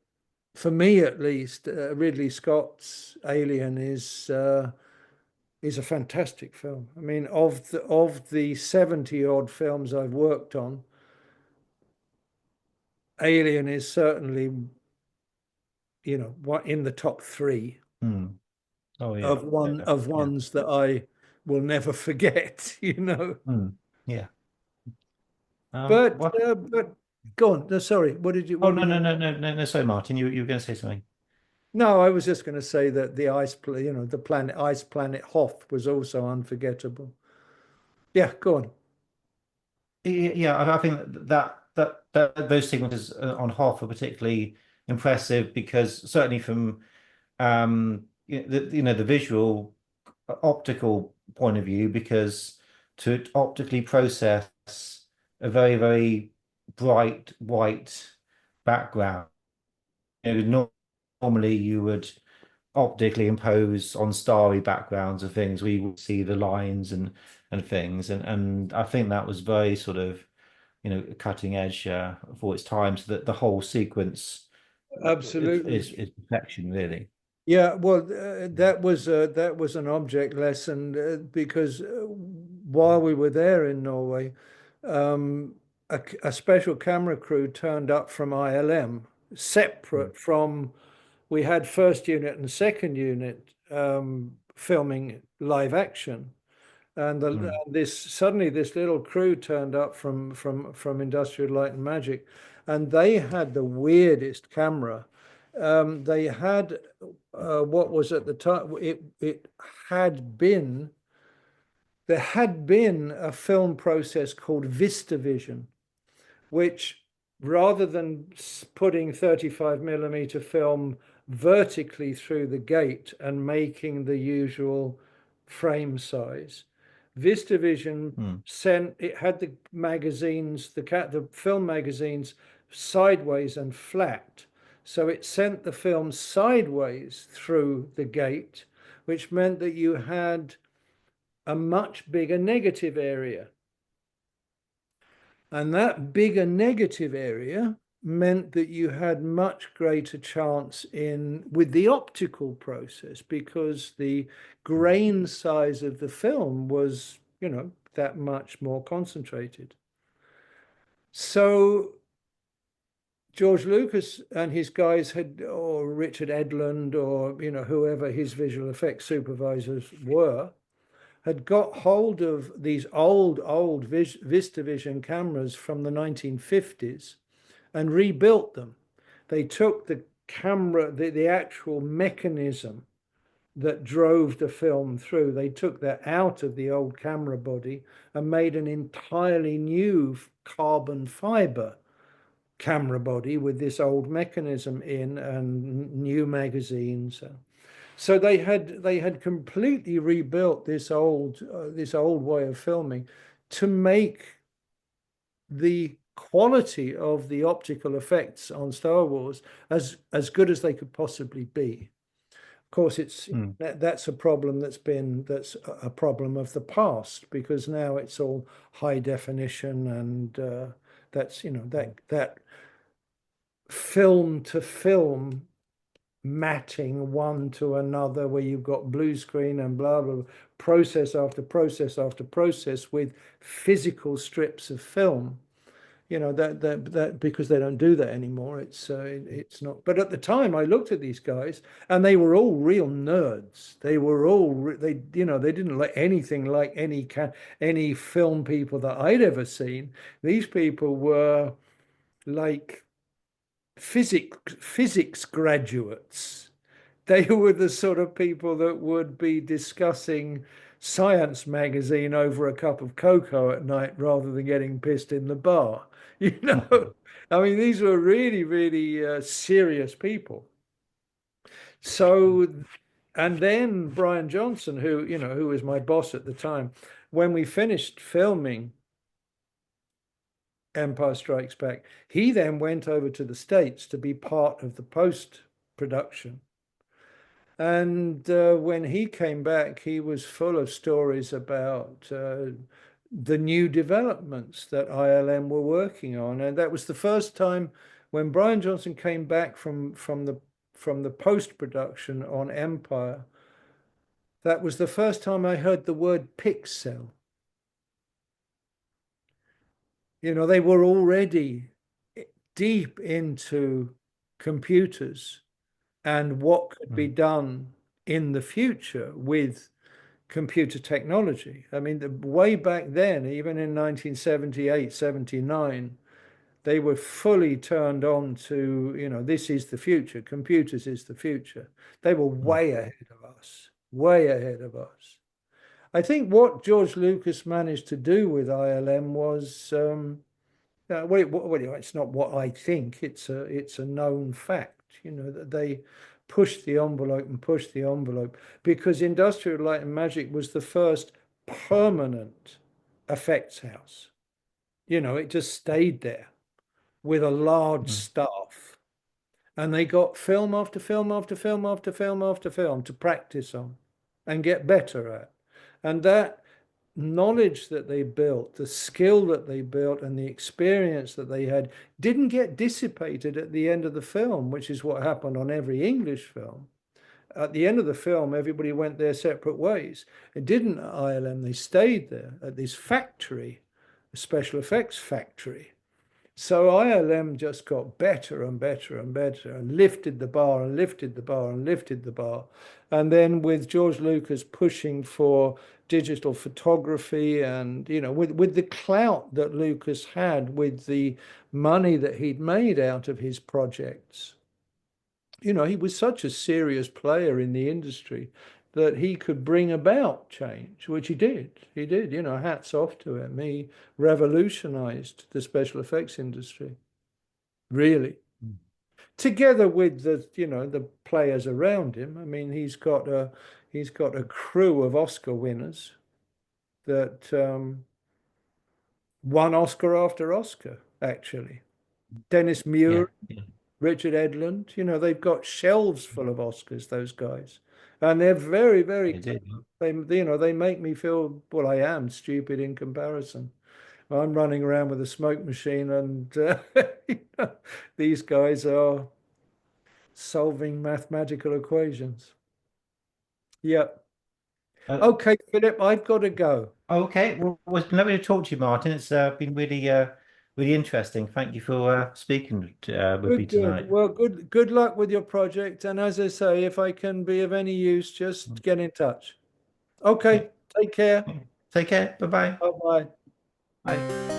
for me at least Ridley Scott's Alien is a fantastic film. I mean, of the 70 odd films I've worked on, Alien is certainly, what in the top three Hmm. Oh, yeah. of Yeah. ones that I will never forget. Hmm. Yeah. What? But go on. No, sorry. Oh, What no, were you no, going to no, say? no, no, no. Sorry, Martin. You were going to say something. No, I was just going to say that the ice planet Hoth was also unforgettable. Yeah, go on. Yeah, I think that those sequences on Hoth are particularly impressive because certainly from the visual optical point of view, because to optically process a very, very bright white background, normally you would optically impose on starry backgrounds of things where you would see the lines and things, and I think that was very sort of cutting edge for its time, so that the whole sequence Absolutely. is perfection, really. Yeah, well, that was an object lesson because while we were there in Norway, a special camera crew turned up from ILM, Mm. separate from we had first unit and second unit filming live action, and Mm. this suddenly this little crew turned up from Industrial Light and Magic, and they had the weirdest camera. They had what was at the time, it had been, there had been a film process called VistaVision, which rather than putting 35mm film vertically through the gate and making the usual frame size, VistaVision sent, it had the magazines, the film magazines sideways and flat. So it sent the film sideways through the gate, which meant that you had a much bigger negative area. And that bigger negative area meant that you had much greater chance with the optical process, because the grain size of the film was, that much more concentrated. So George Lucas and his guys had, or Richard Edlund, or whoever his visual effects supervisors were, had got hold of these old VistaVision cameras from the 1950s and rebuilt them. They took the camera, the actual mechanism that drove the film through, they took that out of the old camera body and made an entirely new carbon fiber camera body with this old mechanism in, and new magazines. So they had completely rebuilt this old way of filming to make the quality of the optical effects on Star Wars as good as they could possibly be. Of course, that's a problem that's a problem of the past, because now it's all high definition, and that's that film to film matting one to another, where you've got blue screen and blah blah, process after process after process with physical strips of film. That because they don't do that anymore. It's not. But at the time, I looked at these guys, and they were all real nerds. They were all they didn't like anything like any film people that I'd ever seen. These people were like physics graduates. They were the sort of people that would be discussing Science magazine over a cup of cocoa at night rather than getting pissed in the bar. I mean, these were really, really serious people. So, and then Brian Johnson, who was my boss at the time, when we finished filming Empire Strikes Back, he then went over to the States to be part of the post-production. And when he came back, he was full of stories about the new developments that ILM were working on. And that was the first time when Brian Johnson came back from the post-production on Empire. That was the first time I heard the word pixel. They were already deep into computers and what could be done in the future with computer technology. I mean, way back then, even in 1978, 79, they were fully turned on to, this is the future. Computers is the future. They were way ahead of us, way ahead of us. I think what George Lucas managed to do with ILM was, it's not what I think, it's a known fact, that they pushed the envelope and pushed the envelope, because Industrial Light and Magic was the first permanent effects house. It just stayed there with a large staff, and they got film after film after film after film after film to practice on and get better at. And that knowledge that they built, the skill that they built, and the experience that they had didn't get dissipated at the end of the film, which is what happened on every English film. At the end of the film, everybody went their separate ways. It didn't at ILM. They stayed there at this factory, a special effects factory. So ILM just got better and better and better, and lifted the bar and lifted the bar and lifted the bar. And then with George Lucas pushing for digital photography, and with the clout that Lucas had with the money that he'd made out of his projects, you know, he was such a serious player in the industry that he could bring about change, which he did. He did, you know, hats off to him. He revolutionized the special effects industry, really. Together with the, you know, the players around him. I mean, he's got a crew of Oscar winners that won Oscar after Oscar, actually. Dennis Yeah. Muir, Richard Edlund, you know, they've got shelves full of Oscars, those guys. And they're very, very, They did. you know, they make me feel, well, I am stupid in comparison. I'm running around with a smoke machine and you know, these guys are solving mathematical equations. Yep. Uh, Okay, Philip, I've got to go. okay. Well, it's been lovely to talk to you, Martin. It's been really, really interesting. Thank you for speaking with me Good, good. tonight. Well, good luck with your project. And as I say, if I can be of any use, just get in touch. Yeah. Okay, take care. Take care. Bye-bye. Bye-bye. Bye.